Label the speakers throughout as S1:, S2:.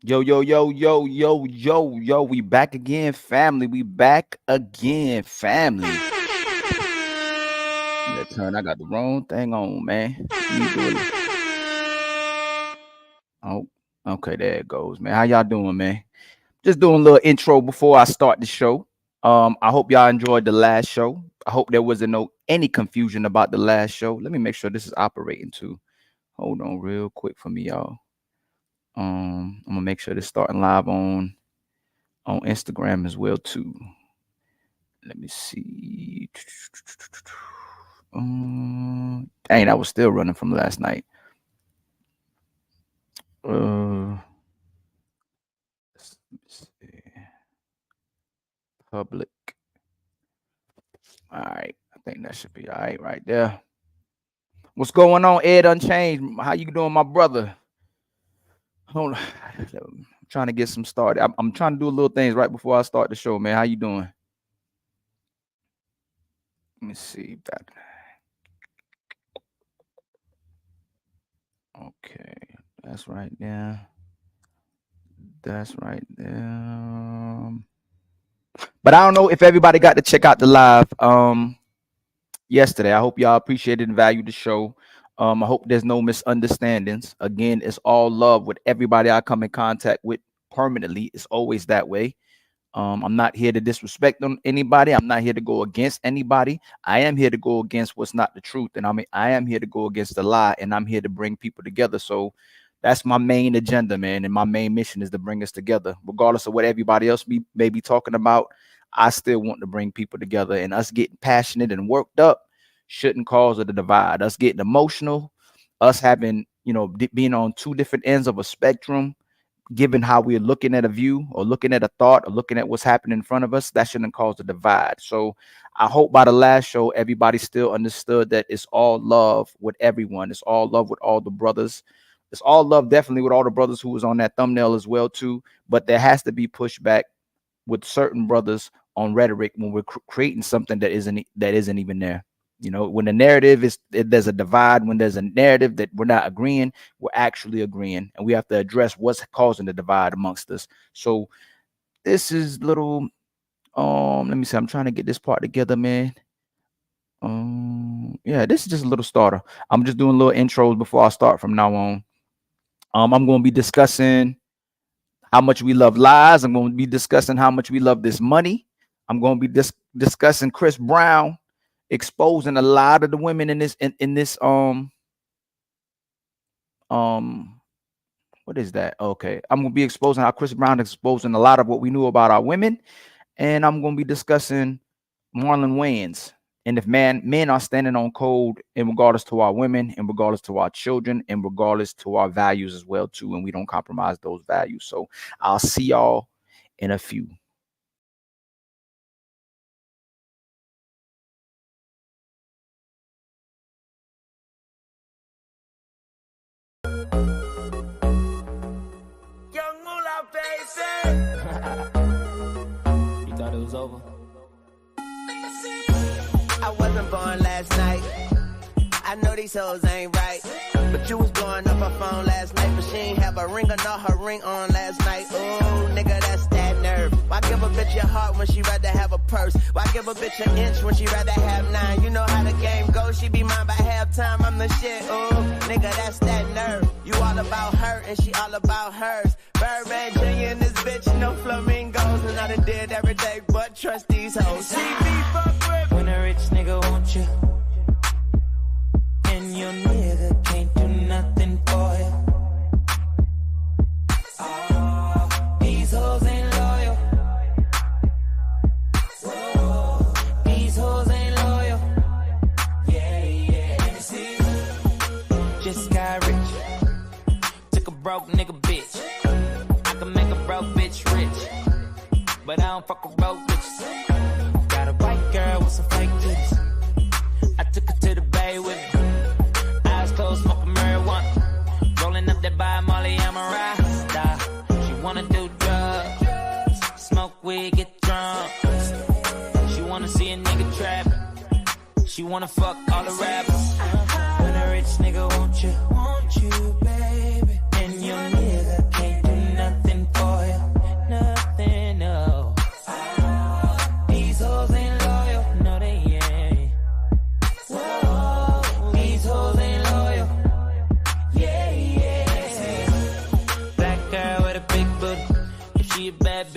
S1: Yo, yo, yo, yo, yo, yo, yo. We back again, family. We back again, family. That turn, I got the wrong thing on, man. Let me do it. Oh, okay, there it goes, man. How y'all doing, man? Just doing a little intro before I start the show. I hope y'all enjoyed the last show. I hope there wasn't any confusion about the last show. Let me make sure this is operating too. Hold on real quick for me, y'all. I'm gonna make sure this starting live on Instagram as well too. Let me see. Dang, I was still running from last night. Let's see. Public. All right, I think that should be all right there. What's going on, Ed Unchanged? How you doing, my brother? Hold on. I'm trying to get some started. I'm trying to do a little things right before I start the show, man. How you doing? Let me see that. Okay, that's right there. That's right there. But I don't know if everybody got to check out the live yesterday. I hope y'all appreciated and valued the show. I hope there's no misunderstandings. Again, it's all love with everybody I come in contact with permanently. It's always that way. I'm not here to disrespect anybody. I'm not here to go against anybody. I am here to go against what's not the truth. And I am here to go against the lie, and I'm here to bring people together. So that's my main agenda, man. And my main mission is to bring us together, regardless of what everybody else may be talking about. I still want to bring people together, and us getting passionate and worked up shouldn't cause a divide. Us getting emotional, us having, being on two different ends of a spectrum, given how we're looking at a view or looking at a thought or looking at what's happening in front of us, that shouldn't cause a divide. So I hope by the last show, everybody still understood that it's all love with everyone. It's all love with all the brothers. It's all love definitely with all the brothers who was on that thumbnail as well too. But there has to be pushback with certain brothers on rhetoric when we're creating something that isn't even there. When the narrative there's a divide. When there's a narrative that we're not agreeing, we're actually agreeing, and we have to address what's causing the divide amongst us. So this is little. Let me see. I'm trying to get this part together, man. Yeah, this is just a little starter. I'm just doing little intros before I start from now on. I'm going to be discussing how much we love lies. I'm going to be discussing how much we love this money. I'm going to be discussing Chris Brown exposing a lot of the women in this what is that? Okay, I'm gonna be exposing how Chris Brown is exposing a lot of what we knew about our women, and I'm gonna be discussing Marlon Wayans and if men are standing on code in regardless to our women, in regardless to our children, in regardless to our values as well too, and we don't compromise those values. So I'll see y'all in a few.
S2: You thought it was over?
S3: I wasn't born last night. I know these hoes ain't right. But you was blowing up her phone last night. But she ain't have a ring or not her ring on last night. Ooh, nigga, that's that nerve. Why give a bitch your heart when she rather have a purse? Why give a bitch an inch when she rather have 9? You know how the game goes. She be mine by halftime. I'm the shit. Ooh, nigga, that's that nerve. You all about her and she all about hers. Birdman Jr. and this bitch, no flamingos. And I done did every day but trust these hoes. See me fuck with.
S2: When a rich nigga want you, and your nigga can't do nothing for you. Oh, these hoes ain't loyal. Whoa, these hoes ain't loyal. Yeah, yeah. Let me see. Just got rich. Took a broke nigga bitch. I can make a broke bitch rich, but I don't fuck with broke bitches. Got a white girl with some fake titties. I took her to the bay with me. Eyes closed, smoking marijuana. Rolling up that by Molly, I'm a rasta. She wanna do drugs, smoke weed, get drunk. She wanna see a nigga trap. She wanna fuck all the rappers. When a rich nigga want you, baby. And your nigga can't do nothing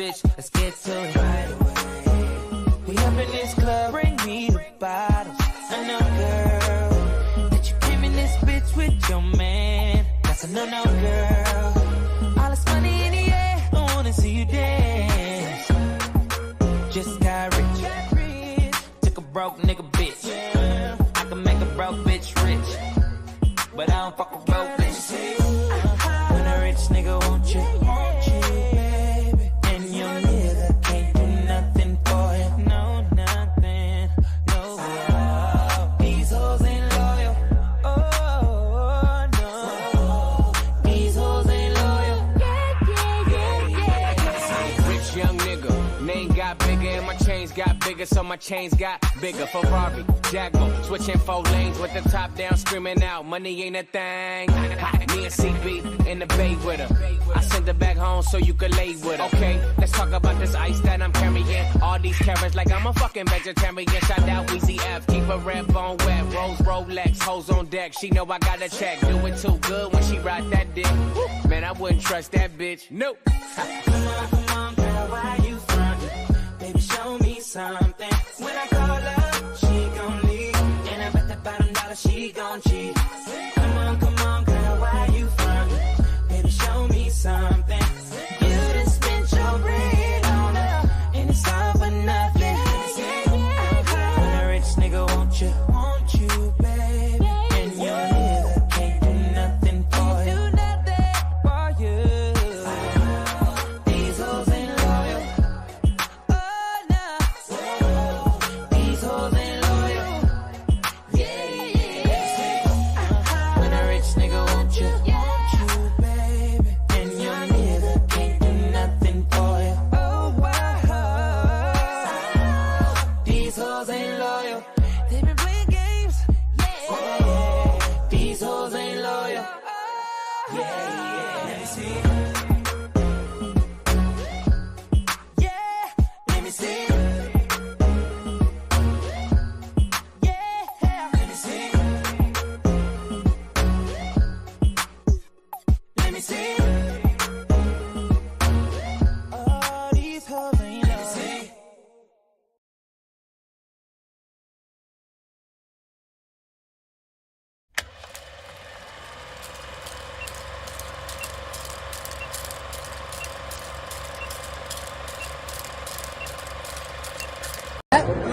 S2: bitch, let's get to it right away. We up in this club, bring me the bottles. I know, girl, that you came in this bitch with your man. That's a no-no, girl. All this money in the air, I wanna see you dance. Just got rich, took a broke nigga bitch. I can make a broke bitch rich, but I don't fuck with broke bitches. When a rich nigga want you, baby, and your nigga can't do nothing for you. No, nothing, no. These hoes ain't loyal. Oh, no. These hoes ain't loyal.
S4: Rich young nigga, name got bigger and my chains got bigger, so my chains got bigger. Ferrari, Jaguar, switching 4 lanes with the top down, screaming out, money ain't a thing. Me and CB in the bay with her. I sent her back home so you could lay with her. Okay, let's talk about this ice that I'm carrying. All these carrots like I'm a fucking vegetarian. Shout out Weezy F, keep a red bone wet. Rose Rolex, hoes on deck. She know I got a check. Do it too good when she ride that dick. Man, I wouldn't trust that bitch. Nope.
S2: Come on, girl, why you frontin'? Baby, show me something. When I call her, she gon' leave. And I bet that bottom dollar she gon' cheat. Come on, girl, why you frontin'? Baby, show me something. You done spent your bread on her, and it's all for nothing. When a rich nigga want you, baby, and your nigga can't do nothing for you. These hoes ain't loyal. Oh no, these hoes ain't loyal. Yeah. When a rich nigga want you, baby, and your nigga can't do nothing for you. Oh wow, these hoes ain't loyal. They been playing games. Yeah. These hoes ain't loyal. Yeah. Let me see. Yeah, let me see. Yeah, let me see. Let me see. Oh, these hoes ain't let me see.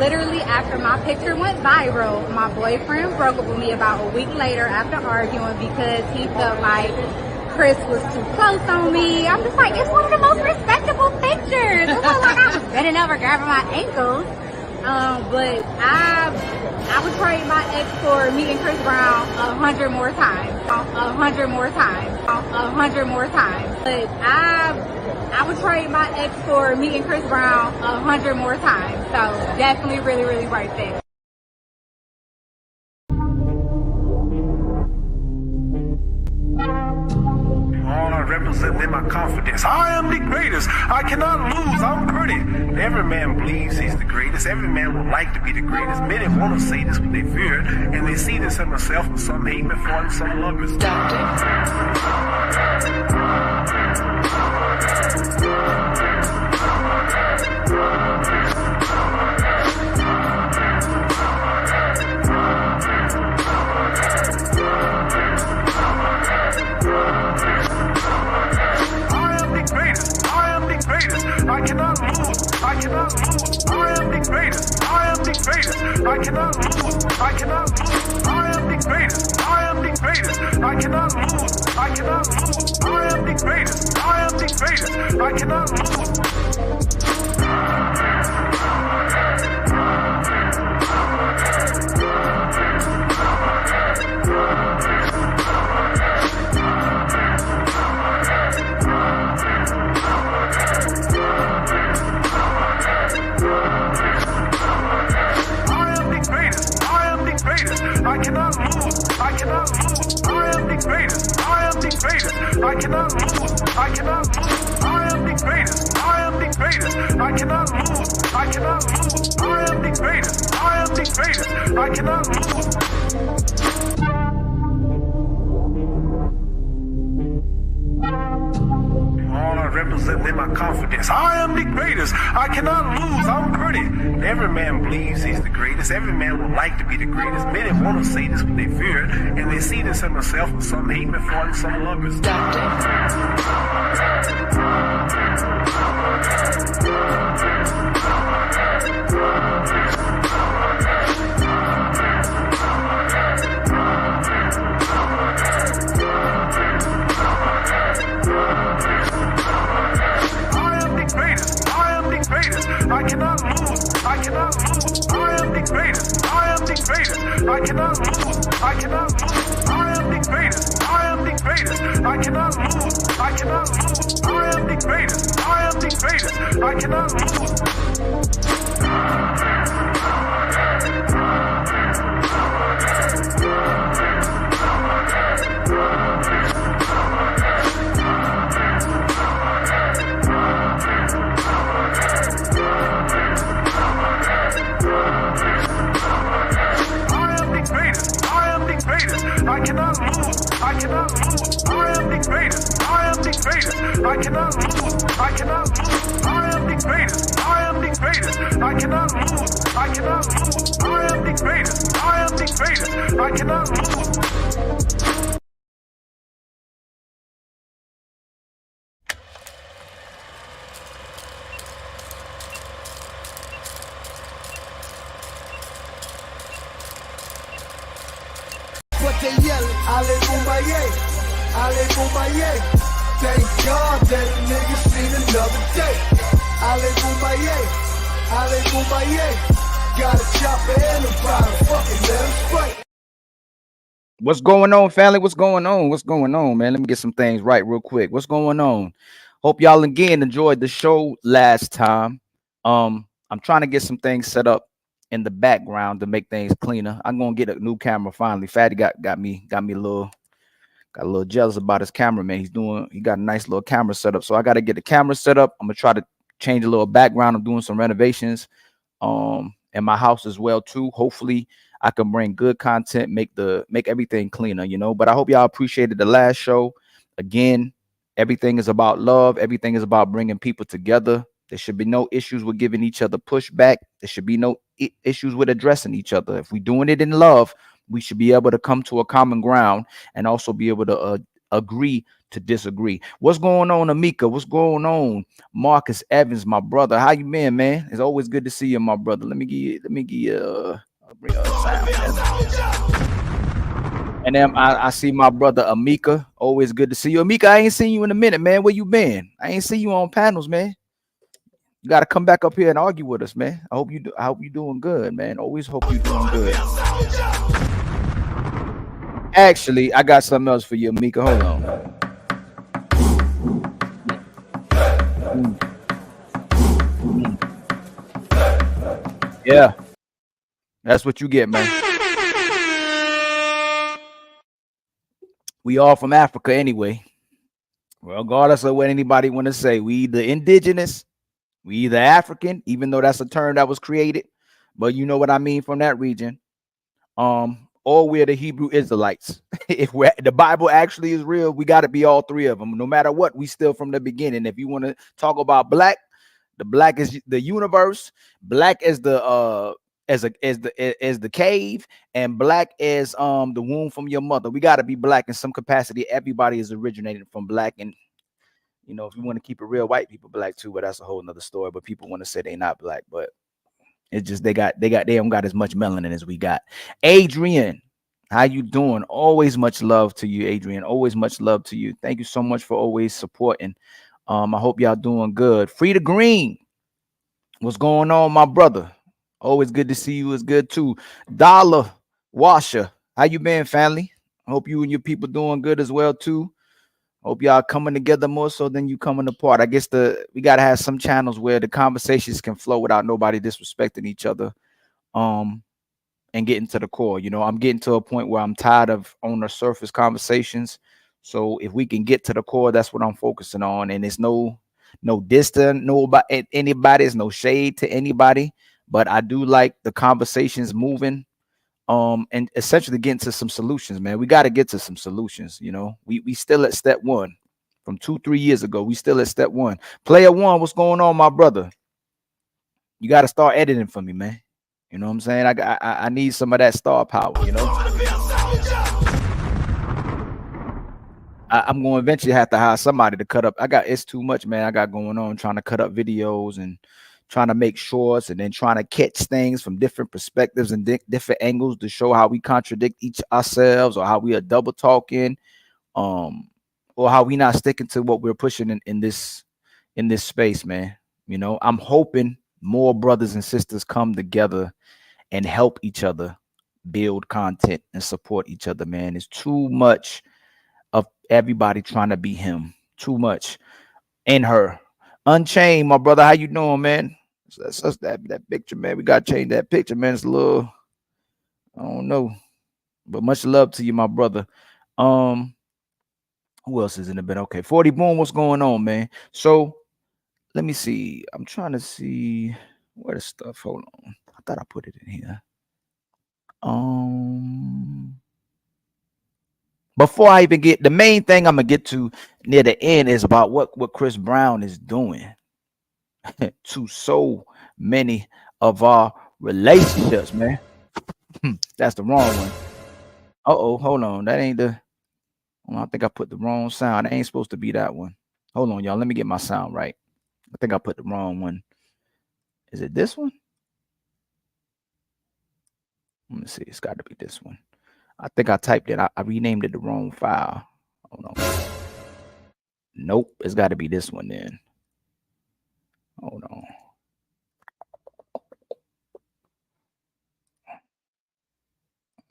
S5: Literally after my picture went viral, my boyfriend broke up with me about a week later after arguing because he felt like Chris was too close on me. I'm just like, it's one of the most respectable pictures. It wasn't like I was bending over grabbing my ankles. But I would trade my ex for meeting Chris Brown 100 more times. 100 more times. 100 more times. But I would trade my ex for meeting Chris Brown 100 more times. So definitely really, really worth it.
S6: All I represent in my confidence. I am the greatest. I cannot lose. I'm pretty. Every man believes he's the greatest. Every man would like to be the greatest. Many want to say this, but they fear it. And they see this in themselves, and some hate me for it, and some love me. I cannot lose. I cannot lose. I am the greatest. I am the greatest. I cannot lose. I cannot lose. I am the greatest. I am the greatest. I cannot lose. I cannot lose. I am the greatest. I am the greatest. I cannot lose. I cannot lose. I cannot lose. I am the greatest. I am the greatest. I cannot lose. I cannot lose. I am the greatest. I am the greatest. I cannot lose. I cannot lose. I am the greatest. I am the greatest. I cannot lose. All I represent them my confidence. I am the greatest. I cannot lose. I'm pretty. Every man believes he's the greatest. Every man would like to be the greatest. Many want to say this, but they fear it. And they see this in themselves, and some hate me for it, and some love it. I cannot lose. I cannot lose. I am the greatest. I am the greatest. I cannot lose. I cannot lose. I am the greatest. I am the greatest. I cannot lose. I cannot lose. I am the greatest. I am the greatest. I cannot lose. I cannot lose. I cannot lose. I am the greatest. I am the greatest. I cannot lose. I cannot lose. I am the greatest. I am the greatest. I cannot lose. I cannot lose. I am the greatest. I am the greatest. I cannot lose.
S7: What they yelling? Ale Boombaye, Ale Boombaye. Thank God that a nigga seen another day. Ale Boombaye, Ale Boombaye. Got a chopper and a bottle, fucking let him spray.
S1: What's going on, family? What's going on? What's going on, man? Let me get some things right real quick. What's going on? Hope y'all again enjoyed the show last time. I'm trying to get some things set up in the background to make things cleaner. I'm gonna get a new camera finally. Fatty got me a little jealous about his camera, man. He got a nice little camera set up. So I gotta get the camera set up. I'm gonna try to change a little background. I'm doing some renovations in my house as well too. Hopefully I can bring good content, make everything cleaner, you know. But I hope y'all appreciated the last show. Again, everything is about love. Everything is about bringing people together. There should be no issues with giving each other pushback. There should be no issues with addressing each other. If we're doing it in love, we should be able to come to a common ground and also be able to agree to disagree. What's going on, Amika? What's going on, Marcus Evans, my brother? How you been, man? It's always good to see you, my brother. Let me give you sound. And then I see my brother Amika. Always good to see you, Amika. I ain't seen you in a minute, man. Where you been? I ain't seen you on panels, man. You got to come back up here and argue with us, man. I hope you doing good, man. Always hope you doing good. Actually, I got something else for you, Amika. Hold on. Yeah, that's what you get, man. We all from Africa anyway. Well, regardless of what anybody want to say, we either indigenous, we either African, even though that's a term that was created, but you know what I mean from that region. Or we're the Hebrew Israelites. If the Bible actually is real, we got to be all three of them. No matter what, we still from the beginning. If you want to talk about black, the black is the universe. Black is the as the cave, and black is the womb from your mother. We got to be black in some capacity. Everybody is originated from black, and you know, if you want to keep it real, white people black too, but that's a whole nother story. But people want to say they're not black, but it's just they don't got as much melanin as we got. Adrian, how you doing? Always much love to you, Adrian. Always much love to you. Thank you so much for always supporting. I hope y'all doing good. Frida Green, what's going on, my brother? Always good to see you. It's good too. Dollar Washer, how you been, family? I hope you and your people doing good as well too. Hope y'all coming together more so than you coming apart. I guess we gotta have some channels where the conversations can flow without nobody disrespecting each other, and getting to the core. You know, I'm getting to a point where I'm tired of on the surface conversations. So if we can get to the core, that's what I'm focusing on. And it's no distant, anybody. It's no shade to anybody, but I do like the conversations moving. And essentially getting to some solutions, man. We got to get to some solutions. You know, we still at step one. from 2-3 years ago. We still at step one. Player one, what's going on, my brother? You got to start editing for me, man. You know what I'm saying? I need some of that star power. You know, I'm going to eventually have to hire somebody to cut up. It's too much, man. I got going on trying to cut up videos and trying to make shorts and then trying to catch things from different perspectives and different angles to show how we contradict each ourselves or how we are double talking, or how we not sticking to what we're pushing in this space, man. You know, I'm hoping more brothers and sisters come together and help each other build content and support each other, man. It's too much of everybody trying to be him. Too much in her. Unchained, my brother. How you doing, man? That's that picture, man. We gotta change that picture, man. It's a little, I don't know, but much love to you, my brother. Who else is in the bed? Okay, 40 Boom. What's going on, man? So let me see. I'm trying to see where the stuff. Hold on. I thought I put it in here. Before I even get the main thing I'm gonna get to near the end is about what Chris Brown is doing to so many of our relationships, man. That's the wrong one. Uh-oh, hold on. That ain't the I think I put the wrong sound. It ain't supposed to be that one. Hold on, y'all. Let me get my sound right. I think I put the wrong one. Is it this one? Let me see. It's got to be this one. I think I typed it. I renamed it the wrong file. Hold on. Nope. It's got to be this one then. Hold on.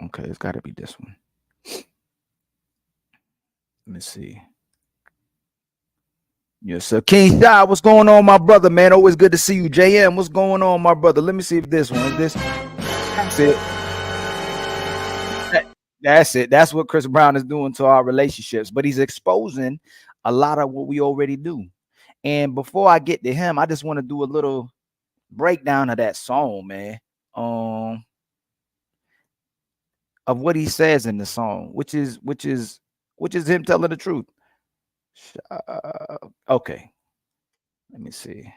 S1: Okay, it's got to be this one. Let me see. Yes, sir. King Shy, what's going on, my brother, man? Always good to see you. JM, what's going on, my brother? Let me see if this one is this. That's it. That's it. That's what Chris Brown is doing to our relationships, but he's exposing a lot of what we already do. And before I get to him, I just want to do a little breakdown of that song, man. Of what he says in the song, which is him telling the truth. Okay, let me see.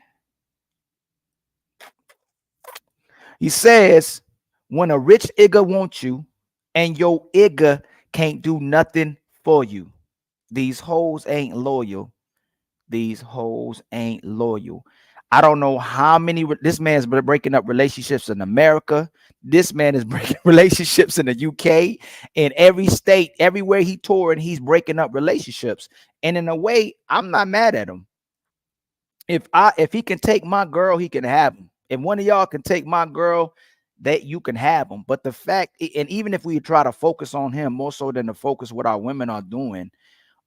S1: He says, when a rich igga wants you and your igga can't do nothing for you, these hoes ain't loyal. These hoes ain't loyal. I don't know how many. This man's been breaking up relationships in America. This man is breaking relationships in the UK. In every state, everywhere he touring, he's breaking up relationships. And in a way, I'm not mad at him. If he can take my girl, he can have him. If one of y'all can take my girl, that you can have him. But the fact, and even if we try to focus on him more so than to focus what our women are doing,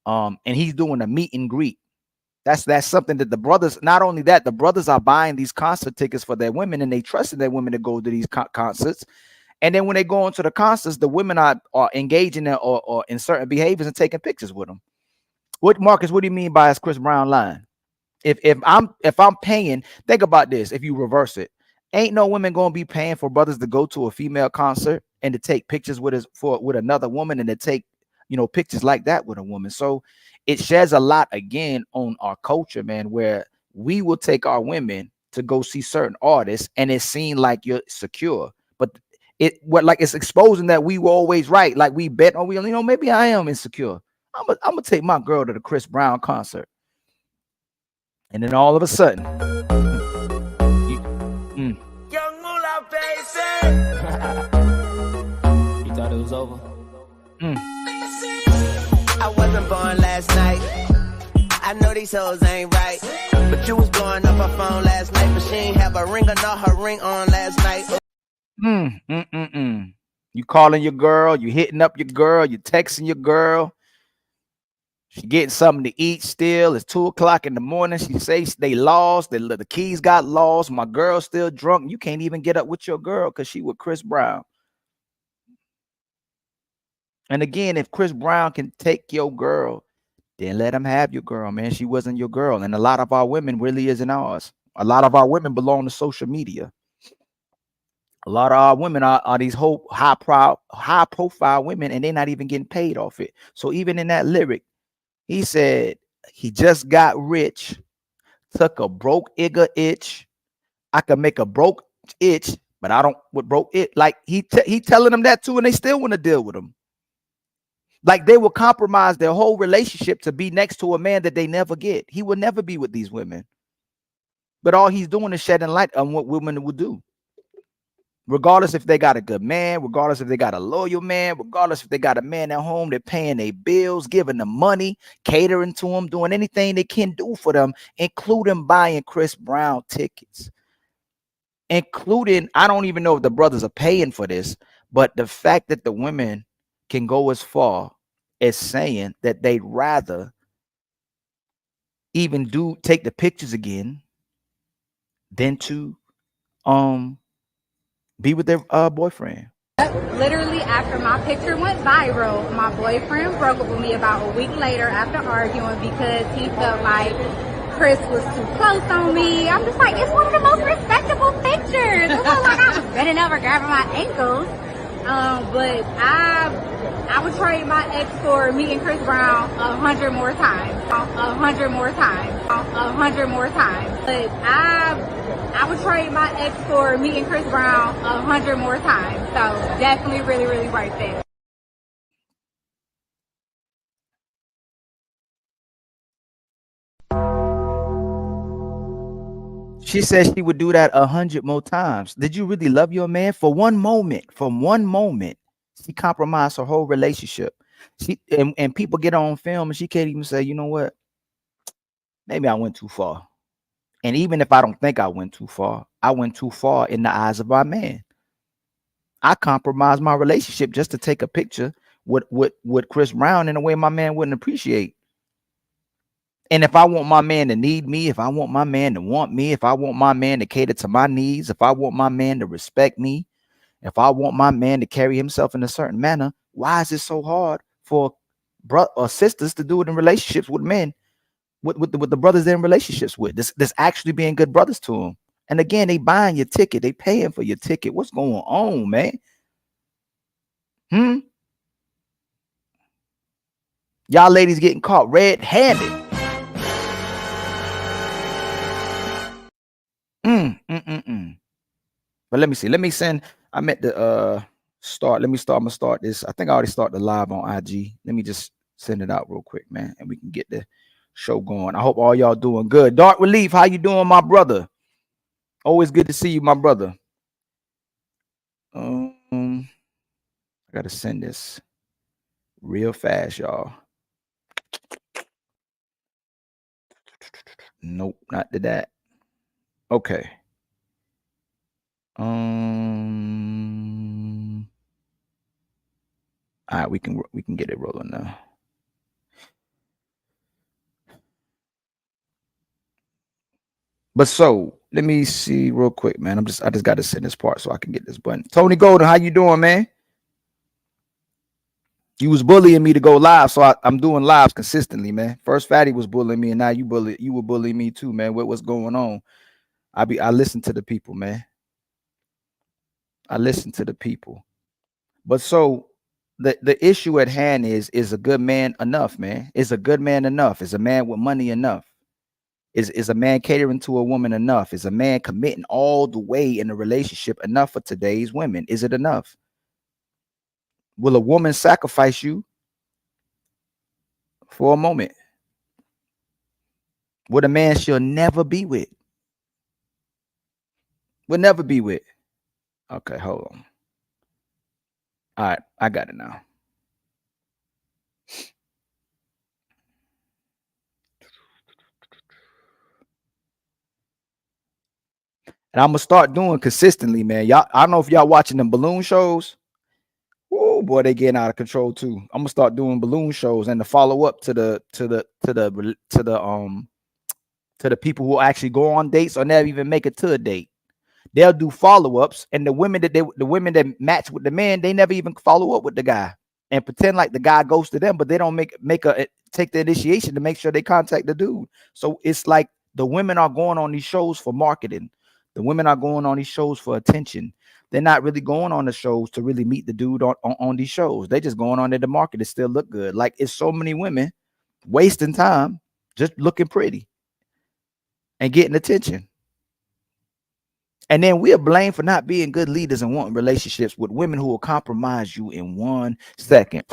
S1: and he's doing a meet and greet. That's something that the brothers, not only that, the brothers are buying these concert tickets for their women and they trusting their women to go to these concerts. And then when they go into the concerts, the women are engaging in or in certain behaviors and taking pictures with them. What, Marcus, what do you mean by his Chris Brown line? If I'm paying, think about this. If you reverse it, ain't no women gonna be paying for brothers to go to a female concert and to take pictures with another woman and to take pictures like that with a woman. So it sheds a lot again on our culture, man, where we will take our women to go see certain artists and it's seen like you're secure, but it's exposing that we were always right. Like we bet on maybe I am insecure. I'm gonna take my girl to the Chris Brown concert, and then all of a sudden,
S3: Young Moolah, baby.
S2: You thought it was over?
S3: I wasn't born last night. I know these hoes ain't right. But you was blowing up her phone last night. But she ain't have a ring or not her ring on last night.
S1: You calling your girl, you hitting up your girl, you texting your girl. She getting something to eat still. It's 2:00 in the morning. She says they lost. The keys got lost. My girl's still drunk. You can't even get up with your girl because she with Chris Brown. And again, if Chris Brown can take your girl, then let him have your girl, man. She wasn't your girl. And a lot of our women really isn't ours. A lot of our women belong to social media. A lot of our women are these whole high profile women, and they're not even getting paid off it. So even in that lyric, he said, He just got rich, took a broke igga itch. I could make a broke itch, but I don't with broke it. Like he telling them that too, and they still want to deal with him. Like they will compromise their whole relationship to be next to a man that they never get. He will never be with these women. But all he's doing is shedding light on what women would do. Regardless if they got a good man, regardless if they got a loyal man, regardless if they got a man at home, they're paying their bills, giving them money, catering to them, doing anything they can do for them, including buying Chris Brown tickets. Including, I don't even know if the brothers are paying for this, but the fact that the women can go as far as saying that they'd rather even take the pictures again than to be with their boyfriend.
S5: Literally, after my picture went viral, my boyfriend broke up with me about a week later after arguing because he felt like Chris was too close on me. I'm just like, it's one of the most respectable pictures. It was like I was bending over, grabbing my ankles. But I would trade my ex for meeting Chris Brown 100 more times. 100 more times. 100 more times. But I would trade my ex for meeting Chris Brown 100 more times. So definitely really, really right there.
S1: She said she would do that 100 more times. Did you really love your man? For one moment, from one moment, she compromised her whole relationship. She and people get on film and she can't even say, you know what? Maybe I went too far. And even if I don't think I went too far, I went too far in the eyes of my man. I compromised my relationship just to take a picture with Chris Brown in a way my man wouldn't appreciate. And if I want my man to need me, if I want my man to want me, if I want my man to cater to my needs, if I want my man to respect me, if I want my man to carry himself in a certain manner, why is it so hard for brothers or sisters to do it in relationships with men, with the brothers they're in relationships with? This actually being good brothers to them. And again, they buying your ticket, they paying for your ticket. What's going on, man? Y'all ladies getting caught red-handed. But let me see. Let me send. I'm at the start. Let me start. I'm gonna start this. I think I already started the live on IG. Let me just send it out real quick, man, and we can get the show going. I hope all y'all doing good. Dark Relief, how you doing, my brother? Always good to see you, my brother. I gotta send this real fast, y'all. Nope, not to that. Okay. All right, we can get it rolling now. But so let me see real quick, man. I just got to send this part so I can get this button. Tony Golden, how you doing, man? You was bullying me to go live, so I'm doing lives consistently, man. First Fatty was bullying me, and now you were bullying me too, man. What's going on? I listen to the people, man. I listen to the people. But so the issue at hand is a good man enough, man? Is a good man enough? Is a man with money enough? Is a man catering to a woman enough? Is a man committing all the way in a relationship enough for today's women? Is it enough? Will a woman sacrifice you for a moment? With a man she'll never be with? Will never be with. Okay, hold on. All right, I got it now. And I'm gonna start doing consistently, man. Y'all, I don't know if y'all watching them balloon shows. Oh boy, they getting out of control too. I'm gonna start doing balloon shows and the follow up to the people who actually go on dates or never even make it to a date. They'll do follow ups, and the women that match with the man, they never even follow up with the guy and pretend like the guy goes to them, but they don't take the initiation to make sure they contact the dude. So it's like the women are going on these shows for marketing. The women are going on these shows for attention. They're not really going on the shows to really meet the dude on these shows. They just going on there to market. It still look good. Like it's so many women wasting time just looking pretty and getting attention. And then we are blamed for not being good leaders and wanting relationships with women who will compromise you in 1 second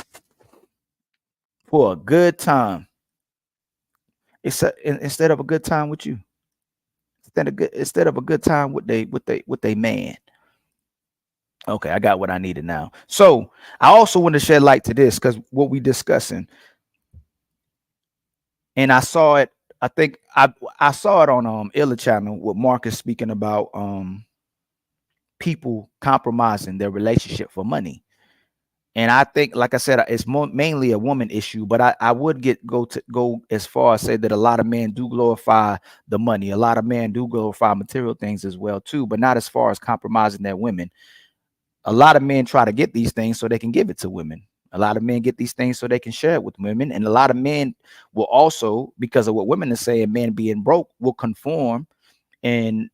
S1: for a good time. Instead of a good time with you, instead of a good time with they man. Okay, I got what I needed now. So I also want to shed light to this because what we discussing, and I saw it. I think I saw it on Illa channel with Marcus speaking about people compromising their relationship for money. And I think, like I said, it's mainly a woman issue. But I would go as far as say that a lot of men do glorify the money. A lot of men do glorify material things as well too, but not as far as compromising their women. A lot of men try to get these things so they can give it to women. A lot of men get these things so they can share it with women. And a lot of men will also, because of what women are saying, men being broke, will conform and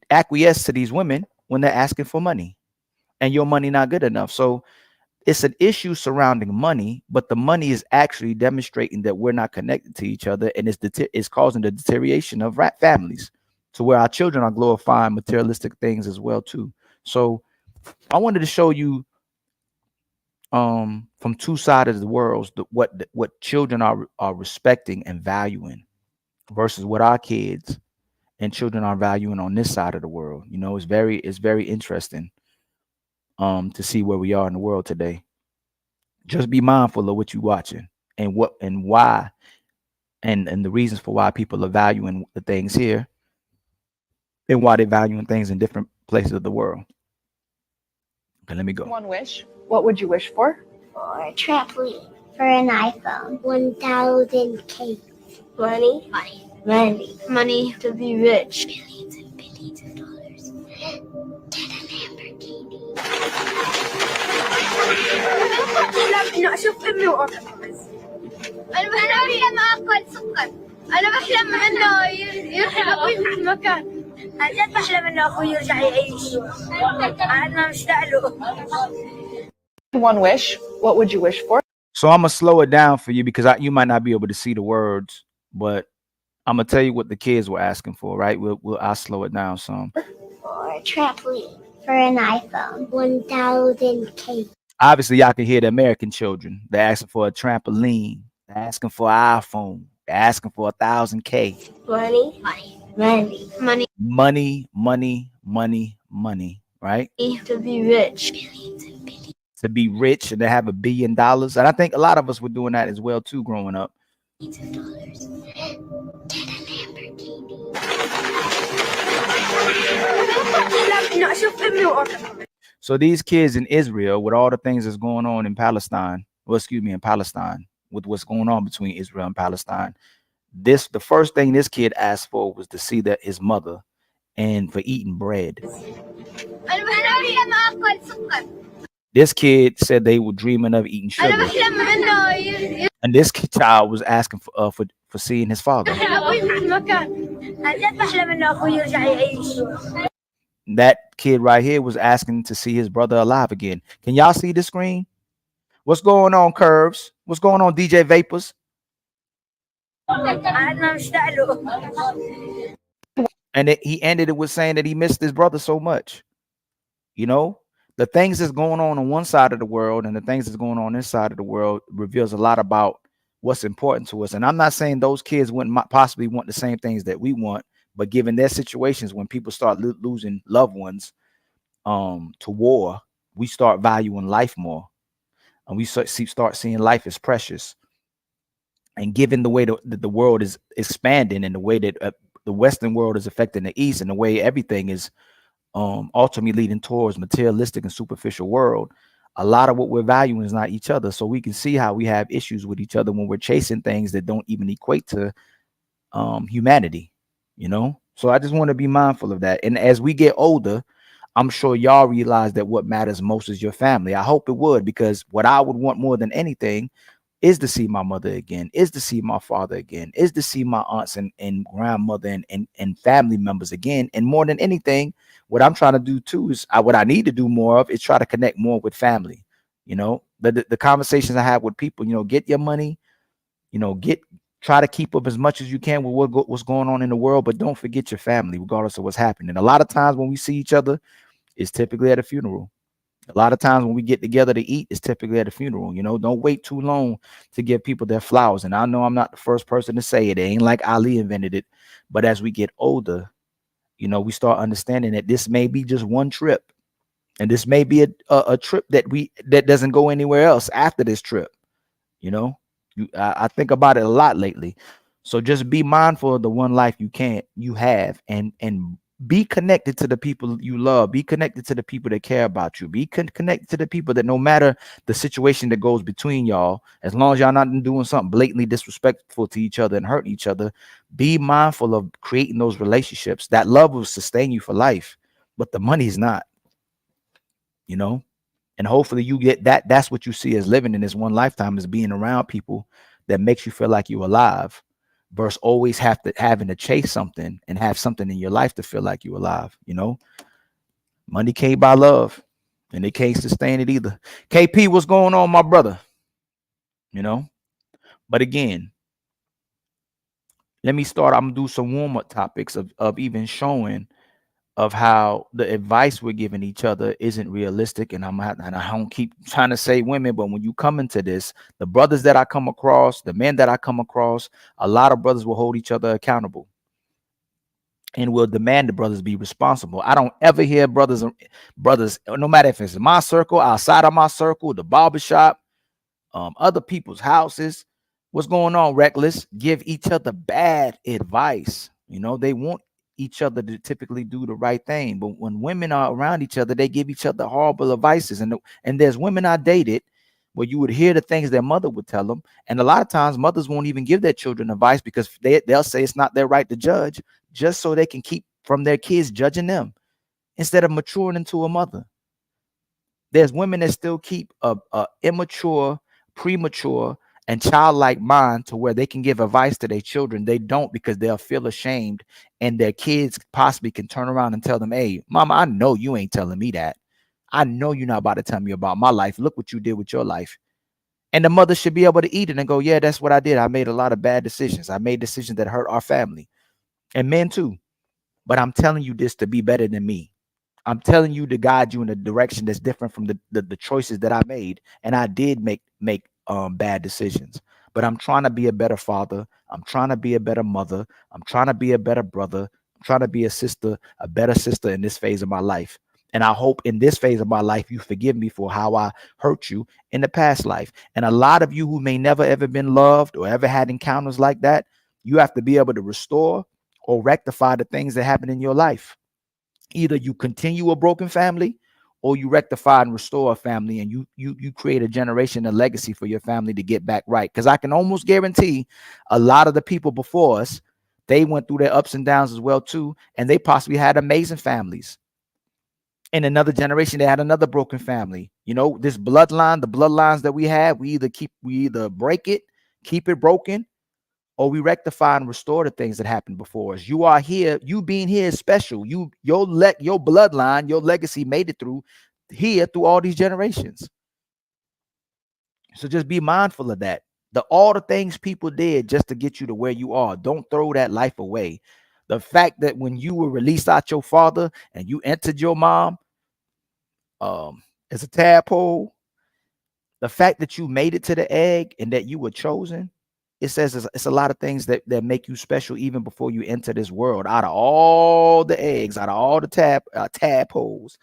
S1: acquiesce to these women when they're asking for money. And your money not good enough. So it's an issue surrounding money, but the money is actually demonstrating that we're not connected to each other, and it's causing the deterioration of families, to where our children are glorifying materialistic things as well too. So I wanted to show you from two sides of the world what children are respecting and valuing versus what our kids and children are valuing on this side of the world. It's very interesting to see where we are in the world today. Just be mindful of what you're watching and what and why, and the reasons for why people are valuing the things here and why they're valuing things in different places of the world. Okay, let me go.
S8: One wish. What would you wish for?
S9: For a trampoline. For an iPhone. 1,000K. Money. Money. Money. Money to be rich. Billions and billions of dollars. Get a Lamborghini. إنه أشوف أمي وأرقص. أنا بحلم أكل سكر. أنا بحلم إنه يرجع أبوي في المكان. أنا جد بحلم إنه أخوي يرجع يعيش. أنا مشتاق له.
S8: One wish. What would you wish for?
S1: So I'm gonna slow it down for you because you might not be able to see the words, but I'm gonna tell you what the kids were asking for. Right? I'll slow it down some.
S9: For a trampoline. For an iPhone. 1,000K.
S1: Obviously, y'all can hear the American children. They're asking for a trampoline. They're asking for an iPhone. They're asking for 1,000K.
S9: Money. Money. Money. Money.
S1: Money, money, money, money. Right?
S9: To be rich. Billions and billions.
S1: To be rich and to have $1 billion. And I think a lot of us were doing that as well too growing up.
S9: Billions of dollars. Get a Lamborghini.
S1: So these kids in Israel, with all the things that's going on in Palestine, in Palestine, with what's going on between Israel and Palestine, the first thing this kid asked for was to see that his mother and for eating bread. This kid said they were dreaming of eating sugar. And this child was asking for seeing his father. That kid right here was asking to see his brother alive again. Can y'all see the screen? What's going on, Curves? What's going on, DJ Vapors? And he ended it with saying that he missed his brother so much. The things that's going on one side of the world and the things that's going on this side of the world reveals a lot about what's important to us. And I'm not saying those kids wouldn't possibly want the same things that we want, but given their situations, when people start losing loved ones to war, we start valuing life more, and we start seeing life as precious. And given the way that the world is expanding and the way that the Western world is affecting the East and the way everything is ultimately leading towards materialistic and superficial world, a lot of what we're valuing is not each other. So we can see how we have issues with each other when we're chasing things that don't even equate to humanity. So I just want to be mindful of that. And as we get older, I'm sure y'all realize that what matters most is your family. I hope it would, because what I would want more than anything is to see my mother again, is to see my father again, is to see my aunts and grandmother and family members again. And more than anything, what I'm trying to do too is what I need to do more of is try to connect more with family. The conversations I have with people, get your money, Try to keep up as much as you can with what's going on in the world, but don't forget your family, regardless of what's happening. A lot of times when we see each other, it's typically at a funeral. A lot of times when we get together to eat, it's typically at a funeral. Don't wait too long to give people their flowers. And I know I'm not the first person to say it. It ain't like Ali invented it. But as we get older, we start understanding that this may be just one trip. And this may be a trip that doesn't go anywhere else after this trip. You know, I think about it a lot lately. So just be mindful of the one life you have, and be connected to the people you love. Be connected to the people that care about you. Be connected to the people that, no matter the situation that goes between y'all, as long as y'all not doing something blatantly disrespectful to each other and hurting each other, be mindful of creating those relationships. That love will sustain you for life, but the money is not. You know, and hopefully you get that. That's what you see as living in this one lifetime, is being around people that makes you feel like you're alive, versus always having to chase something and have something in your life to feel like you're alive. Money can't buy love, and it can't sustain it either. KP, what's going on, my brother? But again, let me start. I'm gonna do some warm-up topics of even showing of how the advice we're giving each other isn't realistic. And I don't keep trying to say women, but when you come into this, the brothers that I come across, the men that I come across, a lot of brothers will hold each other accountable and will demand the brothers be responsible. I don't ever hear brothers, no matter if it's in my circle, outside of my circle, the barbershop, other people's houses. What's going on, Reckless? Give each other bad advice. They want each other to typically do the right thing. But when women are around each other, they give each other horrible advices. And there's women I dated where you would hear the things their mother would tell them. And a lot of times mothers won't even give their children advice because they'll say it's not their right to judge, just so they can keep from their kids judging them instead of maturing into a mother. There's women that still keep a immature, premature, and childlike mind to where they can give advice to their children. They don't, because they'll feel ashamed, and their kids possibly can turn around and tell them, "Hey, mama, I know you ain't telling me that. I know you're not about to tell me about my life. Look what you did with your life." And the mother should be able to eat it and go, "Yeah, that's what I did. I made a lot of bad decisions. I made decisions that hurt our family." And men too. But I'm telling you this to be better than me. I'm telling you to guide you in a direction that's different from the choices that I made. And I did make bad decisions. But I'm trying to be a better father. I'm trying to be a better mother. I'm trying to be a better brother. I'm trying to be a better sister in this phase of my life. And I hope in this phase of my life, you forgive me for how I hurt you in the past life. And a lot of you who may never ever been loved or ever had encounters like that, you have to be able to restore or rectify the things that happen in your life. Either you continue a broken family, or you rectify and restore a family, and you create a generation, a legacy for your family to get back right. Because I can almost guarantee a lot of the people before us, they went through their ups and downs as well too, and they possibly had amazing families. In another generation, they had another broken family. This bloodline, the bloodlines that we have, we either break it, keep it broken, or we rectify and restore the things that happened before us. You are here. You being here is special. Your bloodline, your legacy made it through all these generations. So just be mindful of that. All the things people did just to get you to where you are. Don't throw that life away. The fact that when you were released out your father and you entered your mom as a tadpole, the fact that you made it to the egg and that you were chosen, it says it's a lot of things that make you special even before you enter this world. Out of all the eggs, out of all the tadpoles,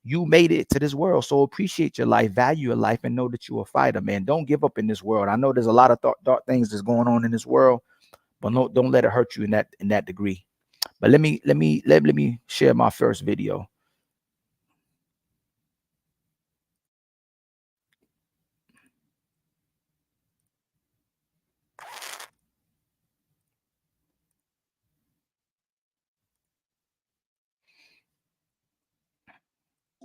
S1: you made it to this world. So appreciate your life, value your life, and know that you're a fighter, man. Don't give up in this world. I know there's a lot of dark things that's going on in this world, but don't let it hurt you in that degree. But let me share my first video.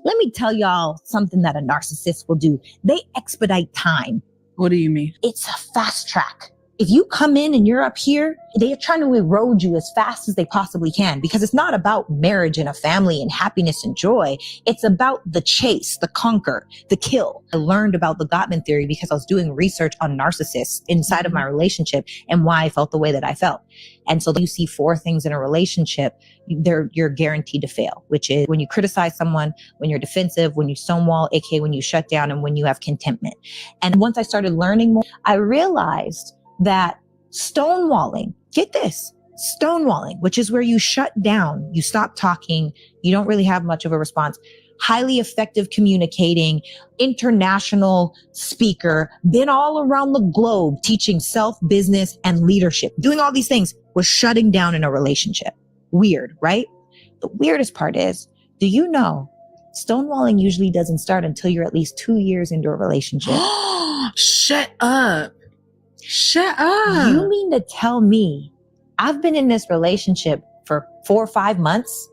S10: Let me tell y'all something that a narcissist will do. They expedite time.
S11: What do you mean?
S10: It's a fast track. If you come in and you're up here, they are trying to erode you as fast as they possibly can, because it's not about marriage and a family and happiness and joy. It's about the chase, the conquer, the kill. I learned about the Gottman theory because I was doing research on narcissists inside of my relationship and why I felt the way that I felt. And so you see 4 things in a relationship, you're guaranteed to fail, which is when you criticize someone, when you're defensive, when you stonewall, aka when you shut down, and when you have contentment. And once I started learning more, I realized that stonewalling, get this, stonewalling, which is where you shut down, you stop talking, you don't really have much of a response, highly effective communicating, international speaker, been all around the globe teaching self, business, and leadership, doing all these things, was shutting down in a relationship. Weird, right? The weirdest part is, do you know stonewalling usually doesn't start until you're at least 2 years into a relationship?
S11: Shut up. Shut up.
S10: You mean to tell me I've been in this relationship for 4 or 5 months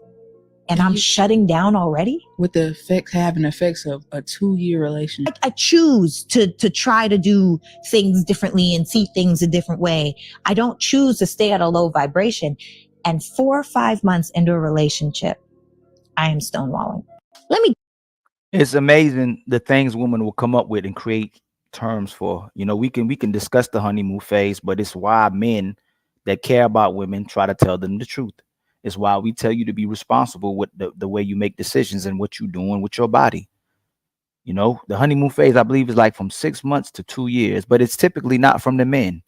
S10: and I'm shutting down already?
S11: With the having effects of a 2-year relationship.
S10: I choose to try to do things differently and see things a different way. I don't choose to stay at a low vibration. And 4 or 5 months into a relationship, I am stonewalling.
S1: It's amazing the things women will come up with and create terms for. You know, we can discuss the honeymoon phase, but it's why men that care about women try to tell them the truth. It's why we tell you to be responsible with the way you make decisions and what you're doing with your body. You know, the honeymoon phase, I believe, is like from 6 months to 2 years, but it's typically not from the men.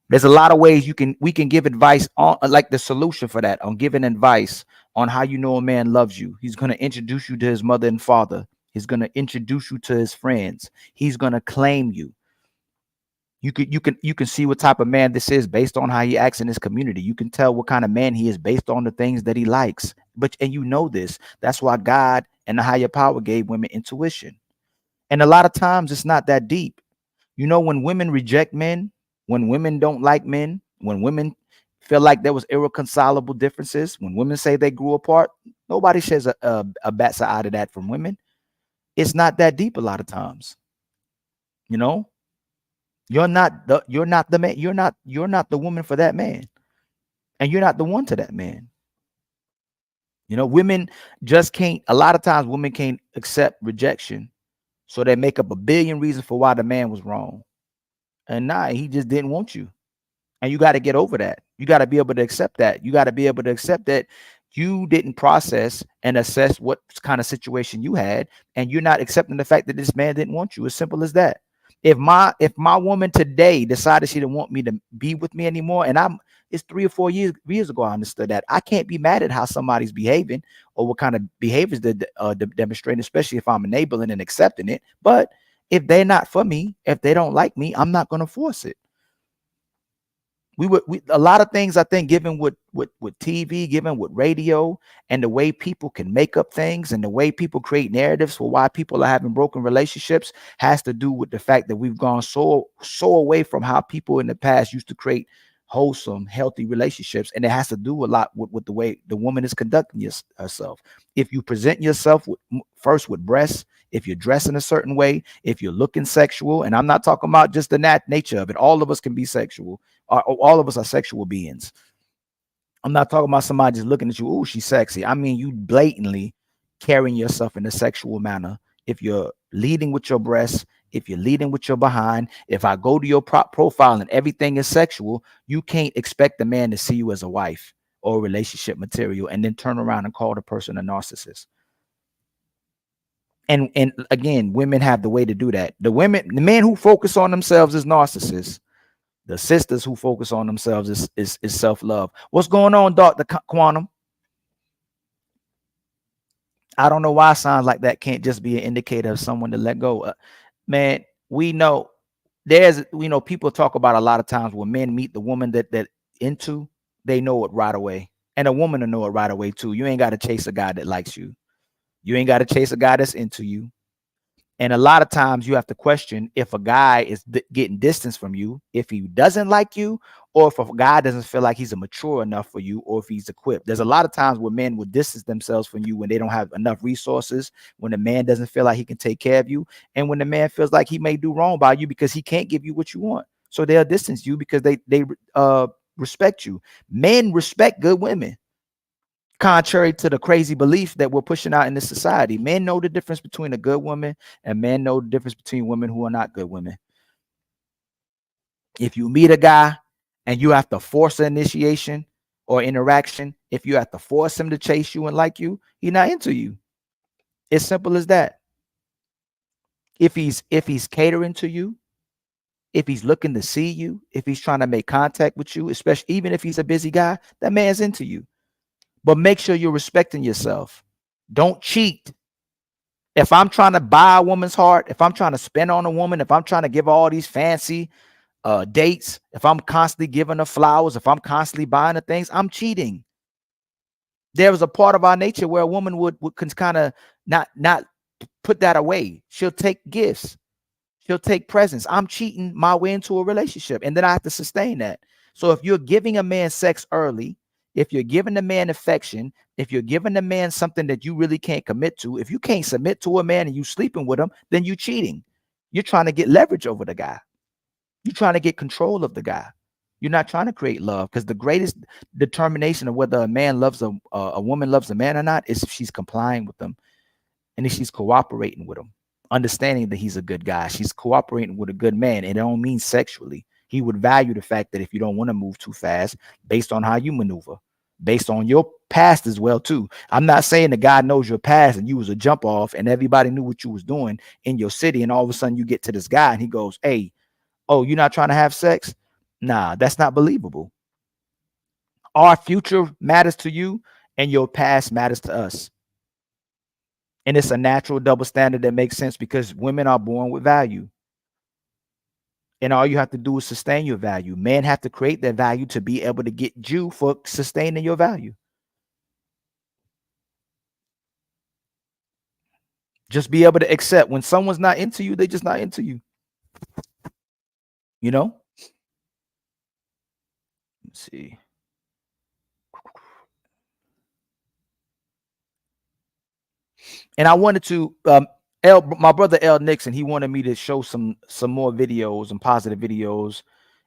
S1: There's a lot of ways we can give advice on, like the solution for that, on giving advice on how you know a man loves you. He's going to introduce you to his mother and father. He's going to introduce you to his friends. He's going to claim you. You can see what type of man this is based on how he acts in his community. You can tell what kind of man he is based on the things that he likes. And you know this. That's why God and the higher power gave women intuition. And a lot of times it's not that deep. You know, when women reject men, when women don't like men, when women feel like there was irreconcilable differences, when women say they grew apart, nobody says a bat's eye out of that from women. It's not that deep a lot of times. You know, you're not the man, you're not the woman for that man. And you're not the one to that man. You know, women just can't, a lot of times women can't accept rejection. So they make up a billion reasons for why the man was wrong. And he just didn't want you. And you got to get over that. You got to be able to accept that. You got to be able to accept that you didn't process and assess what kind of situation you had. And you're not accepting the fact that this man didn't want you. As simple as that. If my woman today decided she didn't want me to be with me anymore, and it's 3 or 4 years ago, I understood that. I can't be mad at how somebody's behaving or what kind of behaviors they're demonstrating, especially if I'm enabling and accepting it. But if they're not for me, if they don't like me, I'm not going to force it. A lot of things, I think, given with TV, given with radio, and the way people can make up things and the way people create narratives for why people are having broken relationships, has to do with the fact that we've gone so away from how people in the past used to create wholesome, healthy relationships. And it has to do a lot with the way the woman is conducting herself. If you present yourself first with breasts, if you're dressing a certain way, if you're looking sexual, and I'm not talking about just the nature of it. All of us can be sexual. All of us are sexual beings. I'm not talking about somebody just looking at you, oh, she's sexy. I mean, you blatantly carrying yourself in a sexual manner. If you're leading with your breasts, if you're leading with your behind, if I go to your profile and everything is sexual, you can't expect the man to see you as a wife or relationship material and then turn around and call the person a narcissist. And again, women have the way to do that. The men who focus on themselves is narcissists. The sisters who focus on themselves is self-love. What's going on, Dr. Quantum? I don't know why signs like that can't just be an indicator of someone to let go. Man, we know people talk about a lot of times when men meet the woman that into, they know it right away. And a woman will know it right away too. You ain't got to chase a guy that likes you. You ain't got to chase a guy that's into you. And a lot of times you have to question if a guy is getting distance from you, if he doesn't like you, or if a guy doesn't feel like he's mature enough for you, or if he's equipped. There's a lot of times where men would distance themselves from you when they don't have enough resources, when the man doesn't feel like he can take care of you, and when the man feels like he may do wrong by you because he can't give you what you want. So they'll distance you because they respect you. Men respect good women. Contrary to the crazy belief that we're pushing out in this society, men know the difference between a good woman, and men know the difference between women who are not good women. If you meet a guy and you have to force an initiation or interaction, if you have to force him to chase you and like you, he's not into you. It's simple as that. If he's catering to you, if he's looking to see you, if he's trying to make contact with you, especially even if he's a busy guy, that man's into you. But make sure you're respecting yourself. Don't cheat. If I'm trying to buy a woman's heart, if I'm trying to spend on a woman, if I'm trying to give her all these fancy dates, if I'm constantly giving her flowers, if I'm constantly buying her things, I'm cheating. There was a part of our nature where a woman would kind of not put that away. She'll take gifts. She'll take presents. I'm cheating my way into a relationship, and then I have to sustain that. So if you're giving a man sex early, if you're giving the man affection, if you're giving the man something that you really can't commit to, if you can't submit to a man and you sleeping with him, then you cheating. You're trying to get leverage over the guy. You're trying to get control of the guy. You're not trying to create love, because the greatest determination of whether a man loves a woman loves a man or not is if she's complying with them, and if she's cooperating with him, understanding that he's a good guy. She's cooperating with a good man. And it don't mean sexually. He would value the fact that if you don't want to move too fast, based on how you maneuver, based on your past as well too. I'm not saying the guy knows your past and you was a jump off and everybody knew what you was doing in your city, and all of a sudden you get to this guy and he goes, hey, oh, you're not trying to have sex? Nah, that's not believable. Our future matters to you and your past matters to us. And it's a natural double standard that makes sense because women are born with value. And all you have to do is sustain your value. Men have to create that value to be able to get you for sustaining your value. Just be able to accept when someone's not into you, they're just not into you. You know? Let's see. And I wanted to my brother L Nixon, he wanted me to show some more videos and positive videos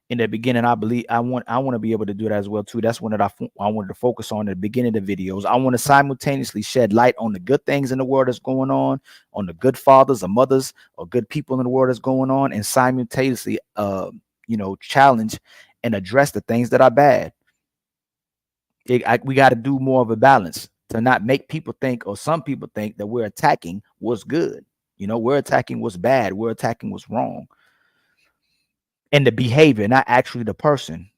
S1: in the beginning. I believe I want to be able to do that as well too. That's one that I wanted to focus on at the beginning of the videos. I want to simultaneously shed light on the good things in the world that's going on the good fathers or mothers or good people in the world that's going on, and simultaneously challenge and address the things that are bad. We got to do more of a balance to not make people think, or some people think, that we're attacking what's good. We're attacking what's bad. We're attacking what's wrong. And the behavior, not actually the person.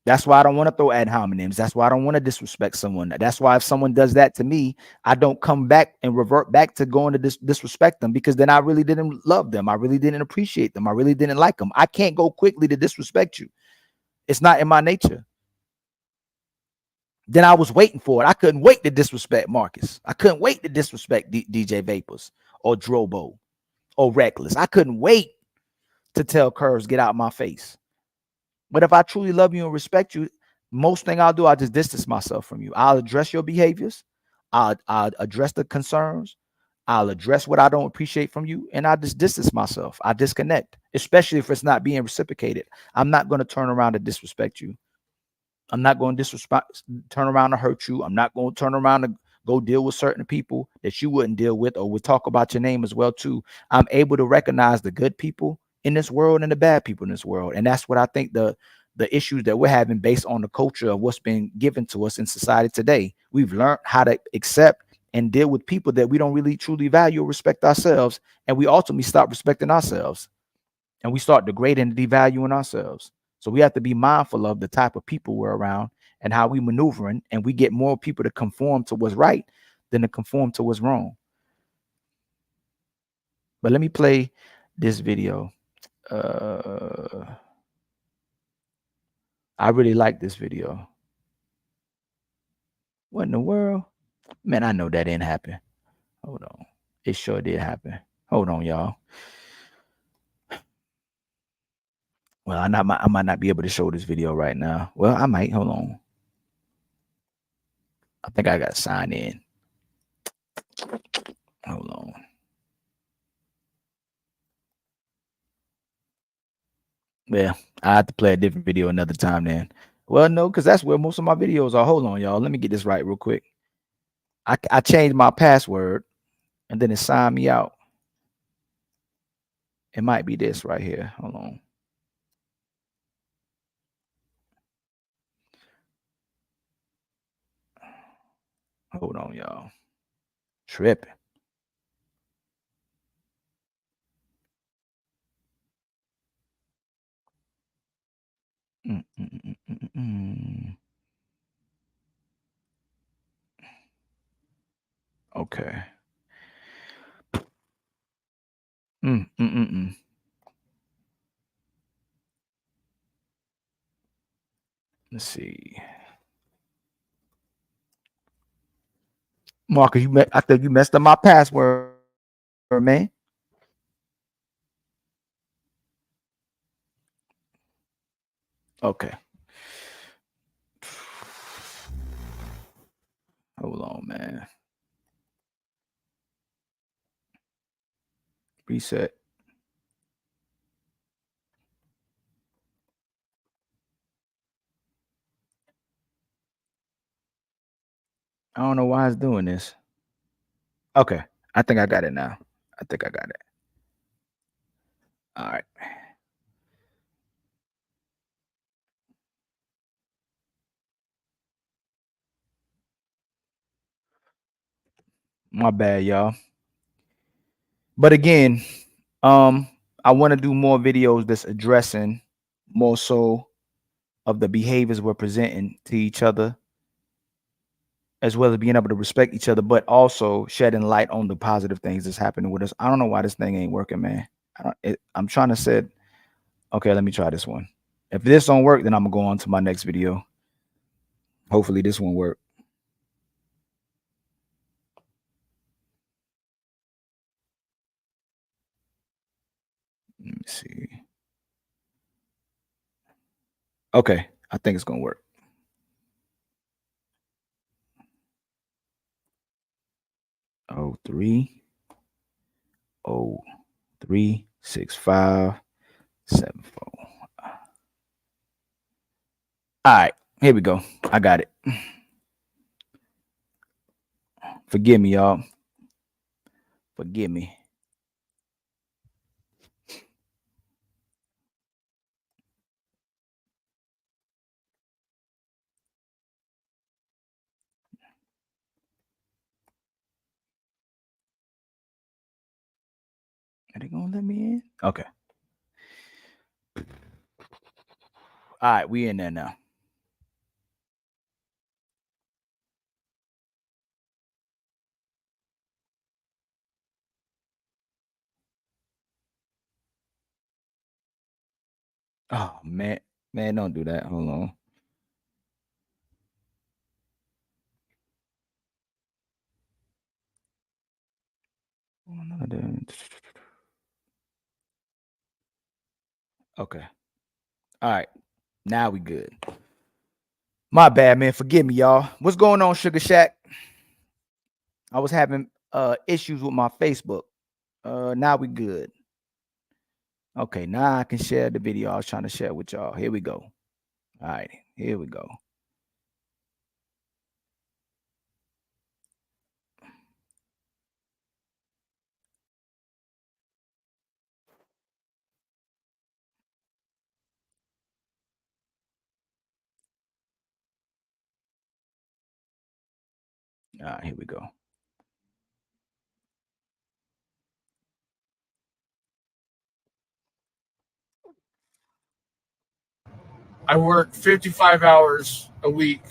S1: That's why I don't want to throw ad hominems. That's why I don't want to disrespect someone. That's why if someone does that to me, I don't come back and revert back to going to disrespect them, because then I really didn't love them. I really didn't appreciate them. I really didn't like them. I can't go quickly to disrespect you. It's not in my nature. Then I was waiting for it. I couldn't wait to disrespect Marcus. I couldn't wait to disrespect DJ Vapors or Drobo or Reckless. I couldn't wait to tell Curves, get out of my face. But if I truly love you and respect you, most thing I'll do, I'll just distance myself from you. I'll address your behaviors. I'll address the concerns. I'll address what I don't appreciate from you. And I just distance myself. I disconnect, especially if it's not being reciprocated. I'm not going to turn around to disrespect you. I'm not going to turn around to hurt you. I'm not going to turn around to go deal with certain people that you wouldn't deal with, or would talk about your name as well too. I'm able to recognize the good people in this world and the bad people in this world. And that's what I think the issues that we're having based on the culture of what's been given to us in society today. We've learned how to accept and deal with people that we don't really truly value or respect ourselves. And we ultimately stop respecting ourselves, and we start degrading and devaluing ourselves. So we have to be mindful of the type of people we're around and how we maneuvering, and we get more people to conform to what's right than to conform to what's wrong. But let me play this video. I really like this video. What in the world? Man, I know that didn't happen. Hold on. It sure did happen. Hold on, y'all. Well, I might not be able to show this video right now. Well, I might. Hold on. I think I got to sign in. Hold on. Yeah, I have to play a different video another time then. Well, no, because that's where most of my videos are. Hold on, y'all. Let me get this right real quick. I changed my password and then it signed me out. It might be this right here. Hold on. Hold on, y'all. Tripping. Mm, mm, mm, mm, mm, mm. Okay. Mm, mm, mm, mm. Let's see. Marcus, I think you messed up my password, man. Okay. Hold on, man. Reset. I don't know why it's doing this. Okay. I think I got it now. I think I got it. All right. My bad, y'all. But again, um, I want to do more videos that's addressing more so of the behaviors we're presenting to each other, as well as being able to respect each other, but also shedding light on the positive things that's happening with us. I don't know why this thing ain't working, man. I'm trying to set. Okay, let me try this one. If this don't work, then I'm gonna go on to my next video. Hopefully, this one work. Let me see. Okay, I think it's gonna work. Oh, 3 0 3 6 5 7 4. All right, here we go. I got it. Forgive me, y'all. Forgive me. Are they gonna let me in? Okay. All right, we in there now. Oh man, man, don't do that. Hold on. Okay. All right. Now we good. My bad, man. Forgive me, y'all. What's going on, Sugar Shack? I was having issues with my Facebook. Now we good. Okay, now I can share the video I was trying to share with y'all. Here we go. All right, here we go. All right, here we go.
S12: I work 55 hours a week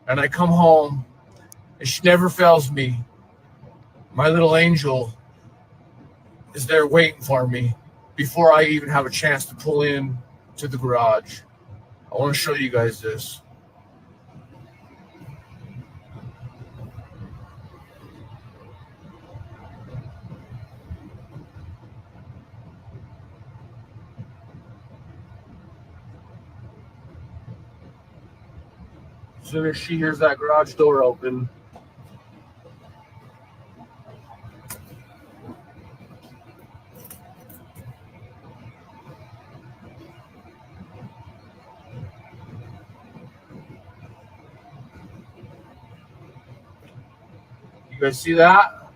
S12: and I come home and she never fails me. My little angel is there waiting for me before I even have a chance to pull in to the garage. I want to show you guys this. As soon as she hears that garage door open, You guys see that?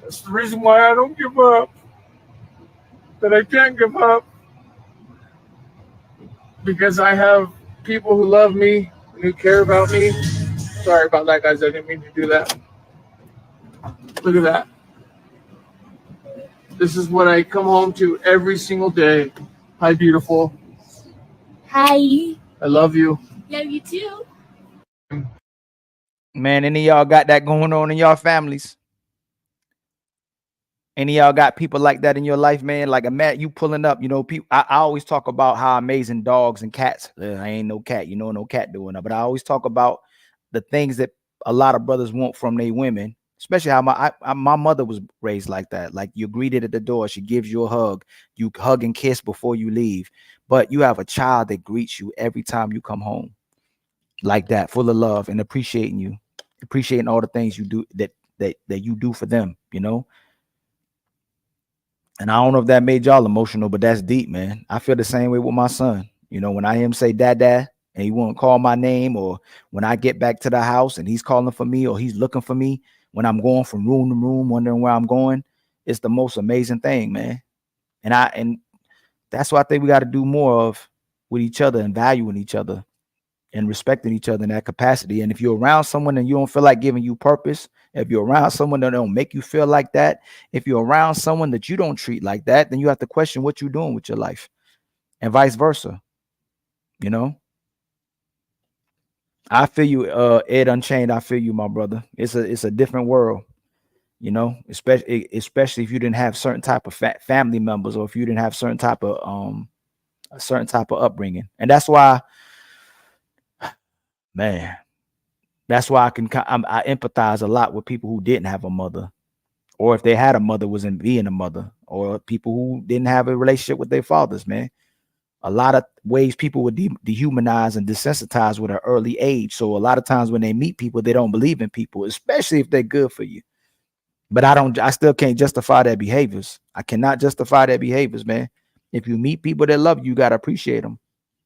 S12: That's the reason why I don't give up. That I can't give up. Because I have people who love me and who care about me. Sorry about that, guys. I didn't mean to do that. Look at that. This is what I come home to every single day. Hi, beautiful.
S9: Hi.
S12: I love you.
S9: Love you too.
S1: Man, any of y'all got that going on in y'all families? Any of y'all got people like that in your life, man? Like a Matt, you pulling up, you know, people. I always talk about how amazing dogs and cats. I ain't no cat, you know, no cat doing that. But I always talk about the things that a lot of brothers want from their women, especially how my mother was raised like that. Like you're greeted at the door, she gives you a hug, you hug and kiss before you leave. But you have a child that greets you every time you come home, like that, full of love and appreciating you, appreciating all the things you do that you do for them, you know. And I don't know if that made y'all emotional, but that's deep, man. I feel the same way with my son. You know, when I hear him say dad, and he won't call my name, or when I get back to the house and he's calling for me or he's looking for me, when I'm going from room to room, wondering where I'm going, it's the most amazing thing, man. And that's what I think we got to do more of with each other and valuing each other and respecting each other in that capacity. And if you're around someone and you don't feel like giving you purpose, if you're around someone that don't make you feel like that, if you're around someone that you don't treat like that, then you have to question what you're doing with your life, and vice versa. You know, I feel you, Ed Unchained. I feel you, my brother. It's a different world, you know, especially if you didn't have certain type of family members, or if you didn't have certain type of a certain type of upbringing. And that's why, man, that's why I empathize a lot with people who didn't have a mother, or if they had a mother, wasn't being a mother, or people who didn't have a relationship with their fathers, man. A lot of ways people would dehumanize and desensitize with an early age. So a lot of times when they meet people, they don't believe in people, especially if they're good for you. But I still can't justify their behaviors. I cannot justify their behaviors, man. If you meet people that love you, you got to appreciate them.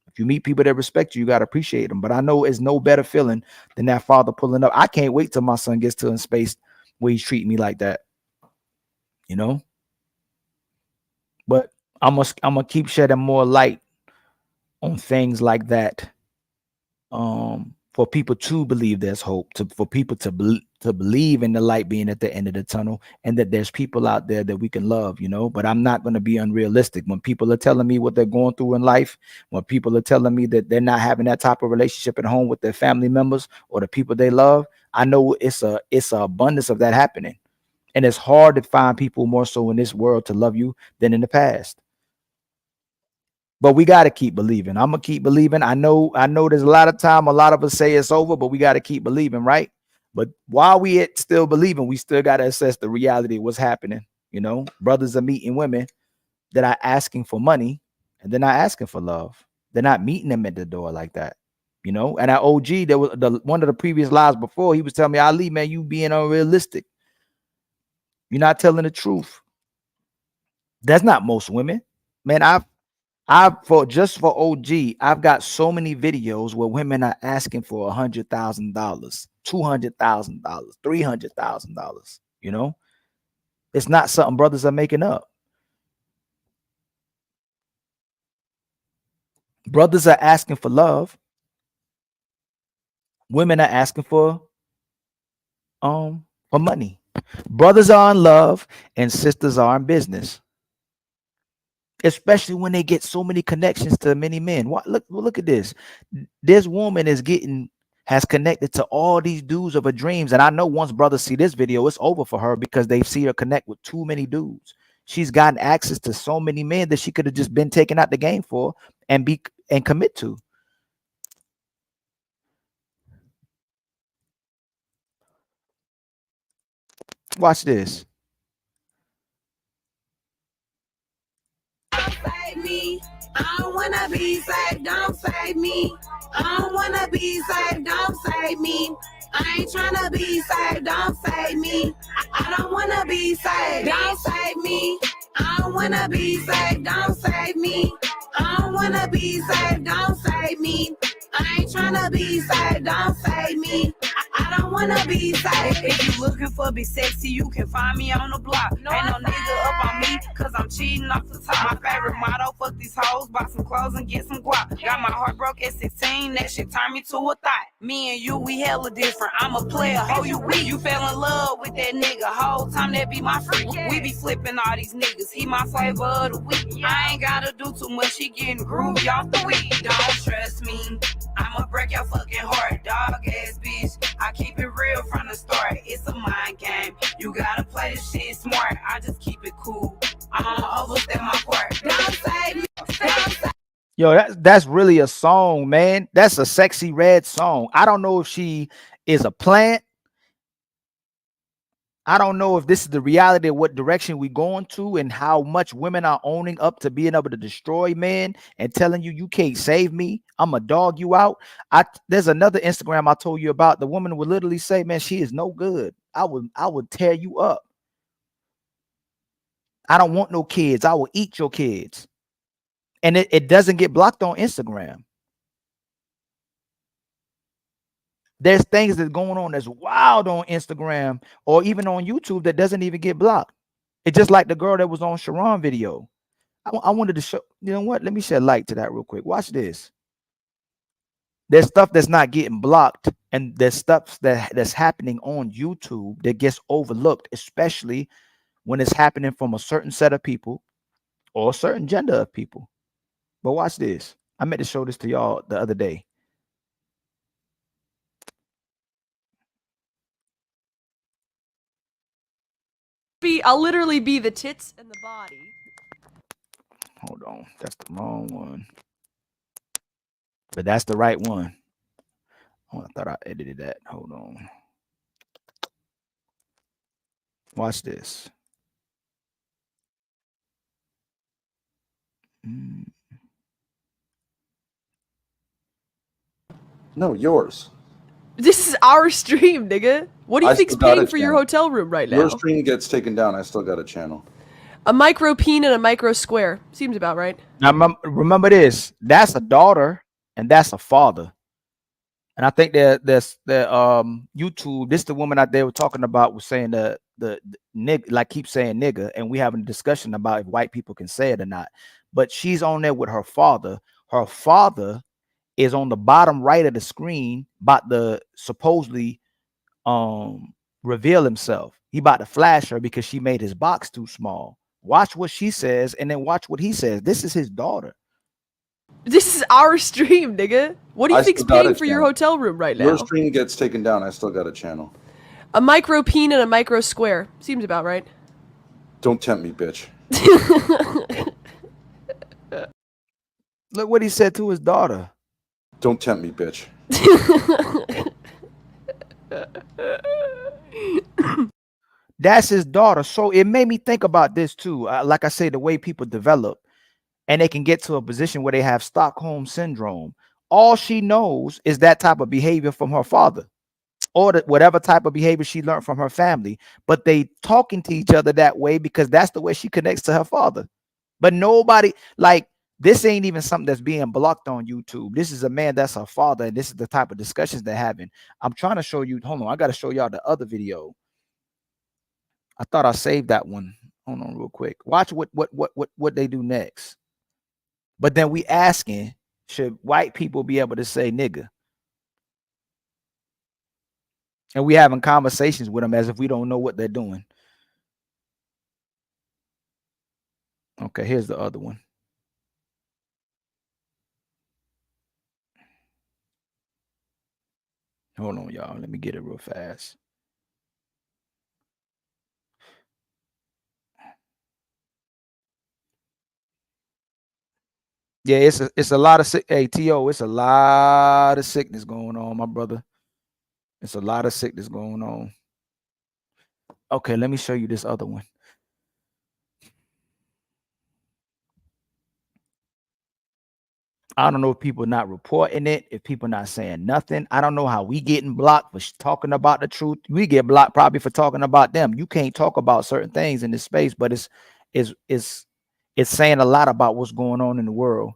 S1: If you meet people that respect you, you got to appreciate them. But I know it's no better feeling than that father pulling up. I can't wait till my son gets to a space where he's treating me like that, you know. But I'm gonna keep shedding more light on things like that, for people to believe there's hope, for people to believe in the light being at the end of the tunnel, and that there's people out there that we can love, you know. But I'm not going to be unrealistic when people are telling me what they're going through in life, when people are telling me that they're not having that type of relationship at home with their family members or the people they love. I know it's a abundance of that happening, and it's hard to find people more so in this world to love you than in the past. But we got to keep believing. I'm gonna keep believing. I know there's a lot of time, a lot of us say it's over, but we got to keep believing, right? But while we still believing, we still got to assess the reality of what's happening. You know, brothers are meeting women that are asking for money, and they're not asking for love. They're not meeting them at the door like that. You know, and at OG, there was one of the previous lives before, he was telling me, Ali, man, you being unrealistic. You're not telling the truth. That's not most women, man. For OG, I've got so many videos where women are asking for $100,000, $200,000, $300,000. You know, it's not something brothers are making up. Brothers are asking for love. Women are asking for money. Brothers are in love and sisters are in business. Especially when they get so many connections to many men. Look at this. This woman has connected to all these dudes of her dreams. And I know once brothers see this video, it's over for her, because they see her connect with too many dudes. She's gotten access to so many men that she could have just been taken out the game for and commit to. Watch this.
S13: Save me. I don't wanna be saved, don't save me. I don't wanna be saved, don't save me. I ain't tryna be saved, don't save me. I don't wanna be saved, don't save me. I don't wanna be saved, don't save me. I don't wanna be saved, don't save me. I ain't tryna be saved, don't save me. I I don't wanna be safe. If you looking for be sexy, you can find me on the block. Ain't no nigga up on me, cause I'm cheating off the top. My favorite motto, fuck these hoes, buy some clothes and get some guap. Got my heart broke at 16, that shit turned me to a thought. Me and you, we hella different. I'm a player, ho, you weak. You fell in love with that nigga, whole time that be my freak. We be flipping all these niggas, he my flavor of the week. I ain't gotta do too much, he getting groovy off the weed. Don't trust me, I'ma break your fucking heart, dog ass bitch. I keep it real from the start, it's a mind game. You gotta play this shit smart, I just keep it cool. I don't overstep my part. Don't save me, don't save.
S1: Yo, that's really a song, man. That's a Sexy Red song. I don't know if she is a plant. I don't know if this is the reality of what direction we going to and how much women are owning up to being able to destroy men and telling you can't save me. I'm a dog you out. There's another Instagram I told you about. The woman would literally say, man, she is no good. I would tear you up. I don't want no kids. I will eat your kids. And it doesn't get blocked on Instagram. There's things that's going on that's wild on Instagram or even on YouTube that doesn't even get blocked. It's just like the girl that was on Sharon video. I wanted to show, you know what? Let me shed light to that real quick. Watch this. There's stuff that's not getting blocked, and there's stuff that's happening on YouTube that gets overlooked, especially when it's happening from a certain set of people or a certain gender of people. But watch this. I meant to show this to y'all the other day.
S14: I'll literally be the tits and the body.
S1: Hold on, that's the wrong one. But that's the right one. Oh, I thought I edited that. Hold on. Watch this.
S15: No, yours.
S14: This is our stream, nigga. What do you think's paying for your hotel room right now?
S15: Your stream gets taken down. I still got a channel.
S14: A micro peen and a micro square. Seems about right.
S1: Now remember this. That's a daughter and that's a father. And I think that YouTube, this the woman out there were talking about was saying the nigga, like keep saying nigga, and we having a discussion about if white people can say it or not. But she's on there with her father. Her father is on the bottom right of the screen, about to supposedly reveal himself. He about to flash her because she made his box too small. Watch what she says and then watch what he says. This is his daughter.
S14: This is our stream, nigga. What do you think's paying for your hotel room right now?
S15: Your stream gets taken down. I still got a channel.
S14: A micro peen and a micro square. Seems about right.
S15: Don't tempt me, bitch.
S1: Look what he said to his daughter.
S15: Don't tempt me, bitch.
S1: That's his daughter. So it made me think about this too. Like I say, the way people develop and they can get to a position where they have Stockholm syndrome. All she knows is that type of behavior from her father or whatever type of behavior she learned from her family. But they talking to each other that way because that's the way she connects to her father. But nobody, like, this ain't even something that's being blocked on YouTube. This is a man that's her father, and this is the type of discussions they're having. I'm trying to show you. Hold on, I got to show y'all the other video. I thought I saved that one. Hold on, real quick. Watch what they do next. But then we asking, should white people be able to say nigga? And we having conversations with them as if we don't know what they're doing. Okay, here's the other one. Hold on, y'all. Let me get it real fast. Yeah, it's a lot of hey T.O. It's a lot of sickness going on, my brother. It's a lot of sickness going on. Okay, let me show you this other one. I don't know if people not reporting it, if people not saying nothing. I don't know how we getting blocked for talking about the truth. We get blocked probably for talking about them. You can't talk about certain things in this space, but it's saying a lot about what's going on in the world.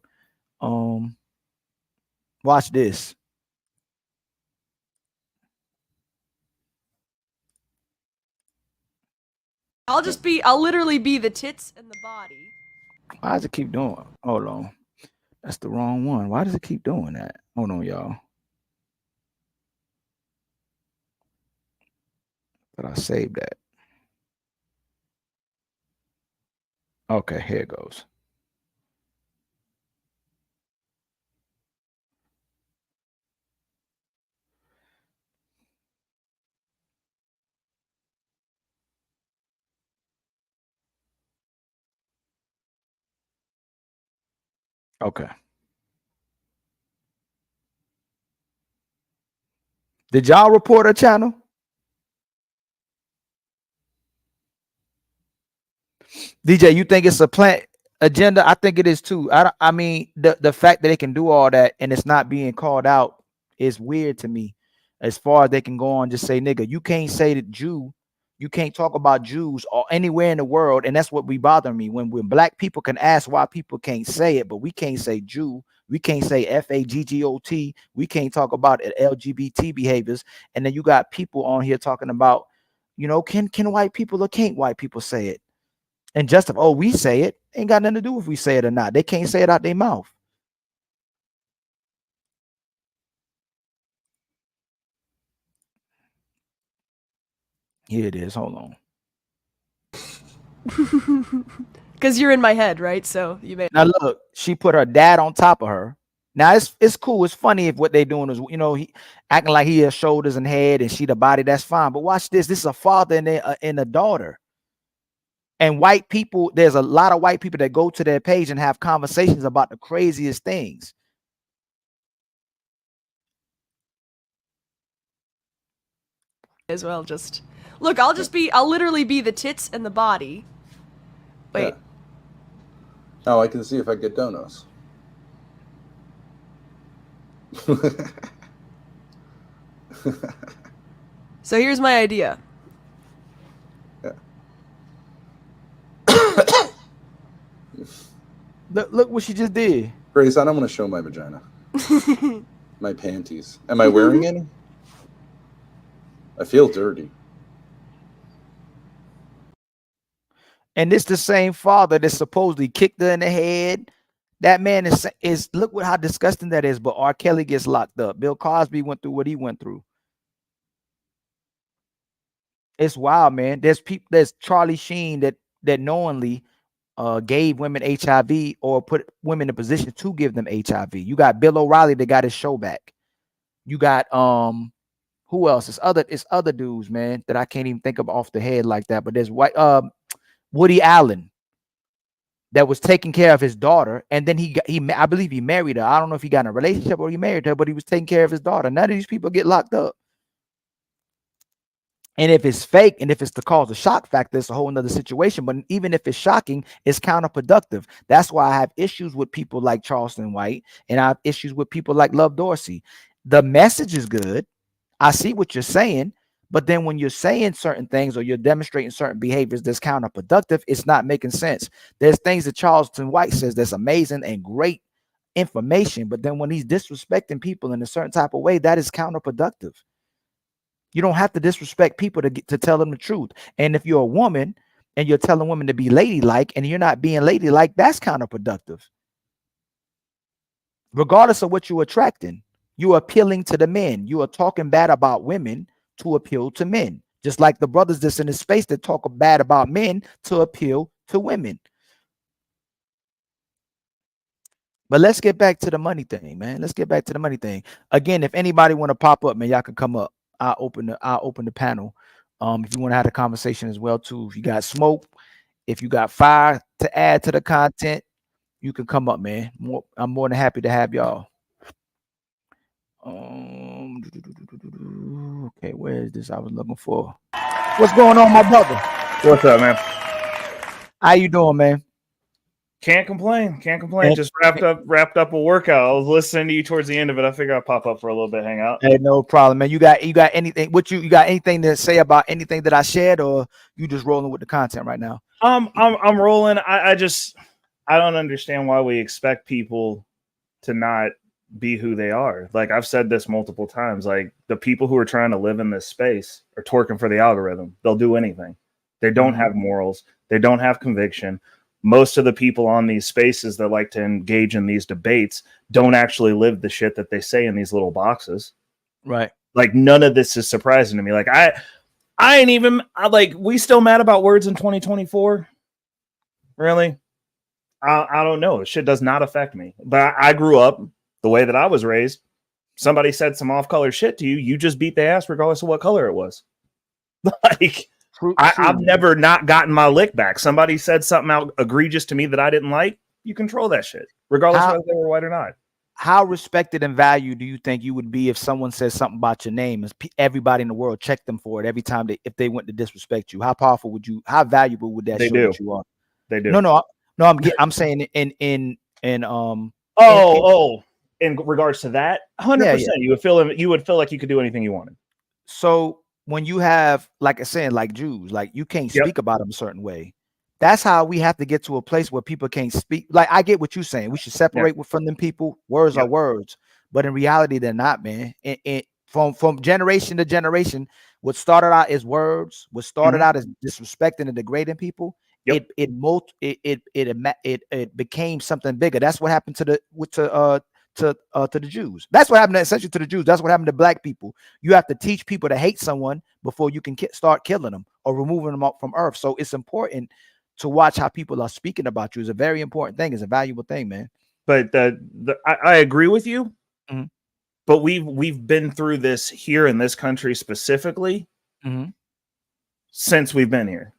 S1: Watch this.
S14: I'll literally be the tits and the body.
S1: Why does it keep doing? Hold on. That's the wrong one. Why does it keep doing that? Hold on, y'all. But I saved that. Okay, here it goes. Okay. Did y'all report a channel? DJ, you think it's a plant agenda? I think it is too. I mean, the fact that they can do all that and it's not being called out is weird to me. As far as they can go on, just say, nigga, you can't say that Jew, you can't talk about Jews or anywhere in the world, and that's what be bothering me. When black people can ask why people can't say it, but we can't say Jew, we can't say FAGGOT, we can't talk about LGBT behaviors, and then you got people on here talking about, you know, can white people or can't white people say it? And just we say it, ain't got nothing to do if we say it or not. They can't say it out their mouth. Here it is. Hold on.
S14: Because you're in my head, right? So you may.
S1: Now look, she put her dad on top of her. Now it's cool. It's funny if what they doing is, you know, he acting like he has shoulders and head and she the body. That's fine. But watch this. This is a father and a daughter. And white people, there's a lot of white people that go to their page and have conversations about the craziest things.
S14: As well, just look. I'll literally be the tits and the body. Wait.
S15: Yeah. Oh, I can see if I get donuts.
S14: So here's my idea.
S15: Yeah.
S1: Look what she just did.
S15: Grace, I don't want to show my vagina. My panties. Am I wearing any? I feel dirty.
S1: And it's the same father that supposedly kicked her in the head. That man is look what how disgusting that is. But R. Kelly gets locked up. Bill Cosby went through what he went through. It's wild, man. There's people. There's Charlie Sheen that knowingly gave women HIV or put women in a position to give them HIV. You got Bill O'Reilly that got his show back. You got who else? It's other dudes, man, that I can't even think of off the head like that. But there's Woody Allen that was taking care of his daughter, and then I believe he married her. I don't know if he got in a relationship or he married her, but he was taking care of his daughter. None of these people get locked up. And if it's fake and if it's to cause a shock factor, it's a whole nother situation. But even if it's shocking, it's counterproductive. That's why I have issues with people like Charleston White, and I have issues with people like Love Dorsey. The message is good. I see what you're saying, but then when you're saying certain things or you're demonstrating certain behaviors that's counterproductive, it's not making sense. There's things that Charleston White says that's amazing and great information, but then when he's disrespecting people in a certain type of way, that is counterproductive. You don't have to disrespect people to tell them the truth. And if you're a woman and you're telling women to be ladylike and you're not being ladylike, that's counterproductive. Regardless of what you're attracting, you're appealing to the men. You are talking bad about women to appeal to men. Just like the brothers that's in the space that talk bad about men to appeal to women. But let's get back to the money thing, man. Let's get back to the money thing. Again, if anybody want to pop up, man, y'all can come up. I'll open the panel. If you want to have a conversation as well, too. If you got smoke, if you got fire to add to the content, you can come up, man. I'm more than happy to have y'all. Okay, where is this I was looking for? What's going on, my brother?
S16: What's up, man?
S1: How you doing, man?
S16: Can't complain. Just wrapped up a workout. I was listening to you towards the end of it. I figured I'd pop up for a little bit, hang out.
S1: Hey, no problem, man. You got anything? You got anything to say about anything that I shared, or you just rolling with the content right now?
S16: I'm rolling. I don't understand why we expect people to not be who they are. Like I've said this multiple times. Like the people who are trying to live in this space are twerking for the algorithm. They'll do anything. They don't have morals. They don't have conviction. Most of the people on these spaces that like to engage in these debates don't actually live the shit that they say in these little boxes.
S1: Right.
S16: Like, none of this is surprising to me. Like, I ain't even we still mad about words in 2024. Really? I don't know. Shit does not affect me. But I grew up the way that I was raised. Somebody said some off-color shit to you, you just beat their ass regardless of what color it was. Like, I've never not gotten my lick back. Somebody said something out egregious to me that I didn't like. You control that shit, regardless of whether they were white or not.
S1: How respected and valued do you think you would be if someone says something about your name and everybody in the world check them for it every time if they went to disrespect you? How powerful would you? How valuable would that show that you are?
S16: They do.
S1: No. I'm saying in
S16: regards to that, 100%, you would feel like you could do anything you wanted.
S1: So when you have, like I said, like Jews, like you can't speak about them a certain way. That's how we have to get to a place where people can't speak. Like, I get what you're saying. We should separate from them people. Words are words, but in reality, they're not, man. From generation to generation, what started out as words, what started out as disrespecting and degrading people, it became something bigger. That's what happened to the Jews. That's what happened essentially to the Jews. That's what happened to black people. You have to teach people to hate someone before you can start killing them or removing them up from earth. So it's important to watch how people are speaking about you. Is a very important thing. It's a valuable thing, man.
S16: But I agree with you. But we've been through this here in this country specifically since we've been here.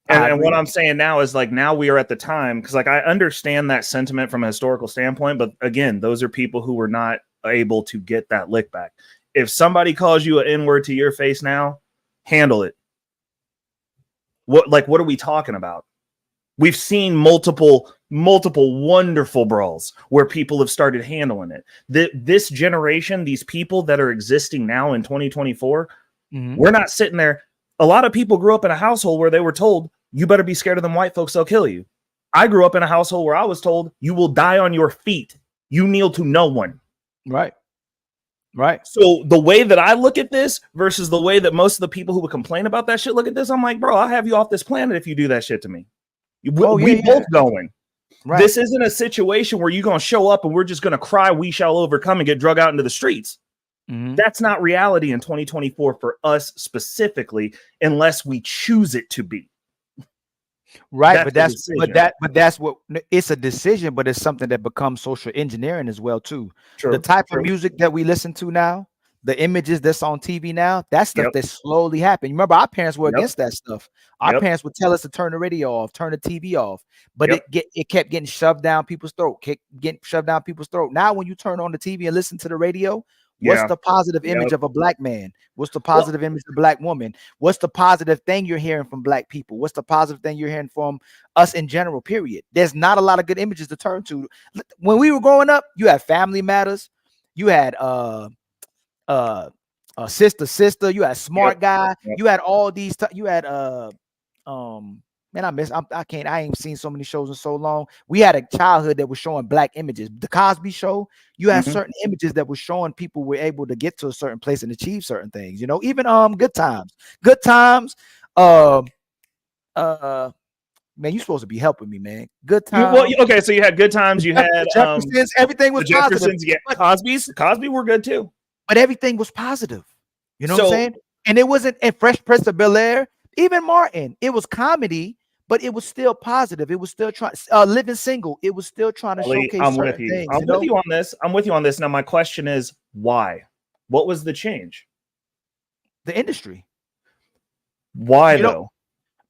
S16: And what I'm saying now is, like, now we are at the time, because, like, I understand that sentiment from a historical standpoint, but again, those are people who were not able to get that lick back. If somebody calls you an N-word to your face now, handle it. What are we talking about? We've seen multiple wonderful brawls where people have started handling it. This generation, these people that are existing now in 2024, we're not sitting there. A lot of people grew up in a household where they were told, you better be scared of them white folks, they'll kill you. I grew up in a household where I was told, you will die on your feet. You kneel to no one.
S1: Right.
S16: So the way that I look at this versus the way that most of the people who would complain about that shit look at this, I'm like, bro, I'll have you off this planet if you do that shit to me. We both going. Right. This isn't a situation where you're going to show up and we're just going to cry, we shall overcome, and get drug out into the streets. That's not reality in 2024 for us specifically, unless we choose it to be.
S1: Right, but that's what it's a decision, but it's something that becomes social engineering as well too. The type of music that we listen to now, the images that's on TV now, that's stuff that slowly happened. Remember, our parents were against that stuff. Our parents would tell us to turn the radio off, turn the TV off, but it kept getting shoved down people's throat, Now, when you turn on the TV and listen to the radio, what's the positive image of a black man? What's the positive image of a black woman? What's the positive thing you're hearing from black people? What's the positive thing you're hearing from us in general, period? There's not a lot of good images to turn to. When we were growing up, you had Family Matters. You had Sister. You had Smart Guy. You had all these. You had I ain't seen so many shows in so long. We had a childhood that was showing black images. The Cosby Show, you had certain images that was showing people were able to get to a certain place and achieve certain things. You know, even Good Times. Man, you're supposed to be helping me, man. Good Times.
S16: Well, okay, so you had Good Times. You had
S1: Jeffersons. Everything was positive.
S16: Cosby were good too,
S1: but everything was positive. You know what I'm saying? And it wasn't in Fresh Prince of Bel-Air. Even Martin, it was comedy, but it was still positive. It was still trying. Living Single, it was still trying to showcase.
S16: I'm with you. I'm with you on this. I'm with you on this. Now, my question is, why? What was the change?
S1: The industry.
S16: Why though?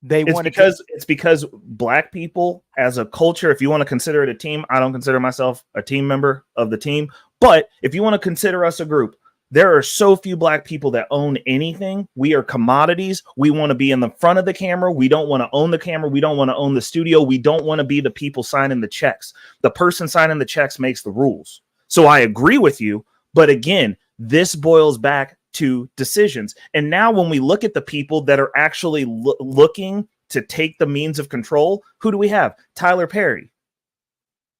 S1: It's
S16: because black people as a culture, if you want to consider it a team, I don't consider myself a team member of the team, but if you want to consider us a group, there are so few black people that own anything. We are commodities. We want to be in the front of the camera. We don't want to own the camera. We don't want to own the studio. We don't want to be the people signing the checks. The person signing the checks makes the rules. So I agree with you. But again, this boils back to decisions. And now when we look at the people that are actually looking to take the means of control, who do we have? Tyler Perry.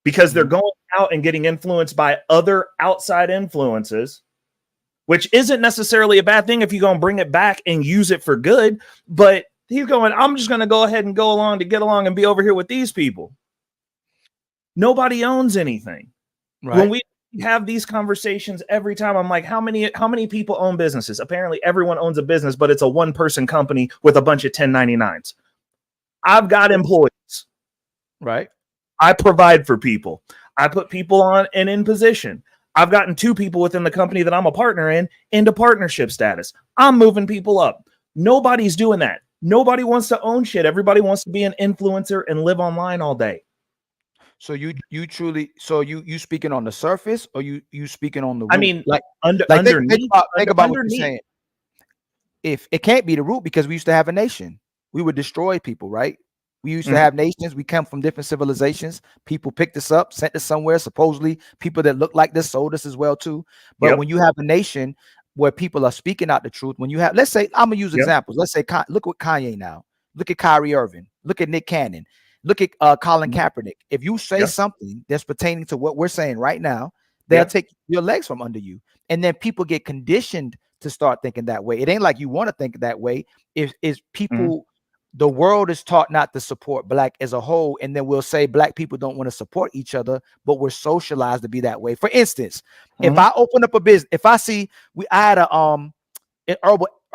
S16: Because they're going out and getting influenced by other outside influences, which isn't necessarily a bad thing if you're going to bring it back and use it for good. But He's going, I'm just going to go ahead and go along to get along and be over here with these people. Nobody owns anything.
S1: Right.
S16: When we have these conversations every time, I'm like, how many people own businesses? Apparently everyone owns a business, but it's a one-person company with a bunch of 1099s. I've got employees.
S1: Right.
S16: I provide for people. I put people on and in position. I've gotten 2 people within the company that I'm a partner in into partnership status. I'm moving people up. Nobody's doing that. Nobody wants to own shit. Everybody wants to be an influencer and live online all day.
S1: So you truly, so you speaking on the surface, or you speaking on the root?
S16: I mean,
S1: like
S16: underneath.
S1: Think about what you're saying. If it can't be the root, because we used to have a nation, we would destroy people, right? We used to have nations. We come from different civilizations. People picked us up, sent us somewhere. Supposedly, people that look like this sold us as well too. But when you have a nation where people are speaking out the truth, when you have, let's say, I'm gonna use examples. Let's say, look at Kanye now. Look at Kyrie Irving. Look at Nick Cannon. Look at Colin Kaepernick. If you say something that's pertaining to what we're saying right now, they'll take your legs from under you, and then people get conditioned to start thinking that way. It ain't like you want to think that way. If people. The world is taught not to support Black as a whole, and then we'll say Black people don't want to support each other, but we're socialized to be that way. For instance, if I open up a business, if I see I had a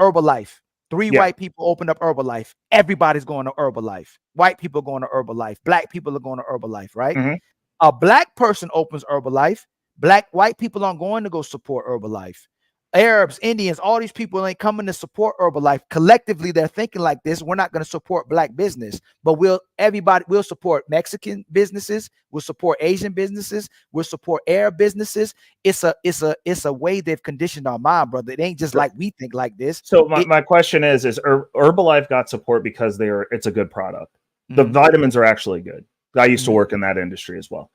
S1: Herbalife, 3 white people opened up Herbalife, everybody's going to Herbalife. White people are going to Herbalife, Black people are going to Herbalife, right? A Black person opens Herbalife, white people aren't going to go support Herbalife. Arabs, Indians, all these people ain't coming to support Herbalife. Collectively, they're thinking like this. We're not going to support Black business, but we'll support Mexican businesses. We'll support Asian businesses. We'll support Arab businesses. It's a way they've conditioned our mind, brother. It ain't just like we think like this.
S16: So my question is Herbalife got support because it's a good product. The vitamins are actually good. I used to work in that industry as well.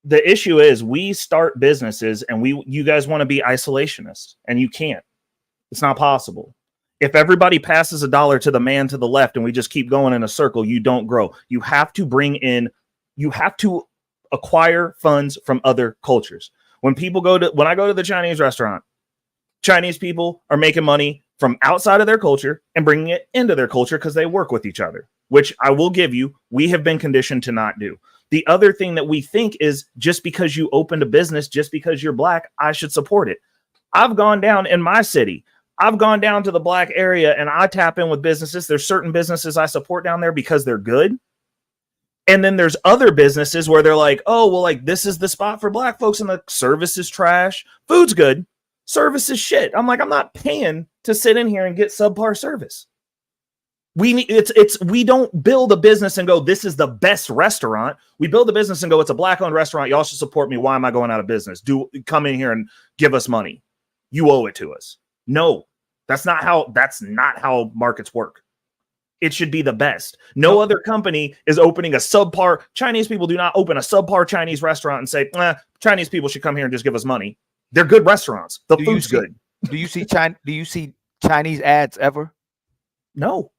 S16: The issue is we start businesses and you guys want to be isolationists, and you can't. It's not possible. If everybody passes a dollar to the man to the left and we just keep going in a circle, you don't grow. You have to acquire funds from other cultures. When I go to the Chinese restaurant, Chinese people are making money from outside of their culture and bringing it into their culture because they work with each other, which I will give you, we have been conditioned to not do. The other thing that we think is just because you opened a business, just because you're Black, I should support it. I've gone down in my city. I've gone down to the Black area and I tap in with businesses. There's certain businesses I support down there because they're good. And then there's other businesses where they're like, oh, well, like this is the spot for Black folks and the service is trash. Food's good. Service is shit. I'm like, I'm not paying to sit in here and get subpar service. We don't build a business and go, this is the best restaurant. We build a business and go, it's a Black owned restaurant. Y'all should support me. Why am I going out of business? Come in here and give us money. You owe it to us. No, that's not how markets work. It should be the best. No other company is opening a subpar. Chinese people do not open a subpar Chinese restaurant and say, Chinese people should come here and just give us money. They're good restaurants. The food's good.
S1: Do you see Chinese ads ever?
S16: No.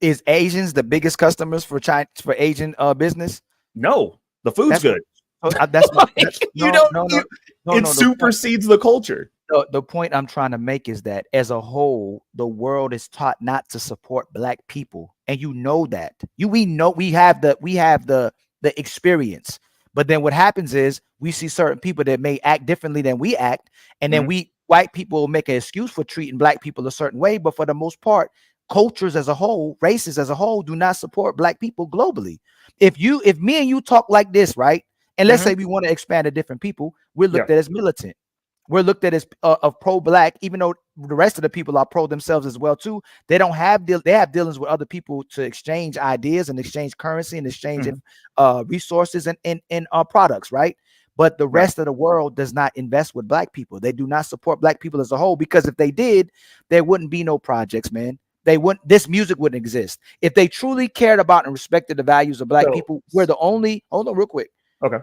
S1: Is Asians the biggest customers for Asian business?
S16: No, the food's good.
S1: It
S16: supersedes the culture.
S1: The point I'm trying to make is that as a whole, the world is taught not to support Black people, and you know that. We know we have the experience, but then what happens is we see certain people that may act differently than we act, and then white people make an excuse for treating Black people a certain way, but for the most part, cultures as a whole, races as a whole, do not support Black people globally. If me and you talk like this, right, and let's say we want to expand to different people, we're looked at as militant. We're looked at as pro-Black, even though the rest of the people are pro themselves as well too. They have dealings with other people to exchange ideas and exchange currency and exchange resources and products, right? But the rest of the world does not invest with Black people. They do not support Black people as a whole, because if they did, there wouldn't be no projects, man. This music wouldn't exist. If they truly cared about and respected the values of Black people, we're the only, hold on real quick.
S16: Okay.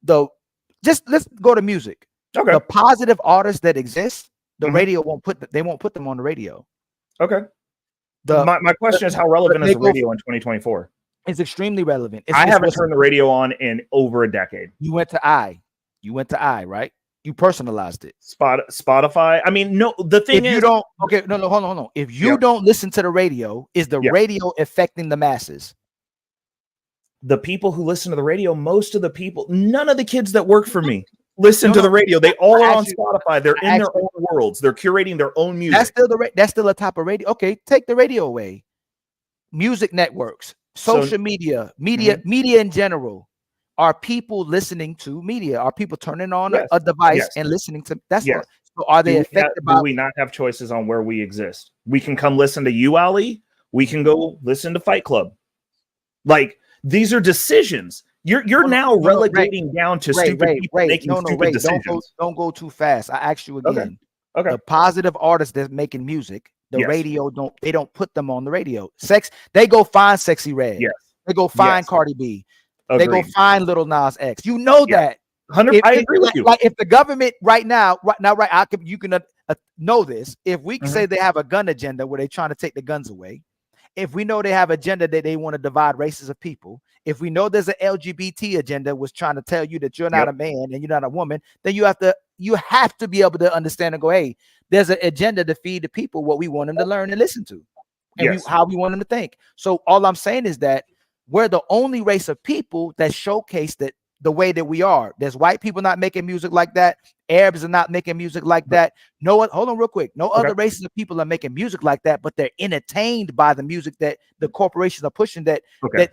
S1: Let's go to music.
S16: Okay.
S1: The positive artists that exist, the radio won't put them on the radio.
S16: Okay. My question is, how relevant is the radio in 2024?
S1: It's extremely relevant.
S16: I haven't turned the radio on in over a decade.
S1: You went to I, right? You personalized it.
S16: Spotify. I mean, no. The thing
S1: if
S16: is,
S1: you don't. Okay, no, hold on. If you don't listen to the radio, is the radio affecting the masses?
S16: The people who listen to the radio, most of the people, none of the kids that work for me listen to the radio. They all are on Spotify. They're in their own worlds. They're curating their own music.
S1: That's still a type of radio. Okay, take the radio away. Music networks, social media in general. Are people listening to media? Are people turning on a device and listening to? That's what. So are they affected by?
S16: Do we not have choices on where we exist? We can come listen to you, Ali. We can go listen to Fight Club. Like, these are decisions. You're now relegating down to stupid people making stupid decisions.
S1: Don't go too fast. I asked you again. Okay. The positive artists that's making music, the radio don't put them on the radio. They go find Sexy Red.
S16: Yes.
S1: They go find Cardi B. Agreed. They go find Little Nas X. You know that.
S16: 100. I agree with you.
S1: Like if the government right now, you can know this. If we can say they have a gun agenda where they're trying to take the guns away, if we know they have an agenda that they want to divide races of people, if we know there's an LGBT agenda was trying to tell you that you're not a man and you're not a woman, then you have to be able to understand and go, hey, there's an agenda to feed the people what we want them to learn and listen to, and how we want them to think. So all I'm saying is that we're the only race of people that showcase that the way that we are. There's white people not making music like that. Arabs are not making music like that. Hold on real quick. No other races of people are making music like that, but they're entertained by the music that the corporations are pushing that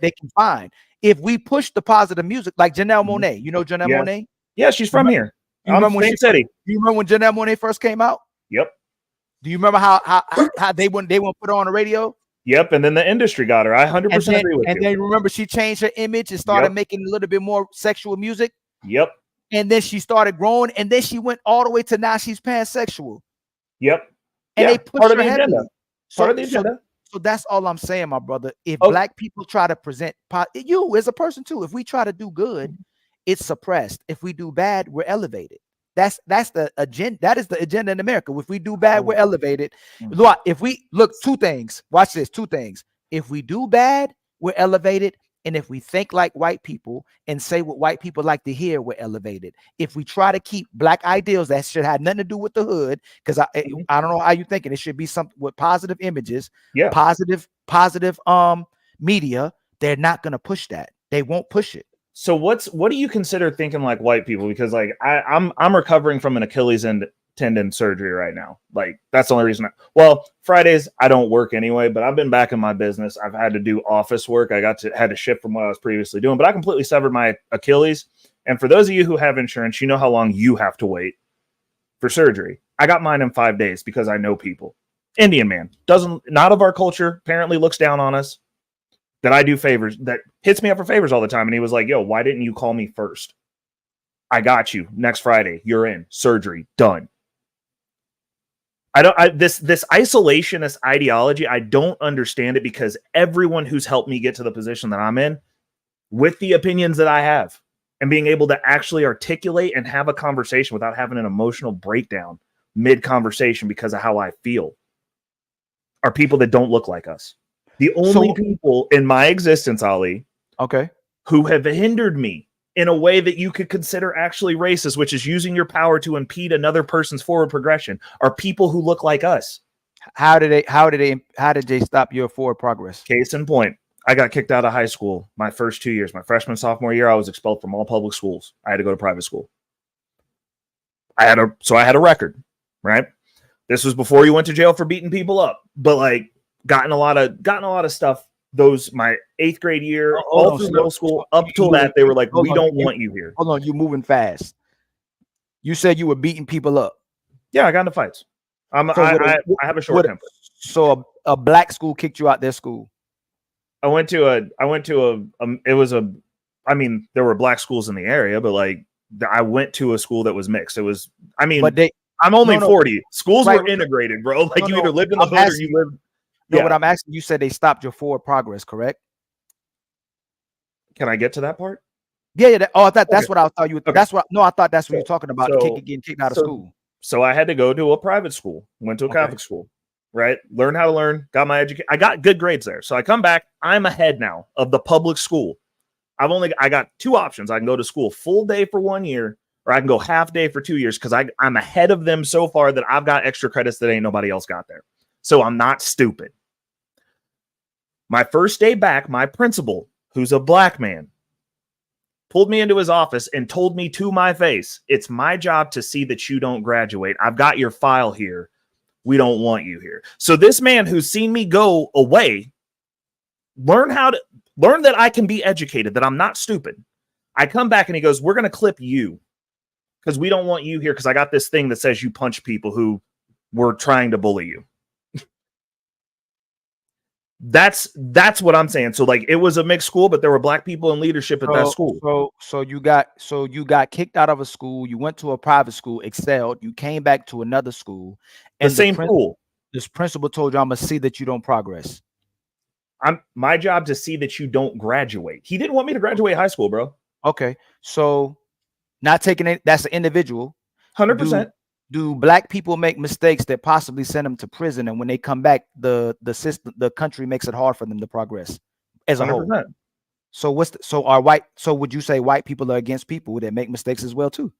S1: they can find. If we push the positive music, like Janelle Monáe, you know Janelle Monáe?
S16: Yeah, she's from here.
S1: You remember when Janelle Monáe first came out?
S16: Yep.
S1: Do you remember how they wouldn't put her on the radio?
S16: Yep, and then the industry got her. I 100% agree with you.
S1: And then remember, she changed her image and started making a little bit more sexual music.
S16: Yep.
S1: And then she started growing, and then she went all the way to now she's pansexual.
S16: Yep.
S1: And they pushed her heavily.
S16: Part of the agenda.
S1: So that's all I'm saying, my brother. If black people try to present you as a person too, if we try to do good, it's suppressed. If we do bad, we're elevated. That's the agenda. That is the agenda in America. If we do bad, we're elevated. Look, if we look, two things. Watch this. Two things. If we do bad, we're elevated. And if we think like white people and say what white people like to hear, we're elevated. If we try to keep black ideals that should have nothing to do with the hood, because I don't know how you're thinking. It should be something with positive images, positive media. They're not going to push that. They won't push it.
S16: So what do you consider thinking like white people? Because like I'm recovering from an Achilles tendon surgery right now. Like that's the only reason. Fridays I don't work anyway, but I've been back in my business. I've had to do office work. I had to shift from what I was previously doing, but I completely severed my Achilles. And for those of you who have insurance, you know how long you have to wait for surgery. I got mine in 5 days because I know people. Indian man not of our culture, apparently looks down on us. That I do favors, that hits me up for favors all the time. And he was like, yo, why didn't you call me first? I got you. Next Friday, you're in. Surgery, done. This isolationist ideology, I don't understand it because everyone who's helped me get to the position that I'm in, with the opinions that I have, and being able to actually articulate and have a conversation without having an emotional breakdown mid-conversation because of how I feel, are people that don't look like us. The only people in my existence, Ali, who have hindered me in a way that you could consider actually racist, which is using your power to impede another person's forward progression, are people who look like us.
S1: How did they stop your forward progress?
S16: Case in point, I got kicked out of high school my first 2 years. My freshman, sophomore year, I was expelled from all public schools. I had to go to private school. I had a record, right? This was before you went to jail for beating people up, but like, gotten a lot of stuff. My 8th grade year, all through middle school, up till that, they were like, "We don't want you here."
S1: Hold on, you're moving fast. You said you were beating people up.
S16: Yeah, I got into fights. I have a short temper.
S1: So a black school kicked you out their school.
S16: I went to there were black schools in the area, but like I went to a school that was mixed. I'm only 40. Schools were integrated, bro. Like you either lived in the hood or you lived.
S1: No, what I'm asking, you said they stopped your forward progress, correct?
S16: Can I get to that part?
S1: Yeah. That's what I thought you. Okay. That's what. No, I thought that's what you're talking about. Getting kicked out of school.
S16: So I had to go to a private school. Went to a Catholic school, right? Learned how to learn. Got my education. I got good grades there. So I come back. I'm ahead now of the public school. I got 2 options. I can go to school full day for 1 year, or I can go half day for 2 years because I'm ahead of them so far that I've got extra credits that ain't nobody else got there. So I'm not stupid. My first day back, my principal, who's a black man, pulled me into his office and told me to my face, it's my job to see that you don't graduate. I've got your file here. We don't want you here. So this man who's seen me go away, learn that I can be educated, that I'm not stupid. I come back and he goes, we're going to clip you because we don't want you here because I got this thing that says you punch people who were trying to bully you. That's what I'm saying. So like it was a mixed school, but there were black people in leadership at that school.
S1: So you got kicked out of a school, you went to a private school, excelled, you came back to another school, and
S16: the same school.
S1: This principal told you, I'm gonna see that you don't progress.
S16: My job to see that you don't graduate. He didn't want me to graduate high school, bro.
S1: Okay. So not taking it, that's an individual.
S16: 100%.
S1: Do black people make mistakes that possibly send them to prison, and when they come back, the system, the country makes it hard for them to progress as a
S16: 100%.
S1: whole? So would you say white people are against people that make mistakes as well too?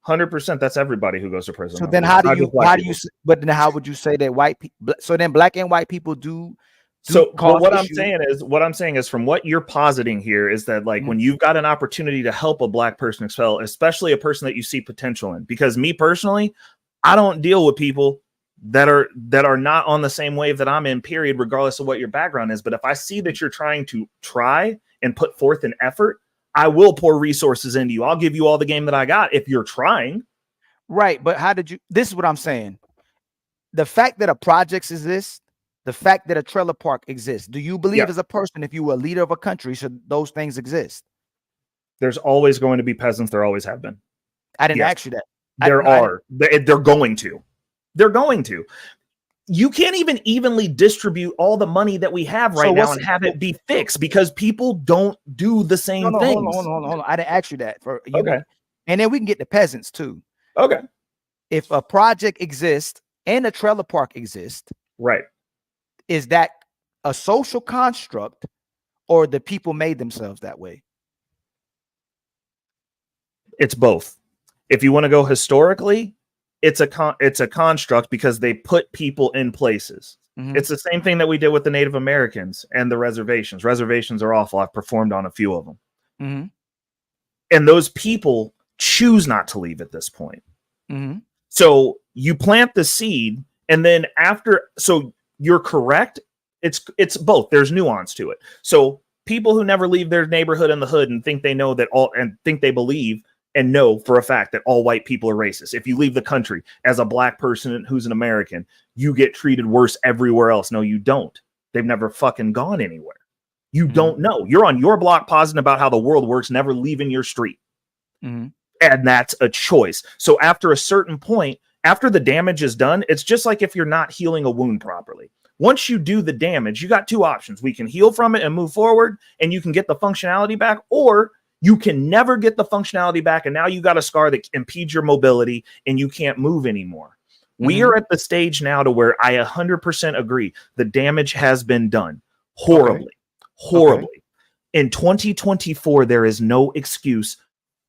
S16: 100%. That's everybody who goes to prison.
S1: So then how would you say that white people? So then black and white people do.
S16: So what I'm saying is from what you're positing here is that like when you've got an opportunity to help a black person excel, especially a person that you see potential in, because me personally, I don't deal with people that are not on the same wave that I'm in, period, regardless of what your background is. But if I see that you're trying to try and put forth an effort, I will pour resources into you. I'll give you all the game that I got if you're trying.
S1: Right. But this is what I'm saying. The fact that a projects exist, the fact that a trailer park exists, do you believe as a person, if you were a leader of a country, should those things exist?
S16: There's always going to be peasants. There always have been.
S1: I didn't ask you that.
S16: They're going to. They're going to. You can't even evenly distribute all the money that we have right now and have it be fixed because people don't do the same things.
S1: Hold on. I didn't ask you that. Okay. And then we can get the peasants too.
S16: Okay.
S1: If a project exists and a trailer park exists,
S16: right?
S1: Is that a social construct or the people made themselves that way?
S16: It's both. If you want to go historically, it's a construct because they put people in places. It's the same thing that we did with the Native Americans and the reservations. Reservations are awful. I've performed on a few of them. And those people choose not to leave at this point. So you plant the seed and then so you're correct. It's both. There's nuance to it. So people who never leave their neighborhood in the hood and think they know that think they believe and know for a fact that all white people are racist. If you leave the country as a black person who's an American, you get treated worse everywhere else. No, you don't. They've never fucking gone anywhere. You don't know. You're on your block positing about how the world works, never leaving your street. And that's a choice. So after a certain point, after the damage is done, it's just like if you're not healing a wound properly. Once you do the damage, you got two options. We can heal from it and move forward, and you can get the functionality back, or you can never get the functionality back, and now you got a scar that impedes your mobility, and you can't move anymore. We are at the stage now to where I 100% agree. The damage has been done horribly. In 2024, there is no excuse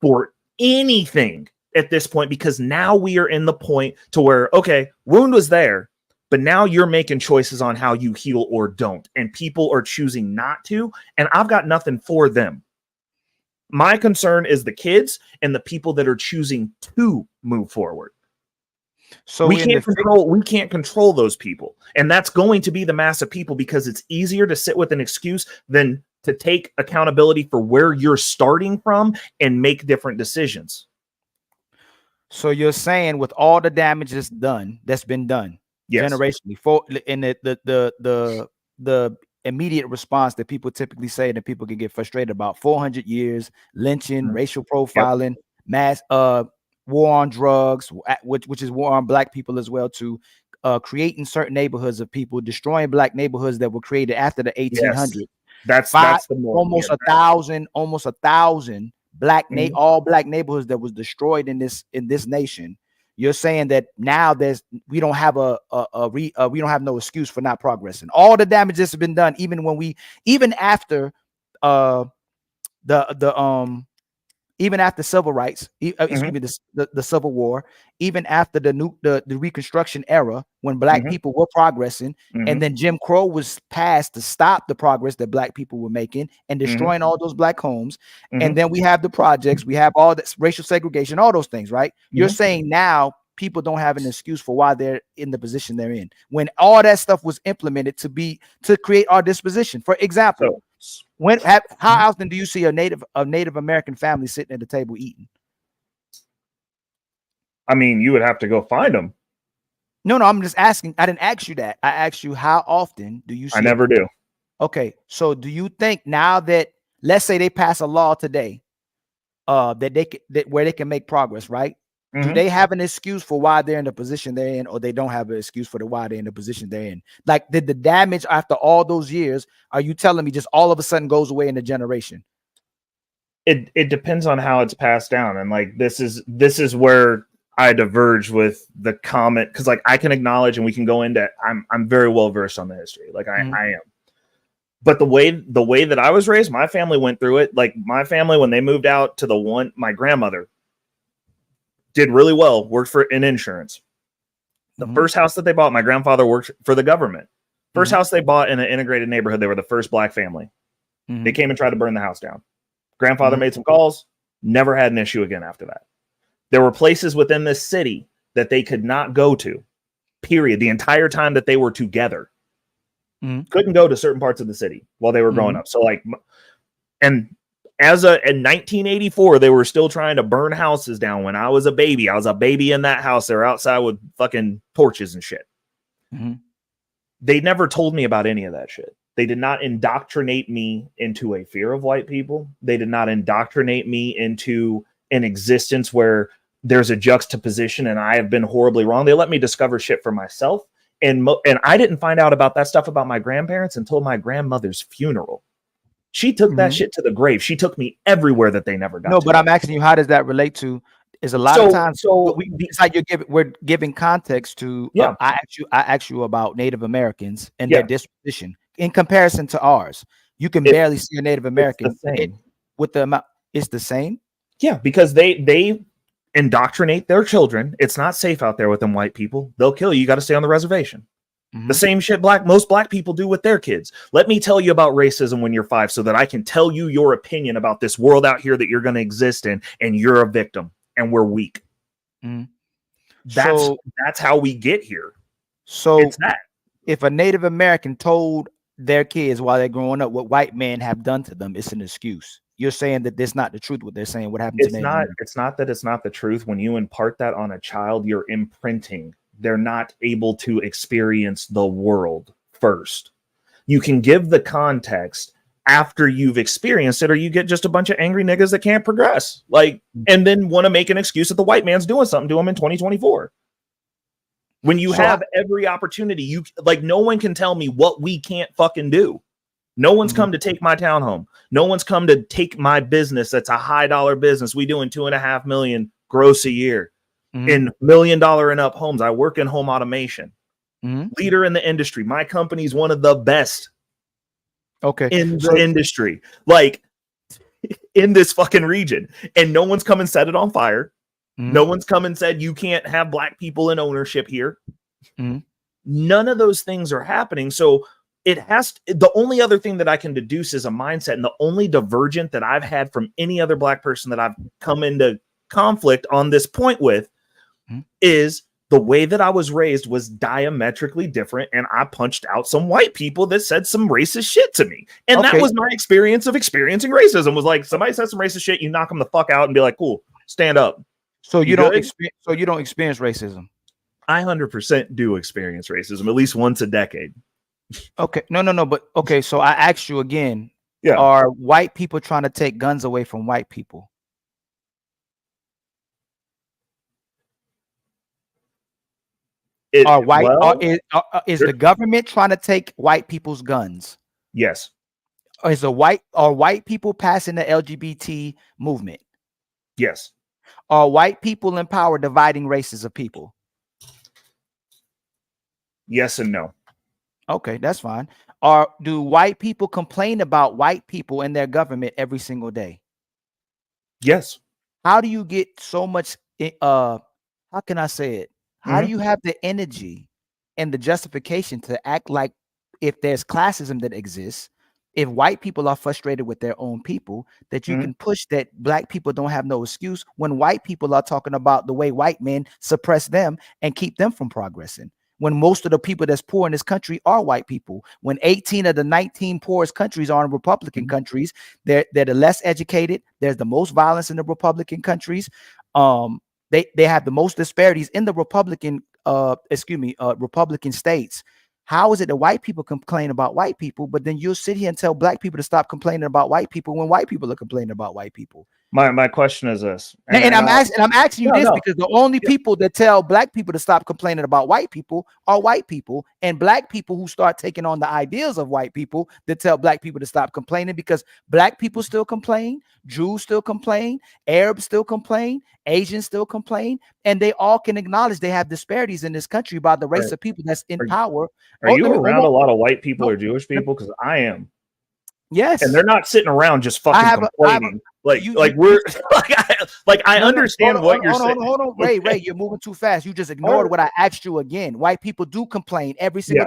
S16: for anything at this point, because now we are in the point to where, okay, wound was there, but now you're making choices on how you heal or don't, and people are choosing not to, and I've got nothing for them. My concern is the kids and the people that are choosing to move forward. So we can't control those people, and that's going to be the mass of people, because it's easier to sit with an excuse than to take accountability for where you're starting from and make different decisions.
S1: So you're saying with all the damage that's been done generationally, and the immediate response that people typically say that people can get frustrated about: 400 years, lynching, racial profiling, mass war on drugs, which is war on black people as well, to creating certain neighborhoods of people, destroying black neighborhoods that were created after the 1800s.
S16: That's the more,
S1: almost a thousand black all black neighborhoods that was destroyed in this nation. You're saying that now we don't have we don't have no excuse for not progressing. All the damage that's been done, even after the even after civil rights, excuse me, the Civil War, even after the Reconstruction era, when black people were progressing, and then Jim Crow was passed to stop the progress that black people were making and destroying all those black homes. And then we have the projects, we have all this racial segregation, all those things, right? You're saying now people don't have an excuse for why they're in the position they're in, when all that stuff was implemented to create our disposition. For example, how often do you see a Native American family sitting at the table eating?
S16: I mean, you would have to go find them.
S1: No, I'm just asking. I didn't ask you that. I asked you, how often do you see
S16: I never do.
S1: Okay, so do you think now that, let's say they pass a law today, where they can make progress, right? Do they have an excuse for why they're in the position they're in, or they don't have an excuse for why they're in the position they're in? Like, did the damage after all those years, are you telling me, just all of a sudden goes away in a generation?
S16: It depends on how it's passed down. And like, this is where I diverge with the comment, because like, I can acknowledge, and we can go into, I'm very well versed on the history. Like I am. But the way that I was raised, my family went through it. Like my family, when they moved out to my grandmother did really well, worked in insurance. The first house that they bought, my grandfather worked for the government. First house they bought in an integrated neighborhood, they were the first black family. They came and tried to burn the house down. Grandfather made some calls, never had an issue again after that. There were places within this city that they could not go to, period, the entire time that they were together. Couldn't go to certain parts of the city while they were growing up. So like, and in 1984, they were still trying to burn houses down. When I was a baby in that house. They were outside with fucking torches and shit. They never told me about any of that shit. They did not indoctrinate me into a fear of white people. They did not indoctrinate me into an existence where there's a juxtaposition and I have been horribly wrong. They let me discover shit for myself. And I didn't find out about that stuff about my grandparents until my grandmother's funeral. She took that shit to the grave. She took me everywhere that they never got.
S1: No, but I'm asking you, how does that relate to? Is a lot of times, it's like we're giving context to. I asked you about Native Americans and their disposition in comparison to ours. You can barely see a Native American with the amount. It's the same.
S16: Yeah, because they indoctrinate their children. It's not safe out there with them white people. They'll kill you. You got to stay on the reservation. The same shit most black people do with their kids. Let me tell you about racism when you're 5 so that I can tell you your opinion about this world out here that you're going to exist in, and you're a victim and we're weak. That's how we get here.
S1: So it's that. If a Native American told their kids while they're growing up what white men have done to them, it's an excuse. You're saying that that's not the truth, what they're saying, what happened to Native Americans.
S16: It's not that it's not the truth. When you impart that on a child, you're imprinting. They're not able to experience the world first. You can give the context after you've experienced it, or you get just a bunch of angry niggas that can't progress, like, and then want to make an excuse that the white man's doing something to them in 2024. When you have every opportunity, no one can tell me what we can't fucking do. No one's come to take my townhome. No one's come to take my business. That's a high dollar business. We doing $2.5 million gross a year. In $1 million and up homes. I work in home automation. Leader in the industry. My company is one of the best in the industry, like in this fucking region. And no one's come and set it on fire. No one's come and said you can't have black people in ownership here. None of those things are happening. So the only other thing that I can deduce is a mindset, and the only divergent that I've had from any other black person that I've come into conflict on this point with is the way that I was raised was diametrically different, and I punched out some white people that said some racist shit to me. And that was my experience of experiencing racism. Was like, somebody says some racist shit, you knock them the fuck out and be like, cool, stand up.
S1: So you don't experience racism.
S16: I 100% do experience racism at least once a decade.
S1: Okay. No. But okay. So I asked you again, are white people trying to take guns away from white people? Is the government trying to take white people's guns?
S16: Yes.
S1: Are white people passing the LGBT movement?
S16: Yes.
S1: Are white people in power dividing races of people?
S16: Yes and no.
S1: Okay, that's fine. Do white people complain about white people and their government every single day?
S16: Yes.
S1: how do you get so much? How can I say it? How do
S16: Mhm.
S1: you have the energy and the justification to act like if there's classism that exists, if white people are frustrated with their own people, that you
S16: Mhm.
S1: can push that black people don't have no excuse when white people are talking about the way white men suppress them and keep them from progressing? When most of the people that's poor in this country are white people, when 18 of the 19 poorest countries are in Republican countries, they're the less educated. There's the most violence in the Republican countries. They have the most disparities in the Republican states. How is it that white people complain about white people, but then you'll sit here and tell black people to stop complaining about white people when white people are complaining about white people?
S16: My question is this,
S1: And I'm asking you
S16: no,
S1: this
S16: no.
S1: because the only people that tell black people to stop complaining about white people are white people, and black people who start taking on the ideas of white people that tell black people to stop complaining, because black people still complain, Jews still complain, Arabs still complain, Asians still complain, and they all can acknowledge they have disparities in this country by the race of people that's in power.
S16: Are you around a lot of white people
S1: No,
S16: or Jewish people? Because I am.
S1: Yes,
S16: and they're not sitting around just
S1: I
S16: fucking
S1: have
S16: complaining. We're I understand what you're saying.
S1: Hold on, Ray, you're moving too fast. You just ignored what I asked you again. White people do complain every single.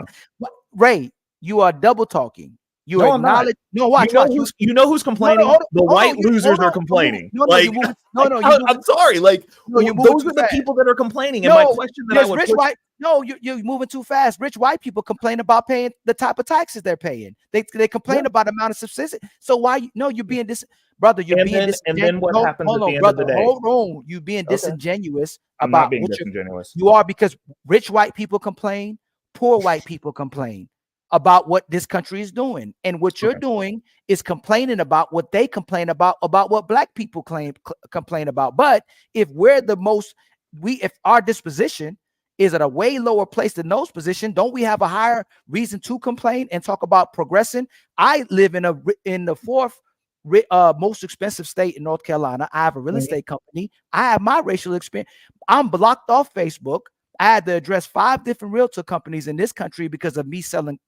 S1: Ray, you are double talking. You
S16: No, I'm not.
S1: acknowledge. No, watch.
S16: You know who's complaining? The white losers are complaining.
S1: You're moving.
S16: I'm sorry. Like,
S1: you're moving
S16: those
S1: too
S16: are the
S1: fast.
S16: people that are complaining. And my question that I would
S1: rich
S16: push,
S1: white. No, you're moving too fast. Rich white people complain about paying the type of taxes they're paying. They complain about the amount of subsistence. So why? No, you're being brother. You're being disingenuous.
S16: And then what happens at the end of the day?
S1: Hold on. You being disingenuous
S16: I'm
S1: about
S16: not being
S1: what
S16: disingenuous.
S1: you are, because rich white people complain, poor white people complain about what this country is doing, and what you're doing is complaining about what they complain about what black people complain about. But if we're the most, if our disposition is at a way lower place than those positions, don't we have a higher reason to complain and talk about progressing? I live in the fourth most expensive state in North Carolina. I have a real estate company. I have my racial experience. I'm blocked off Facebook. I had to address 5 different realtor companies in this country because of me selling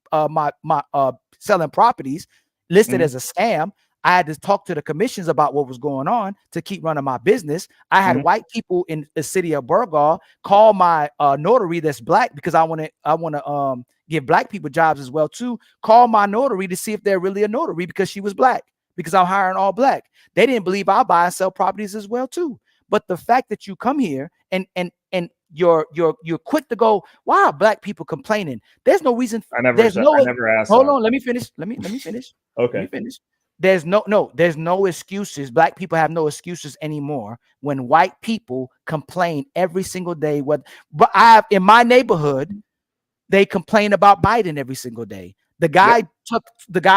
S1: selling properties listed as a scam. I had to talk to the commissions about what was going on to keep running my business. I had white people in the city of Burgaw call my notary that's black, because I want to give black people jobs as well too. Call my notary to see if they're really a notary, because she was black, because I'm hiring all black. They didn't believe I buy and sell properties as well too. But the fact that you come here and you're quick to go, why are black people complaining? There's no reason. I never asked. Hold on, let me finish. Let me finish.
S16: Okay.
S1: Let me finish. There's no excuses. Black people have no excuses anymore when white people complain every single day. But in my neighborhood, they complain about Biden every single day. The guy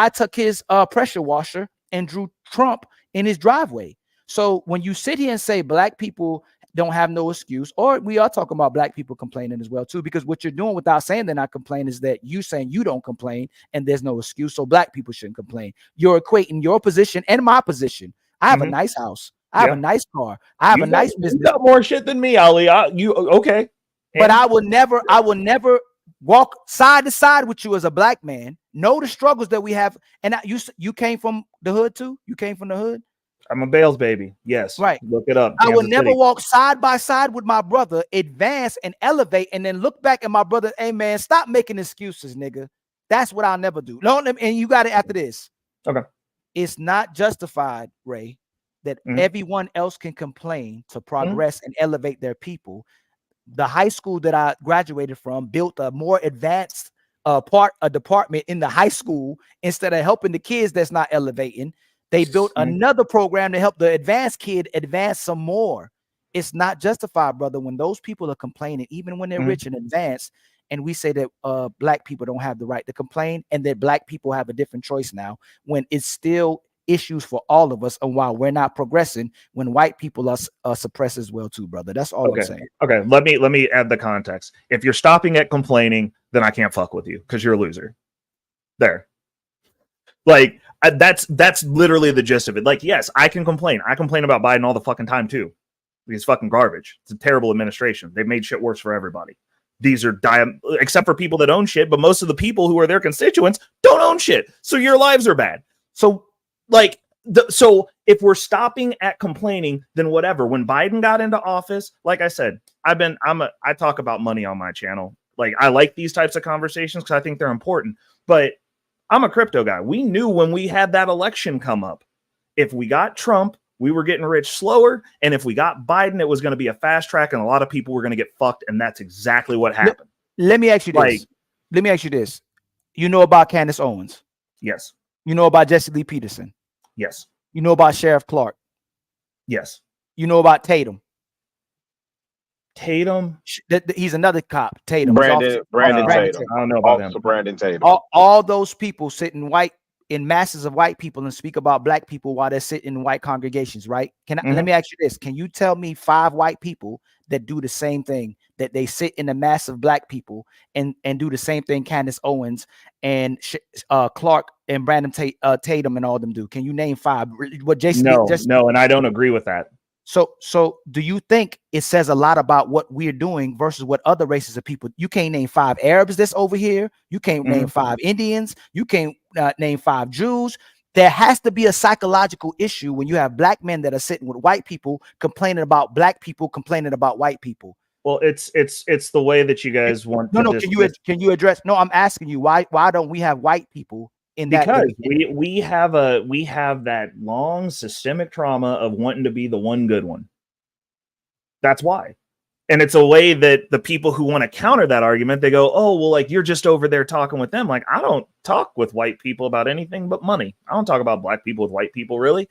S1: took his pressure washer and drew Trump in his driveway. So when you sit here and say black people don't have no excuse, or we are talking about black people complaining as well too, because what you're doing without saying they're not complaining is that you saying you don't complain and there's no excuse, so black people shouldn't complain. You're equating your position and my position. I have a nice house. I have a nice car. I have a nice business.
S16: You got more shit than me, Ali. Okay.
S1: But I will never walk side to side with you as a black man. Know the struggles that we have. And you came from the hood too? You came from the hood?
S16: I'm a Bales baby. Yes.
S1: Right.
S16: Look it up.
S1: I would never walk side by side with my brother, advance and elevate, and then look back at my brother. Hey man, stop making excuses, nigga. That's what I'll never do. No, and you got it after this.
S16: Okay.
S1: It's not justified, Ray, that everyone else can complain to progress and elevate their people. The high school that I graduated from built a more advanced department in the high school. Instead of helping the kids that's not elevating, they built another program to help the advanced kid advance some more. It's not justified, brother, when those people are complaining, even when they're rich and advanced, and we say that black people don't have the right to complain and that black people have a different choice now, when it's still issues for all of us, and while we're not progressing, when white people are suppressed as well too, brother. That's all I'm saying.
S16: Okay, let me add the context. If you're stopping at complaining, then I can't fuck with you because you're a loser. There. Like, that's literally the gist of it. Like, yes, I can complain. I complain about Biden all the fucking time too. It's fucking garbage. It's a terrible administration. They've made shit worse for everybody. These are except for people that own shit, but most of the people who are their constituents don't own shit. So your lives are bad. So like, so If we're stopping at complaining, then whatever. When Biden got into office, like I said, I talk about money on my channel. Like, I like these types of conversations because I think they're important. But I'm a crypto guy. We knew when we had that election come up, if we got Trump, we were getting rich slower. And if we got Biden, it was going to be a fast track and a lot of people were going to get fucked. And that's exactly what happened.
S1: Let me ask you this. Let me ask you this. You know about Candace Owens?
S16: Yes.
S1: You know about Jesse Lee Peterson?
S16: Yes.
S1: You know about Sheriff Clark?
S16: Yes.
S1: You know about Tatum?
S16: Tatum?
S1: He's another cop. Tatum.
S17: Brandon
S1: Tatum.
S17: I don't know about him. Brandon Tatum.
S1: All those people sit in masses of white people and speak about black people while they're sitting in white congregations, right? Let me ask you this. Can you tell me 5 white people that do the same thing, that they sit in a mass of black people and do the same thing Candace Owens and Clark and Brandon Tatum and all them do? Can you name 5? What Jason?
S16: No, and I don't agree with that.
S1: So do you think it says a lot about what we're doing versus what other races of people? You can't name 5 Arabs that's over here. You can't name 5 Indians. You can't name 5 Jews. There has to be a psychological issue when you have black men that are sitting with white people complaining about black people complaining about white people.
S16: Well, it's the way that you guys want.
S1: No. Can you address? No, I'm asking you why don't we have white people in that?
S16: Because we have that long systemic trauma of wanting to be the one good one. That's why. And it's a way that the people who want to counter that argument, they go, oh, well, like, you're just over there talking with them. Like, I don't talk with white people about anything but money. I don't talk about black people with white people, really.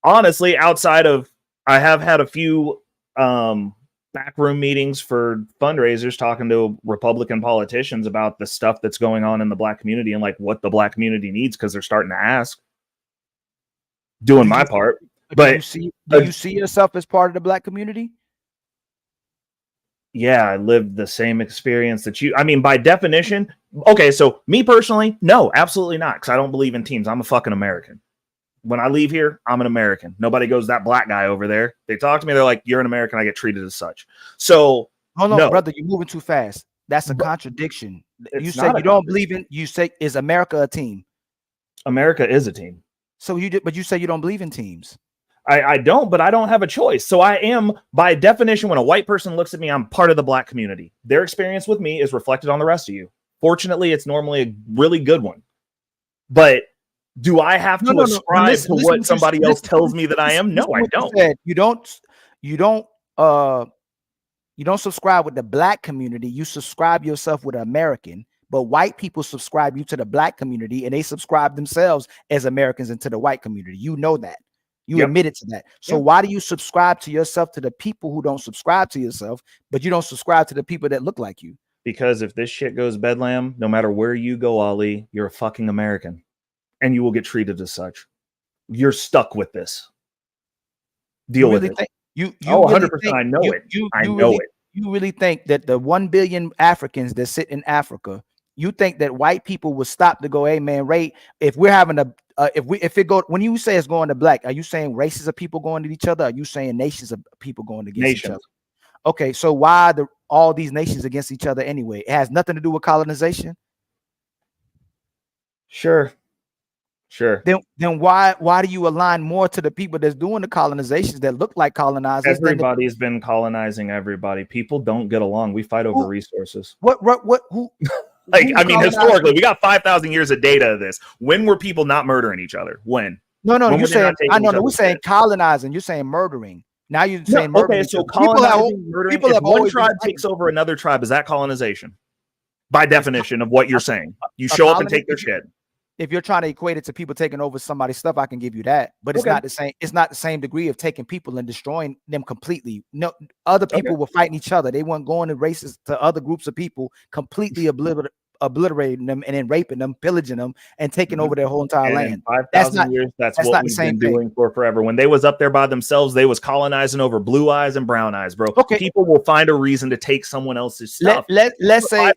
S16: Honestly, outside of, I have had a few backroom meetings for fundraisers talking to Republican politicians about the stuff that's going on in the black community and like what the black community needs, because they're starting to ask. Doing my part. But
S1: do you see yourself as part of the black community?
S16: Yeah, I lived the same experience that you. I mean, by definition, okay. So me personally, no, absolutely not, because I don't believe in teams. I'm a fucking American. When I leave here, I'm an American. Nobody goes, that black guy over there. They talk to me. They're like, you're an American. I get treated as such. So,
S1: no, brother, you're moving too fast. That's a contradiction. You say you don't believe in. You say, is America a team?
S16: America is a team.
S1: So but you say you don't believe in teams.
S16: I don't, but I don't have a choice. So I am, by definition, when a white person looks at me, I'm part of the black community. Their experience with me is reflected on the rest of you. Fortunately, it's normally a really good one. But do I have to ascribe to what somebody else tells me that I am? No, I don't.
S1: You don't subscribe with the black community. You subscribe yourself with an American. But white people subscribe you to the black community, and they subscribe themselves as Americans into the white community. You know that. You admitted to that. So why do you subscribe to yourself to the people who don't subscribe to yourself, but you don't subscribe to the people that look like you?
S16: Because if this shit goes bedlam, no matter where you go, Ali, you're a fucking American, and you will get treated as such. You're stuck with this. Deal with it.
S1: You
S16: 100%. I know it. I know it.
S1: You really think that the 1 billion Africans that sit in Africa, you think that white people would stop to go, hey man, Ray, if we're having a when you say it's going to black, are you saying races of people going to each other? Are you saying nations of people going against each other? Okay, so why all these nations against each other anyway? It has nothing to do with colonization.
S16: Sure.
S1: Then why do you align more to the people that's doing the colonizations that look like colonizers?
S16: Everybody's been colonizing everybody. People don't get along. We fight over resources.
S1: Who?
S16: I mean, historically, we got 5,000 years of data of this. When were people not murdering each other? When?
S1: No, you're saying, I know, we're saying colonizing. You're saying murdering. Now you're saying murdering.
S16: Okay, so colonizing, murdering. If one tribe takes over another tribe, is that colonization? By definition of what you're saying. You show up and take their shit.
S1: If you're trying to equate it to people taking over somebody's stuff, I can give you that. But it's not the same. It's not the same degree of taking people and destroying them completely. No, other people were fighting each other. They weren't going to races to other groups of people, completely obliterating them and then raping them, pillaging them, and taking over their whole entire land.
S16: 5,000 years. That's what we've been doing for forever. When they was up there by themselves, they was colonizing over blue eyes and brown eyes, bro.
S1: Okay.
S16: People will find a reason to take someone else's stuff.
S1: Let's say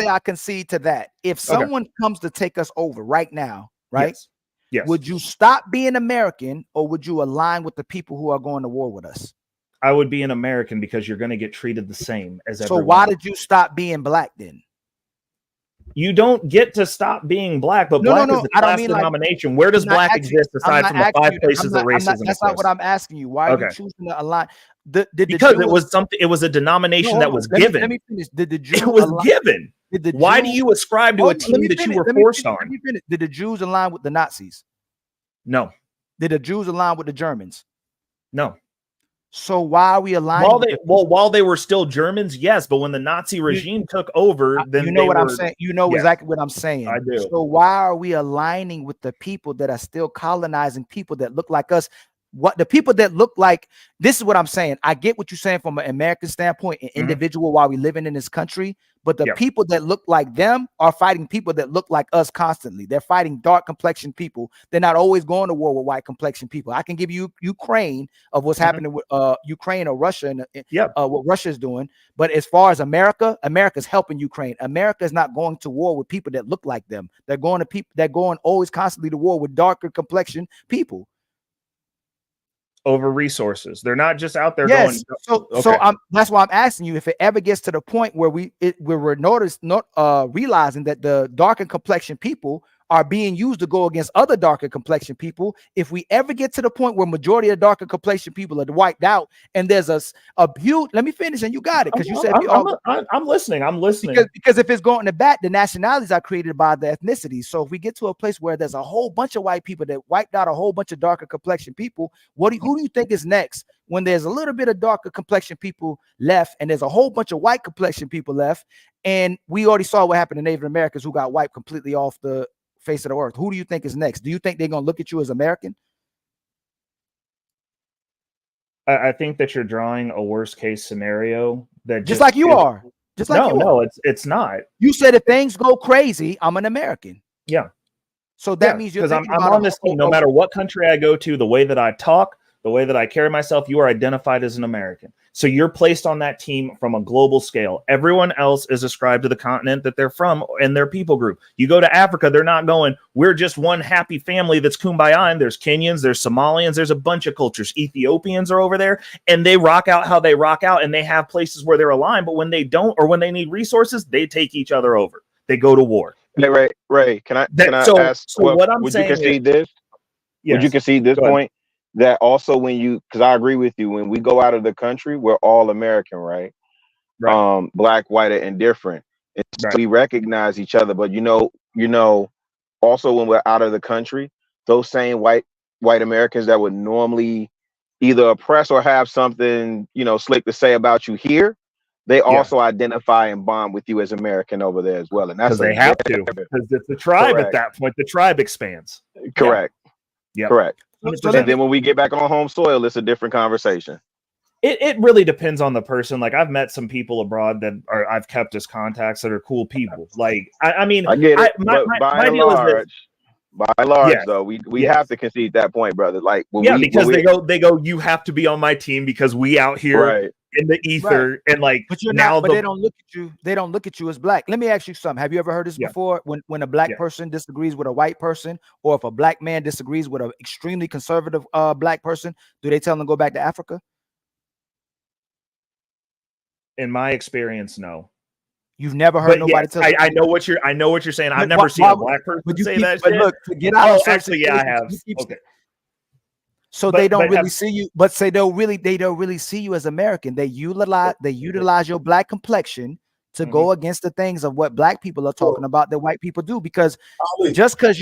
S1: I concede to that. If someone comes to take us over right now, right?
S16: Yes.
S1: Would you stop being American, or would you align with the people who are going to war with us?
S16: I would be an American, because you're going to get treated the same as everyone.
S1: So why did you stop being black then?
S16: You don't get to stop being black, but black is a class denomination. Where does black exist aside from the 5 places that racism exists?
S1: That's not what I'm asking you. Why are you choosing to align?
S16: Because it was something. It was a denomination that was given.
S1: Let me finish. Did the Jews?
S16: It was given. Why do you ascribe to a team that you were forced on?
S1: Did the Jews align with the Nazis?
S16: No.
S1: Did the Jews align with the Germans?
S16: No.
S1: So why are we aligning?
S16: While they were still Germans, yes, but when the Nazi regime took over, then
S1: you know what I'm saying. You know exactly what I'm saying.
S16: I do.
S1: So why are we aligning with the people that are still colonizing people that look like us? What the people that look like, this is what I'm saying. I get what you're saying from an American standpoint, an individual while we living in this country, but the people that look like them are fighting people that look like us constantly. They're fighting dark complexion people. They're not always going to war with white complexion people. I can give you Ukraine of what's happening with Ukraine or Russia and what Russia is doing. But as far as America's helping Ukraine. America is not going to war with people that look like them. They're going to people. They're going always constantly to war with darker complexion people.
S16: Over resources. They're not just out there
S1: going. So
S16: okay.
S1: That's why I'm asking you if it ever gets to the point where we're realizing that the darker complexion people are being used to go against other darker complexion people. If we ever get to the point where majority of darker complexion people are wiped out, and there's a huge, let me finish and you got it because you said
S16: I'm listening. I'm listening
S1: because if it's going to bat, the nationalities are created by the ethnicities. So if we get to a place where there's a whole bunch of white people that wiped out a whole bunch of darker complexion people, who do you think is next? When there's a little bit of darker complexion people left and there's a whole bunch of white complexion people left, and we already saw what happened to Native Americans who got wiped completely off the face of the earth. Who do you think is next? Do you think they're going to look at you as American?
S16: I think that you're drawing a worst case scenario that
S1: just like you are. Just like
S16: it's not.
S1: You said if things go crazy, I'm an American.
S16: Yeah.
S1: So that means you're
S16: because I'm on this team. No matter what country I go to, the way that I talk, the way that I carry myself, you are identified as an American. So you're placed on that team from a global scale. Everyone else is ascribed to the continent that they're from and their people group. You go to Africa, they're not going, we're just one happy family that's kumbaya. And there's Kenyans, there's Somalians, there's a bunch of cultures. Ethiopians are over there and they rock out how they rock out and they have places where they're aligned. But when they don't, or when they need resources, they take each other over. They go to war.
S17: Hey, Ray, can I ask,
S16: what I'm
S17: would
S16: saying
S17: you concede this?
S16: Yes.
S17: Would you concede this point? That also because I agree with you, when we go out of the country, we're all American, right? Black, white, and different. And so we recognize each other. But you know, also when we're out of the country, those same white Americans that would normally either oppress or have something, slick to say about you here, they also identify and bond with you as American over there as well. And that's
S16: they have to, because it's the tribe at that point. The tribe expands.
S17: Correct.
S16: Yeah.
S17: Correct. And then when we get back on home soil, it's a different conversation.
S16: It really depends on the person. Like I've met some people abroad that I've kept as contacts that are cool people. Like I mean,
S17: I get it. By and large, though, we have to concede that point, brother. Like
S16: because they go. You have to be on my team because we out here in the ether and like.
S1: But you're not. But they don't look at you. They don't look at you as black. Let me ask you something. Have you ever heard this before? When a black person disagrees with a white person, or if a black man disagrees with an extremely conservative black person, do they tell them to go back to Africa?
S16: In my experience, no.
S1: You've never heard nobody tell.
S16: I know what you're saying. I've never seen a black person say that.
S1: But look, to get out.
S16: Actually, I have. Okay.
S1: So they don't really see you, but they don't really see you as American. They utilize your black complexion to go against the things of what black people are talking about that white people do. Because just because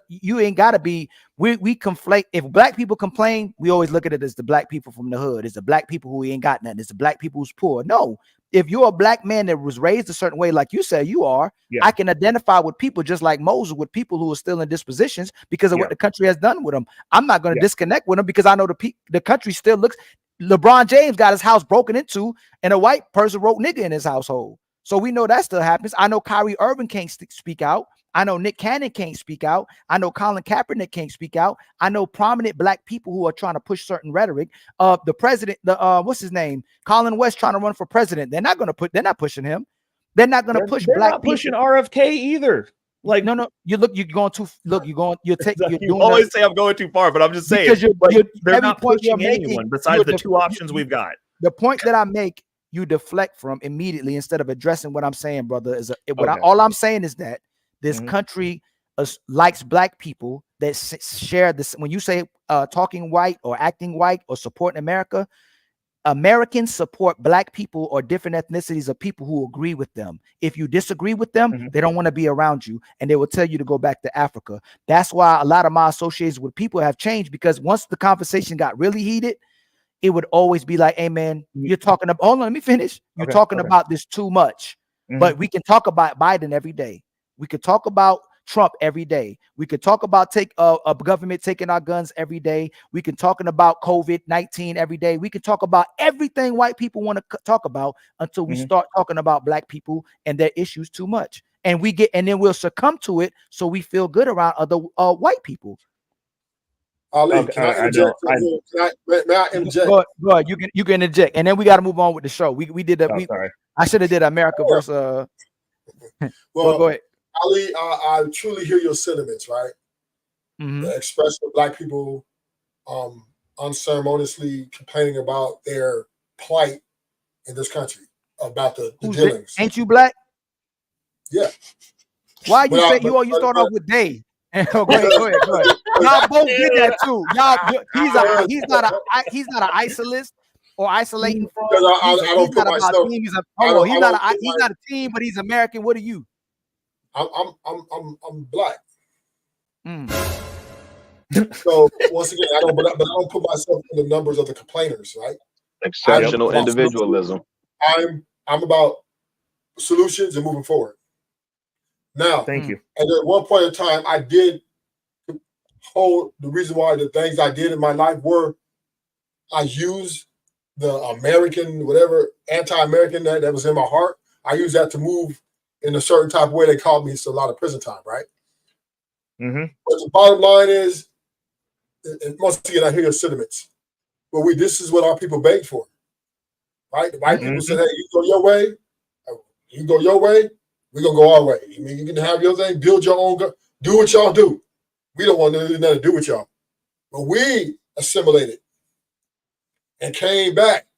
S1: you ain't gotta be, we conflate. If black people complain, we always look at it as the black people from the hood. It's the black people who ain't got nothing. It's the black people who's poor. No. If you're a black man that was raised a certain way, like you said you are, I can identify with people just like Moses, with people who are still in dispositions because of what the country has done with them. I'm not going to disconnect with them because I know the country still looks. LeBron James got his house broken into and a white person wrote nigga in his household. So we know that still happens. I know Kyrie Irving can't speak out. I know Nick Cannon can't speak out. I know Colin Kaepernick can't speak out. I know prominent black people who are trying to push certain rhetoric. The president, what's his name? Colin West trying to run for president. They're not pushing him. They're not going to push
S16: they're
S1: black
S16: not
S1: people.
S16: pushing RFK either. Like
S1: no, you're going too. Look, you
S16: always say I'm going too far, but I'm just saying they're not pushing anyone besides the two options we've got.
S1: The point that I make you deflect from immediately instead of addressing what I'm saying, brother.
S16: Okay.
S1: All I'm saying is that this
S16: Mhm.
S1: country likes black people that share this. When you say talking white or acting white or supporting America, Americans support black people or different ethnicities of people who agree with them. If you disagree with them, they don't want to be around you, and they will tell you to go back to Africa. That's why a lot of my associations with people have changed, because once the conversation got really heated, it would always be like, hey man, you're talking about, hold on, let me finish. You're
S16: Okay,
S1: talking
S16: okay.
S1: about this too much. But we can talk about Biden every day. We could talk about Trump every day. We could talk about a government taking our guns every day. We can talking about COVID-19 every day. We could talk about everything white people want to talk about until we start talking about black people and their issues too much. And then we'll succumb to it, so we feel good around other white people.
S18: Ali,
S16: Okay,
S18: can I
S16: I
S18: interject?
S16: don't.
S18: May I interject?
S1: Go ahead. You can interject, and then we got to move on with the show. We did that.
S16: Oh, sorry.
S1: I should have did America versus.
S18: Well,
S1: go ahead.
S18: Ali, I truly hear your sentiments, right? The expression of black people unceremoniously complaining about their plight in this country, about the dealings.
S1: Ain't you black?
S18: Yeah.
S1: Why you say you start off with they? Go ahead. Y'all both did that too. He's not an isolist or isolating from. He's not about team. He's not a team, but he's American. What are you?
S18: I'm black. So once again, I don't put myself in the numbers of the complainers, right?
S17: Exceptional individualism.
S18: I'm about solutions and moving forward. Now,
S16: thank you.
S18: And at one point in time, I did hold the reason why the things I did in my life were I used the American, whatever anti-American that was in my heart. I used that to move in a certain type of way. They called me a lot of prison time, right? But the bottom line is, and once again, I hear your sentiments. But this is what our people begged for, right? The white people said, hey, you go your way, you go your way, we're going to go our way. I mean, you can have your thing, build your own, do what y'all do. We don't want nothing to do with y'all. But we assimilated and came back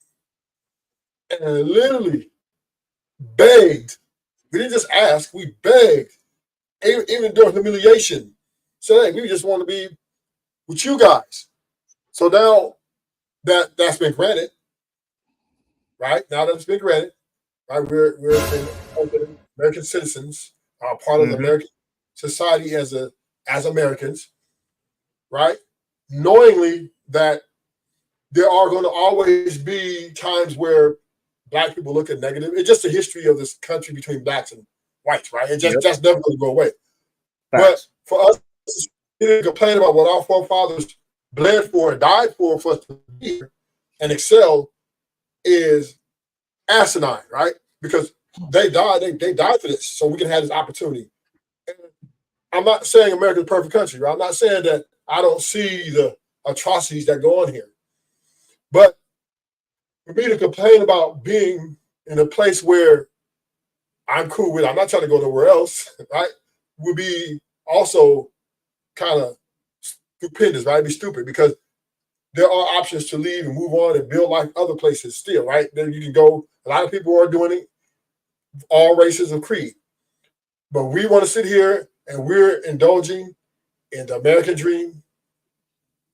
S18: and literally begged. We didn't just ask, we begged, even during humiliation. Said, hey, we just want to be with you guys. So now that's been granted, right? Now that's been granted, right? We're American citizens, part of the American society as Americans, right? Knowingly that there are going to always be times where black people look at negative. It's just a history of this country between blacks and whites, right? That's never going to go away. But for us to complain about what our forefathers bled for and died for us to be here and excel is asinine, right? Because they died for this, so we can have this opportunity. And I'm not saying America's a perfect country, right? I'm not saying that I don't see the atrocities that go on here. But for me to complain about being in a place where I'm cool with, I'm not trying to go nowhere else, right? Would be also kind of stupendous, right? It'd be stupid because there are options to leave and move on and build life other places still, right? Then you can go. A lot of people are doing it, all races of creed. But we want to sit here and we're indulging in the American dream.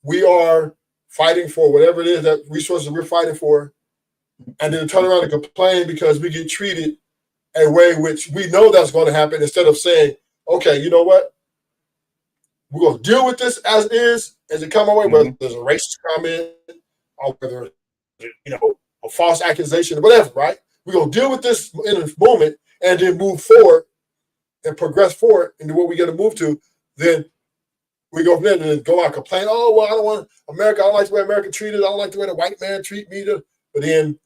S18: We are fighting for whatever it is that resources we're fighting for, and then turn around and complain because we get treated a way which we know that's going to happen, instead of saying, okay, you know what? We're going to deal with this as is, as it come our way, whether there's a racist comment or whether, a false accusation or whatever, right? We're going to deal with this in a moment and then move forward and progress forward into what we got to move to. Then we go from there and then go out and complain, oh, well, I don't want America. I don't like the way America treated. I don't like the way the white man treat me. But then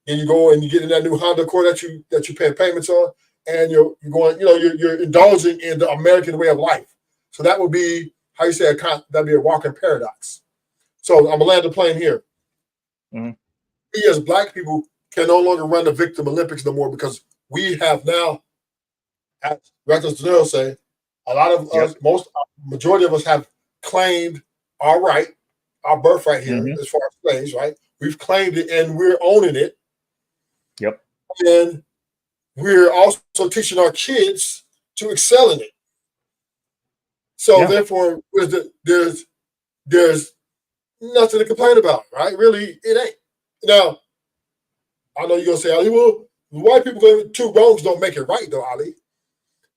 S18: you go and you get in that new Honda Accord that you pay payments on, and you're going, you're indulging in the American way of life. So that would be, how you say, that'd be a walking paradox. So I'm gonna land the plane here. We as black people can no longer run the victim Olympics no more, because we have now, as Reckless Deniro say, a lot of us, majority of us have claimed our right, our birthright here, as far as slaves, right? We've claimed it and we're owning it.
S16: Yep.
S18: And we're also teaching our kids to excel in it. So therefore, there's nothing to complain about, right? Really, it ain't. Now, I know you're gonna say, Ali, well, white people going two wrongs don't make it right, though, Ali.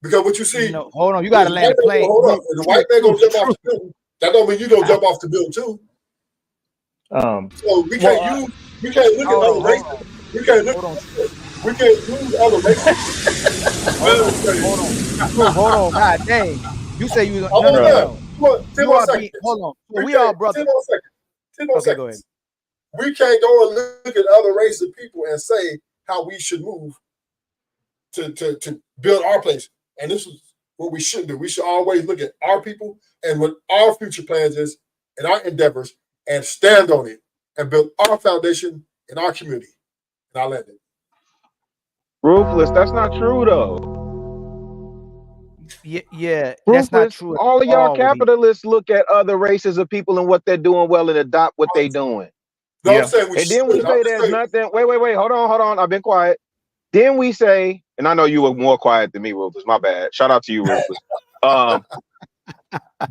S18: Because what you see,
S1: hold on, you gotta land the plane.
S18: Hold up, the white man gonna jump off the building. That don't mean you gonna jump off the building too. So we can't look at other races. We can't use other races.
S1: Hold on, God dang. You say you no. Hold on. We are brothers.
S18: 10 more seconds. Go ahead. We can't go and look at other races of people and say how we should move to build our place. And this is what we should do. We should always look at our people and what our future plans is and our endeavors and stand on it and build our foundation in our community. And I'll end it.
S17: Ruthless, that's not true though.
S1: Yeah,
S17: Ruthless,
S1: that's not true.
S17: All of y'all capitalists look at other races of people and what they're doing well and adopt what they're doing.
S18: No, I'm saying
S17: and then we say there's nothing. Wait. Hold on. I've been quiet. Then we say, and I know you were more quiet than me, Ruthless. My bad. Shout out to you, Ruthless.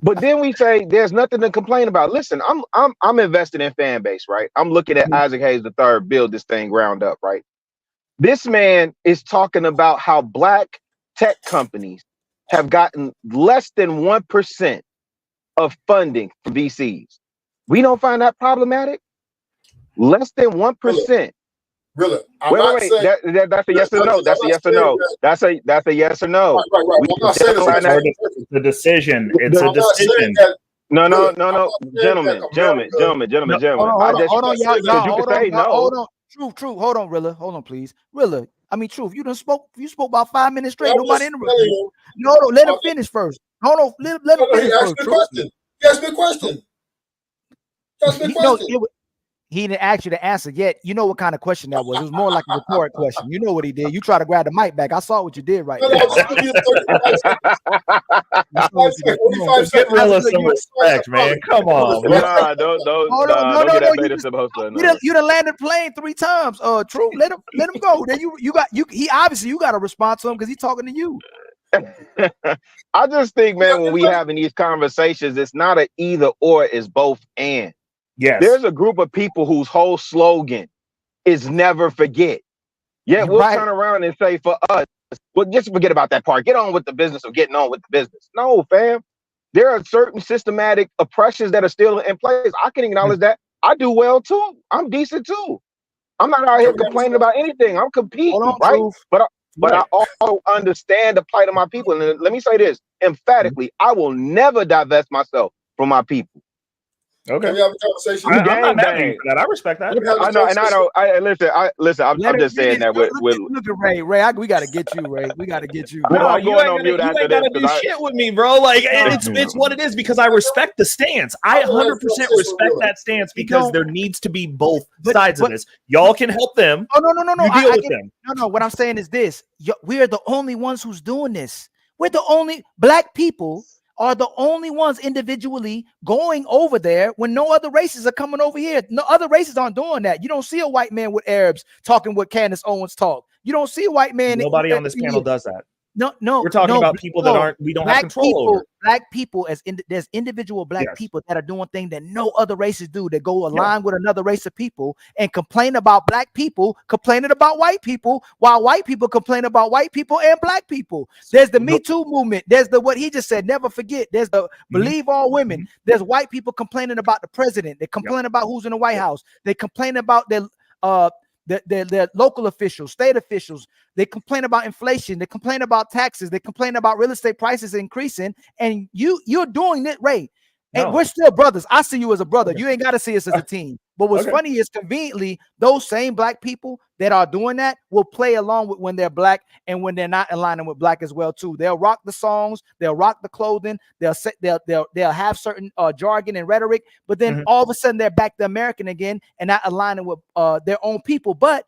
S17: But then we say there's nothing to complain about. Listen, I'm invested in fan base, right? I'm looking at Isaac Hayes III build this thing ground up, right? This man is talking about how black tech companies have gotten less than 1% of funding from VCs. We don't find that problematic. Less than 1%.
S18: Really?
S17: Wait. That's a yes or no. That's a yes or no. That's a yes or no.
S18: Right. I'm not saying
S16: it's a decision. It's a decision.
S17: No, gentlemen.
S1: Hold on, y'all. True. Hold on, Rilla. Hold on, please. Rilla, I mean, Truth, you spoke about 5 minutes straight. Nobody interrupted you. No, let him finish first. Hold on, let him finish first.
S18: He asked me a question.
S1: He didn't ask you to answer yet. You know what kind of question that was. It was more like a rhetoric question. You know what he did. You try to grab the mic back. I saw what you did right there.
S16: Get Rilla some respect, man. Come on.
S17: Nah, don't get that beta sub host.
S1: You done landed plane 3 times. True. Let him go. Then he obviously you got to respond to him because he's talking to you.
S17: I just think, man, when we having these conversations, it's not an either or, it's both and.
S16: Yes.
S17: There's a group of people whose whole slogan is never forget. Yeah, we'll turn around and say for us, well, just forget about that part. Get on with the business of getting on with the business. No, fam. There are certain systematic oppressions that are still in place. I can acknowledge that. I do well too. I'm decent too. I'm not out here complaining about anything. I'm competing, right? But I also understand the plight of my people. And let me say this emphatically, I will never divest myself from my people.
S16: Okay.
S18: Can we have a conversation?
S16: I'm not mad at you for that. I respect that.
S17: Listen. I'm just saying that with
S1: look at Ray. We gotta get you, Ray. We gotta get you.
S16: No, you ain't gotta do shit with me, bro. Like it's what it is because I respect the stance. I 100% respect that stance because there needs to be both sides of this. Y'all can help them.
S1: Oh no.
S16: You deal with them.
S1: No. What I'm saying is this: we're the only ones who's doing this. We're the only black people. Are the only ones individually going over there when no other races are coming over here. No other races aren't doing that. You don't see a white man with Arabs talking what Candace Owens talk. You don't see a white man.
S16: Nobody on this panel does that.
S1: No.
S16: We're talking about people that we don't have control over.
S1: Black people, there's individual black people that are doing things that no other races do, that go align with another race of people and complain about black people, complaining about white people, while white people complain about white people and black people. There's the Me Too movement. There's what he just said, never forget. There's the believe all women. There's white people complaining about the president. They complain about who's in the White House. They complain about their local officials, state officials. They complain about inflation. They complain about taxes. They complain about real estate prices increasing. And you're doing it, Ray. And we're still brothers. I see you as a brother. You ain't got to see us as a team. But what's funny is conveniently, those same black people that are doing that will play along with when they're black and when they're not aligning with black as well too. They'll rock the songs, they'll rock the clothing, they'll have certain jargon and rhetoric, but then all of a sudden they're back to American again and not aligning with their own people. But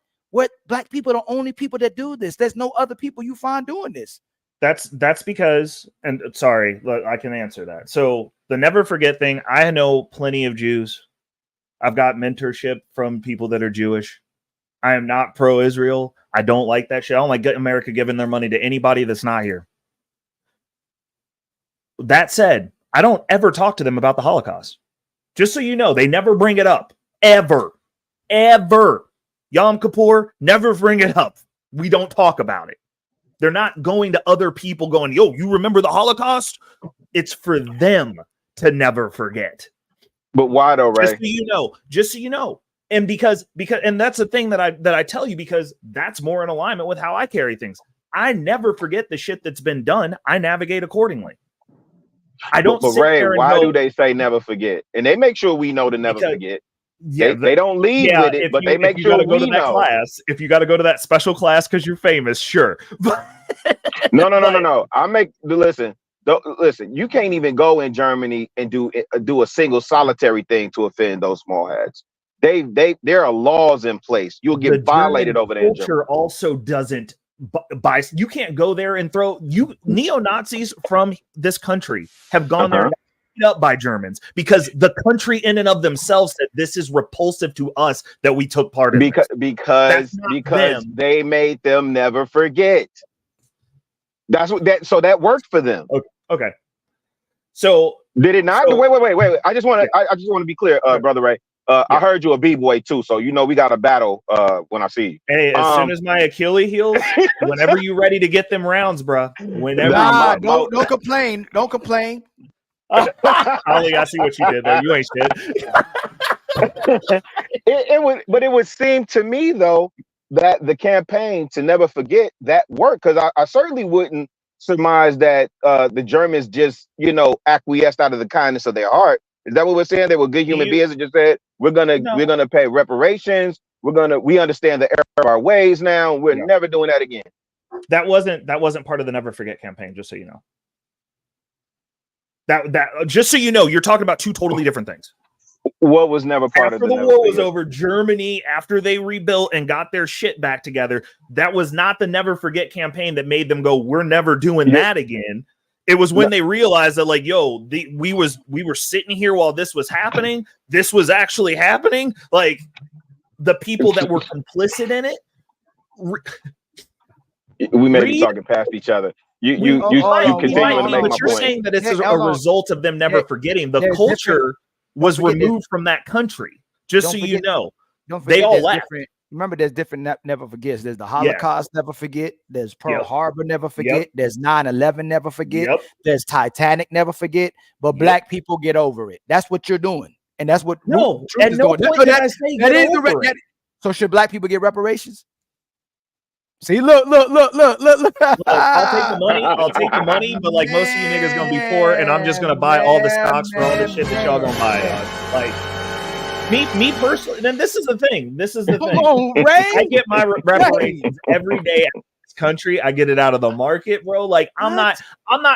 S1: black people are the only people that do this. There's no other people you find doing this.
S16: That's because, and sorry, I can answer that. So the never forget thing, I know plenty of Jews. I've got mentorship from people that are Jewish. I am not pro-Israel. I don't like that shit. I don't like America giving their money to anybody that's not here. That said, I don't ever talk to them about the Holocaust. Just so you know, they never bring it up. Ever. Yom Kippur, never bring it up. We don't talk about it. They're not going to other people going, yo, you remember the Holocaust? It's for them to never forget.
S17: But why though, Ray?
S16: Just so you know. And because and that's the thing that I tell you, because that's more in alignment with how I carry things. I never forget the shit that's been done. I navigate accordingly. I don't.
S17: But Ray, why do they say never forget? And they make sure we know to never forget.
S16: Yeah,
S17: they don't lead with it, but they make sure we know.
S16: Class, if you got to go to that special class because you're famous, sure.
S17: No. Listen. You can't even go in Germany and do a single solitary thing to offend those small hats. There are laws in place. You'll get violated over there.
S16: Culture also doesn't buy. You can't go there and throw neo-Nazis from this country have gone there and got up by Germans because the country in and of themselves said this is repulsive to us that we took part in
S17: because they made them never forget. That worked for them.
S16: Okay. So
S17: did it not? Wait. I just want to be clear, brother Ray. I heard you a b-boy too, so you know we got a battle when I see you.
S16: Hey, as soon as my Achilles heals, whenever you ready to get them rounds, bro. Whenever.
S1: Don't complain. Don't complain.
S16: Ollie, I see what you did there. You ain't shit.
S17: It would seem to me though that the campaign to never forget that worked, because I certainly wouldn't surmise that the Germans just acquiesced out of the kindness of their heart. Is that what we're saying? They were good human beings and just said we're gonna pay reparations. We understand the error of our ways now. We're never doing that again.
S16: That wasn't part of the Never Forget campaign. Just so you know. That just so you know, you're talking about two totally different things.
S17: What was never part
S16: after
S17: of the
S16: war was over? Germany, after they rebuilt and got their shit back together, that was not the Never Forget campaign that made them go, "We're never doing that again." It was when they realized that, like, yo, we were sitting here while this was happening. This was actually happening. Like the people that were complicit in it.
S17: We may be talking past each other. You continue to make my point.
S16: You're saying that it's a result of them never forgetting. The culture was removed from that country. Just so you know, they all left.
S1: Remember, there's different never forgets. There's the Holocaust, never forget. There's Pearl Harbor, never forget. There's 9/11, never forget. There's Titanic, never forget. But black people get over it. That's what you're doing, and that's what
S16: Truth is doing.
S1: So should black people get reparations? See, look.
S16: I'll take the money. But like most of you niggas gonna be poor, and I'm just gonna buy all the stocks for all the shit that y'all gonna buy. Like me personally. Then this is the thing. I get my reparations every day. In this country, I get it out of the market, bro. Like I'm not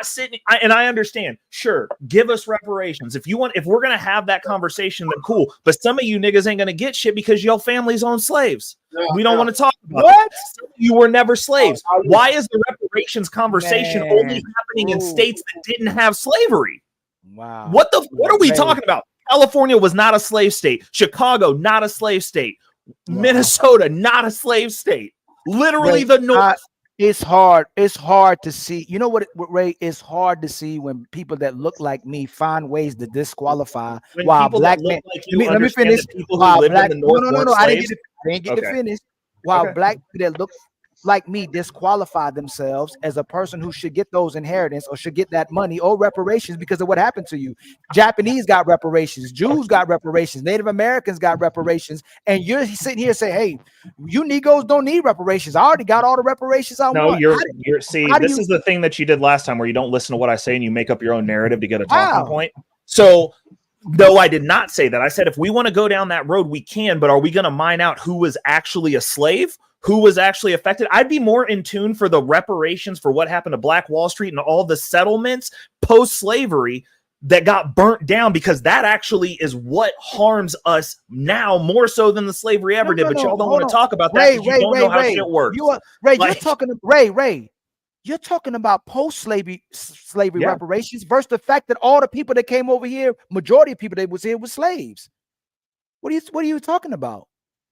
S16: sitting. And I understand. Sure, give us reparations if you want. If we're gonna have that conversation, then cool. But some of you niggas ain't gonna get shit because your families own slaves. We don't want to talk about what? You were never slaves. Why is the reparations conversation only happening in states that didn't have slavery?
S1: Wow.
S16: What are we talking about? California was not a slave state. Chicago, not a slave state. Minnesota, not a slave state. Literally the North.
S1: It's hard to see. You know what, Ray? It's hard to see when people that look like me find ways to disqualify while black men. Let me finish. While black, no. I didn't get to finish. While black people that look like me disqualify themselves as a person who should get those inheritance or should get that money or reparations because of what happened to you. Japanese got reparations, Jews got reparations, Native Americans got reparations, and you're sitting here saying, "Hey, you Negroes don't need reparations. I already got all the reparations I want."
S16: This is the thing that you did last time where you don't listen to what I say and you make up your own narrative to get a talking point. So no, I did not say that. I said if we want to go down that road, we can, but are we going to mine out who was actually a slave? Who was actually affected? I'd be more in tune for the reparations for what happened to Black Wall Street and all the settlements post-slavery that got burnt down, because that actually is what harms us now more so than the slavery ever did. But y'all don't want to talk about that because you don't know how shit works.
S1: You're talking about post-slavery reparations versus the fact that all the people that came over here, majority of people that was here, were slaves. What are you talking about?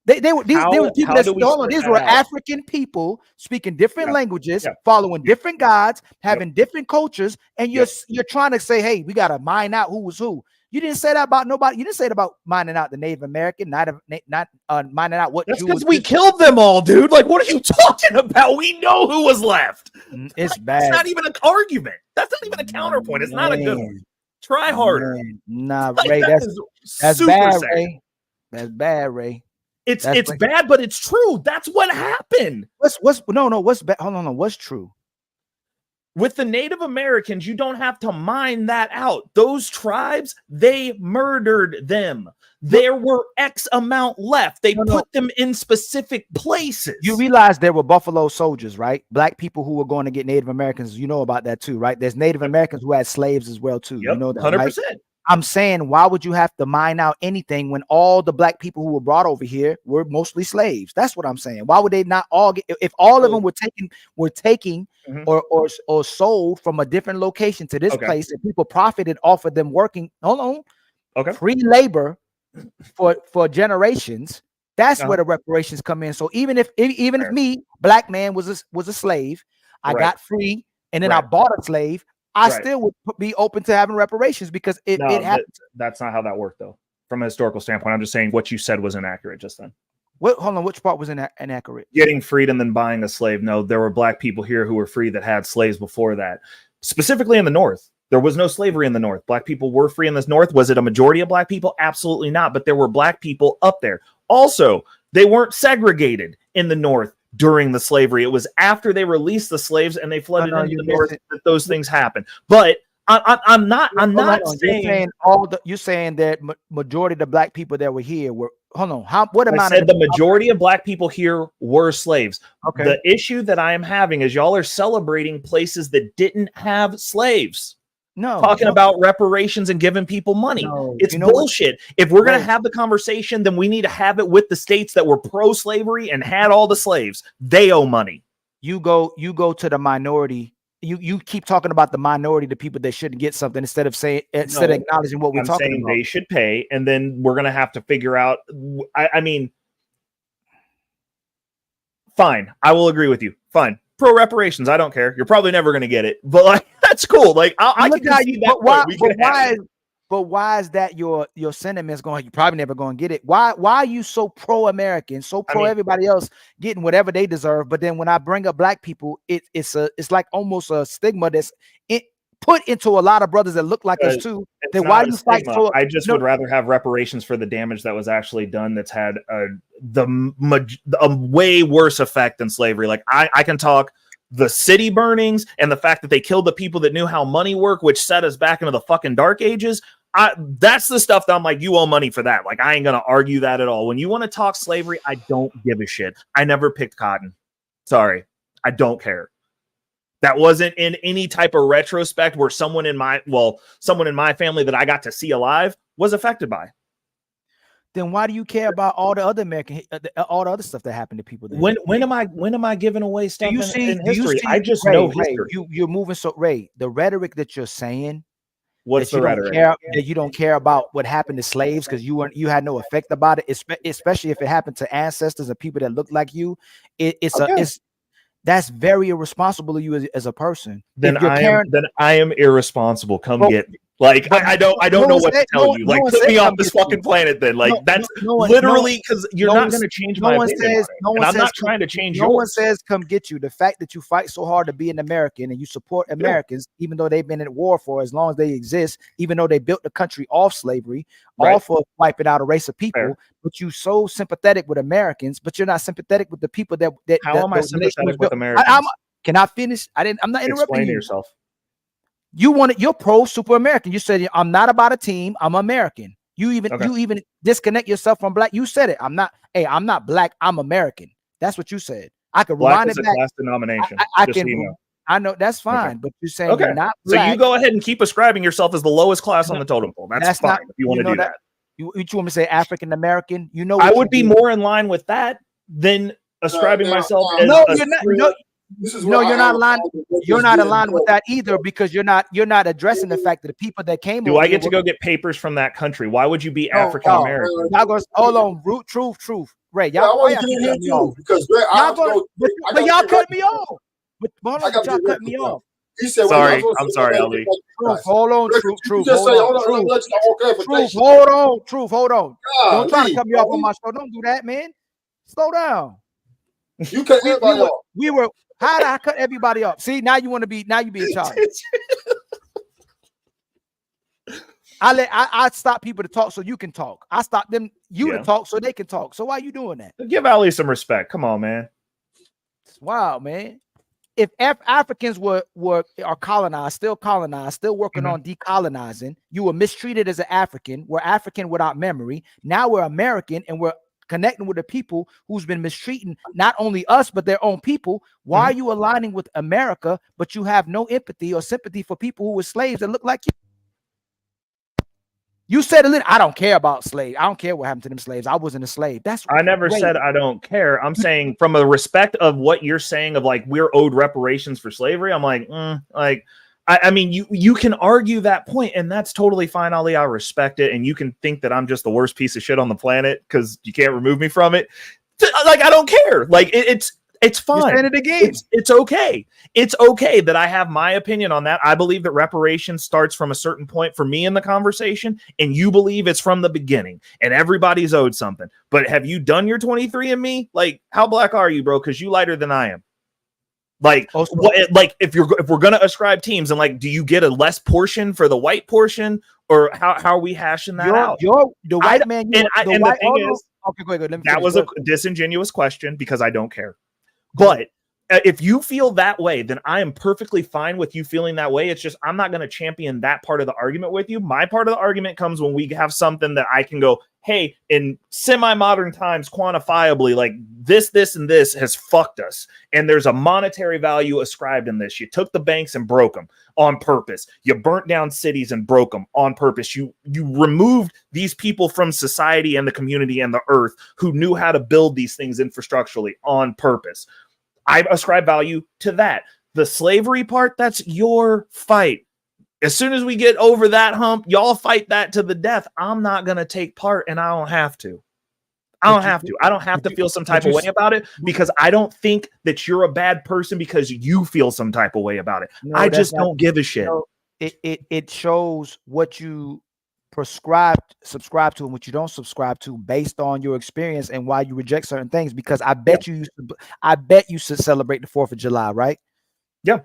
S1: They were these people that hold on, these were
S16: out?
S1: African people speaking different languages, following different gods, having different cultures, and you're trying to say, hey, we gotta mine out who was who. You didn't say that about nobody. You didn't say it about mining out the Native American, not mining out what.
S16: That's because we killed them all, dude. Like, what are you talking about? We know who was left.
S1: It's
S16: like,
S1: bad.
S16: That's not even an argument. That's not even a counterpoint. It's not a good one. Try harder.
S1: Nah,
S16: like,
S1: Ray, that's
S16: super
S1: bad,
S16: sad.
S1: Ray. That's bad, Ray.
S16: It's bad, but it's true. That's what happened.
S1: What's bad? Hold on, what's true?
S16: With the Native Americans, you don't have to mine that out. Those tribes, they murdered them. There were X amount left. They put them in specific places.
S1: You realize there were Buffalo Soldiers, right? Black people who were going to get Native Americans. You know about that too, right? There's Native Americans who had slaves as well too.
S16: Yep,
S1: you know that,
S16: 100%.
S1: right? I'm saying, why would you have to mine out anything when all the black people who were brought over here were mostly slaves? That's what I'm saying. Why would they not all get, if all of them were taking or sold from a different location to this place, and people profited off of them working free labor for generations? That's where the reparations come in. So even if me, black man, was a slave, I got free, and then I bought a slave, I still would be open to having reparations because it happened.
S16: That's not how that worked, though. From a historical standpoint, I'm just saying what you said was inaccurate just then.
S1: Hold on, which part was inaccurate?
S16: Getting freed and then buying a slave. No, there were black people here who were free that had slaves before that. Specifically in the North, there was no slavery in the North. Black people were free in the North. Was it a majority of black people? Absolutely not. But there were black people up there. Also, they weren't segregated in the North during the slavery. It was after they released the slaves and they flooded into the North that those things happened. But I'm not saying
S1: you're saying that majority of the black people that were here were what amount?
S16: I said the majority of black people here were slaves. Okay. The issue that I am having is y'all are celebrating places that didn't have slaves. Talking about reparations and giving people money. It's bullshit. If we're going to have the conversation, then we need to have it with the states that were pro-slavery and had all the slaves. They owe money.
S1: You go to the minority. You keep talking about the minority, the people that shouldn't get something instead of acknowledging what we're talking about.
S16: They should pay, and then we're going to have to figure out. I mean, fine. I will agree with you. Fine. Pro reparations. I don't care. You're probably never going to get it, but like that's cool. Like I can see that.
S1: But why is that your sentiments going? You're probably never going to get it. Why are you so pro-American, so pro everybody else getting whatever they deserve? But then when I bring up black people, it's like almost a stigma that's put into a lot of brothers that look like us too. Then why do you fight for?
S16: I just would rather have reparations for the damage that was actually done. That's had a way worse effect than slavery. Like I can talk the city burnings and the fact that they killed the people that knew how money worked, which set us back into the fucking dark ages. That's the stuff that I'm like, you owe money for that. Like, I ain't gonna argue that at all. When you want to talk slavery, I don't give a shit. I never picked cotton. Sorry, I don't care. That wasn't in any type of retrospect where someone in my family that I got to see alive was affected by.
S1: Then why do you care about all the other stuff that happened to people?
S16: When am I giving away stuff in history? I just
S1: Ray,
S16: know history.
S1: You're moving so Ray. The rhetoric that you're saying.
S16: What's the rhetoric?
S1: That you don't care about what happened to slaves because you had no effect about it, especially if it happened to ancestors and people that look like you. That's very irresponsible of you as a person.
S16: Then I am irresponsible. Come get me. Like I don't know what to tell you. Like put me off this fucking planet. Then like that's literally because you're not going to change my opinion. And I'm not trying to change yours.
S1: No one says come get you. The fact that you fight so hard to be an American and you support Americans, even though they've been at war for as long as they exist, even though they built the country off slavery, off of wiping out a race of people. But you so sympathetic with Americans, but you're not sympathetic with the people that.
S16: How am I sympathetic with Americans?
S1: Can I finish? I'm not interrupting
S16: Explain
S1: you.
S16: yourself.
S1: You're pro super American. You said I'm not about a team. I'm American. You even disconnect yourself from black. You said it. I'm not black. I'm American. That's what you said. I could rewind it back.
S16: Class denomination.
S1: I can. I know that's fine, but you're saying you're not black.
S16: So you go ahead and keep ascribing yourself as the lowest class on the totem pole. That's fine if you want to do that.
S1: You want me to say African American?
S16: I would be more in line with that than ascribing myself as
S1: you're not aligned. You're not aligned with that either because you're not addressing the fact that the people that came.
S16: Do I get to go get papers from that country? Why would you be African American?
S1: Hold on, truth. Ray,
S18: Yeah, I
S1: y'all, why
S18: want
S1: y'all
S18: to get in
S1: keep
S18: here
S1: cutting me
S18: too
S1: off?
S18: because Ray, I
S1: Y'all
S18: have to
S1: gonna,
S18: go.
S1: but y'all cut me off. But hold
S18: I
S1: on,
S18: got
S1: but
S18: to
S1: y'all
S18: get
S1: cut
S18: ready
S1: me
S18: now.
S1: off.
S18: He said, "Well,
S16: Sorry,
S18: I'm
S16: I'm sorry, Ali.
S1: Truth, hold on, truth,
S18: You
S1: truth,
S18: just
S1: hold
S18: say,
S1: on,
S18: hold on,
S1: truth,
S18: let you know,
S1: truth,
S18: clarification.
S1: hold on, truth, hold on. Don't try to
S18: Golly,
S1: cut me off on
S18: bro.
S1: my show. Don't do that, man. Slow down.
S18: You cut everybody off.
S1: We were. How did I cut everybody off? See, now you want to be. Now you being childish. I stop people to talk so you can talk. I stop them to talk so they can talk. So why are you doing that?
S16: Give Ali some respect. Come on, man.
S1: Wow, man. If Africans are colonized, still working on decolonizing, you were mistreated as an African. We're African without memory. Now we're American and we're connecting with the people who's been mistreating not only us but their own people. Why are you aligning with America but you have no empathy or sympathy for people who were slaves that look like you? You said a little. I don't care about slaves. I don't care what happened to them slaves. I wasn't a slave.
S16: I never said I don't care. I'm saying from a respect of what you're saying of like we're owed reparations for slavery. I'm like, I mean, you can argue that point, and that's totally fine, Ali. I respect it, and you can think that I'm just the worst piece of shit on the planet because you can't remove me from it. Like I don't care. Like it's fine.
S1: You're saying it again.
S16: It's okay. It's okay that I have my opinion on that. I believe that reparation starts from a certain point for me in the conversation, and you believe it's from the beginning, and everybody's owed something. But have you done your 23andMe? Like, how black are you, bro? Because you lighter than I am. Like, like if we're gonna ascribe teams, and like, do you get a less portion for the white portion, or how are we hashing that out?
S1: The white man.
S16: And the thing is,
S1: okay, go ahead.
S16: That was a disingenuous question because I don't care. But if you feel that way, then I am perfectly fine with you feeling that way. It's just I'm not going to champion that part of the argument with you. My part of the argument comes when we have something that I can go, hey, in semi-modern times, quantifiably, like this, and this has fucked us. And there's a monetary value ascribed in this. You took the banks and broke them on purpose. You burnt down cities and broke them on purpose. You removed these people from society and the community and the earth who knew how to build these things infrastructurally on purpose. I ascribe value to that. The slavery part, that's your fight. As soon as we get over that hump, y'all fight that to the death. I'm not going to take part, and I don't have to. I don't have to feel some type of way about it because I don't think that you're a bad person because you feel some type of way about it.
S1: No,
S16: I just don't give a shit.
S1: No, it shows what you subscribe to and what you don't subscribe to based on your experience and why you reject certain things. Because I bet you should celebrate the 4th of July, right?
S16: Yeah,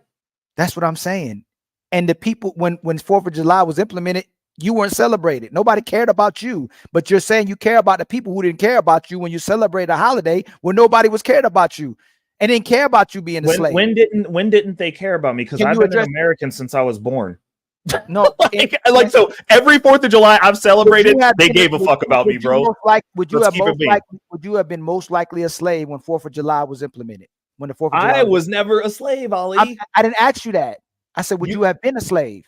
S1: that's what I'm saying. And the people, when 4th of July was implemented, you weren't celebrated. Nobody cared about you, but you're saying you care about the people who didn't care about you when you celebrate a holiday when nobody was cared about you and didn't care about you being a slave.
S16: When didn't they care about me? Because I've been an American since I was born.
S1: No,
S16: so every 4th of July I've celebrated, they gave a fuck about me, bro.
S1: Would you have been most likely a slave when 4th of July was implemented? When the 4th of July
S16: I was never a slave, Ali.
S1: I didn't ask you that. I said, would you have been a slave?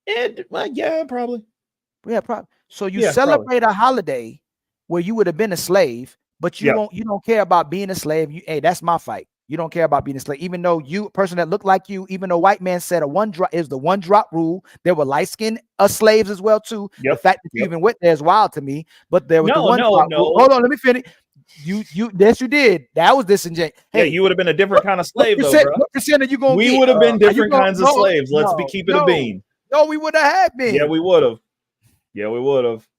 S16: Yeah, probably.
S1: Yeah, probably. So you celebrate a holiday where you would have been a slave, but you don't care about being a slave. Hey, that's my fight. You don't care about being a slave, even though you, a person that looked like you, even though white man said the one drop rule. There were light skinned slaves as well too. The fact that you even went there is wild to me. But there was the one drop rule. Hold on, let me finish. Yes, you did. That was disingenuous. Hey,
S16: you would have been a different kind of slave, though, bro.
S1: What percent are you gonna get?
S16: We would have been different kinds of slaves. Let's keep it a bean.
S1: No, we would have been.
S16: Yeah, we would have.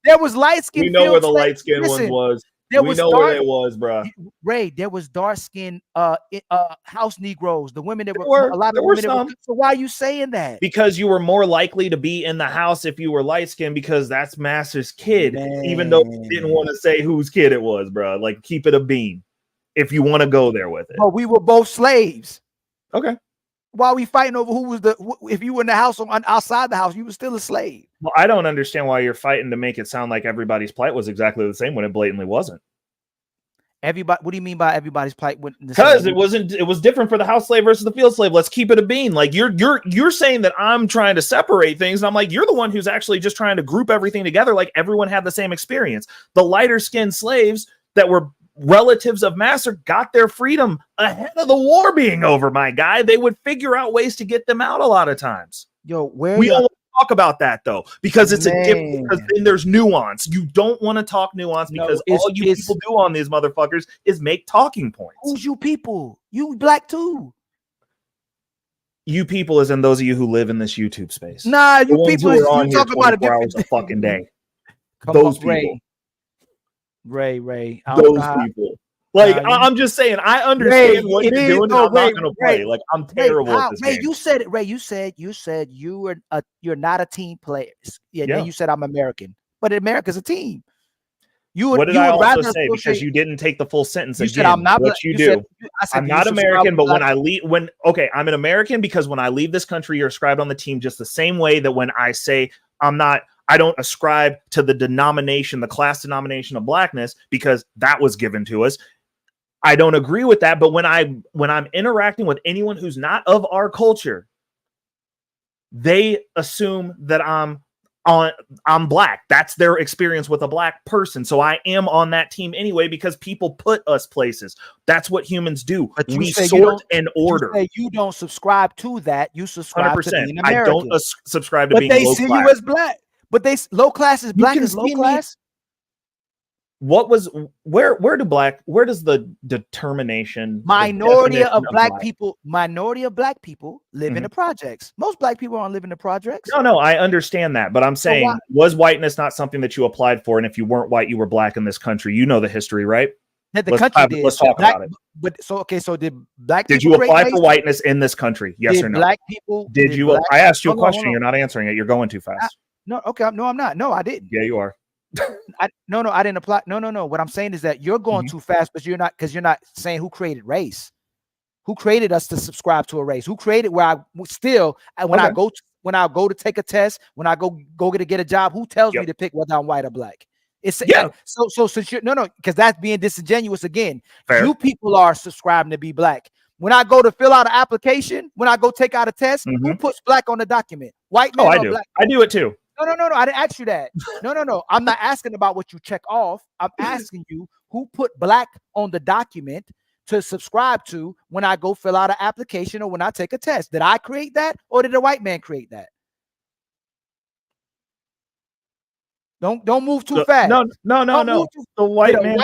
S1: There was light skin.
S16: We know where the light skin ones was. We know where they was, bro.
S1: Ray, there was dark skin house Negroes. The women that were a lot of women. So why are you saying that?
S16: Because you were more likely to be in the house if you were light skinned because that's master's kid. Even though he didn't want to say whose kid it was, bro. Like keep it a bean if you want to go there with it.
S1: But we were both slaves.
S16: Okay.
S1: Why are we fighting over who was if you were in the house or outside the house, you were still a slave?
S16: Well, I don't understand why you're fighting to make it sound like everybody's plight was exactly the same when it blatantly wasn't.
S1: Everybody, what do you mean by everybody's plight?
S16: Because it was different for the house slave versus the field slave. Let's keep it a bean. Like you're saying that I'm trying to separate things, and I'm like, you're the one who's actually just trying to group everything together. Like everyone had the same experience. The lighter skinned slaves that were relatives of master got their freedom ahead of the war being over, my guy. They would figure out ways to get them out a lot of times.
S1: Yo, where
S16: we all talk about that though, because it's a different. Because then there's nuance. You don't want to talk nuance because all you people do on these motherfuckers is make talking points.
S1: Who's you people? You black too.
S16: You people, as in those of you who live in this YouTube space.
S1: Nah, you people.
S16: Who are on
S1: You
S16: here
S1: talking about a
S16: 24
S1: different
S16: hours a fucking day.
S1: Come
S16: Those
S1: on,
S16: people.
S1: Ray.
S16: Those people. Like, I'm just saying, I understand what you're doing, and I'm not going to play. Like, I'm terrible at this game.
S1: You said it, Ray. You said you're not a team player. Yeah. Then you said I'm American, but America's a team.
S16: What did I also say? Because you didn't take the full sentence.
S1: You
S16: again,
S1: said I'm not.
S16: What you do? I'm not American, but when I leave, I'm an American because when I leave this country, you're ascribed on the team just the same way that when I say I'm not. I don't ascribe to the denomination, the class denomination of blackness, because that was given to us. I don't agree with that, but when I'm interacting with anyone who's not of our culture, they assume that I'm black. That's their experience with a black person. So I am on that team anyway because people put us places. That's what humans do.
S1: But
S16: we sort and order.
S1: You don't subscribe to that. You subscribe
S16: 100%.
S1: to being American.
S16: I don't subscribe to being
S1: low class. But they see
S16: class.
S1: you as black. But low class is black as low class.
S16: Where does the determination
S1: minority of black people live in the projects? Most black people aren't living in the projects.
S16: No, I understand that, but I'm saying, was whiteness not something that you applied for? And if you weren't white, you were black in this country. You know the history, right?
S1: That the country did.
S16: Let's talk about it.
S1: But so did black?
S16: Did you apply for whiteness in this country? Yes or no?
S1: Black people.
S16: Did you? I asked you a question. You're not answering it. You're going too fast.
S1: No, okay. No, I'm not. No, I didn't.
S16: Yeah, you are.
S1: I didn't apply. No. What I'm saying is that you're going too fast, but you're not, because you're not saying who created race, who created us to subscribe to a race, who created where I still when I go to take a test, when I go get a job, who tells me to pick whether I'm white or black? It's so since you're because that's being disingenuous again.
S16: Fair.
S1: You people are subscribing to be black. When I go to fill out an application, when I go take out a test, who puts black on the document? White man or black?
S16: I do it too.
S1: No. I didn't ask you that. No. I'm not asking about what you check off. I'm asking you who put black on the document to subscribe to when I go fill out an application or when I take a test. Did I create that or did a white man create that? Don't move too fast.
S16: No. The white man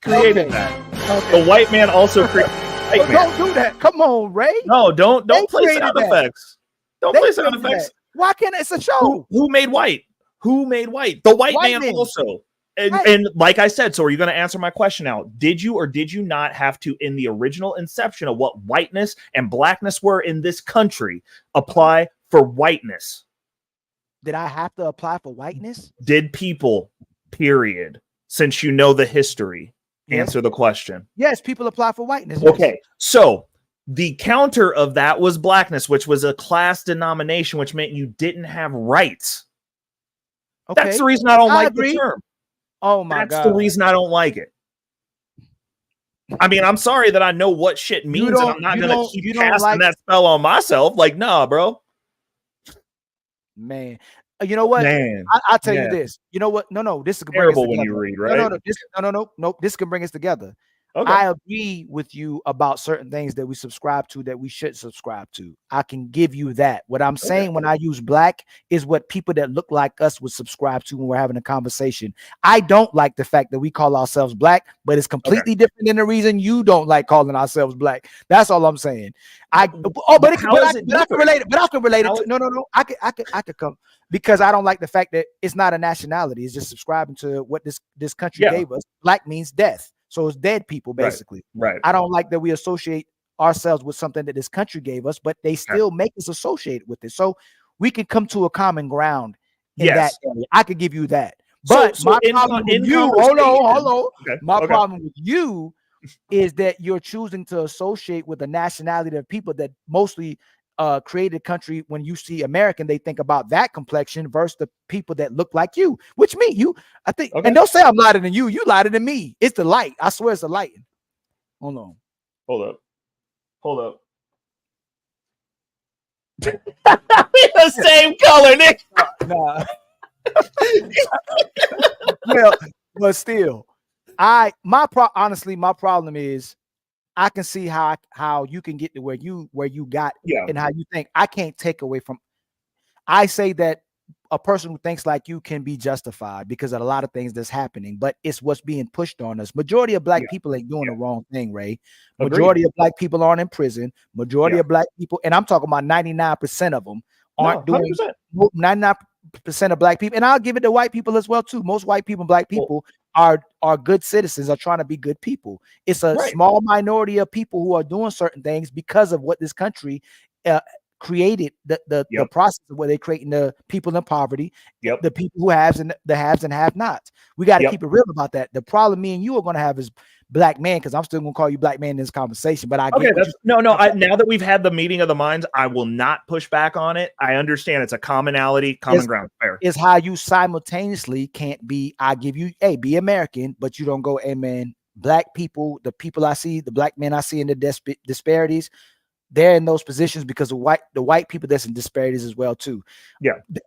S16: created that. Okay. The white man also created.
S1: Don't do that. Come on, Ray.
S16: No, don't play sound effects. Don't play sound effects.
S1: Why can't it's a show?
S16: Who made white? Who made white? The white man also. And like I said, so are you going to answer my question now? Did you or did you not have to, in the original inception of what whiteness and blackness were in this country, apply for whiteness?
S1: Did I have to apply for whiteness?
S16: Did people, period, since you know the history, answer the question?
S1: Yes, people apply for whiteness.
S16: Okay, so the counter of that was blackness, which was a class denomination, which meant you didn't have rights. Okay. That's the reason I don't like the term.
S1: Oh my God.
S16: That's the reason I don't like it. I mean, I'm sorry that I know what shit means, and I'm not going to keep casting that spell on myself. Like, nah, bro.
S1: Man. You know what?
S16: Man.
S1: I'll tell you this. You know what? No. This is
S16: terrible when you read, right?
S1: No. This can bring us together.
S16: Okay.
S1: I agree with you about certain things that we subscribe to that we should subscribe to. I can give you that. What I'm saying when I use black is what people that look like us would subscribe to when we're having a conversation. I don't like the fact that we call ourselves black, but it's completely different than the reason you don't like calling ourselves black. That's all I'm saying. I can relate it to no. I could come because I don't like the fact that it's not a nationality. It's just subscribing to what this country gave us. Black means death. So it's dead people, basically.
S16: Right.
S1: I don't like that we associate ourselves with something that this country gave us, but they still make us associated with it. So we can come to a common ground in that area. I could give you that. But my problem with you, hold on. My problem with you is that you're choosing to associate with a nationality of people that mostly created a country. When you see American, they think about that complexion versus the people that look like you, which me, you, I think, and don't say I'm lighter than you. You lighter than me. It's the light. I swear it's the light. Hold on.
S16: Hold up. The same color, Nick.
S1: Nah. But still, honestly, my problem is I can see how you can get to where you got and how you think. I can't take away from. I say that a person who thinks like you can be justified because of a lot of things that's happening, but it's what's being pushed on us. Majority of black people ain't doing the wrong thing, Ray. Majority of black people aren't in prison. Majority of black people, and I'm talking about 99% of them aren't doing 99% of black people. And I'll give it to white people as well too. Most white people, black people are good citizens, are trying to be good people. It's a small minority of people who are doing certain things because of what this country created, the process of where they're creating the people in poverty, the people who haves and the haves and have nots. We got to keep it real about that. The problem me and you are going to have is black man, because I'm still going to call you black man in this conversation. But I get
S16: now that we've had the meeting of the minds, I will not push back on it. I understand it's a commonality, common ground. Fair
S1: is how you simultaneously can't be. I give you, hey, be American, but you don't go, hey man, black people, the people I see, the black men I see in the disparities. They're in those positions because of the white people that's in disparities as well too.
S16: Yeah,
S1: the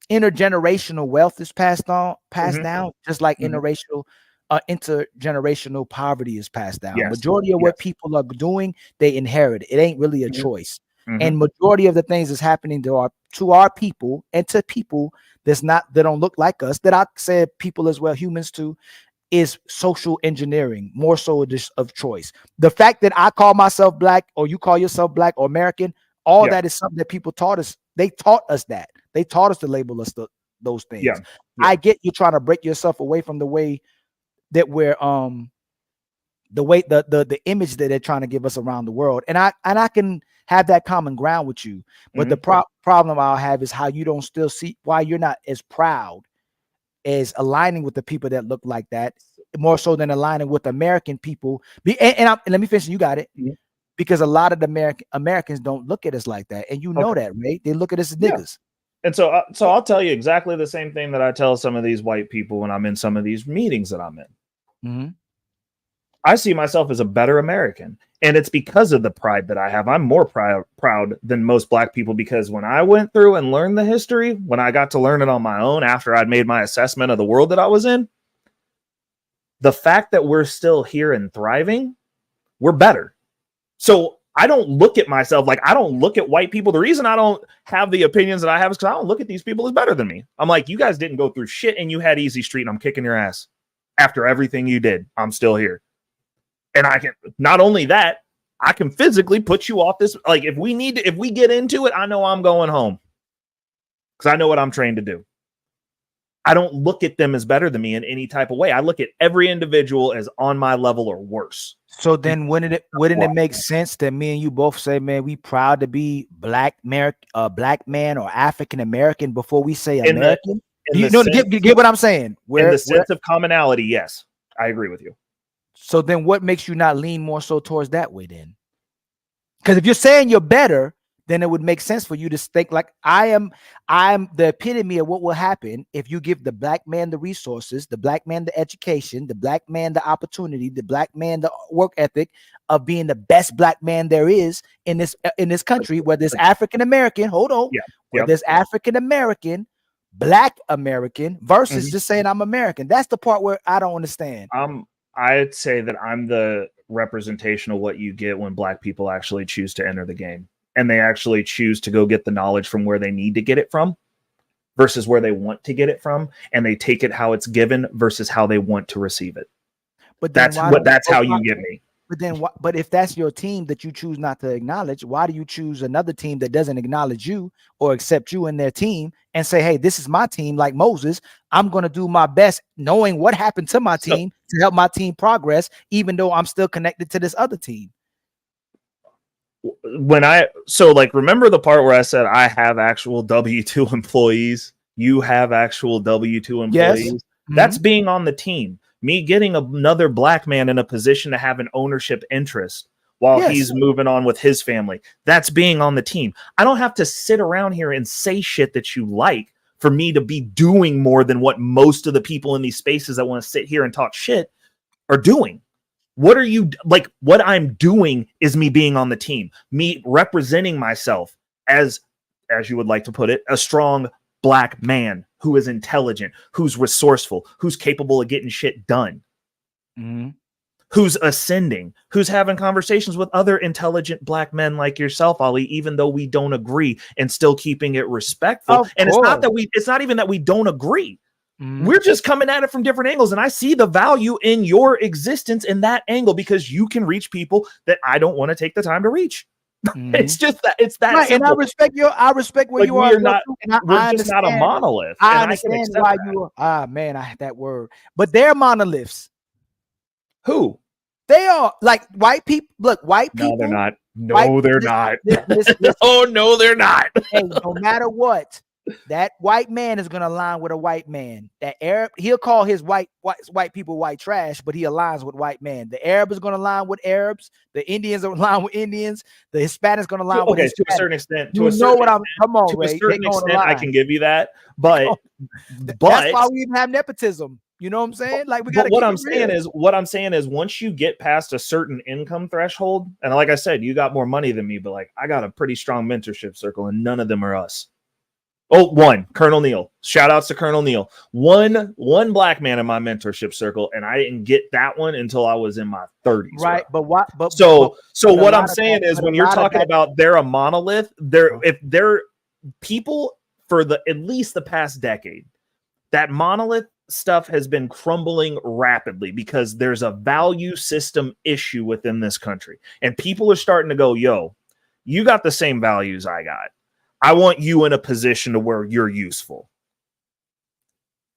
S1: intergenerational wealth is passed down, just like intergenerational poverty is passed down. Majority of what people are doing, they inherit. It ain't really a choice. And majority of the things that's happening to our people and to people that don't look like us, that I said people as well, humans too, is social engineering, more so of choice. The fact that I call myself black or you call yourself black or American, all that is something that people taught us. They taught us that. They taught us to label us those things. I get you trying to break yourself away from the way that we're the image that they're trying to give us around the world. And I can have that common ground with you. But the problem I'll have is how you don't still see why you're not as proud as aligning with the people that look like that, more so than aligning with American people. And let me finish. You got it. Because a lot of the Americans don't look at us like that, and you know that, right? They look at us as niggas.
S16: And so I'll tell you exactly the same thing that I tell some of these white people when I'm in some of these meetings that I'm in. I see myself as a better American, and it's because of the pride that I have. I'm more proud than most black people, because when I went through and learned the history, when I got to learn it on my own after I'd made my assessment of the world that I was in, the fact that we're still here and thriving, we're better. So I don't look at myself like, I don't look at white people. The reason I don't have the opinions that I have is because I don't look at these people as better than me. I'm like, you guys didn't go through shit and you had easy street and I'm kicking your ass. After everything you did, I'm still here. And I can, not only that, I can physically put you off this. Like if we get into it, I know I'm going home because I know what I'm trained to do. I don't look at them as better than me in any type of way. I look at every individual as on my level or worse.
S1: So then wouldn't it make sense that me and you both say, man, we proud to be black man or African American before we say American? Get what I'm saying?
S16: In the sense of commonality, yes, I agree with you.
S1: So then what makes you not lean more so towards that way then? Because if you're saying you're better, then it would make sense for you to think like I'm the epitome of what will happen if you give the black man the resources, the black man the education, the black man the opportunity, the black man the work ethic of being the best black man there is in this country, whether it's African American, whether it's African American, black American versus just saying I'm American. That's the part where I don't understand.
S16: I'd say that I'm the representation of what you get when black people actually choose to enter the game. And they actually choose to go get the knowledge from where they need to get it from versus where they want to get it from. And they take it how it's given versus how they want to receive it.
S1: But
S16: that's how you get me.
S1: But if that's your team that you choose not to acknowledge, why do you choose another team that doesn't acknowledge you or accept you in their team and say, hey, this is my team, like Moses, I'm going to do my best knowing what happened to my team to help my team progress, even though I'm still connected to this other team.
S16: Remember the part where I said I have actual W-2 employees, you have actual W-2 employees.
S1: Yes.
S16: That's being on the team. Me getting another black man in a position to have an ownership interest while he's moving on with his family. That's being on the team. I don't have to sit around here and say shit that you like for me to be doing more than what most of the people in these spaces that want to sit here and talk shit are doing. What are you like? What I'm doing is me being on the team, me representing myself as you would like to put it, a strong black man who is intelligent, who's resourceful, who's capable of getting shit done, who's ascending, who's having conversations with other intelligent black men like yourself, Ali, even though we don't agree, and still keeping it respectful. And it's not even that we don't agree. We're just coming at it from different angles. And I see the value in your existence in that angle, because you can reach people that I don't want to take the time to reach. It's just that it's that
S1: right.
S16: simple.
S1: And I respect where
S16: Like,
S1: you are.
S16: We're just not a monolith.
S1: I
S16: and
S1: understand
S16: I can accept
S1: why
S16: that.
S1: you are. Man, I had that word. But they're monoliths.
S16: Who?
S1: They are like white people. Look, white people.
S16: No, they're not. No, they're not.
S1: Listen.
S16: Oh, no, they're not.
S1: Hey, no matter what, that white man is gonna align with a white man. That Arab, he'll call his white people white trash, but he aligns with white man. The Arab is gonna align with Arabs. The Indians are align with Indians. The Hispanics gonna align with Hispanics.
S16: To a certain extent.
S1: You know what I'm. Come on,
S16: to
S1: Ray.
S16: a certain extent, I can give you that, but
S1: that's why we even have nepotism. You know what I'm saying? Like we got.
S16: What I'm saying is, once you get past a certain income threshold, and like I said, you got more money than me, but like I got a pretty strong mentorship circle, and none of them are us. Oh, one, Colonel Neal. Shout outs to Colonel Neal. One black man in my mentorship circle, and I didn't get that one until I was in my 30s.
S1: Right, but what?
S16: So what I'm saying is, when you're talking about they're a monolith, if they're people for at least the past decade, that monolith stuff has been crumbling rapidly because there's a value system issue within this country, and people are starting to go, yo, you got the same values I got. I want you in a position to where you're useful.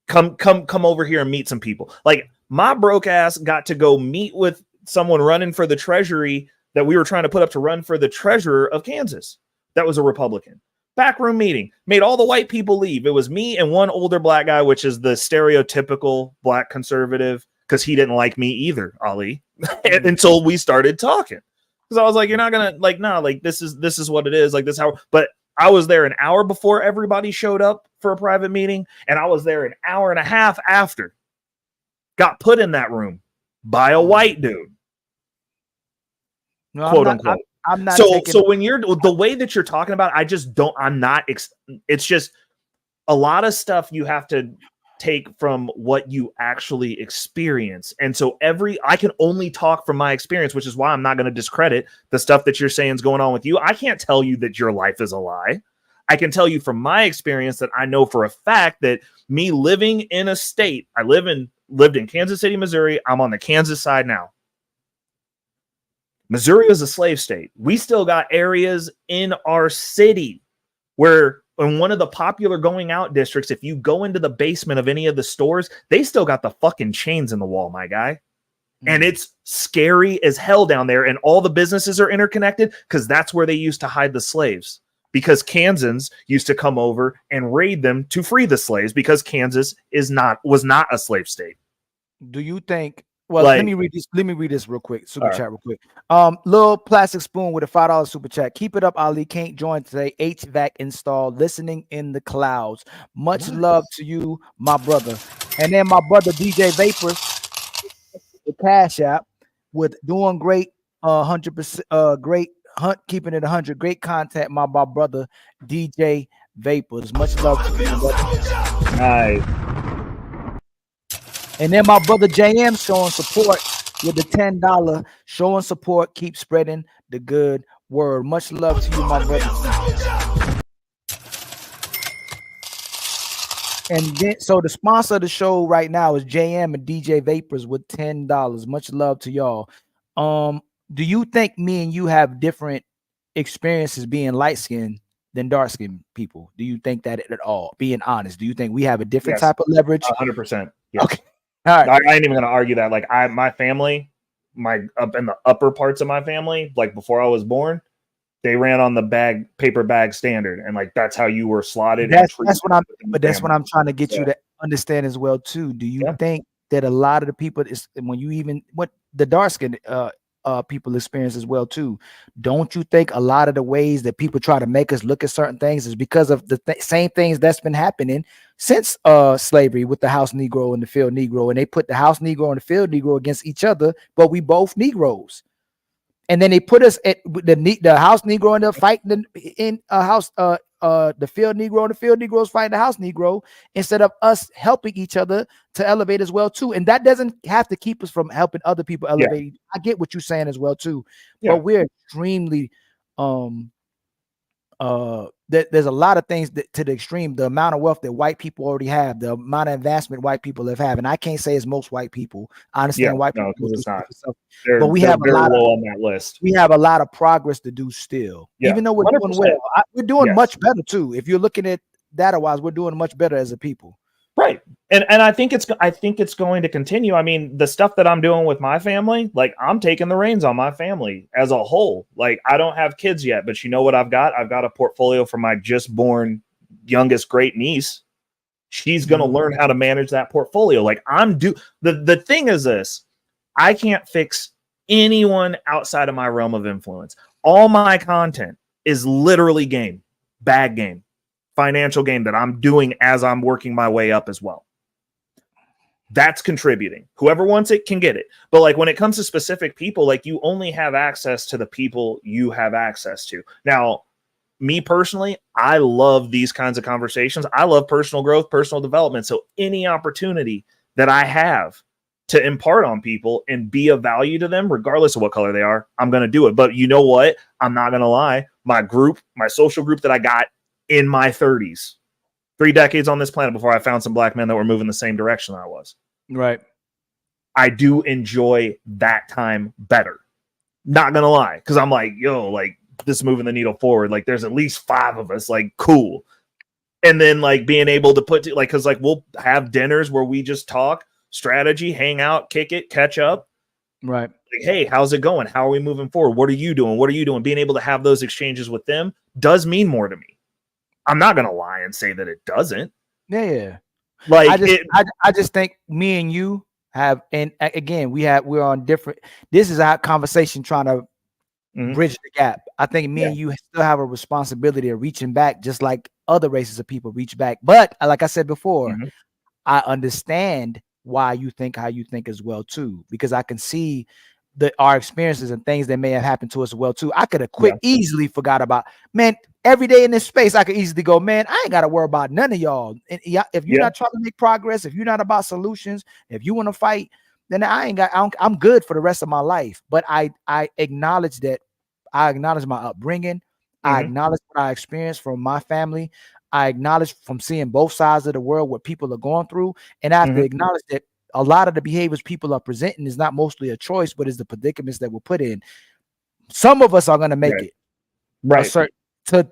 S16: Come over here and meet some people. Like, my broke ass got to go meet with someone running for the treasury that we were trying to put up to run for the treasurer of Kansas. That was a Republican. Backroom meeting, made all the white people leave. It was me and one older black guy, which is the stereotypical black conservative, because he didn't like me either, Ali, until we started talking. Because I was like, you're not gonna like, nah, like this is what it is, like this how. But I was there an hour before everybody showed up for a private meeting, and I was there an hour and a half after. Got put in that room by a white dude, quote unquote.
S1: I'm not.
S16: So when you're the way that you're talking about, I just don't. I'm not. It's just a lot of stuff you have to take from what you actually experience. And so I can only talk from my experience, which is why I'm not going to discredit the stuff that you're saying is going on with you. I can't tell you that your life is a lie. I can tell you from my experience that I know for a fact that me living in a state, lived in Kansas City, Missouri. I'm on the Kansas side now. Missouri is a slave state. We still got areas in our city where in one of the popular going out districts, if you go into the basement of any of the stores, they still got the fucking chains in the wall, my guy. And it's scary as hell down there. And all the businesses are interconnected because that's where they used to hide the slaves. Because Kansans used to come over and raid them to free the slaves, because Kansas was not a slave state.
S1: Do you think? Well, let me read this. Let me read this real quick. Super chat real quick. Little plastic spoon with a $5 super chat. Keep it up, Ali. Can't join today. HVAC installed. Listening in the clouds. Much love to you, my brother. And then my brother DJ Vapors, the Cash App, with doing great. 100%. Great hunt, keeping it 100. Great content, my brother DJ Vapors. Much love to you, brother.
S16: Nice.
S1: And then my brother JM showing support with the $10, showing support. Keep spreading the good word. Much love to you, my brother. And then, so the sponsor of the show right now is JM and DJ Vapors with $10. Much love to y'all. Do you think me and you have different experiences being light-skinned than dark-skinned people? Do you think that at all? Being honest, do you think we have a different type of leverage?
S16: 100%. Yes. Okay.
S1: All right.
S16: I ain't even gonna argue that. Like my family, up in the upper parts of my family, like before I was born, they ran on the paper bag standard, and like that's how you were slotted.
S1: That's what I'm trying to get you to understand as well too. Do you think that a lot of the people what the dark skinned people experience as well too? Don't you think a lot of the ways that people try to make us look at certain things is because of the same things that's been happening since slavery, with the house Negro and the field Negro, and they put the house Negro and the field Negro against each other, but we both Negroes, and then they put us at the house Negro and the fight in a house the field Negro, and the field Negroes fighting the house Negro, instead of us helping each other to elevate as well too. And that doesn't have to keep us from helping other people elevate. I get what you're saying as well too, but we're extremely there's a lot of things to the extreme. The amount of wealth that white people already have, the amount of advancement white people have had, and I can't say it's most white people. I understand white people,
S16: it's not.
S1: But we have a lot
S16: low on that list.
S1: We have a lot of progress to do still, even though we're
S16: 100%.
S1: doing well. We're doing much better too. If you're looking at data wise, we're doing much better as a people.
S16: Right. And I think it's going to continue. I mean, the stuff that I'm doing with my family, like I'm taking the reins on my family as a whole. Like I don't have kids yet, but you know what I've got? I've got a portfolio for my just born youngest great niece. She's going to learn how to manage that portfolio. Like the thing is this, I can't fix anyone outside of my realm of influence. All my content is literally bag game. Financial game that I'm doing as I'm working my way up as well. That's contributing. Whoever wants it can get it. But like when it comes to specific people, like you only have access to the people you have access to. Now, me personally, I love these kinds of conversations. I love personal growth, personal development. So any opportunity that I have to impart on people and be of value to them, regardless of what color they are, I'm going to do it. But you know what? I'm not going to lie. My social group that I got in my 30s, 3 decades on this planet before I found some black men that were moving the same direction that I was.
S1: Right.
S16: I do enjoy that time better. Not gonna lie, because I'm like, yo, like this is moving the needle forward. Like there's at least 5 of us, like cool. And then like being able to because like we'll have dinners where we just talk strategy, hang out, kick it, catch up.
S1: Right.
S16: Like, hey, how's it going? How are we moving forward? What are you doing? What are you doing? Being able to have those exchanges with them does mean more to me. I'm not going to lie and say that it doesn't.
S1: Yeah.
S16: Like
S1: I just think me and you have, and again, we're on different, this is our conversation trying to bridge the gap. I think me and you still have a responsibility of reaching back, just like other races of people reach back. But like I said before, I understand why you think how you think as well too, because I can see our experiences and things that may have happened to us as well too. I could have easily forgot about, man, every day in this space, I could easily go, man, I ain't got to worry about none of y'all. And if you're not trying to make progress, if you're not about solutions, if you want to fight, then I'm good for the rest of my life. But I acknowledge that. I acknowledge my upbringing. I acknowledge what I experienced from my family. I acknowledge from seeing both sides of the world what people are going through. And I have to acknowledge that a lot of the behaviors people are presenting is not mostly a choice, but is the predicaments that we're put in. Some of us are going to make it.
S16: Right.
S1: To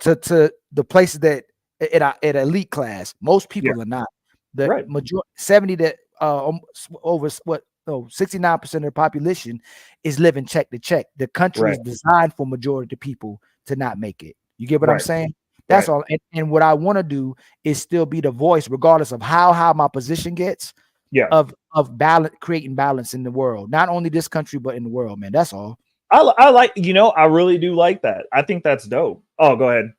S1: the places that at elite class, most people are not. The majority, 70 to over 69% of the population is living check to check. The country is designed for majority of people to not make it. You get what I'm saying? That's all. And what I want to do is still be the voice, regardless of how high my position gets. Of balance, creating balance in the world, not only this country but in the world, man. That's all.
S16: I like, I really do like that. I think that's dope. Oh, go ahead.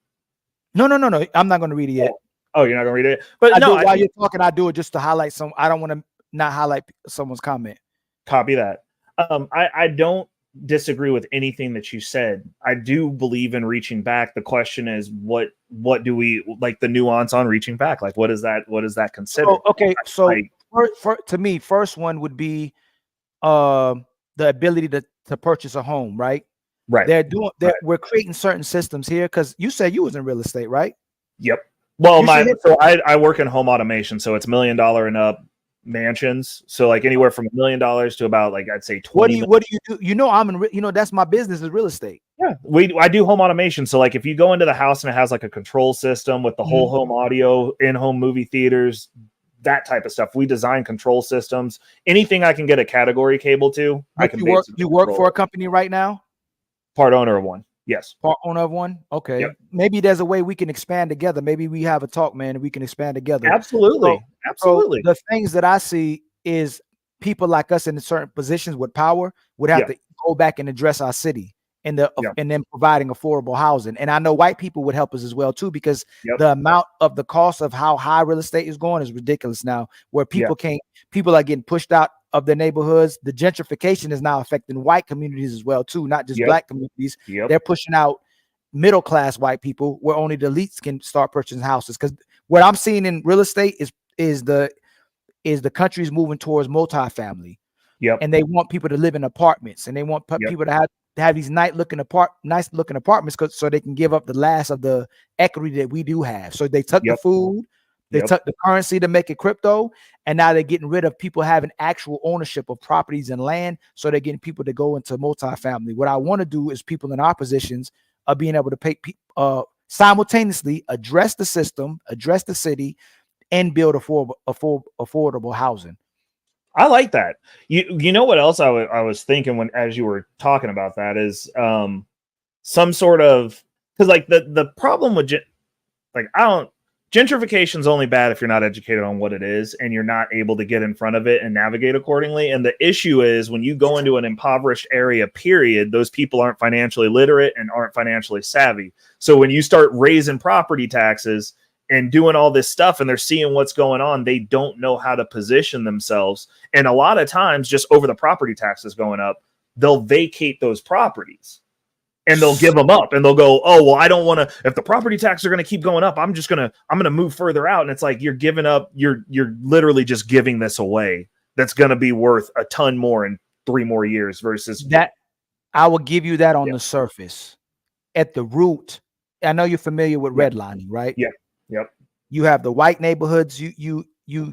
S1: No. I'm not going to read it yet.
S16: Oh, you're not going to read it? But
S1: while you're talking, I do it just to highlight some. I don't want to not highlight someone's comment.
S16: Copy that. I don't disagree with anything that you said. I do believe in reaching back. The question is, what do we like the nuance on reaching back? Like, what is that considered?
S1: So to me, first one would be the ability to purchase a home, right?
S16: Right.
S1: We're creating certain systems here because you said you was in real estate, right?
S16: Yep. Well, I work in home automation, so it's $1 million and up mansions. So like anywhere from $1 million to about like I'd say 20.
S1: What do you do? You know, that's my business is real estate.
S16: Yeah, I do home automation. So like if you go into the house and it has like a control system with the whole home audio, in-home movie theaters, that type of stuff. We design control systems. Anything I can get a category cable to, I can.
S1: You work for a company right now?
S16: Part owner of one. Yes.
S1: Part owner of one. Okay. Yep. Maybe there's a way we can expand together. Maybe we have a talk, man, and we can expand together.
S16: Absolutely. Absolutely.
S1: So the things that I see is people like us in certain positions with power would have to go back and address our city and then providing affordable housing. And I know white people would help us as well too, because the amount of the cost of how high real estate is going is ridiculous now, where people are getting pushed out of their neighborhoods. The gentrification is now affecting white communities as well too, not just black communities. They're pushing out middle class white people, where only the elites can start purchasing houses. Because what I'm seeing in real estate is the country's moving towards multifamily.
S16: Yep.
S1: And they want people to live in apartments, and they want people to have these nice looking apartments, so they can give up the last of the equity that we do have. So they took the food, they took the currency to make it crypto, and now they're getting rid of people having actual ownership of properties and land. So they're getting people to go into multifamily. What I want to do is people in our positions are being able to pay simultaneously address the system, address the city, and build affordable housing.
S16: I like that. You know what else I was thinking when as you were talking about that is some sort of, because like the problem with gentrification is only bad if you're not educated on what it is and you're not able to get in front of it and navigate accordingly. And the issue is when you go into an impoverished area, period, those people aren't financially literate and aren't financially savvy. So when you start raising property taxes and doing all this stuff and they're seeing what's going on, they don't know how to position themselves. And a lot of times, just over the property taxes going up, they'll vacate those properties and they'll give them up and they'll go, oh, well, I don't want to, if the property taxes are going to keep going up, I'm going to move further out. And it's like, you're giving up, you're literally just giving this away. That's going to be worth a ton more in 3 more years versus
S1: that. I will give you that on the surface. At the root, I know you're familiar with redlining, right?
S16: Yeah. Yep.
S1: You have the white neighborhoods you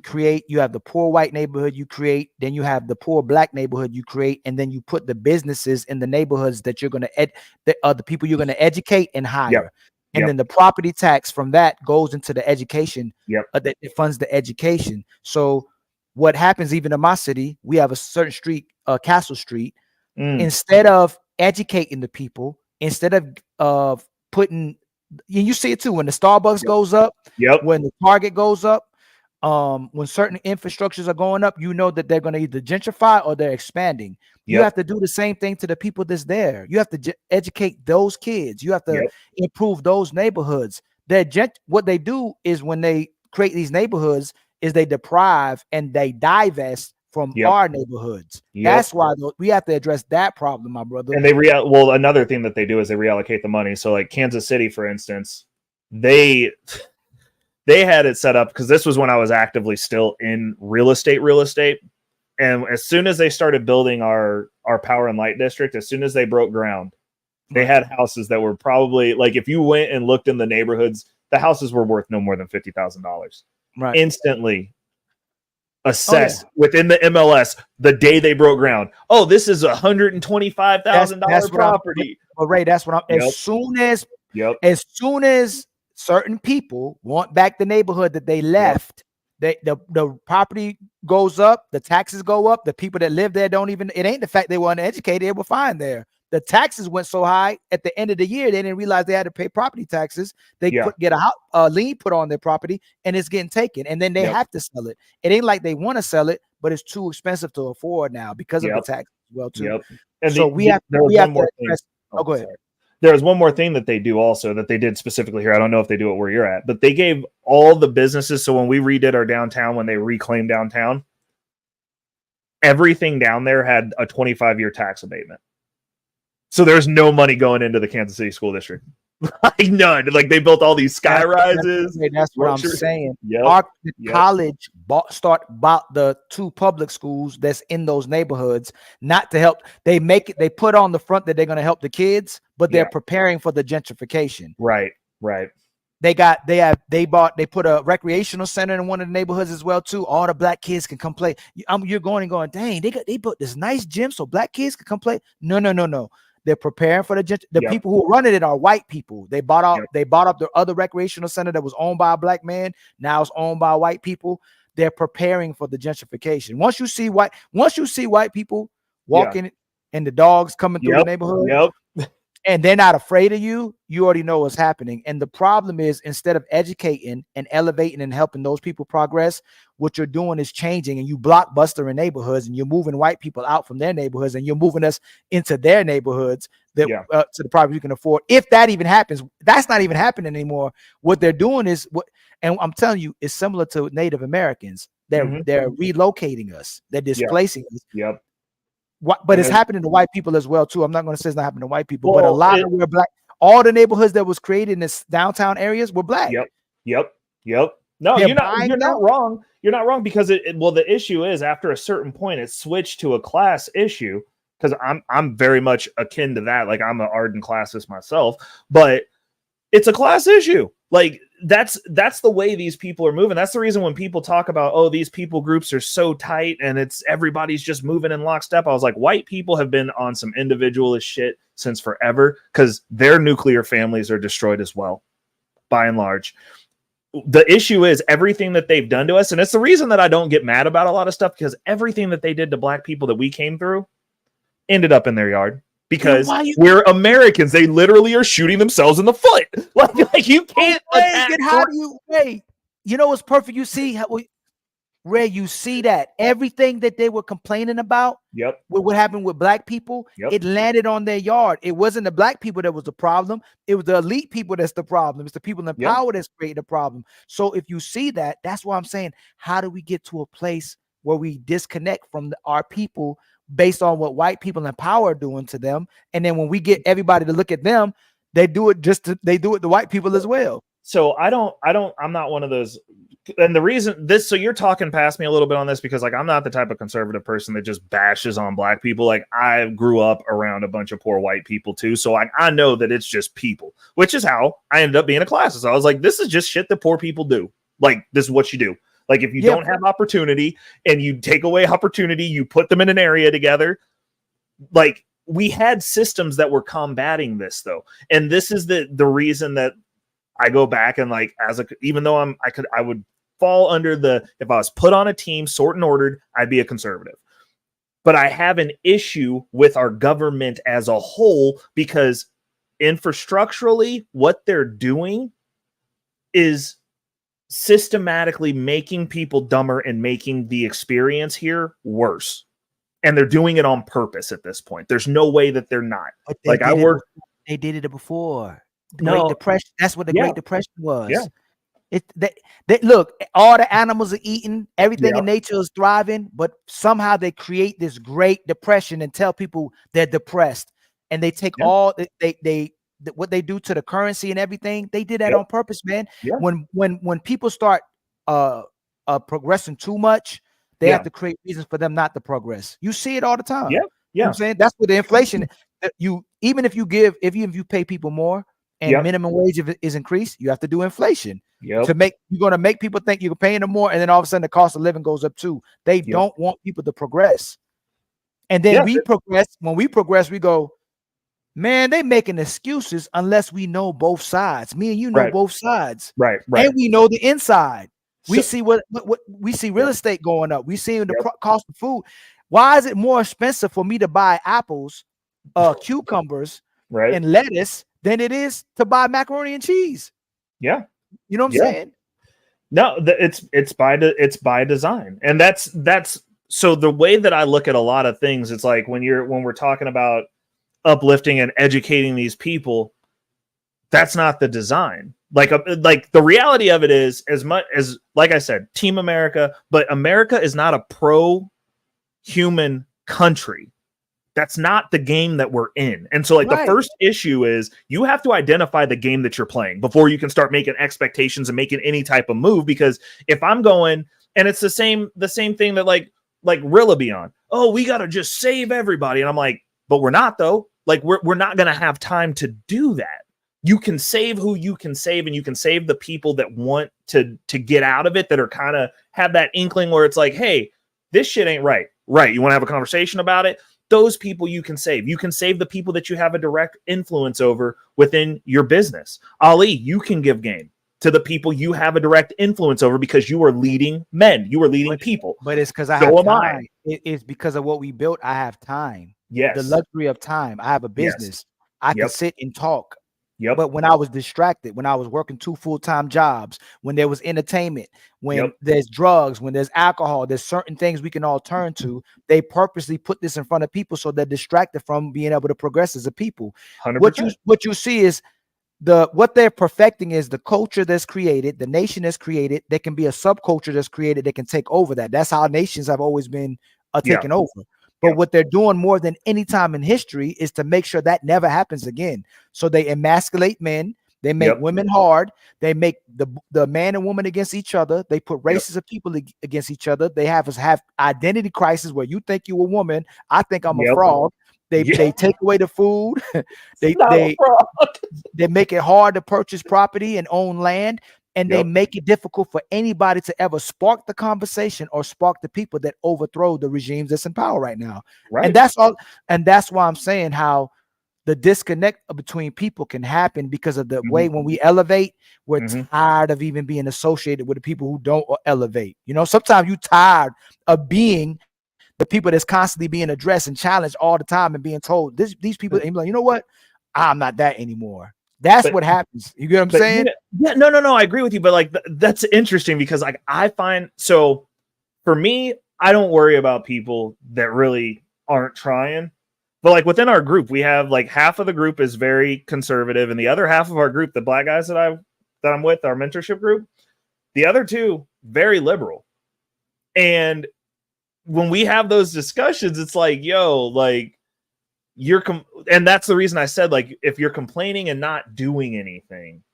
S1: create, you have the poor white neighborhood you create, then you have the poor black neighborhood you create, and then you put the businesses in the neighborhoods that you're going to the people you're going to educate and hire. And then the property tax from that goes into the education. That it funds the education. So what happens, even in my city, we have a certain street, Castle Street. Instead of educating the people, instead of putting, you see it too, when the Starbucks goes up, when the Target goes up, when certain infrastructures are going up, you know that they're going to either gentrify or they're expanding. You have to do the same thing to the people that's there. You have to educate those kids. You have to improve those neighborhoods. What they do is when they create these neighborhoods is they deprive and they divest from our neighborhoods. That's why we have to address that problem, my brother.
S16: And another thing that they do is they reallocate the money. So like Kansas City, for instance, they had it set up because this was when I was actively still in real estate. And as soon as they started building our power and light district, as soon as they broke ground, they had houses that were probably like, if you went and looked in the neighborhoods, the houses were worth no more than $50,000.
S1: Right.
S16: Instantly assessed within the MLS the day they broke ground. Oh, this is $125,000 property.
S1: But Ray, that's what I'm. As soon as certain people want back the neighborhood that they left, the property goes up, the taxes go up. The people that live there don't even. It ain't the fact they weren't educated; they were fine there. The taxes went so high at the end of the year, they didn't realize they had to pay property taxes. They get a lien put on their property, and it's getting taken, and then they have to sell it. It ain't like they want to sell it, but it's too expensive to afford now because of the tax as well too.
S16: And
S1: so we have to address. Oh, go ahead.
S16: There's one more thing that they do also that they did specifically here. I don't know if they do it where you're at, but they gave all the businesses. So when we redid our downtown, when they reclaimed downtown, everything down there had a 25-year tax abatement. So there's no money going into the Kansas City School District. Like none. Like they built all these sky rises.
S1: That's what I'm saying. Our college bought the 2 public schools that's in those neighborhoods, not to help. They put on the front that they're going to help the kids, but they're preparing for the gentrification.
S16: Right.
S1: They put a recreational center in one of the neighborhoods as well too. All the black kids can come play. You're going, dang, they built this nice gym so black kids can come play. No. They're preparing for the people who are running it are white people. They bought up the other recreational center that was owned by a black man. Now it's owned by white people. They're preparing for the gentrification. Once you see white people walking and the dogs coming through the neighborhood, and they're not afraid of you, you already know what's happening. And the problem is, instead of educating and elevating and helping those people progress, what you're doing is changing, and you blockbuster in neighborhoods, and you're moving white people out from their neighborhoods, and you're moving us into their neighborhoods that to the property you can afford. If that even happens, that's not even happening anymore. What they're doing is and I'm telling you, it's similar to Native Americans. They're relocating us. They're displacing us. But it's happening to white people as well too. I'm not going to say it's not happening to white people, but a lot of all the neighborhoods that was created in this downtown areas were black.
S16: Yep. No,
S1: They're
S16: you're not
S1: buying them.
S16: wrong. You're not wrong because the issue is after a certain point it switched to a class issue, because I'm very much akin to that. Like, I'm an ardent classist myself, but it's a class issue. Like, that's the way these people are moving. That's the reason when people talk about, oh, these people groups are so tight and it's everybody's just moving in lockstep. I was like, white people have been on some individualist shit since forever because their nuclear families are destroyed as well, by and large. The issue is everything that they've done to us. And it's the reason that I don't get mad about a lot of stuff, because everything that they did to black people that we came through ended up in their yard. Because we're Americans. They literally are shooting themselves in the foot. Like you can't.
S1: How do you wait? You know what's perfect? You see how Ray, you see that everything that they were complaining about, what happened with black people, it landed on their yard. It wasn't the black people that was the problem. It was the elite people that's the problem. It's the people in power that's creating the problem. So if you see that, that's why I'm saying, how do we get to a place where we disconnect from our people based on what white people in power are doing to them? And then when we get everybody to look at them, they do it they do it to white people as well.
S16: So I'm not one of those. And the reason so you're talking past me a little bit on this, because like, I'm not the type of conservative person that just bashes on black people. Like, I grew up around a bunch of poor white people too. So I know that it's just people, which is how I ended up being a classist. I was like, this is just shit that poor people do. Like, this is what you do. Like, if you don't have opportunity and you take away opportunity, you put them in an area together. Like, we had systems that were combating this though. And this is the reason that I go back and like, even though I would fall under if I was put on a team, sort and ordered, I'd be a conservative. But I have an issue with our government as a whole, because infrastructurally, what they're doing is systematically making people dumber and making the experience here worse. And they're doing it on purpose at this point. There's no way that they're not. Like,
S1: They did it before. The
S16: No.
S1: Great Depression. That's what the Great Depression was.
S16: Yeah.
S1: They look, all the animals are eating, everything in nature is thriving, but somehow they create this Great Depression and tell people they're depressed. And they take all what they do to the currency and everything. They did that on purpose, man. When people start progressing too much, they have to create reasons for them not to progress. You see it all the time. You know what I'm saying? That's what the inflation, even if you pay people more and minimum wage is increased, you have to do inflation you're going to make people think you're paying them more, and then all of a sudden the cost of living goes up too. They don't want people to progress. And then we progress. When we progress, we go, man, they making excuses unless we know both sides. Me and you know both sides.
S16: Right.
S1: And we know the inside. We see what we see real estate going up. We see the cost of food. Why is it more expensive for me to buy apples, cucumbers, and lettuce than it is to buy macaroni and cheese?
S16: Yeah.
S1: You know what I'm saying?
S16: No, it's by design. And that's so the way that I look at a lot of things, it's like when we're talking about uplifting and educating these people, that's not the design. Like the reality of it is, as much as, like I said, Team America, but America is not a pro-human country. That's not the game that we're in. And so the first issue is you have to identify the game that you're playing before you can start making expectations and making any type of move. Because if I'm going, and it's the same thing that like Rilla be on, oh, we got to just save everybody. And I'm like, but we're not though. Like we're not going to have time to do that. You can save who you can save, and you can save the people that want to get out of it, that are kind of have that inkling where it's like, hey, this shit ain't right. Right. You want to have a conversation about it? Those people you can save. You can save the people that you have a direct influence over within your business. Ali, you can give game to the people you have a direct influence over because you are leading men. You are leading people.
S1: But it's because I have time. It's because of what we built. I have time.
S16: Yes.
S1: The luxury of time. I have a business. I can sit and talk.
S16: Yep.
S1: But when I was distracted, when I was working 2 full-time jobs, when there was entertainment, when there's drugs, when there's alcohol, there's certain things we can all turn to. They purposely put this in front of people so they're distracted from being able to progress as a people.
S16: 100%.
S1: What you see is what they're perfecting is the culture that's created, the nation that's created. There can be a subculture that's created that can take over that. That's how nations have always been taken over. But what they're doing more than any time in history is to make sure that never happens again. So they emasculate men. They make women hard. They make the man and woman against each other. They put races of people against each other. They have us have identity crisis where you think you're a woman, I think I'm a frog. They take away the food. they make it hard to purchase property and own land, and they make it difficult for anybody to ever spark the conversation or spark the people that overthrow the regimes that's in power right now. And that's all. And that's why I'm saying how the disconnect between people can happen because of the way when we elevate, we're tired of even being associated with the people who don't elevate. You know, sometimes you're tired of being the people that's constantly being addressed and challenged all the time and being told these people, and you're like, you know what? I'm not that anymore. That's what happens. You get what I'm saying?
S16: Yeah, no, I agree with you. But like, that's interesting because like I find, so for me, I don't worry about people that really aren't trying. But like within our group, we have like half of the group is very conservative, and the other half of our group, the black guys that I'm with, our mentorship group, the other two very liberal. And when we have those discussions, it's like, yo, like and that's the reason I said, like, if you're complaining and not doing anything,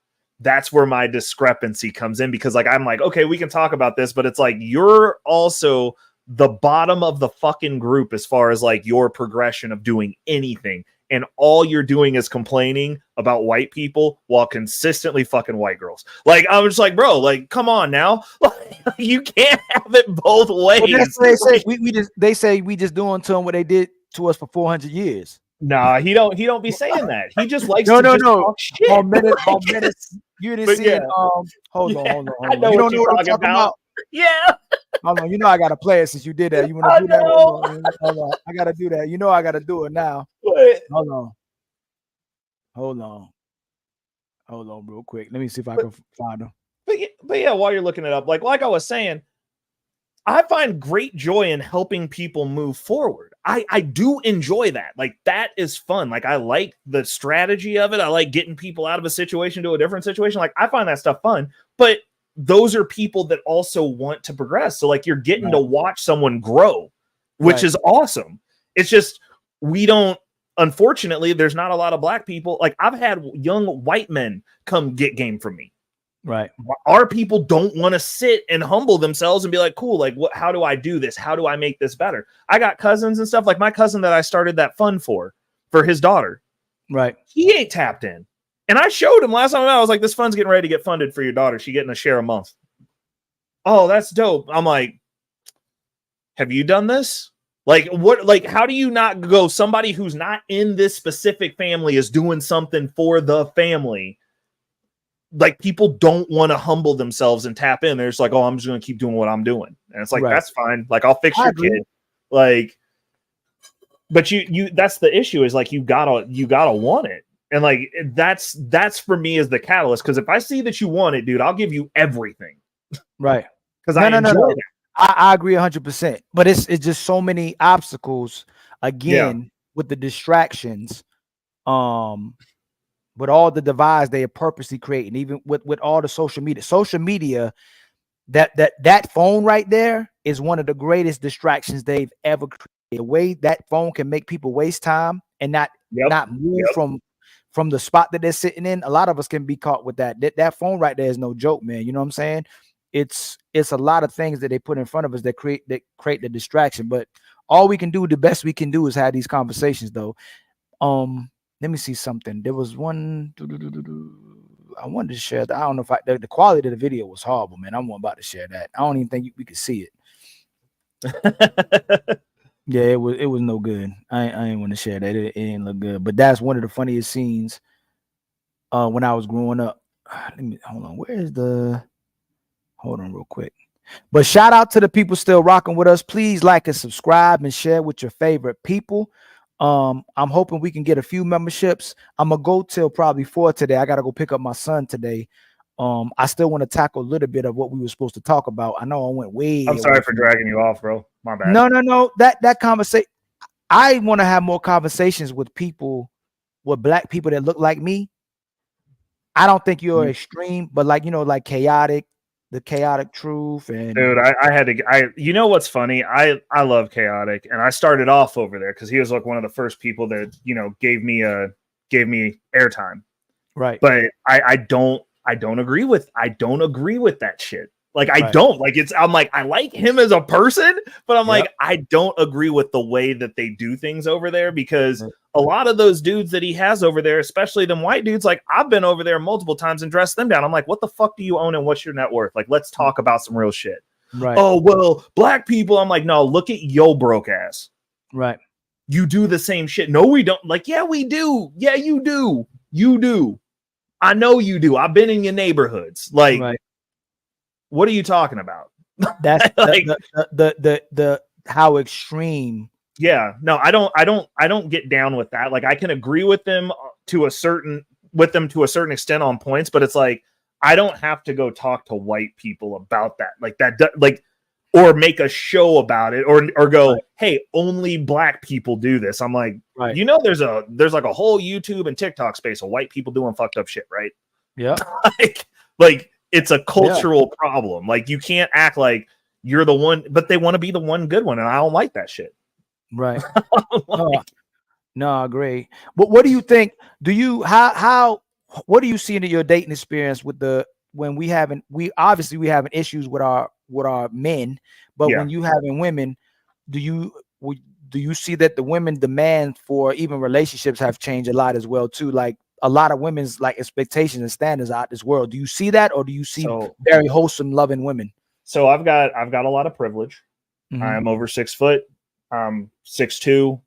S16: that's where my discrepancy comes in, because like I'm like, okay, we can talk about this, but it's like you're also the bottom of the fucking group as far as like your progression of doing anything, and all you're doing is complaining about white people while consistently fucking white girls. Like I'm just like, bro, like come on now. You can't have it both ways.
S1: Well, that's what they say we just doing to them what they did to us for 400 years.
S16: Nah, he don't be saying that. He just likes to talk shit.
S1: On minutes. You didn't see it. Hold on.
S16: I know
S1: you
S16: what
S1: don't
S16: you're
S1: know what I'm
S16: talking about. Yeah.
S1: Hold on. You know I gotta play it since you did that. You want to do that? Hold on. I gotta do that. You know I gotta do it now.
S16: What?
S1: Hold on, real quick. Let me see if I can find them.
S16: But yeah, while you're looking it up, like I was saying, I find great joy in helping people move forward. I do enjoy that. Like that is fun. Like I like the strategy of it. I like getting people out of a situation to a different situation. Like I find that stuff fun. But those are people that also want to progress. So like you're getting to watch someone grow, which is awesome. It's just unfortunately, there's not a lot of black people. Like I've had young white men come get game from me.
S1: Right.
S16: Our people don't want to sit and humble themselves and be like, cool, like how do I do this? How do I make this better? I got cousins and stuff, like my cousin that I started that fund for his daughter.
S1: Right.
S16: He ain't tapped in. And I showed him last time I was like, this fund's getting ready to get funded for your daughter. She getting a share a month. Oh, that's dope. I'm like, have you done this? Like what, like, how do you not go, somebody who's not in this specific family is doing something for the family? Like people don't want to humble themselves and tap in. They're just like, oh, I'm just going to keep doing what I'm doing. And it's like, that's fine. Like I'll fix your kid. Like, but you, that's the issue is like, you gotta want it. And like, that's for me is the catalyst. Cause if I see that you want it, dude, I'll give you everything.
S1: Right.
S16: Cause I enjoy that.
S1: I agree 100%, but it's just so many obstacles again with the distractions, with all the divides they are purposely creating, even with all the social media, that phone right there is one of the greatest distractions they've ever created. The way that phone can make people waste time and not move from the spot that they're sitting in. A lot of us can be caught with that phone right there is no joke, man. You know what I'm saying? It's a lot of things that they put in front of us that create the distraction. But all we can do, the best we can do is have these conversations though. Let me see something. There was one I wanted to share that. I don't know if the quality of the video was horrible, man. I'm about to share that. I don't even think we could see it. Yeah, it was no good. I ain't want to share that. It didn't look good. But that's one of the funniest scenes when I was growing up. Let me hold on. Hold on real quick. But shout out to the people still rocking with us. Please like and subscribe and share with your favorite people. I'm hoping we can get a few memberships. I'm gonna go till probably 4 today. I gotta go pick up my son today. I still want to tackle a little bit of what we were supposed to talk about. I know I went way.
S16: I'm sorry for dragging you off, bro. My bad.
S1: No. That conversation. I want to have more conversations with people, with black people that look like me. I don't think you're extreme, but like, like chaotic, the chaotic truth and
S16: dude, I had to. You know what's funny? I love chaotic, and I started off over there because he was like one of the first people that gave me airtime.
S1: Right.
S16: But I don't agree with that shit. Like I
S1: Right.
S16: don't like it's. I'm like I like him as a person, but I'm like I don't agree with the way that they do things over there because a lot of those dudes that he has over there, especially them white dudes, like I've been over there multiple times and dressed them down. I'm like, what the fuck do you own and what's your net worth? Like, let's talk about some real shit.
S1: Right.
S16: Oh well, black people. I'm like, no, look at yo broke ass.
S1: Right.
S16: You do the same shit. No, we don't. Like, yeah, we do. Yeah, you do. You do. I know you do. I've been in your neighborhoods. Like,
S1: right.
S16: What are you talking about?
S1: That's
S16: like
S1: the how extreme.
S16: Yeah, no, I don't get down with that. Like, I can agree with them to a certain extent on points, but it's like I don't have to go talk to white people about that. Like that, like, or make a show about it, or go, right. Hey, only black people do this. I'm like,
S1: right.
S16: There's like a whole YouTube and TikTok space of white people doing fucked up shit, right?
S1: Yeah,
S16: like it's a cultural problem. Like you can't act like you're the one, but they want to be the one good one, and I don't like that shit.
S1: Right. No, I agree. But what do you think? Do you what do you see in your dating experience with when we having issues with our men, but when you having women, do you see that the women demand for even relationships have changed a lot as well too? Like a lot of women's like expectations and standards out this world. Do you see that, or do you see very wholesome, loving women?
S16: So I've got a lot of privilege.
S1: Mm-hmm.
S16: I'm over 6 foot. I'm 6'2".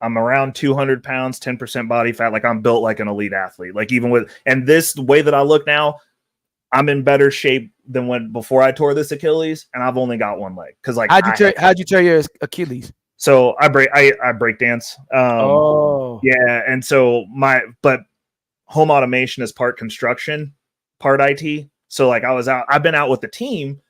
S16: I'm around 200 pounds, 10% body fat. Like I'm built like an elite athlete. Like and the way that I look now, I'm in better shape than before I tore this Achilles, and I've only got one leg. Because like
S1: how'd you tear your Achilles?
S16: So I break dance. Yeah, and so but home automation is part construction, part IT. So like I've been out with the team,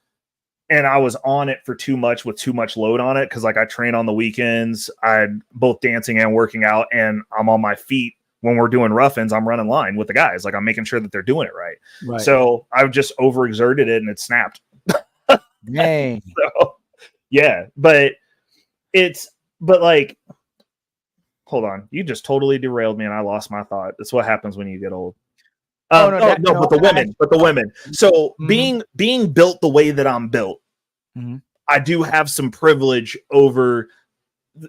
S16: and I was on it with too much load on it because like I train on the weekends. I'm both dancing and working out, and I'm on my feet when we're doing rough-ins. I'm running line with the guys. Like I'm making sure that they're doing it right.
S1: Right.
S16: So I've just overexerted it and it snapped.
S1: Dang.
S16: So, yeah, but like, hold on. You just totally derailed me and I lost my thought. That's what happens when you get old. But the women. So being built the way that I'm built, I do have some privilege over,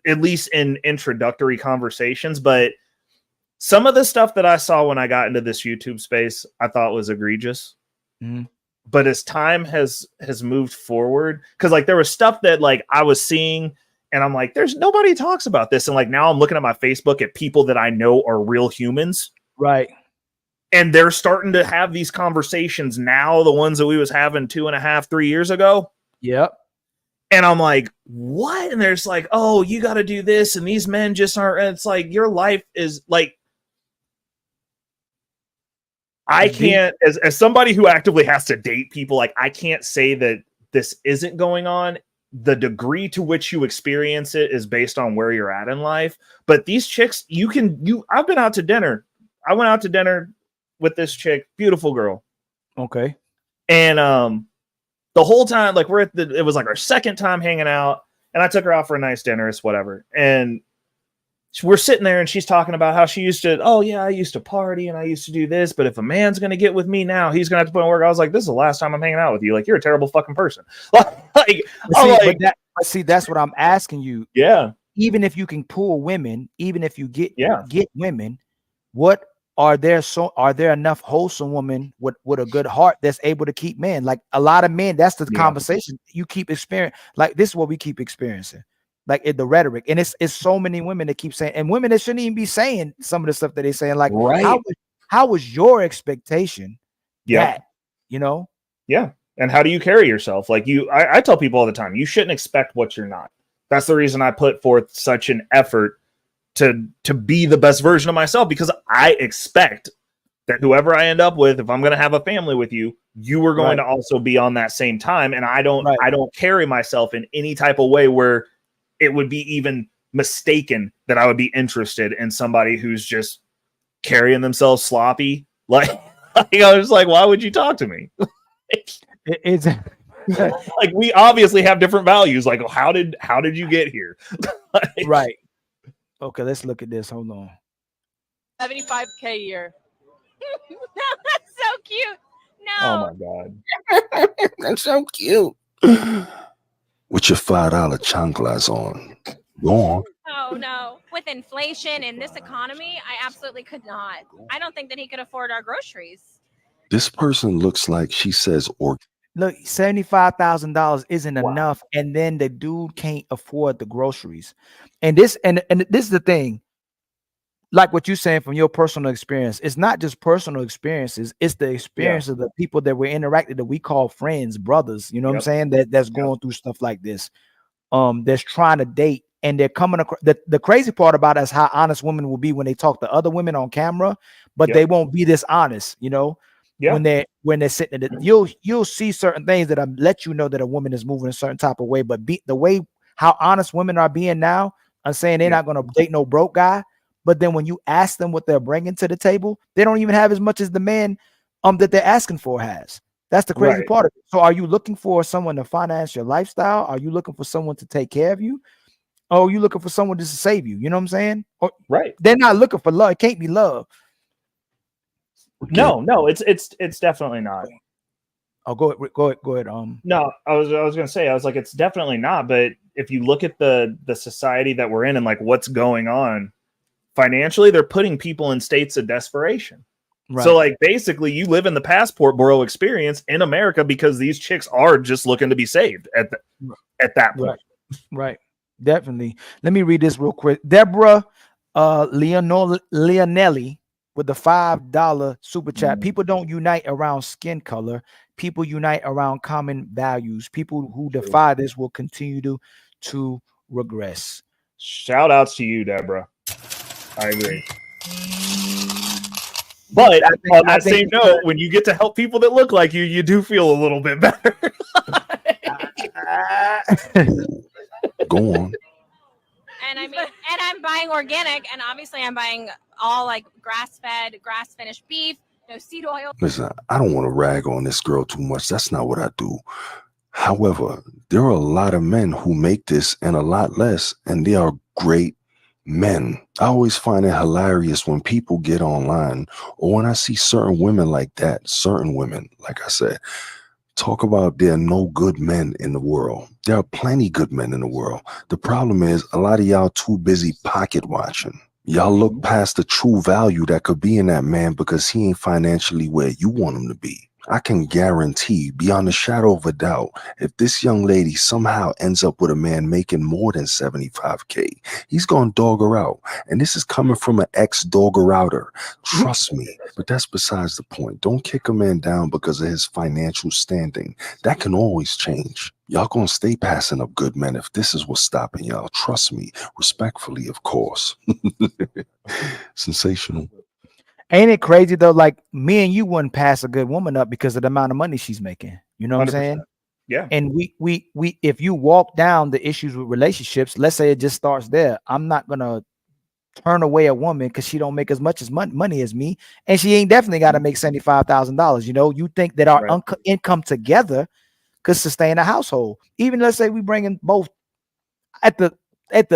S16: at least in introductory conversations, but some of the stuff that I saw when I got into this YouTube space, I thought was egregious. But as time has moved forward, because like there was stuff that like I was seeing and I'm like, there's nobody talks about this. And like now I'm looking at my Facebook at people that I know are real humans.
S1: Right.
S16: And they're starting to have these conversations now, the ones that we was having 2.5, 3 years ago.
S1: Yep.
S16: And I'm like, what? And there's like, oh, you got to do this. And these men just aren't. And it's like, your life is like, I can't, as somebody who actively has to date people, like I can't say that this isn't going on. The degree to which you experience it is based on where you're at in life. But these chicks, I've been out to dinner. I went out to dinner with this chick, beautiful girl.
S1: Okay.
S16: And the whole time, like it was like our second time hanging out, and I took her out for a nice dinner, it's whatever. And we're sitting there and she's talking about how she used to, oh yeah, I used to party and I used to do this, but if a man's going to get with me now, he's going to have to put in work. I was like, this is the last time I'm hanging out with you. Like, you're a terrible fucking person.
S1: See, that's what I'm asking you.
S16: Yeah.
S1: Even if you can pull women, even if you get women, what are there enough wholesome women with a good heart that's able to keep men? Like a lot of men, that's the conversation you keep experiencing. Like this is what we keep experiencing. Like in the rhetoric, and it's so many women that keep saying, and women that shouldn't even be saying some of the stuff that they're saying. Like, how was your expectation?
S16: Yeah,
S1: Yeah.
S16: And how do you carry yourself? Like I tell people all the time, you shouldn't expect what you're not. That's the reason I put forth such an effort to be the best version of myself, because I expect that whoever I end up with, if I'm going to have a family with you, you are going to also be on that same time. And I don't carry myself in any type of way where it would be even mistaken that I would be interested in somebody who's just carrying themselves sloppy. Like I was like, why would you talk to me?
S1: It's
S16: like we obviously have different values. Like, how did you get here? Like,
S1: right. Okay, let's look at this. Hold on.
S19: $75K a year. That's so cute.
S16: oh
S19: No.
S16: my god,
S20: That's so cute. With your $5 chanclas on. Go on.
S19: Oh no. With inflation in this economy, I absolutely could not. I don't think that he could afford our groceries.
S20: This person looks like she says
S1: Look, $75,000 isn't enough, and then the dude can't afford the groceries. And this is the thing. Like what you're saying from your personal experience, it's not just personal experiences, it's the experience of the people that we're interacting that we call friends, brothers, you know what I'm saying? That's going through stuff like this. That's trying to date, and they're coming across the crazy part about it is how honest women will be when they talk to other women on camera, but they won't be this honest, you know. When they're sitting at it, you'll see certain things that let you know that a woman is moving a certain type of way, but the way how honest women are being now, I'm saying they're not going to date no broke guy. But then when you ask them what they're bringing to the table, they don't even have as much as the man that they're asking for has. That's the crazy part of it. So are you looking for someone to finance your lifestyle? Are you looking for someone to take care of you? Or are you looking for someone just to save you? You know what I'm saying? Or, they're not looking for love. It can't be love.
S16: No, it's definitely not.
S1: Oh, go ahead.
S16: No, I was gonna say, I was like, it's definitely not. But if you look at the society that we're in and like what's going on financially, they're putting people in states of desperation. Right. So like basically you live in the passport bureau experience in America because these chicks are just looking to be saved at that point.
S1: Right. Definitely. Let me read this real quick. Deborah Leonelli with the $5 super chat. People don't unite around skin color. People unite around common values. People who defy this will continue to regress.
S16: Shout outs to you, Deborah. I agree. But on that same note, when you get to help people that look like you do feel a little bit better.
S20: Go on.
S19: And I mean, and I'm buying organic, and obviously I'm buying all like grass-fed, grass-finished beef, no seed oil.
S20: Listen, I don't want to rag on this girl too much. That's not what I do. However, there are a lot of men who make this and a lot less, and they are great men. I always find it hilarious when people get online or when I see certain women like that, certain women, like I said, talk about there are no good men in the world. There are plenty good men in the world. The problem is a lot of y'all too busy pocket watching. Y'all look past the true value that could be in that man because he ain't financially where you want him to be. I can guarantee beyond a shadow of a doubt, if this young lady somehow ends up with a man making more than $75K, he's going to dog her out. And this is coming from an ex-dogger outer. Trust me. But that's besides the point. Don't kick a man down because of his financial standing. That can always change. Y'all going to stay passing up good men if this is what's stopping y'all. Trust me. Respectfully, of course. Sensational.
S1: Ain't it crazy though? Like me and you wouldn't pass a good woman up because of the amount of money she's making. You know what I'm saying?
S16: Yeah.
S1: And we if you walk down the issues with relationships, let's say it just starts there. I'm not gonna turn away a woman because she don't make as much as money as me, and she ain't definitely got to make $75,000. You know, you think that our income together could sustain a household. Even let's say we bring in both at the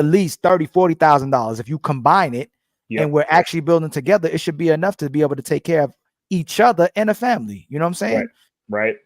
S1: least $30,000-$40,000. If you combine it. Yep. And we're actually building together, it should be enough to be able to take care of each other and a family. You know what I'm saying?
S16: Right.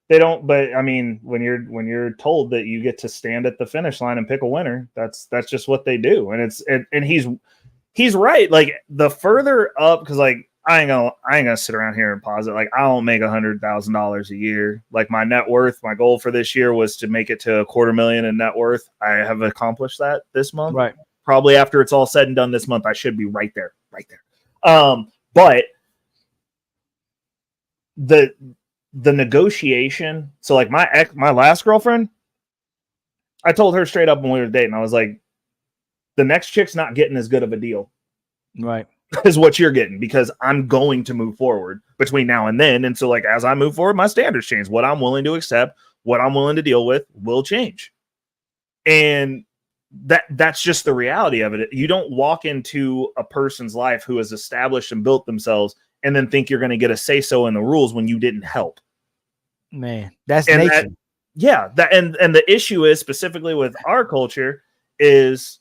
S16: They don't, but I mean, when you're told that you get to stand at the finish line and pick a winner, that's just what they do. And he's right. Like the further up, because like I ain't gonna sit around here and posit like I don't make $100,000 a year. Like my net worth, my goal for this year was to make it to $250,000 in net worth. I have accomplished that this month.
S1: Right.
S16: Probably after it's all said and done this month, I should be right there. But the negotiation. So like my last girlfriend, I told her straight up when we were dating, I was like, the next chick's not getting as good of a deal.
S1: Right.
S16: Is what you're getting because I'm going to move forward between now and then. And so like, as I move forward, my standards change. What I'm willing to accept, what I'm willing to deal with will change. And that's just the reality of it. You don't walk into a person's life who has established and built themselves and then think you're going to get a say-so in the rules when you didn't help.
S1: Man, that's
S16: and
S1: nature.
S16: and the issue is specifically with our culture is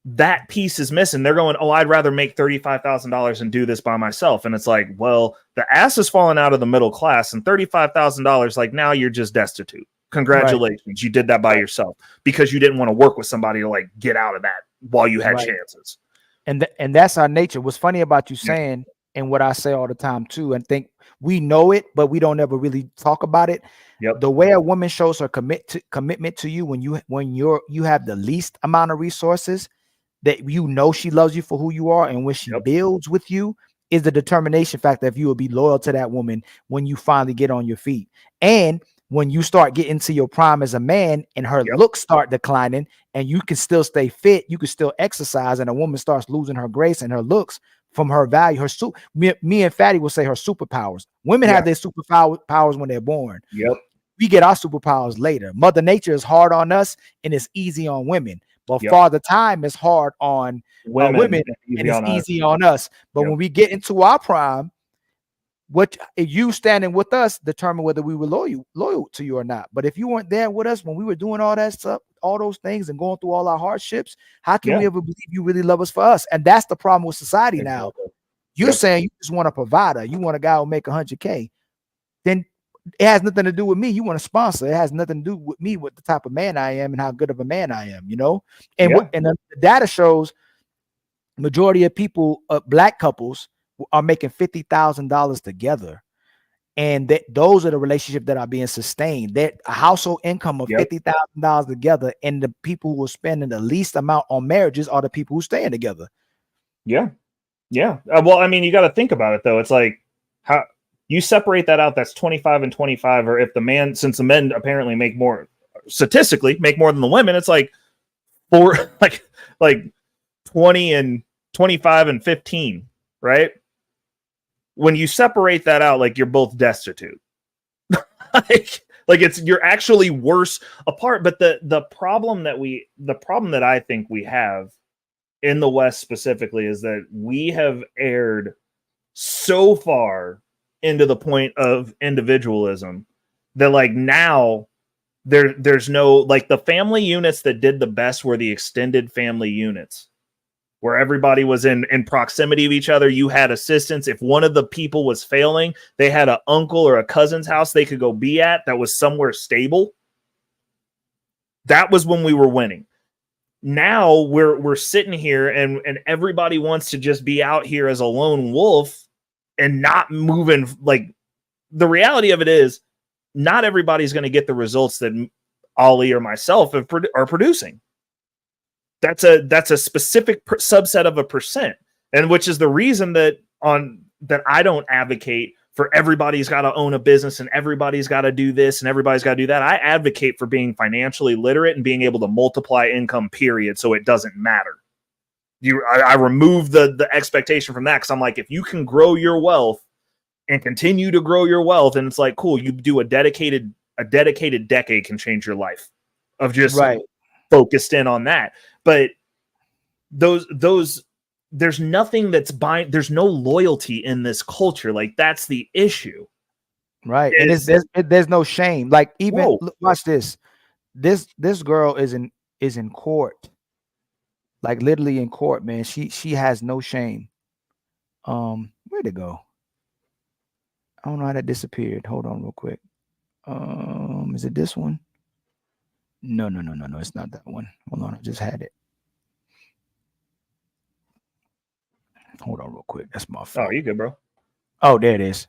S16: that piece is missing. They're going, oh, I'd rather make $35,000 and do this by myself. And it's like, well, the ass is falling out of the middle class, and $35,000, like, now you're just destitute. Congratulations. Right. You did that by yourself because you didn't want to work with somebody to like get out of that while you had chances.
S1: And that's our nature. What's funny about you saying, and what I say all the time too, and think we know it, but we don't ever really talk about it. The way a woman shows her commitment to you when you have the least amount of resources, that you know she loves you for who you are, and when she builds with you, is the determination factor if you will be loyal to that woman when you finally get on your feet. And when you start getting to your prime as a man and her looks start declining and you can still stay fit, you can still exercise, and a woman starts losing her grace and her looks from her value, me and Fatty will say her superpowers. Women have their superpowers when they're born. We get our superpowers later. Mother Nature is hard on us and it's easy on women. But Father Time is hard on women and it's easy on us. But when we get into our prime, what you standing with us determine whether we were loyal to you or not. But if you weren't there with us when we were doing all that stuff, all those things and going through all our hardships, how can we ever believe you really love us for us? And that's the problem with society now. You're saying you just want a provider. You want a guy who make $100K. Then it has nothing to do with me. You want a sponsor. It has nothing to do with me, with the type of man I am and how good of a man I am, you know? And and the data shows majority of people, black couples, are making $50,000 together. And those are the relationships that are being sustained. That a household income of $50,000 together, and the people who are spending the least amount on marriages are the people who staying together.
S16: Well, I mean, you got to think about it though. It's like, how you separate that out, that's 25 and 25, or if the man, since the men apparently make more, statistically make more than the women, it's like like 20 and 25 and 15, right? When you separate that out, like, you're both destitute. like it's, you're actually worse apart. But the problem that I think we have in the West specifically is that we have erred so far into the point of individualism that, like, now there's no, like, the family units that did the best were the extended family units, where everybody was in proximity of each other. You had assistance. If one of the people was failing, they had an uncle or a cousin's house they could go be at that was somewhere stable. That was when we were winning. Now we're sitting here and everybody wants to just be out here as a lone wolf and not moving. Like, the reality of it is, not everybody's going to get the results that Ollie or myself are producing. That's a specific subset of a percent, and which is the reason that I don't advocate for everybody's got to own a business and everybody's got to do this and everybody's got to do that. I advocate for being financially literate and being able to multiply income, period, so it doesn't matter. I remove the expectation from that, because I'm like, if you can grow your wealth and continue to grow your wealth, and it's like, cool, you do a dedicated decade can change your life of just focused in on that. But those there's nothing that's there's no loyalty in this culture. Like, that's the issue.
S1: Right. And there's no shame. Like, even look, watch this. This girl is in court. Like, literally in court, man. She has no shame. Where'd it go? I don't know how that disappeared. Hold on real quick. Is it this one? No, it's not that one. Hold on, I just had it. Hold on real quick. That's my fault.
S16: Oh, you good, bro?
S1: Oh, there it is.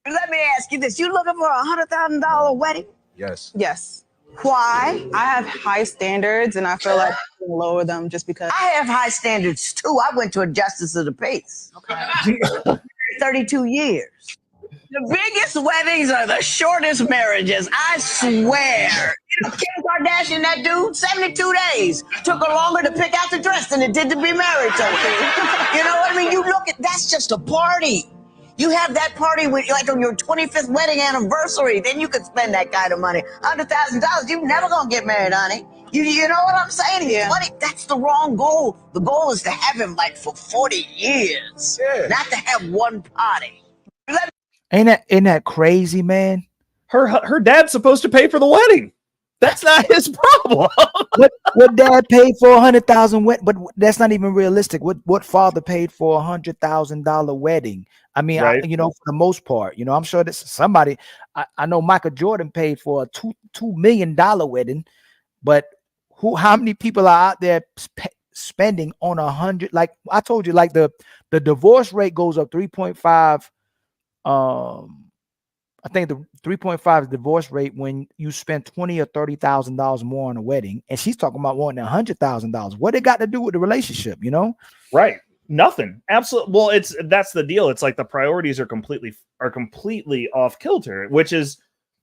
S21: Let me ask you this. You looking for $100,000 wedding?
S22: Yes.
S21: Yes. Why? I have high standards, and I feel like I can lower them just because.
S23: I have high standards too. I went to a justice of the peace. Okay. 32 years.
S21: The biggest weddings are the shortest marriages. I swear.
S23: Kim Kardashian, that dude, 72 days. Took her longer to pick out the dress than it did to be married to her. You know what I mean? You look at, that's just a party. You have that party with like on your 25th wedding anniversary, then you could spend that kind of money. $100,000, you're never gonna get married, honey. You know what I'm saying? Yeah. Money, that's the wrong goal. The goal is to have him like for 40 years, not to have one party.
S1: Ain't that crazy, man?
S16: Her dad's supposed to pay for the wedding. That's not his problem.
S1: what dad paid for $100,000, but that's not even realistic. What father paid for $100,000 wedding? I mean,
S16: Right.
S1: for the most part, I'm sure that somebody. I know Michael Jordan paid for a $2 million wedding, but how many people are out there spending on 100? Like I told you, like the divorce rate goes up 3.5. I think the 3.5 is divorce rate when you spend $20,000 or $30,000 more on a wedding, and she's talking about wanting $100,000. What it got to do with the relationship,
S16: Right. Nothing. Absolutely. Well, that's the deal. It's like the priorities are completely off kilter, which is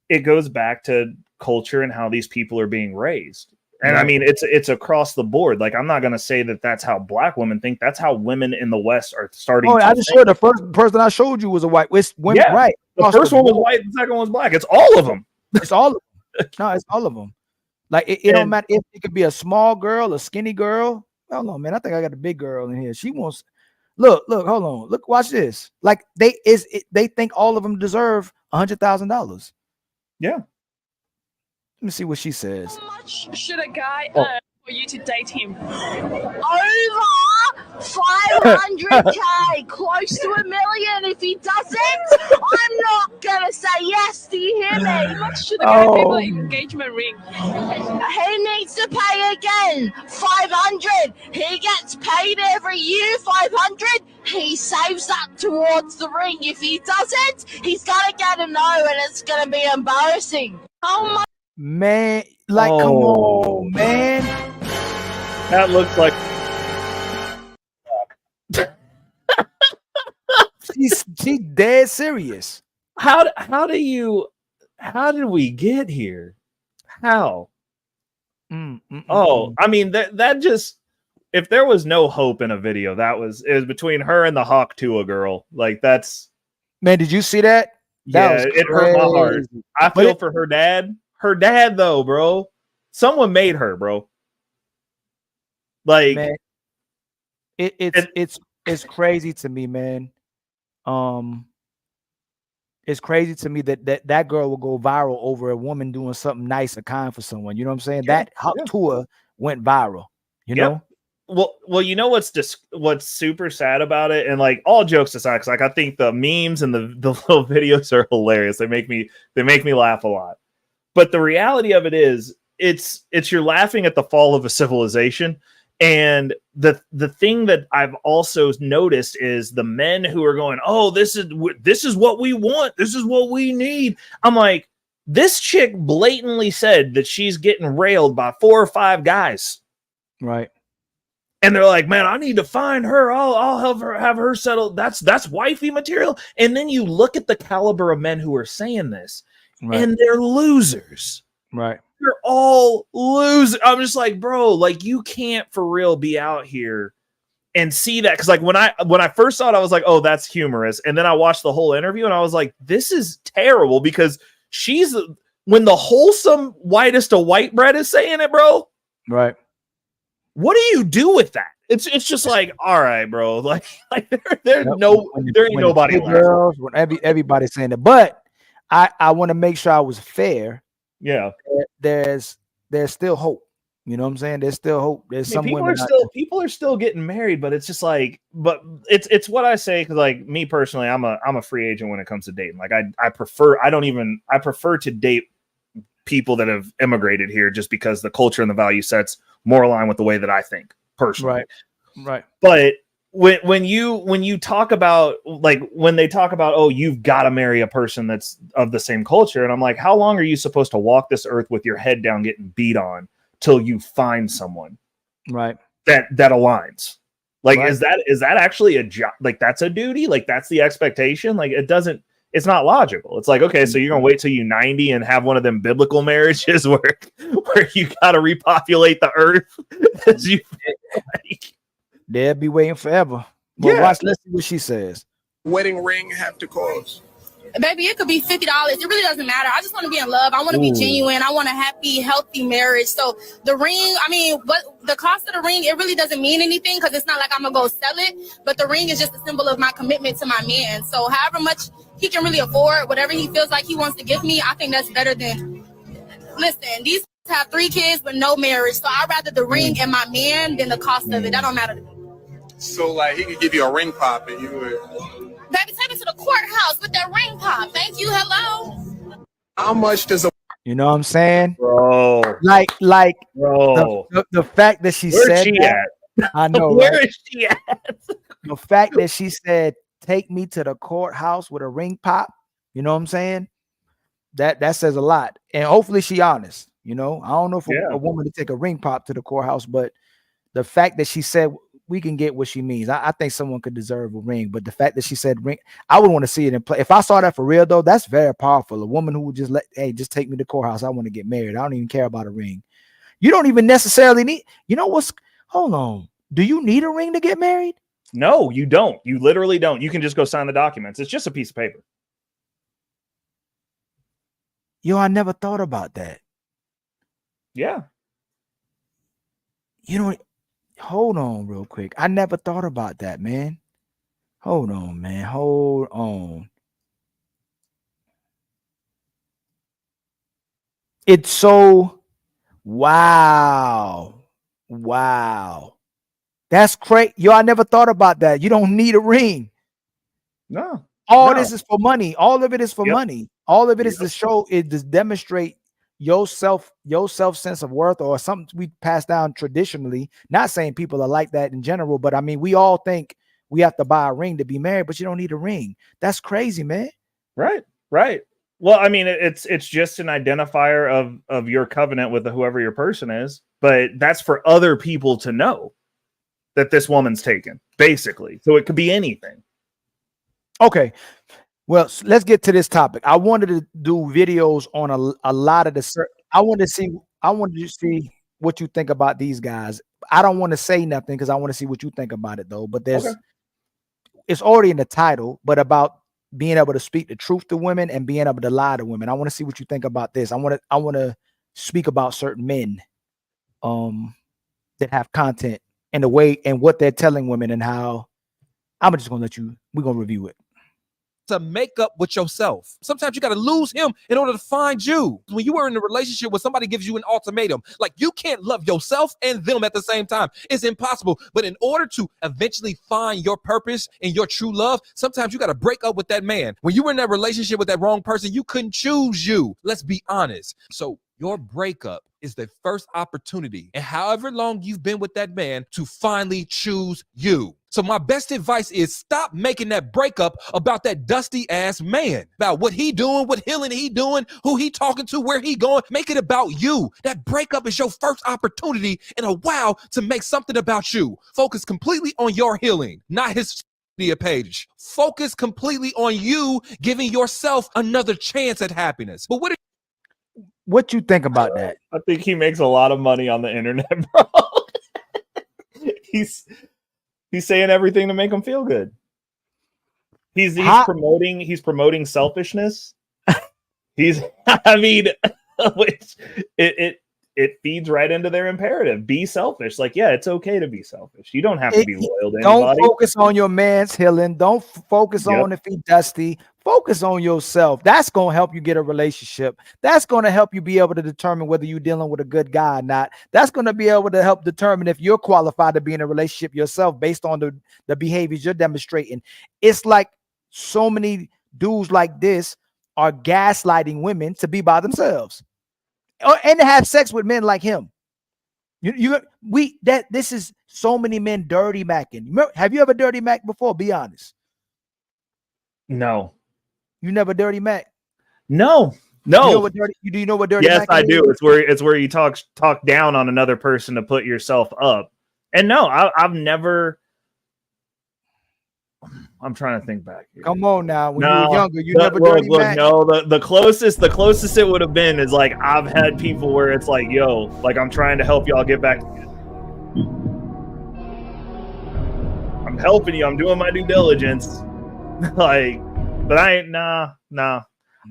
S16: it goes back to culture and how these people are being raised. And I mean, it's across the board. Like, I'm not going to say that that's how black women think. That's how women in the West are starting.
S1: Oh, I just showed the first person I showed you was a white. It's women,
S16: Yeah,
S1: right?
S16: the first one was white, the second one was black. It's all of them.
S1: It's all of them. No, it's all of them. Like it don't matter if it could be a small girl, a skinny girl. Hold on, man. I think I got a big girl in here. She wants. Look, hold on. Look, watch this. Like they think all of them deserve $100,000.
S16: Yeah.
S1: Let me see what she says.
S4: How much should a guy
S1: Oh.
S4: earn for you to date him?
S9: Over 500k, close to $1 million. If he doesn't, I'm not gonna say yes. Do you hear me?
S4: How much should a guy pay for
S1: Oh.
S4: an engagement ring?
S9: He needs to pay again. 500. He gets paid every year. 500. He saves that towards the ring. If he doesn't, he's gonna get a no, and it's gonna be embarrassing. How much?
S1: Man, like, come on, man.
S16: That looks like
S1: she's dead serious.
S16: How did we get here? How? Oh, I mean that just, if there was no hope in a video, it was between her and the Hawk Tua girl. Like, that's,
S1: man. Did you see that?
S16: Yeah, it hurt my heart. I feel for her dad. Her dad, though, bro. Someone made her, bro. Like,
S1: man, it's crazy to me, man. It's crazy to me that girl will go viral over a woman doing something nice or kind for someone. You know what I'm saying?
S16: Yeah,
S1: That Hawk Tour went viral. You know?
S16: Well, you know what's super sad about it, and like, all jokes aside, because like I think the memes and the little videos are hilarious. They make me laugh a lot. But the reality of it is, it's you're laughing at the fall of a civilization. And the thing that I've also noticed is the men who are going, "Oh, this is what we want. This is what we need." I'm like, this chick blatantly said that she's getting railed by 4 or 5 guys.
S1: Right.
S16: And they're like, "Man, I need to find her. I'll have her settled." That's wifey material. And then you look at the caliber of men who are saying this,
S1: Right.
S16: and they're losers.
S1: Right.
S16: They're all losers. I'm just like, bro, like, you can't for real be out here and see that. Because like when I first saw it, I was like, oh, that's humorous. And then I watched the whole interview and I was like, this is terrible, because when the wholesome whitest of white bread is saying it, bro.
S1: Right.
S16: What do you do with that? It's just like, all right, bro. Like there ain't nobody left.
S1: Girls, when everybody's saying that. But I want to make sure I was fair.
S16: Yeah.
S1: There's still hope. You know what I'm saying? There's still hope. There's some women
S16: people are still getting married, but it's just like, but it's what I say, because like, me personally, I'm a free agent when it comes to dating. Like, I prefer to date people that have immigrated here, just because the culture and the value sets more align with the way that I think personally.
S1: Right.
S16: But when you talk about, like, when they talk about, oh, you've got to marry a person that's of the same culture, and I'm like, how long are you supposed to walk this earth with your head down getting beat on till you find someone
S1: right
S16: that aligns? Like,
S1: right.
S16: is that actually a job? Like, that's a duty? Like, that's the expectation? Like, it's not logical. It's like, okay, so you're gonna wait till you're 90 and have one of them biblical marriages where you got to repopulate the earth as you like.
S1: They'll be waiting forever. Well, let's see what she says.
S6: wedding ring have to cost?
S7: Baby, it could be $50. It really doesn't matter. I just want to be in love. I want to be genuine. I want a happy, healthy marriage. So the ring, I mean, what the cost of the ring, it really doesn't mean anything because it's not like I'm going to go sell it. But the ring is just a symbol of my commitment to my man. So however much he can really afford, whatever he feels like he wants to give me, I think that's better than, listen, these have 3 kids but no marriage. So I'd rather the ring and my man than the cost of it. That don't matter to me.
S6: So like he could give you a ring pop and you would...
S7: Baby, take me to the courthouse with that ring pop. Thank you. Hello.
S6: How much does a...
S1: You know what I'm saying?
S16: Bro.
S1: Like
S16: Bro.
S1: The fact that she
S16: Where's
S1: said
S16: she
S1: that,
S16: at?
S1: I know.
S16: Where
S1: right?
S16: is she at?
S1: The fact that she said, take me to the courthouse with a ring pop, you know what I'm saying? That says a lot. And hopefully she honest, you know? I don't know if a woman to take a ring pop to the courthouse, but the fact that she said we can get what she means. I think someone could deserve a ring, but the fact that she said ring, I would want to see it in play. If I saw that for real though, that's very powerful. A woman who would just just take me to the courthouse. I want to get married. I don't even care about a ring. You don't even necessarily need, you know what's, hold on. Do you need a ring to get married?
S16: No, you don't. You literally don't. You can just go sign the documents. It's just a piece of paper.
S1: Yo, I never thought about that.
S16: Yeah.
S1: You know, hold on real quick. I never thought about that, man. Hold on, man. Hold on. It's so, wow. That's crazy. Yo, I never thought about that. You don't need a ring.
S16: No.
S1: All this is for money. All of it is for money. All of it is to show, it to demonstrate your self sense of worth, or something we pass down traditionally. Not saying people are like that in general, but I mean, we all think we have to buy a ring to be married, but you don't need a ring. That's crazy, man.
S16: Right. Well, I mean, it's just an identifier of your covenant with whoever your person is, but that's for other people to know that this woman's taken, basically. So it could be anything.
S1: Okay. Well, let's get to this topic. I wanted to do videos on a lot of the. I wanted to see what you think about these guys. I don't want to say nothing because I want to see what you think about it though. But it's already in the title, but about being able to speak the truth to women and being able to lie to women. I want to see what you think about this. I want to speak about certain men, that have content and the way and what they're telling women and how. I'm just gonna we're gonna review it.
S22: To make up with yourself. Sometimes you got to lose him in order to find you. When you are in a relationship where somebody gives you an ultimatum, like you can't love yourself and them at the same time. It's impossible. But in order to eventually find your purpose and your true love, sometimes you got to break up with that man. When you were in that relationship with that wrong person, you couldn't choose you. Let's be honest. So your breakup is the first opportunity, and however long you've been with that man, to finally choose you. So my best advice is stop making that breakup about that dusty ass man, about what he doing, what healing he doing, who he talking to, where he going. Make it about you. That breakup is your first opportunity in a while to make something about you. Focus completely on your healing, not his media page. Focus completely on you giving yourself another chance at happiness. But
S1: what you think about that?
S16: I think he makes a lot of money on the internet, bro. He's saying everything to make him feel good. He's promoting selfishness. I mean, it feeds right into their imperative. Be selfish. Like, yeah, it's okay to be selfish. You don't have to be loyal to anybody.
S1: Don't focus on your man's healing. Don't focus on if he's dusty. Focus on yourself. That's going to help you get a relationship. That's going to help you be able to determine whether you're dealing with a good guy or not. That's going to be able to help determine if you're qualified to be in a relationship yourself based on the behaviors you're demonstrating. It's like so many dudes like this are gaslighting women to be by themselves and to have sex with men like him. This is so many men dirty macking. Have you ever dirty mac before? Be honest.
S16: No.
S1: You never dirty mac?
S16: No.
S1: Do you know what dirty
S16: Yes,
S1: mac
S16: I
S1: is?
S16: do. It's where you talk down on another person to put yourself up. And no, I've never. I'm trying to think back here.
S1: Come on now. When you were younger, you never dirty mac.
S16: No, the closest it would have been is like I've had people where it's like, yo, like I'm trying to help y'all get back together. I'm helping you. I'm doing my due diligence. Like, but I ain't nah.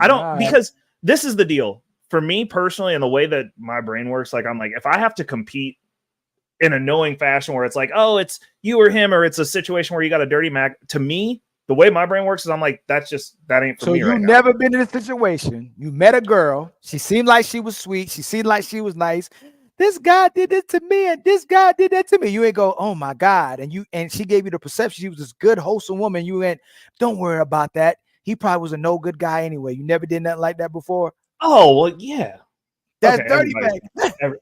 S16: I don't, because this is the deal for me personally, and the way that my brain works. Like, I'm like, if I have to compete in a knowing fashion where it's like, oh, it's you or him, or it's a situation where you got a dirty Mac. To me, the way my brain works is I'm like, that ain't for
S1: so
S16: me.
S1: you
S16: right
S1: never
S16: now.
S1: been in a situation. You met a girl. She seemed like she was sweet. She seemed like she was nice. This guy did this to me, and this guy did that to me. You ain't go, oh my God. And she gave you the perception she was this good, wholesome woman. You went, don't worry about that. He probably was a no good guy anyway. You never did nothing like that before.
S16: Oh well, yeah.
S1: That's
S16: okay,
S1: dirty bag.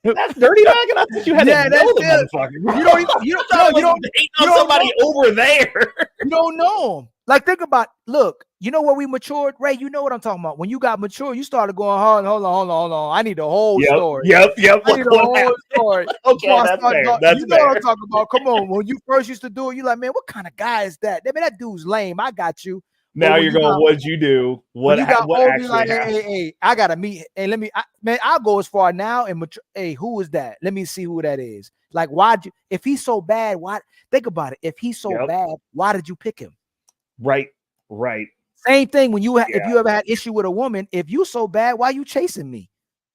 S16: That's dirty bag, and I thought you had to know the motherfucker.
S1: You don't even, you don't
S16: somebody over there.
S1: You don't know him. Like, think about, look, you know where we matured, Ray? You know what I'm talking about. When you got mature, you started going, hold on. I need the whole story.
S16: Yep.
S1: I need the whole story.
S16: Okay, that's fair. That's
S1: you know
S16: fair.
S1: what I'm talking about. Come on. When you first used to do it, you're like, man, what kind of guy is that? I mean, that dude's lame. I got you.
S16: Now you're going, what'd you do? What actually
S1: like,
S16: happened?
S1: hey, I gotta meet. Hey, I'll go as far now and hey, who is that? Let me see who that is. Like, if he's so bad, why? Think about it. If he's so bad, why did you pick him?
S16: Right.
S1: Same thing when if you ever had issue with a woman, if you so bad, why you chasing me?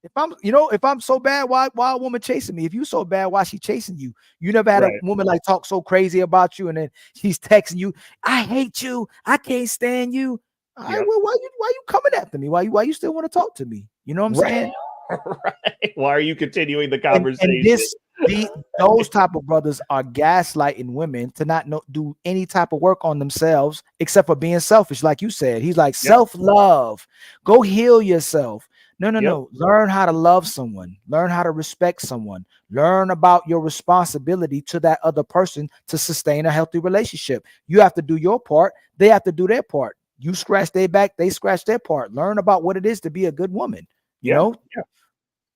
S1: If I'm so bad, why a woman chasing me? If you so bad, why she chasing you? You never had a woman like talk so crazy about you, and then she's texting you, I hate you, I can't stand you. All right, well, why you coming after me? Why you still want to talk to me? You know what I'm saying?
S16: Right. Why are you continuing the conversation?
S1: And those type of brothers are gaslighting women to not do any type of work on themselves except for being selfish, like you said. He's like, self-love. Go heal yourself. No. Learn how to love someone. Learn how to respect someone. Learn about your responsibility to that other person to sustain a healthy relationship. You have to do your part. They have to do their part. You scratch their back, they scratch their part. Learn about what it is to be a good woman. You know?
S16: Yeah.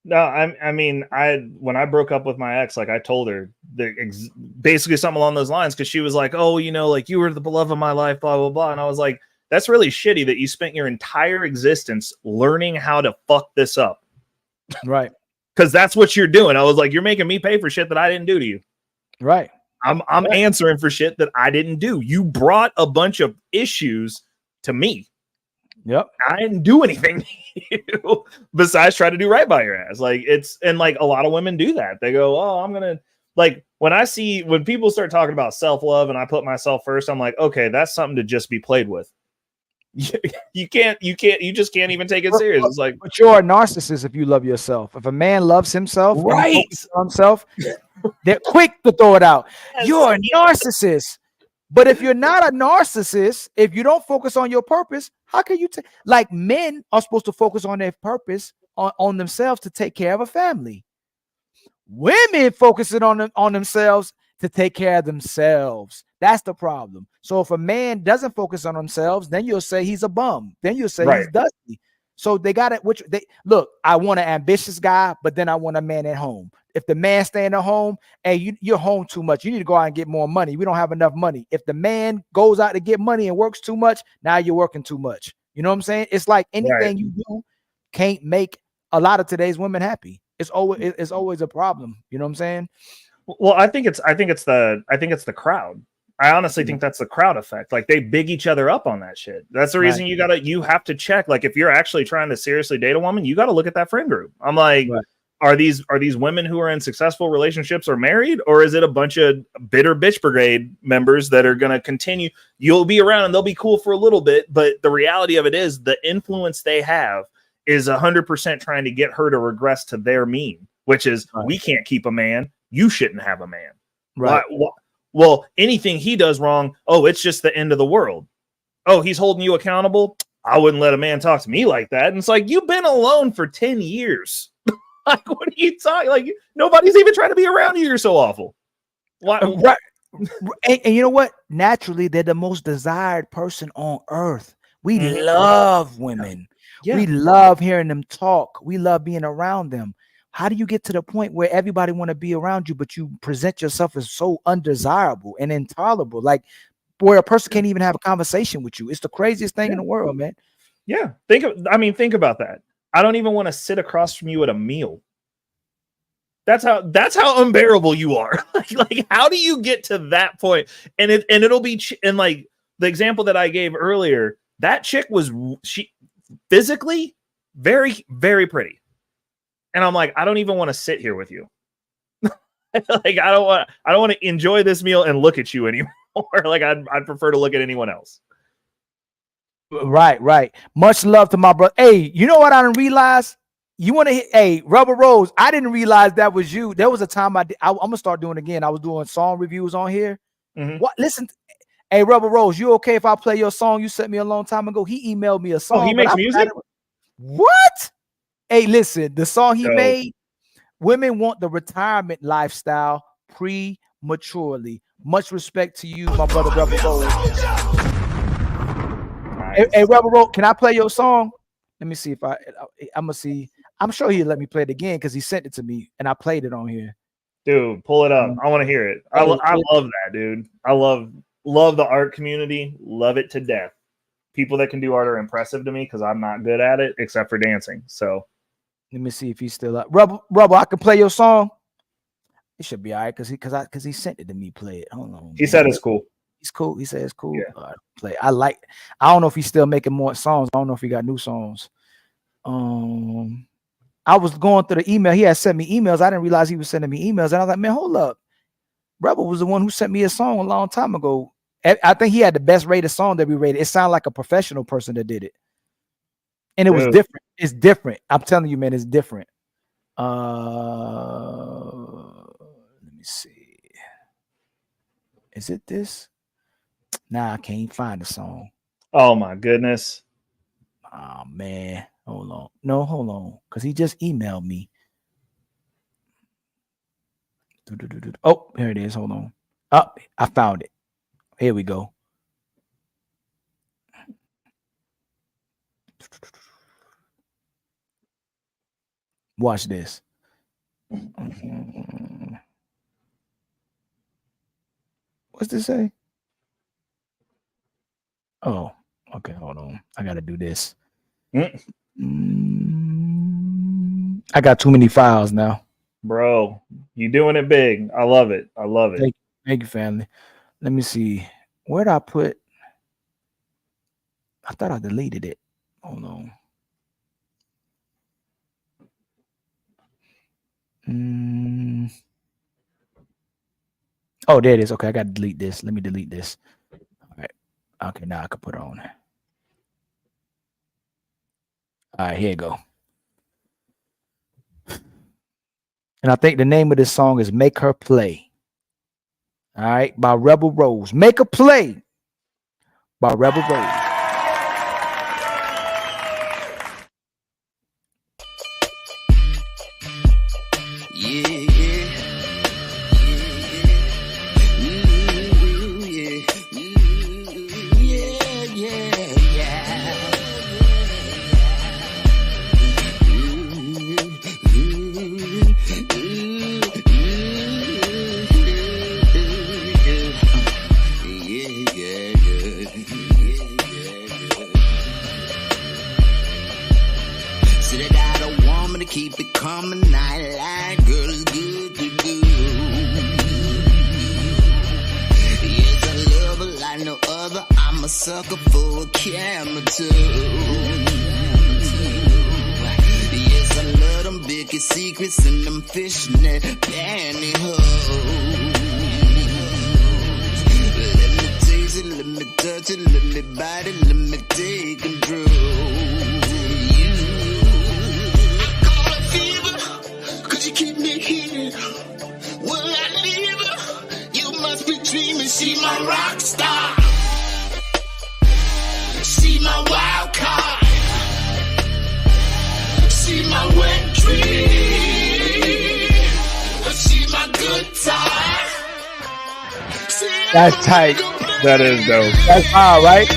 S16: No, I mean, when I broke up with my ex, like I told her basically something along those lines, because she was like, oh, like you were the love of my life, blah, blah, blah. And I was like, that's really shitty that you spent your entire existence learning how to fuck this up.
S1: Right.
S16: Because that's what you're doing. I was like, you're making me pay for shit that I didn't do to you.
S1: Right.
S16: I'm answering for shit that I didn't do. You brought a bunch of issues to me.
S1: Yep.
S16: I didn't do anything to you besides try to do right by your ass. Like, and like a lot of women do that. They go, oh, I'm gonna, like, when people start talking about self-love and I put myself first, I'm like, okay, that's something to just be played with. You just can't even take it serious. It's like,
S1: but you're a narcissist if you love yourself. If a man loves himself,
S16: right,
S1: himself, they're quick to throw it out. You're a narcissist. But if you're not a narcissist, if you don't focus on your purpose, how can you like, men are supposed to focus on their purpose on themselves to take care of a family. Women focusing on themselves to take care of themselves. That's the problem. So if a man doesn't focus on themselves, then you'll say he's a bum. Then you'll say he's dusty. So they got it. Look, I want an ambitious guy, but then I want a man at home. If the man staying at home, hey, you're home too much. You need to go out and get more money. We don't have enough money. If the man goes out to get money and works too much, now you're working too much. You know what I'm saying? It's like anything you do can't make a lot of today's women happy. It's always a problem. You know what I'm saying?
S16: Well, I think it's the crowd. I honestly think that's the crowd effect. Like, they big each other up on that shit. That's the reason you have to check. Like, if you're actually trying to seriously date a woman, you got to look at that friend group. I'm like, are these women who are in successful relationships or married, or is it a bunch of bitter bitch brigade members that are going to continue? You'll be around and they'll be cool for a little bit, but the reality of it is the influence they have is 100% trying to get her to regress to their mean, which is we can't keep a man. You shouldn't have a man.
S1: Right.
S16: Well, anything he does wrong, oh, it's just the end of the world. Oh, he's holding you accountable. I wouldn't let a man talk to me like that. And it's like, you've been alone for 10 years. Like, what are you talking? Like, nobody's even trying to be around you. You're so awful. Why?
S1: Right. And you know what? Naturally, they're the most desired person on earth. We love women. Yeah. We love hearing them talk. We love being around them. How do you get to the point where everybody want to be around you, but you present yourself as so undesirable and intolerable, like where a person can't even have a conversation with you? It's the craziest thing in the world, man.
S16: Yeah. Think about that. I don't even want to sit across from you at a meal. That's how unbearable you are. Like, how do you get to that point? And it'll be like, the example that I gave earlier, that chick was she physically very, very pretty. And I'm like, I don't even want to sit here with you. Like, I don't want to enjoy this meal and look at you anymore. Like, I'd prefer to look at anyone else.
S1: Right. Much love to my brother. Hey, you know what I didn't realize? You want to hit, hey, Rubber Rose, I didn't realize that was you. There was a time I'm going to start doing it again. I was doing song reviews on here. What? Listen, hey, Rubber Rose, you okay if I play your song you sent me a long time ago? He emailed me a song.
S16: Oh, he makes music?
S1: What? Hey, listen, the song he made, women want the retirement lifestyle prematurely. Much respect to you, my brother, Rubber Rose. Nice. Hey, Rubber Rose, can I play your song? Let me see if I'm gonna see. I'm sure he'll let me play it again because he sent it to me and I played it on here.
S16: Dude, pull it up. I want to hear it. I love that, dude. I love the art community. Love it to death. People that can do art are impressive to me because I'm not good at it except for dancing. So
S1: let me see if he's still up. Rubber, I can play your song. It should be all right because he sent it to me. Play it. Hold on.
S16: He said it's cool.
S1: He's cool. He said it's cool.
S16: Yeah.
S1: Play. I don't know if he's still making more songs. I don't know if he got new songs. I was going through the email. He had sent me emails. I didn't realize he was sending me emails. And I was like, man, hold up. Rebel was the one who sent me a song a long time ago. I think he had the best rated song that we rated. It sounded like a professional person that did it. And it was different. It's different. I'm telling you, man, it's different. Let me see. Is it this? Nah, I can't find the song.
S16: Oh my goodness.
S1: Oh man. Hold on. No, hold on. Because he just emailed me. Oh, here it is. Hold on. Oh, I found it. Here we go. Watch this. What's this say? Oh, okay. Hold on. I got to do this. I got too many files now.
S16: Bro, you doing it big. I love it. I love it.
S1: Thank you, family. Let me see. Where did I put? I thought I deleted it. Hold on. Oh, there it is. Okay, I got to delete this. Let me delete this. All right. Okay, now I can put it on there. All right, here you go. And I think the name of this song is Make Her Play. All right, by Rebel Rose. Make Her Play by Rebel Rose.
S2: Sucker for a camera too. Yes, I love them biggest secrets and them fishnet pantyhose. Let me taste it, let me touch it, let me bite it, let me take control. I call it fever, 'cause you keep me here. Will I leave? You must be dreaming. She my rock star. She my wild card. She my wet dream. She my good time.
S1: That's tight.
S16: That is dope.
S1: That's hard, right?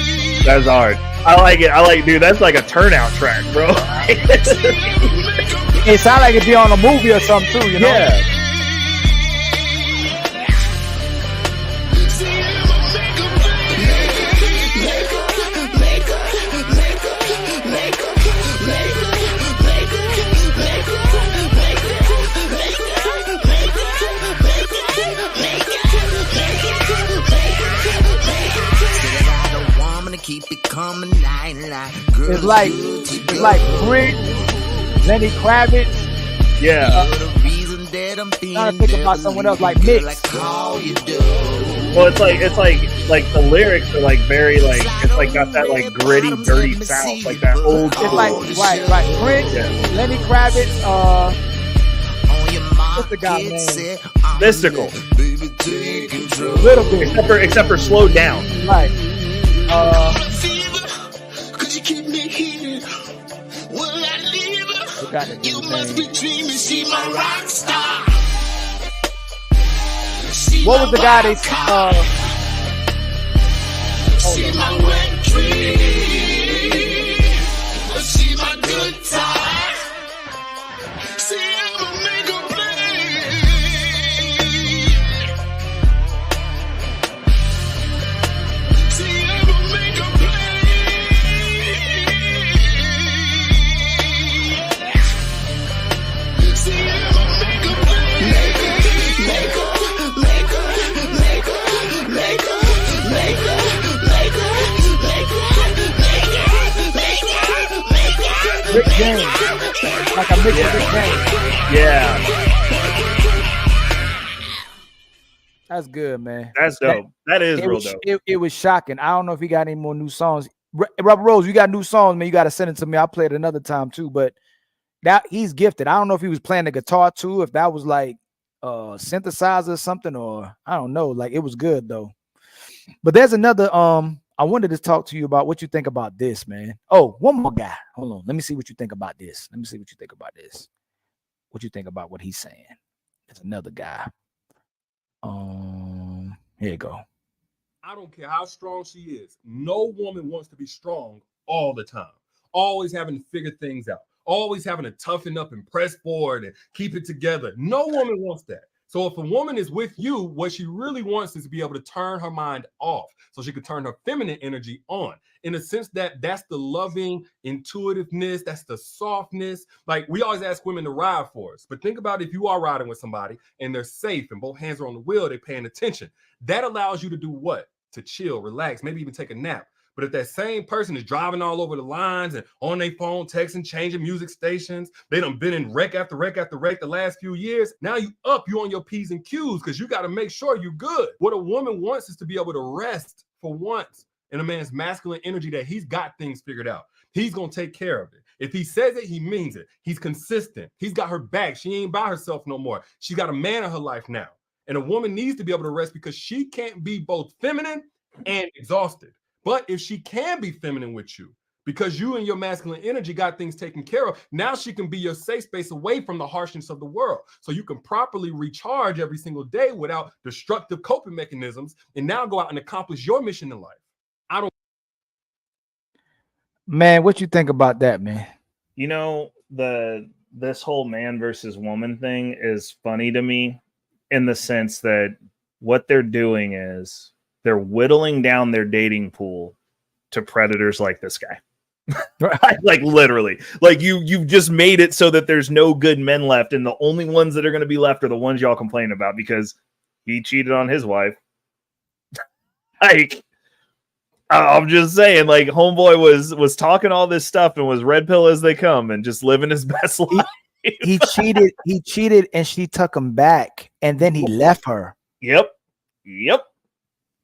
S16: That's hard. I like it. Dude, that's like a turnout track, bro.
S1: It sounds like it'd be on a movie or something too, you know?
S16: Yeah.
S2: become a nightlight. Girl,
S1: It's like Prince, Lenny Kravitz.
S16: Yeah.
S1: Trying to think about someone else like Mix.
S16: Well, it's like the lyrics are like very like it's like got that like gritty, dirty sound, like that old.
S1: It's like right. Prince, Lenny Kravitz. What's the guy name?
S16: Mystical.
S1: Little bit,
S16: except for slowed down.
S1: Right.
S2: Could you keep me here? Will I leave? You must be dreaming. See my rock star.
S1: What was the guy they
S2: See my wet dream. See my good time. See I'ma make a play. See I'ma make a play. See I'ma make a
S1: Rick James, like a mix of Rick James.
S16: Yeah,
S1: that's good, man.
S16: that's dope. That is real dope.
S1: It was shocking. I don't know if he got any more new songs. Robert Rose, you got new songs, man. You got to send it to me. I'll play it another time too. But that he's gifted. I don't know if he was playing the guitar too, if that was like synthesizer or something, or I don't know. Like it was good though. But there's another I wanted to talk to you about what you think about this, man. Oh, one more guy. Hold on. Let me see what you think about this. What you think about what he's saying. There's another guy. Here you go.
S3: I don't care how strong she is. No woman wants to be strong all the time. Always having to figure things out. Always having to toughen up and press forward and keep it together. No woman wants that. So if a woman is with you, what she really wants is to be able to turn her mind off so she can turn her feminine energy on. In a sense that's the loving intuitiveness, that's the softness. Like we always ask women to ride for us, but think about if you are riding with somebody and they're safe and both hands are on the wheel, they're paying attention. That allows you to do what? To chill, relax, maybe even take a nap. But if that same person is driving all over the lines and on their phone, texting, changing music stations, they done been in wreck after wreck after wreck the last few years. Now you on your P's and Q's because you got to make sure you're good. What a woman wants is to be able to rest for once in a man's masculine energy that he's got things figured out. He's going to take care of it. If he says it, he means it. He's consistent. He's got her back. She ain't by herself no more. She got a man in her life now. And a woman needs to be able to rest because she can't be both feminine and exhausted. But if she can be feminine with you, because you and your masculine energy got things taken care of, now she can be your safe space away from the harshness of the world. So you can properly recharge every single day without destructive coping mechanisms and now go out and accomplish your mission in life.
S1: Man, what you think about that, man?
S16: You know, this whole man versus woman thing is funny to me in the sense that what they're doing is they're whittling down their dating pool to predators like this guy. Like literally, like you've just made it so that there's no good men left, and the only ones that are going to be left are the ones y'all complain about because he cheated on his wife. Like, I'm just saying, like, homeboy was talking all this stuff and was red pill as they come and just living his best life.
S1: He cheated, and she took him back, and then he left her.
S16: Yep.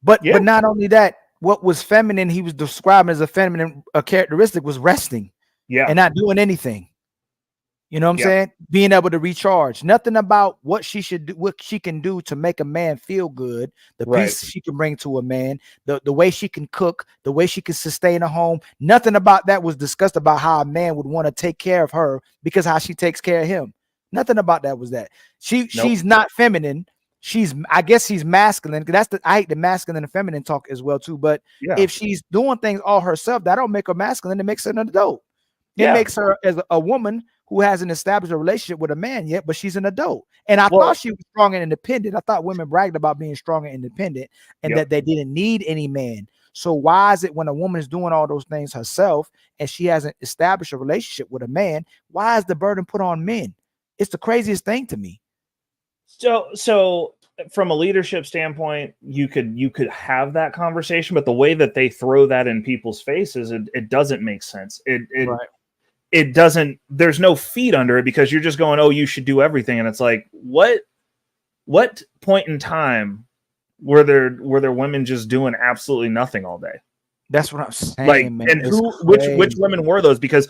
S1: But not only that, what was feminine, he was describing as a feminine characteristic was resting, and not doing anything. You know what I'm saying? Being able to recharge. Nothing about what she should do, what she can do to make a man feel good, the peace she can bring to a man, the way she can cook, the way she can sustain a home. Nothing about that was discussed about how a man would want to take care of her because how she takes care of him. Nothing about that was that. She's not feminine. I guess she's masculine. I hate the masculine and feminine talk as well too. But if she's doing things all herself, that don't make her masculine. It makes her an adult. It makes her as a woman who hasn't established a relationship with a man yet, but she's an adult. And I thought she was strong and independent. I thought women bragged about being strong and independent and that they didn't need any man. So why is it when a woman is doing all those things herself and she hasn't established a relationship with a man, why is the burden put on men? It's the craziest thing to me.
S16: So from a leadership standpoint, you could have that conversation, but the way that they throw that in people's faces, it doesn't make sense. It doesn't. There's no feet under it because you're just going, oh, you should do everything, and it's like, what point in time were there women just doing absolutely nothing all day?
S1: That's what I'm saying,
S16: Like,
S1: man.
S16: and
S1: It's
S16: which
S1: crazy.
S16: women were those? Because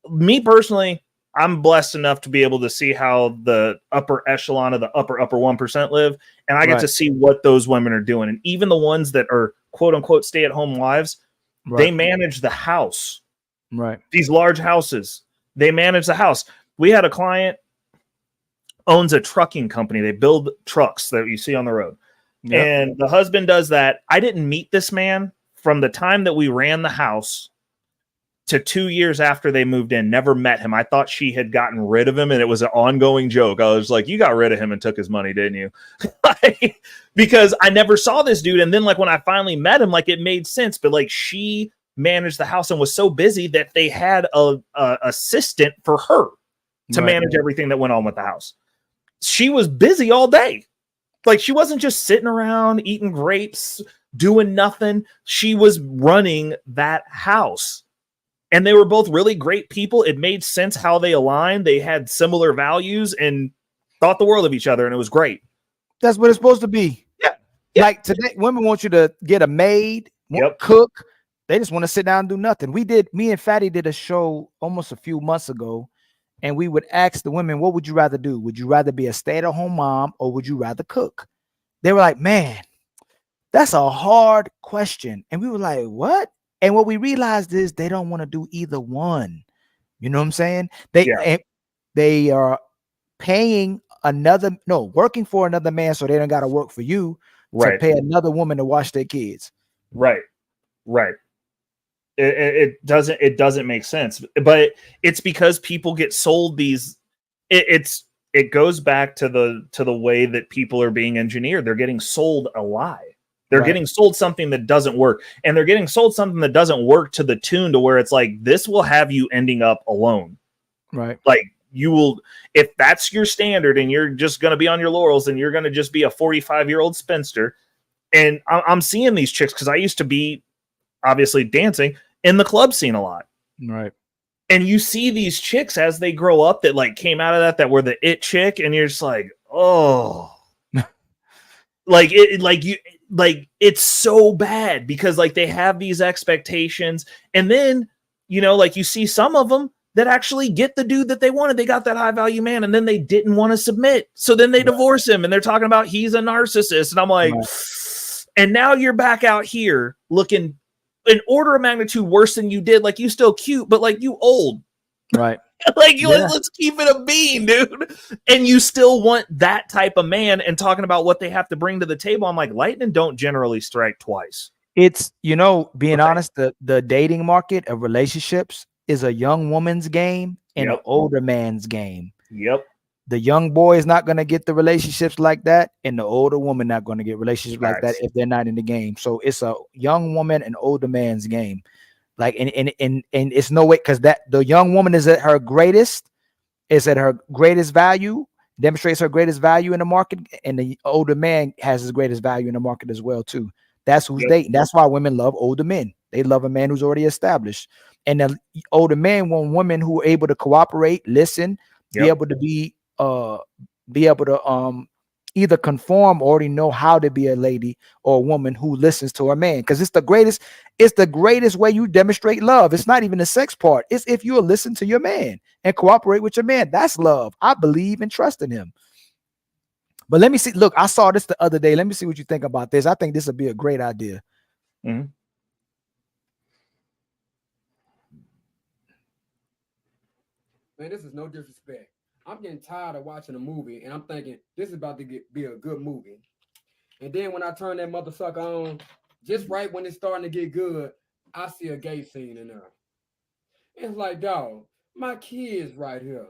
S16: me personally, I'm blessed enough to be able to see how the upper echelon of the upper 1% live, and I get
S1: Right.
S16: to see what those women are doing. And even the ones that are quote unquote stay-at-home wives, they
S1: Right.
S16: manage the house.
S1: Right.
S16: These large houses, they manage the house. We had a client owns a trucking company. They build trucks that you see on the road.
S1: Yep.
S16: And the husband does that. I didn't meet this man from the time that we ran the house to 2 years after they moved in. Never met him. I thought she had gotten rid of him, and it was an ongoing joke. I was like, you got rid of him and took his money, didn't you? Because I never saw this dude. And then like when I finally met him, like it made sense. But like she managed the house and was so busy that they had a assistant for her to
S1: Right.
S16: manage everything that went on with the house. She was busy all day. Like she wasn't just sitting around eating grapes, doing nothing. She was running that house. And they were both really great people. It made sense how they aligned. They had similar values and thought the world of each other, and it was great.
S1: That's what it's supposed to be.
S16: Yeah.
S1: Like today, women want you to get a maid, cook. They just want to sit down and do nothing. Me and Fatty did a show almost a few months ago, and we would ask the women, what would you rather do? Would you rather be a stay-at-home mom or would you rather cook? They were like, man, that's a hard question. And we were like, what? And what we realized is they don't want to do either one. You know what I'm saying? They are paying working for another man so they don't got to work for you to pay another woman to watch their kids.
S16: Right. It doesn't make sense, but it's because people get sold these. It goes back to the way that people are being engineered. They're getting sold a lie. They're getting sold something that doesn't work, and they're getting sold something that doesn't work to the tune to where it's like, this will have you ending up alone.
S1: Right.
S16: Like you will, if that's your standard and you're just going to be on your laurels and you're going to just be a 45-year-old spinster. And I'm seeing these chicks because I used to be obviously dancing in the club scene a lot.
S1: Right.
S16: And you see these chicks as they grow up that like came out of that were the it chick, and you're just like, oh, it's so bad because like they have these expectations, and then like you see some of them that actually get the dude that they wanted. They got that high value man, and then they didn't want to submit, so then they divorce him, and they're talking about he's a narcissist, and I'm like, and now you're back out here looking an order of magnitude worse than you did. Like you still cute, but like you old.
S1: Right.
S16: Let's keep it a bean, dude. And you still want that type of man and talking about what they have to bring to the table. I'm like, lightning don't generally strike twice.
S1: It's, being honest, the dating market of relationships is a young woman's game and an older man's game.
S16: Yep.
S1: The young boy is not going to get the relationships like that, and the older woman not going to get relationships like that if they're not in the game. So it's a young woman and older man's game. Like, and it's no way, because that the young woman is at her greatest value, demonstrates her greatest value in the market, and the older man has his greatest value in the market as well too. That's who's dating. That's why women love older men. They love a man who's already established, and the older men want women who are able to cooperate, listen, be able to either conform or already know how to be a lady or a woman who listens to a man, because it's the greatest way you demonstrate love. It's not even the sex part. It's if you listen to your man and cooperate with your man. That's love. I believe and trust in him. But let me see. Look, I saw this the other day. Let me see what you think about this. I think this would be a great idea.
S16: Mm-hmm.
S5: Man, this is no disrespect. I'm getting tired of watching a movie, and I'm thinking this is about to be a good movie. And then when I turn that motherfucker on, just right when it's starting to get good, I see a gay scene in there. It's like, dog, my kid's right here.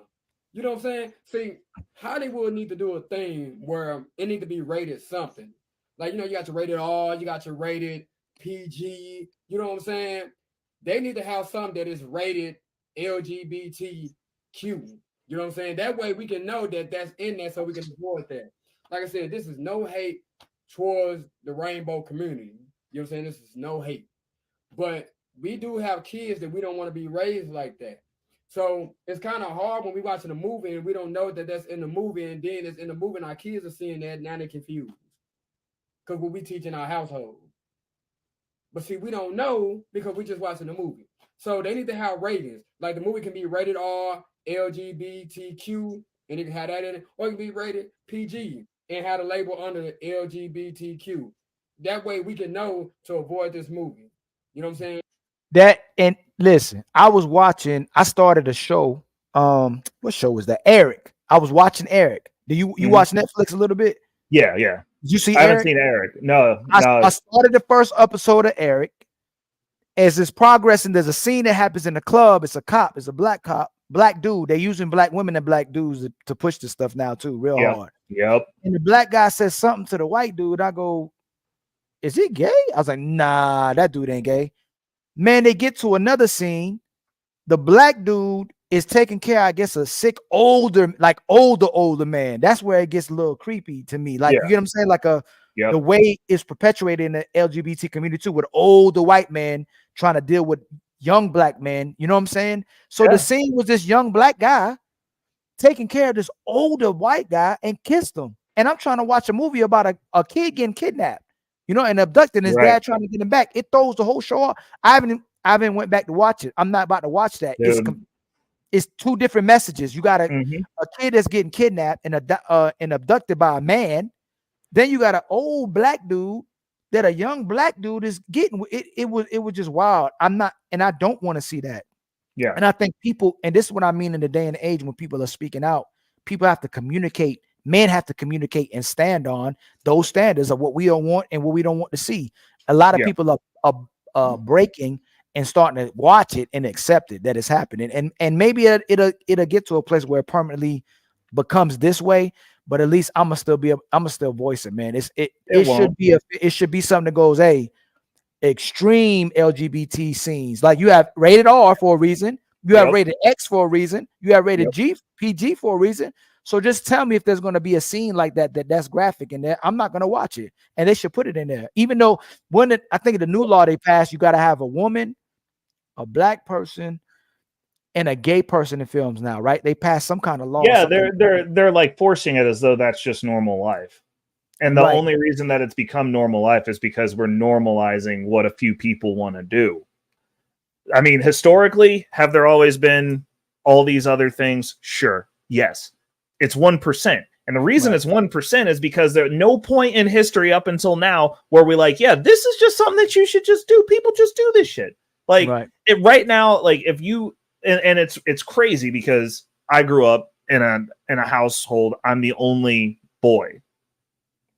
S5: You know what I'm saying? See, Hollywood need to do a thing where it need to be rated something. Like, you got your rated R, you got your rated PG. You know what I'm saying? They need to have something that is rated LGBTQ. You know what I'm saying? That way we can know that that's in there so we can avoid that. like I said, this is no hate towards the rainbow community. You know what I'm saying? This is no hate. But we do have kids that we don't want to be raised like that. So it's kind of hard when we watching a movie and we don't know that that's in the movie, and then it's in the movie and our kids are seeing that, now they're confused. Because what we teach in our household. But see, we don't know because we just watching the movie. So they need to have ratings. Like the movie can be rated R, LGBTQ, and it can have that in it, or it can be rated PG and have a label under the LGBTQ. That way we can know to avoid this movie. You know what I'm saying?
S1: That, and listen, I started a show. What show was that? Eric. I was watching Eric. Do you watch Netflix a little bit?
S16: Yeah.
S1: Did you see
S16: I
S1: Eric?
S16: haven't seen Eric. No.
S1: I started the first episode of Eric. As it's progressing, there's a scene that happens in the club. It's a cop. It's a black cop, black dude. They're using black women and black dudes to push this stuff now too, real hard.
S16: Yep.
S1: And the black guy says something to the white dude. I go, is he gay? I was like, nah, that dude ain't gay. Man, they get to another scene. The black dude is taking care, I guess, a sick older man. That's where it gets a little creepy to me. Like, you get what I'm saying? Like the way it's perpetuated in the LGBT community too, with older white men trying to deal with young black men. You know what I'm saying? So the scene was this young black guy taking care of this older white guy and kissed him. And I'm trying to watch a movie about a kid getting kidnapped, you know, and abducted, and his dad trying to get him back. It throws the whole show off. I haven't went back to watch it. I'm not about to watch that. It's two different messages. You got a kid that's getting kidnapped and abducted by a man. Then you got an old black dude that a young black dude is getting. It was just wild. I don't want to see that.
S16: Yeah.
S1: And I think people, and this is what I mean in the day and age when people are speaking out, people have to communicate. Men have to communicate and stand on those standards of what we don't want and what we don't want to see. A lot of people are breaking and starting to watch it and accept it that it's happening. And maybe it'll get to a place where it permanently becomes this way. But at least I'ma still voice it, man. It should be something that goes, hey, extreme LGBT scenes. Like you have rated R for a reason, you have rated X for a reason, you have rated PG for a reason. So just tell me if there's going to be a scene like that's graphic in there. I'm not going to watch it, and they should put it in there. Even though I think the new law they passed, you got to have a woman, a black person, and a gay person in films now, right? They passed some kind of law.
S16: Yeah, they're like forcing it as though that's just normal life. And the only reason that it's become normal life is because we're normalizing what a few people want to do. I mean, historically, have there always been all these other things? Sure. Yes. It's 1%. And the reason it's 1% is because there's no point in history up until now where we're like, yeah, this is just something that you should just do. People just do this shit. Like right now, like if you, and it's crazy because I grew up in a household. I'm the only boy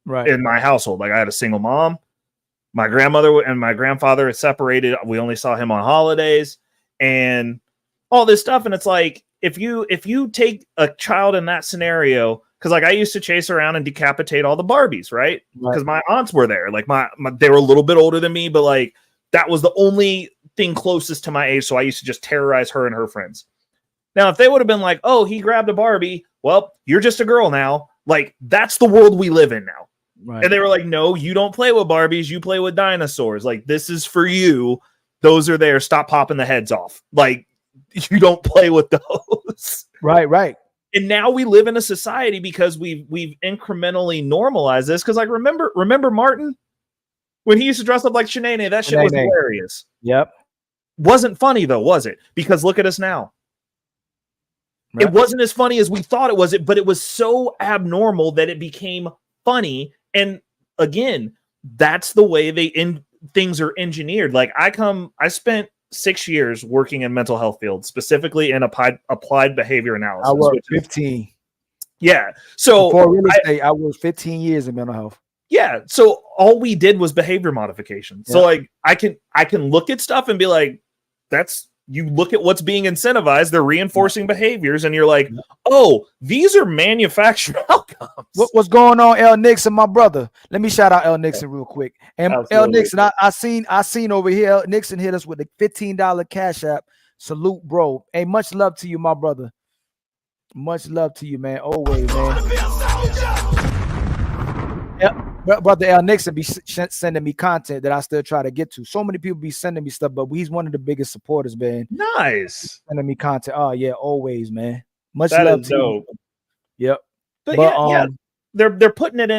S16: in my household. Like I had a single mom. My grandmother and my grandfather are separated. We only saw him on holidays and all this stuff. And it's like, if you take a child in that scenario, because like I used to chase around and decapitate all the Barbies, right? Because my aunts were there. Like they were a little bit older than me, but like that was the only thing closest to my age. So I used to just terrorize her and her friends. Now, if they would have been like, oh, he grabbed a Barbie, well, you're just a girl now. Like that's the world we live in now. Right. And they were like, no, you don't play with Barbies. You play with dinosaurs. Like this is for you. Those are there. Stop popping the heads off. Like you don't play with those.
S1: Right.
S16: And now we live in a society because we've incrementally normalized this. Because like remember Martin when he used to dress up like Shanae? That shit was hilarious.
S1: Yep.
S16: Wasn't funny though, was it? Because look at us now. Right. It wasn't as funny as we thought it was, but it was so abnormal that it became funny. And again, that's the way things are engineered. Like I spent 6 years working in mental health field, specifically in applied behavior analysis.
S1: I worked 15.
S16: Yeah. So
S1: before real estate, I worked 15 years in mental health.
S16: Yeah. So all we did was behavior modification. So like I can look at stuff and be like, you look at what's being incentivized, they're reinforcing behaviors, and you're like, oh, these are manufactured outcomes.
S1: What's going on, L Nixon, my brother? Let me shout out L Nixon real quick. And L Nixon, I seen over here, L Nixon hit us with the $15 Cash App. Salute, bro. Hey, much love to you, my brother. Much love to you, man. Always, man. Brother L Nixon be sending me content that I still try to get to. So many people be sending me stuff, but he's one of the biggest supporters, man.
S16: Nice.
S1: Sending me content. Oh yeah, always, man. Much
S16: That
S1: love
S16: is
S1: to you.
S16: dope.
S1: Yep.
S16: But yeah. They're putting it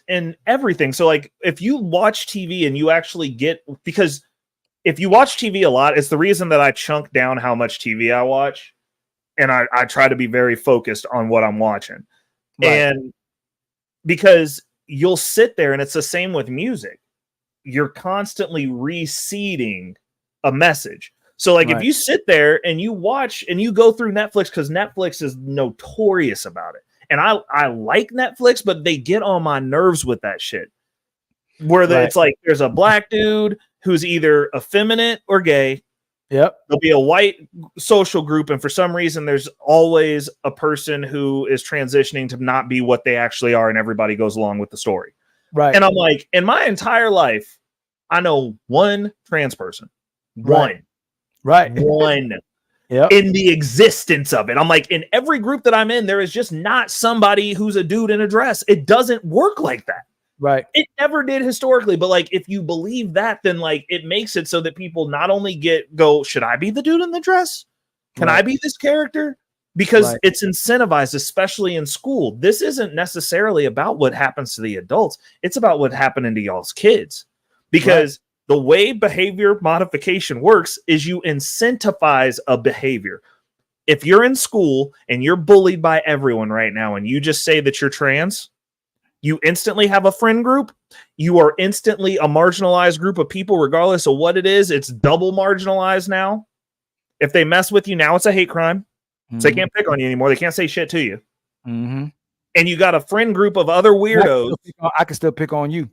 S16: in everything. So like if you watch TV and you actually get, because if you watch TV a lot, it's the reason that I chunk down how much TV I watch, and I try to be very focused on what I'm watching.
S1: Right.
S16: And because you'll sit there, and it's the same with music. You're constantly reseeding a message. So like if you sit there and you watch and you go through Netflix, because Netflix is notorious about it. And I like Netflix, but they get on my nerves with that shit. Where it's like there's a black dude who's either effeminate or gay.
S1: Yep.
S16: There'll be a white social group, and for some reason there's always a person who is transitioning to not be what they actually are, and everybody goes along with the story.
S1: Right.
S16: And I'm like, in my entire life, I know one trans person. One.
S1: Right.
S16: One.
S1: Yep.
S16: In the existence of it. I'm like, in every group that I'm in, there is just not somebody who's a dude in a dress. It doesn't work like that.
S1: Right.
S16: It never did historically, but like if you believe that, then like it makes it so that people not only go, should I be the dude in the dress? Can I be this character? Because it's incentivized, especially in school. This isn't necessarily about what happens to the adults. It's about what happened to y'all's kids. Because the way behavior modification works is you incentivize a behavior. If you're in school and you're bullied by everyone right now and you just say that you're trans, you instantly have a friend group. You are instantly a marginalized group of people, regardless of what it is. It's double marginalized now. If they mess with you now, it's a hate crime. So they can't pick on you anymore. They can't say shit to you.
S1: Mm-hmm.
S16: And you got a friend group of other weirdos.
S1: I can still pick on you.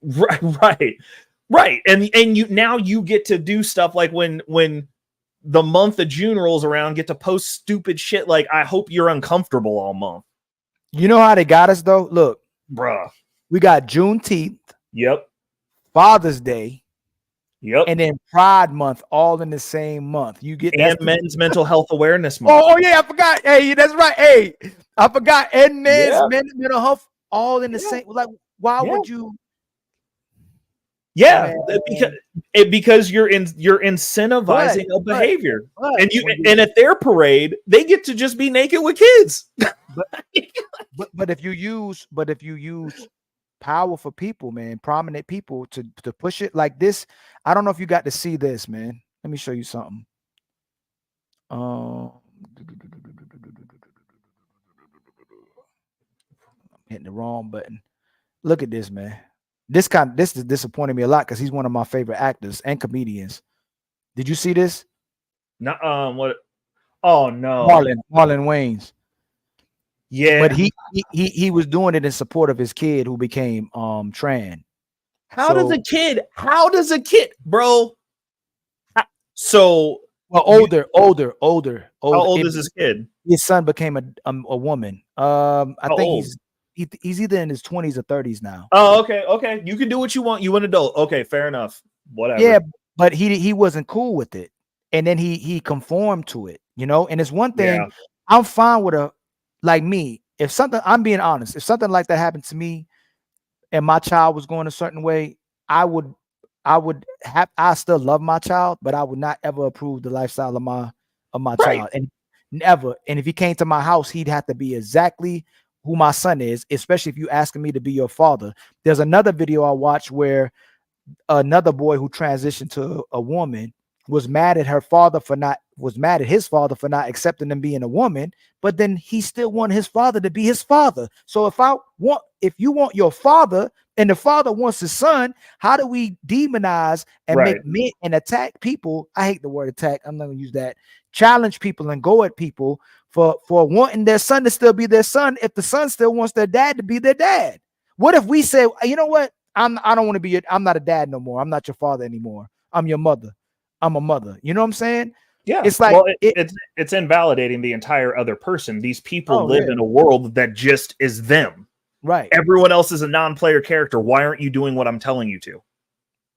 S16: Right. And you get to do stuff like when the month of June rolls around, get to post stupid shit like, I hope you're uncomfortable all month.
S1: You know how they got us though? Look,
S16: bruh.
S1: We got Juneteenth.
S16: Yep.
S1: Father's Day.
S16: Yep.
S1: And then Pride Month all in the same month. You get
S16: and Men's Mental Health Awareness Month.
S1: Oh yeah, I forgot. Hey, that's right. Hey, I forgot. And men's mental health all in the same. Like, why would you?
S16: Yeah, because you're incentivizing a behavior, and at their parade they get to just be naked with kids.
S1: but if you use powerful people, man, prominent people to push it like this, I don't know if you got to see this, man. Let me show you something. I'm hitting the wrong button. Look at this, man. This is disappointing me a lot because he's one of my favorite actors and comedians. Did you see this?
S16: No, what? Oh no,
S1: Marlon Wayans.
S16: Yeah,
S1: but he was doing it in support of his kid who became trans.
S16: How does a kid, bro? So
S1: older.
S16: How old is his kid?
S1: His son became a woman. I think he's either in his 20s or 30s now.
S16: Oh, okay. You can do what you want. You an adult. Okay, fair enough. Whatever.
S1: Yeah, but he wasn't cool with it, and then he conformed to it. And it's one thing. I'm fine with like me. If something, I'm being honest. If something like that happened to me, and my child was going a certain way, I still love my child, but I would not ever approve the lifestyle of my child, and never. And if he came to my house, he'd have to be exactly who my son is, especially if you asking me to be your father. There's another video I watched where another boy who transitioned to a woman was mad at his father for not accepting him being a woman, but then he still wanted his father to be his father. So if you want your father and the father wants his son, how do we demonize and make men and attack people? I hate the word attack. I'm not gonna use that. Challenge people and go at people for wanting their son to still be their son if the son still wants their dad to be their dad. What if we say, you know what? I don't want to be I'm not a dad no more. I'm not your father anymore. I'm your mother. I'm a mother. You know what I'm saying?
S16: Yeah.
S1: It's like
S16: it's invalidating the entire other person. These people live in a world that just is them.
S1: Right.
S16: Everyone else is a non-player character. Why aren't you doing what I'm telling you to?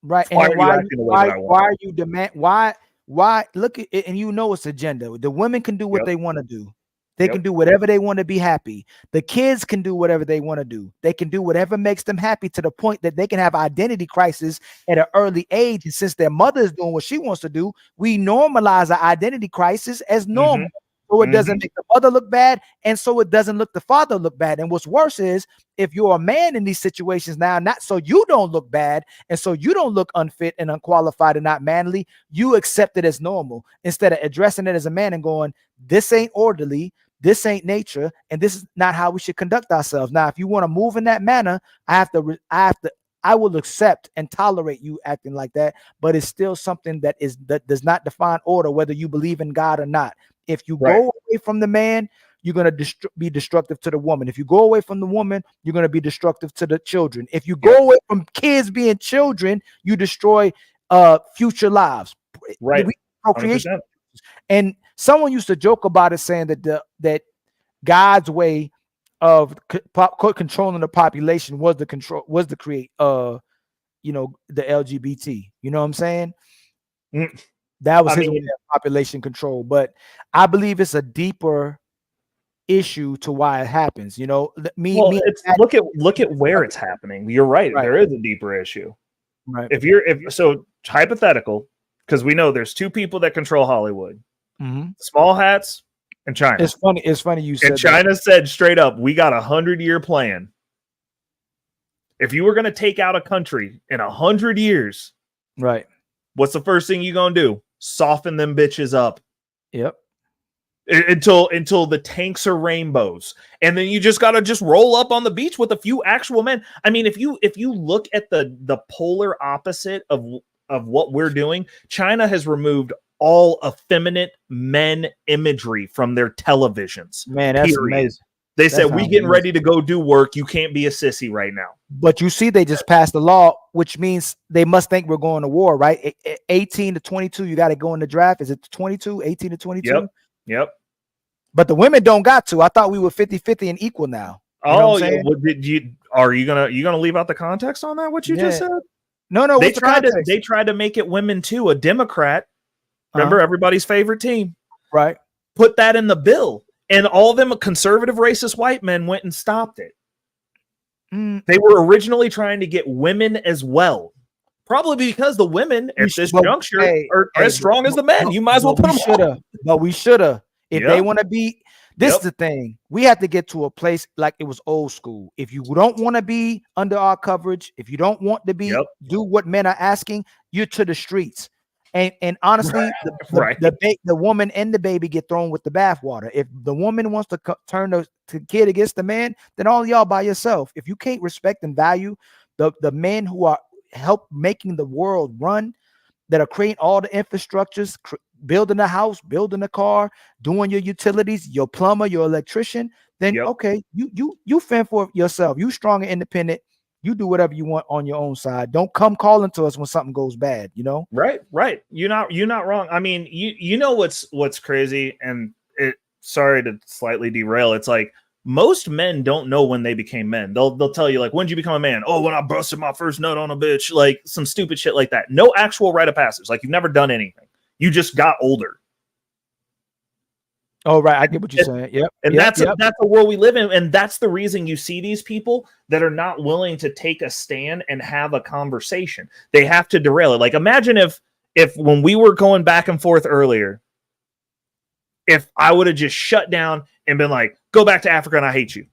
S1: Right.
S16: Why
S1: and
S16: are you acting the way that I want?
S1: Why are you demand why look at it, and it's a gender. The women can do what they want to do. They can do whatever they want to be happy. The kids can do whatever they want to do. They can do whatever makes them happy, to the point that they can have identity crisis at an early age. And since their mother is doing what she wants to do, we normalize an identity crisis as normal. So it doesn't make the mother look bad, and so it doesn't look the father look bad. And what's worse is, if you're a man in these situations now, not so you don't look bad, and so you don't look unfit and unqualified and not manly, you accept it as normal instead of addressing it as a man and going, this ain't orderly, this ain't nature, and this is not how we should conduct ourselves. Now, if you want to move in that manner, I will accept and tolerate you acting like that, but it's still something that does not define order, whether you believe in God or not. If you go away from the man, you're going to be destructive to the woman. If you go away from the woman, you're going to be destructive to the children. If you go away from kids being children, you destroy future lives.
S16: Right.
S1: Procreation. And someone used to joke about it, saying that that God's way of controlling the population was to create the LGBT. You know what I'm saying? That was his way of population control. But I believe it's a deeper issue to why it happens. You know,
S16: look at where it's happening. You're right. There is a deeper issue.
S1: Right.
S16: So hypothetical, because we know there's two people that control Hollywood: small hats and China.
S1: It's funny you said.
S16: And China said straight up, "We got 100-year plan. If you were going to take out a country in 100 years,
S1: right?
S16: What's the first thing you're going to do? Soften them bitches up.
S1: Yep.
S16: Until the tanks are rainbows, and then you just gotta roll up on the beach with a few actual men. I mean, if you look at the polar opposite of what we're doing, China has removed all effeminate men imagery from their televisions.
S1: Man, that's amazing.
S16: They said, we getting ready to go do work. You can't be a sissy right now.
S1: But you see, they just passed a law, which means they must think we're going to war, right? 18 to 22, you got to go in the draft. Is it 22? 18 to 22?
S16: Yep.
S1: But the women don't got to. I thought we were 50-50 and equal now. You know what I'm saying?
S16: Are you gonna leave out the context on that? What you just said?
S1: No.
S16: They tried to make it women too. A Democrat, remember everybody's favorite team,
S1: right?
S16: Put that in the bill, and all them conservative, racist white men went and stopped it. They were originally trying to get women as well, probably because the women at this juncture are as strong as the men. You might as well put them on.
S1: But we should have. If they want to be, this is the thing. We have to get to a place like it was old school. If you don't want to be under our coverage, if you don't want to be do what men are asking, you're to the streets. And honestly, the woman and the baby get thrown with the bathwater. If the woman wants to turn the kid against the man, then all y'all by yourself. If you can't respect and value the men who are help making the world run, that are creating all the infrastructures, building a house, building a car, doing your utilities, your plumber, your electrician, then okay, you fend for yourself. You strong and independent. You do whatever you want on your own side. Don't come calling to us when something goes bad, you know?
S16: Right. You're not wrong. I mean, you know what's crazy, and sorry to slightly derail. It's like most men don't know when they became men. They'll tell you, like, when did you become a man? Oh, when I busted my first nut on a bitch, like some stupid shit like that. No actual rite of passage. Like, you've never done anything. You just got older.
S1: Oh, right. I get what you're saying. Yep.
S16: And that's a world we live in. And that's the reason you see these people that are not willing to take a stand and have a conversation. They have to derail it. Like, imagine if when we were going back and forth earlier, if I would have just shut down and been like, go back to Africa and I hate you.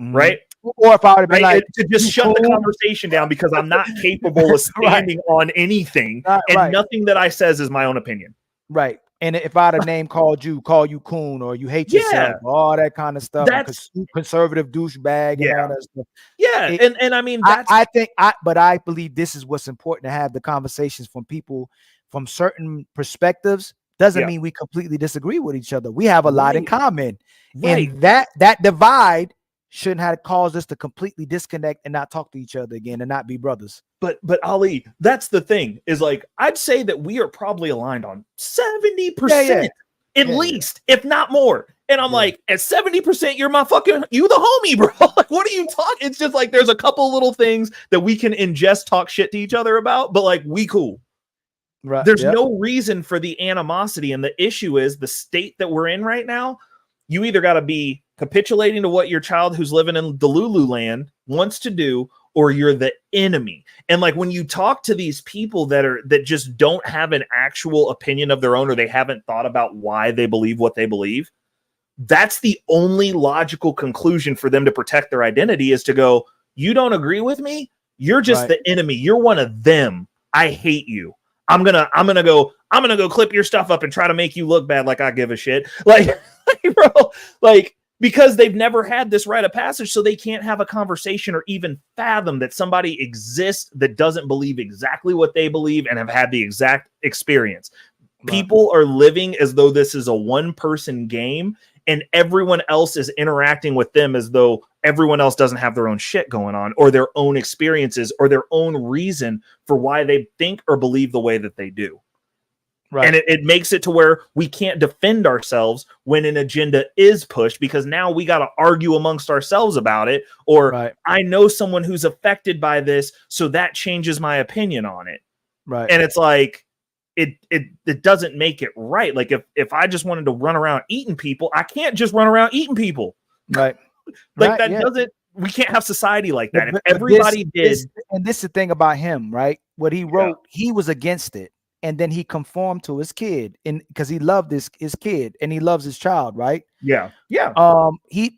S16: Right?
S1: Or if I would have been like,
S16: to just shut the conversation down because I'm not capable of standing on anything, and nothing that I says is my own opinion.
S1: Right. And if I'd have name call you coon, or you hate yourself, all that kind of stuff, that's conservative douchebag and all that stuff.
S16: Yeah. And I mean,
S1: I believe this is what's important, to have the conversations from people from certain perspectives. Doesn't mean we completely disagree with each other. We have a lot in common. And that divide shouldn't have caused us to completely disconnect and not talk to each other again and not be brothers.
S16: But Ali, that's the thing, is like, I'd say that we are probably aligned on 70% at least, if not more. And I'm like, at 70%, you the homie, bro. Like, what are you talking? It's just like, there's a couple little things that we can ingest, talk shit to each other about, but like, we cool.
S1: Right.
S16: There's no reason for the animosity. And the issue is the state that we're in right now. You either got to be capitulating to what your child who's living in Delulu land wants to do, or you're the enemy. And like when you talk to these people that just don't have an actual opinion of their own, or they haven't thought about why they believe what they believe, that's the only logical conclusion for them to protect their identity, is to go, you don't agree with me? You're just the enemy. You're one of them. I hate you. I'm gonna go clip your stuff up and try to make you look bad like I give a shit. Like, bro, like, because they've never had this rite of passage, so they can't have a conversation or even fathom that somebody exists that doesn't believe exactly what they believe and have had the exact experience. People are living as though this is a one-person game, and everyone else is interacting with them as though everyone else doesn't have their own shit going on, or their own experiences, or their own reason for why they think or believe the way that they do. Right. And it makes it to where we can't defend ourselves when an agenda is pushed, because now we got to argue amongst ourselves about it. Or I know someone who's affected by this, so that changes my opinion on it.
S1: Right.
S16: And it's like, it doesn't make it right. Like if I just wanted to run around eating people, I can't just run around eating people.
S1: Right.
S16: Like that doesn't, we can't have society like that. If everybody
S1: and this is the thing about him, right? What he wrote, he was against it. And then he conformed to his kid, and because he loved his kid and he loves his child, right?
S16: Yeah. Yeah.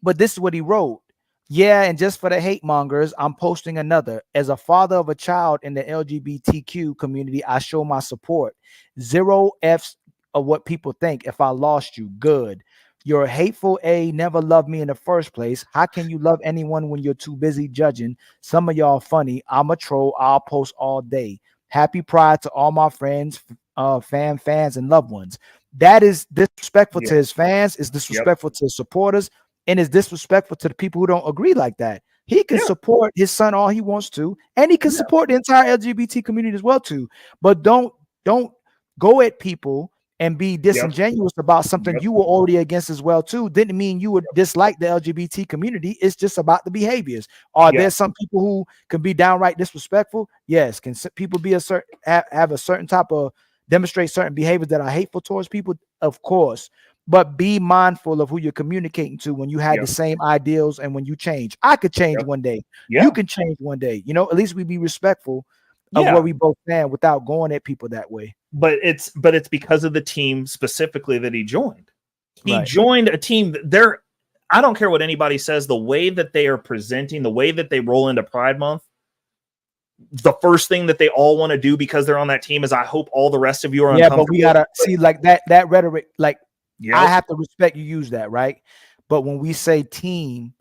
S1: But this is what he wrote. Yeah, and just for the hate mongers, I'm posting another. As a father of a child in the LGBTQ community, I show my support. 0 F's of what people think. If I lost you, good. You're a hateful never loved me in the first place. How can you love anyone when you're too busy judging? Some of y'all funny. I'm a troll. I'll post all day. Happy Pride to all my friends, fans, and loved ones. That is disrespectful to his fans, is disrespectful to his supporters, and is disrespectful to the people who don't agree like that. He can support his son all he wants to, and he can support the entire LGBT community as well too. But don't go at people and be disingenuous about something you were already against as well too. Didn't mean you would dislike the LGBT community. It's just about the behaviors. Are there some people who can be downright disrespectful? Yes. Can people be have a certain type of demonstrate certain behaviors that are hateful towards people? Of course. But be mindful of who you're communicating to when you had the same ideals and when you change. I could change one day. You can change one day. You know, at least we be respectful of where we both stand without going at people that way.
S16: But it's because of the team specifically that he joined. He joined a team that I don't care what anybody says, the way that they are presenting, the way that they roll into Pride Month, the first thing that they all want to do because they're on that team is, I hope all the rest of you are uncomfortable.
S1: But we gotta see like that rhetoric, like I have to respect you use that, right? But when we say team,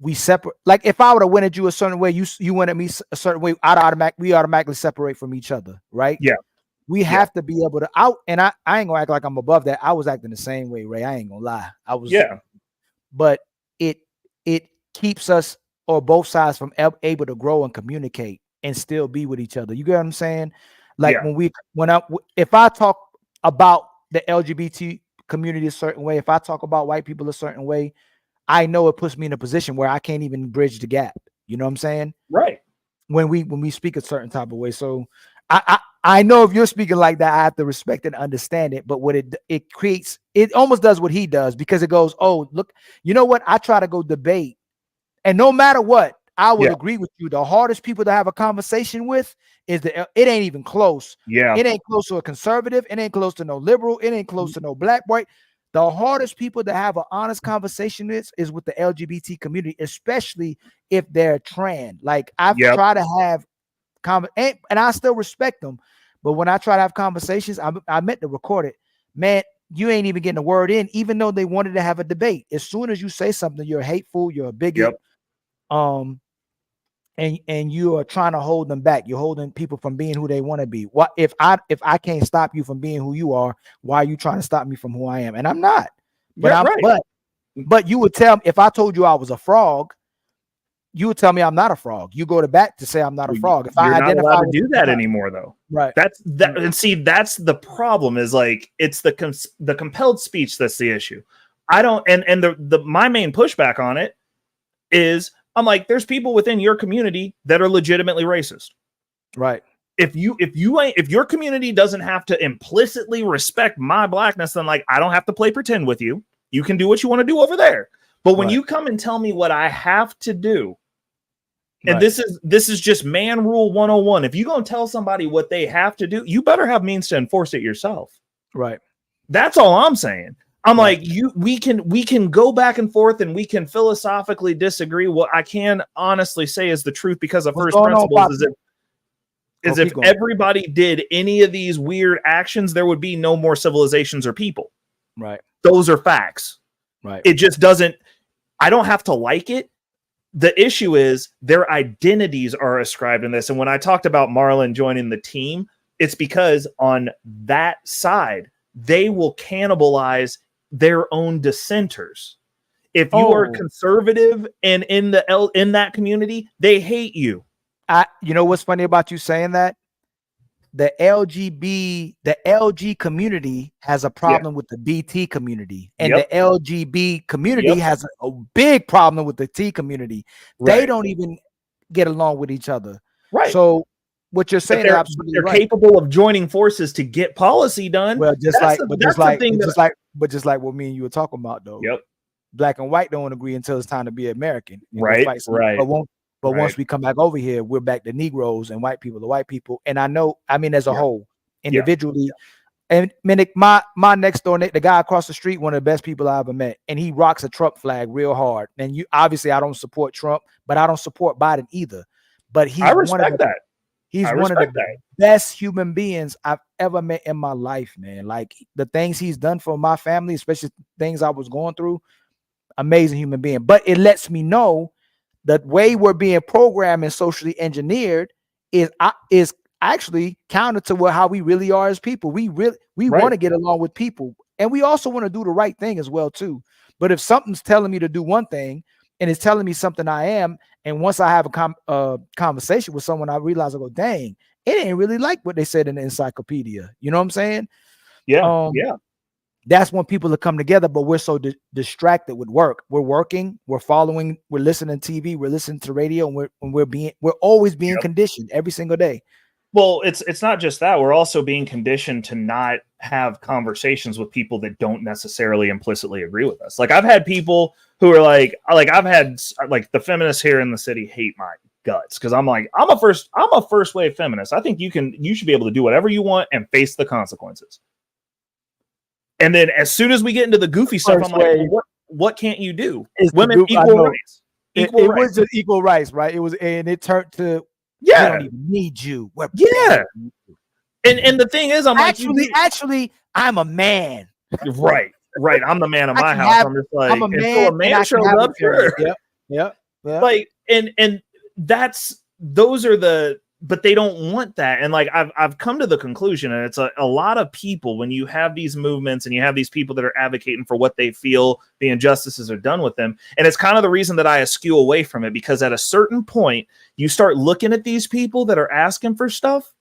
S1: we separate. Like if I would have went at you a certain way, you went at me a certain way, we automatically separate from each other, right?
S16: Yeah.
S1: We have to be able to and I ain't gonna act like I'm above that. I was acting the same way, Ray. I ain't gonna lie. I was, but it keeps us or both sides from able to grow and communicate and still be with each other. You get what I'm saying? Like if I talk about the LGBT community a certain way, if I talk about white people a certain way, I know it puts me in a position where I can't even bridge the gap. You know what I'm saying?
S16: Right.
S1: When we speak a certain type of way. So I know if you're speaking like that, I have to respect and understand it. But what it creates, it almost does what he does, because it goes, oh, look, you know what? I try to go debate. And no matter what, I would agree with you. The hardest people to have a conversation with is it ain't even close.
S16: Yeah.
S1: It ain't close to a conservative. It ain't close to no liberal. It ain't close to no black, white. The hardest people to have an honest conversation is with the LGBT community, especially if they're trans. Like I've tried to have and I still respect them. But when I try to have conversations, I meant to record it. Man, you ain't even getting a word in, even though they wanted to have a debate. As soon as you say something, you're hateful, you're a bigot. And you are trying to hold them back. You're holding people from being who they want to be. What if I can't stop you from being who you are? Why are you trying to stop me from who I am? And I'm not. But but you would tell me, if I told you I was a frog, you would tell me I'm not a frog. You go to bat to say I'm not a frog. If
S16: You're
S1: I
S16: not
S1: identify
S16: allowed to do that anymore, though.
S1: Right.
S16: That's and see, that's the problem. Is like it's the compelled speech that's the issue. I don't. And my main pushback on it is, I'm like, there's people within your community that are legitimately racist.
S1: Right.
S16: If your community doesn't have to implicitly respect my blackness, then like I don't have to play pretend with you. You can do what you want to do over there. But when you come and tell me what I have to do, and this is just man rule 101. If you're going to tell somebody what they have to do, you better have means to enforce it yourself.
S1: Right.
S16: That's all I'm saying. I'm like, we can go back and forth and we can philosophically disagree. What I can honestly say is the truth, because of first principles is if everybody did any of these weird actions, there would be no more civilizations or people.
S1: Right.
S16: Those are facts.
S1: Right.
S16: It just doesn't, I don't have to like it. The issue is their identities are ascribed in this. And when I talked about Marlon joining the team, it's because on that side, they will cannibalize their own dissenters. If you are conservative and in that community, they hate you.
S1: You know what's funny about you saying that? The LG community has a problem with the BT community, and the LGB community has a big problem with the T community. They don't even get along with each other.
S16: Right.
S1: So what you're saying is absolutely
S16: they're
S1: right.
S16: capable of joining forces to get policy done.
S1: Well, just like what me and you were talking about, though.
S16: Yep.
S1: Black and white don't agree until it's time to be American.
S16: Right.
S1: But once we come back over here, we're back to Negroes, and white people to white people. And as a whole, individually, and my next door, the guy across the street, one of the best people I ever met, and he rocks a Trump flag real hard. And obviously I don't support Trump, but I don't support Biden either. But he's one of the best human beings I've ever met in my life, man. Like the things he's done for my family, especially things I was going through, amazing human being. But it lets me know the way we're being programmed and socially engineered is actually counter to how we really are as people. We want to get along with people, and we also want to do the right thing as well too. But if something's telling me to do one thing and it's telling me something I am, and once I have a conversation with someone, I realize, I go, dang, it ain't really like what they said in the encyclopedia. You know what I'm saying?
S16: Yeah.
S1: That's when people will come together, but we're so distracted with work. We're working, we're following, we're listening to TV, we're listening to radio, and we're always being conditioned every single day.
S16: Well, it's not just that. We're also being conditioned to not have conversations with people that don't necessarily implicitly agree with us. Like I've had people who are like I've had the feminists here in the city hate my guts because I'm a first wave feminist. I think you should be able to do whatever you want and face the consequences. And then as soon as we get into the goofy stuff, I'm like, what can't you do? Women equal rights.
S1: It was just equal rights, right? It was, and it turned to we don't even need you. And
S16: the thing is, I'm
S1: actually, I'm a man.
S16: Right. I'm the man of my house. I'm just like,
S1: I'm a man.
S16: A man shows up, sure.
S1: Yep.
S16: Like, and those are the. But they don't want that. And like I've come to the conclusion, and it's a lot of people, when you have these movements and you have these people that are advocating for what they feel the injustices are done with them. And it's kind of the reason that I eschew away from it, because at a certain point you start looking at these people that are asking for stuff,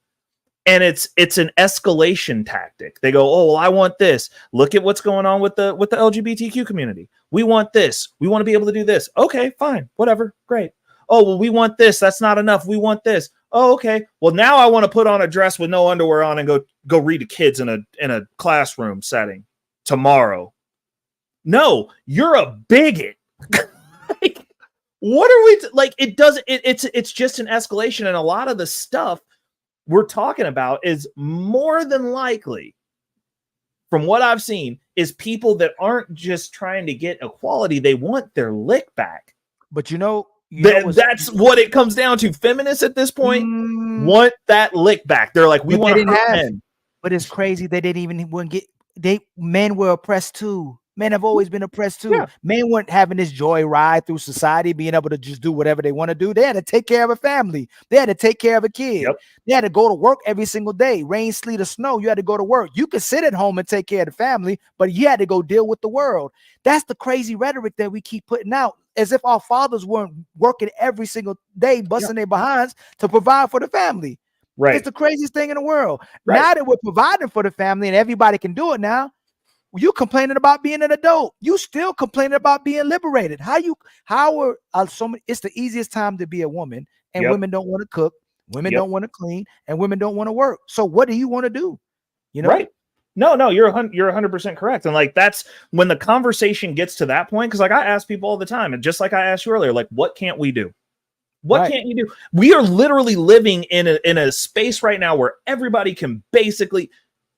S16: and it's an escalation tactic. They go, oh, well, I want this. Look at what's going on with the LGBTQ community. We want this. We want to be able to do this. Okay, fine, whatever, great. Oh, well, we want this. That's not enough. We want this. Oh, okay. Well, now I want to put on a dress with no underwear on and go read to kids in a classroom setting tomorrow. No, you're a bigot. Like, what are we like? It doesn't. It's just an escalation, and a lot of the stuff we're talking about is more than likely, from what I've seen, is people that aren't just trying to get equality; they want their lick back.
S1: But
S16: that's what it comes down to. Feminists at this point want that lick back. They're like, we want to hurt men.
S1: But it's crazy they didn't even men were oppressed too. Men have always been oppressed too. Yeah. Men weren't having this joy ride through society, being able to just do whatever they want to do. They had to take care of a family. They had to take care of a kid. Yep. They had to go to work every single day. Rain, sleet, or snow, you had to go to work. You could sit at home and take care of the family, but you had to go deal with the world. That's the crazy rhetoric that we keep putting out, as if our fathers weren't working every single day, busting their behinds to provide for the family.
S16: Right.
S1: It's the craziest thing in the world. Right. Now that we're providing for the family and everybody can do it now, you complaining about being an adult. You still complaining about being liberated. It's the easiest time to be a woman, and women don't want to cook, women don't want to clean, and women don't want to work. So what do you want to do? You know?
S16: Right. No, you're 100% correct. And like, that's when the conversation gets to that point. Cause like I ask people all the time, and just like I asked you earlier, like, what can't we do? What can't you do? We are literally living in a space right now where everybody can basically,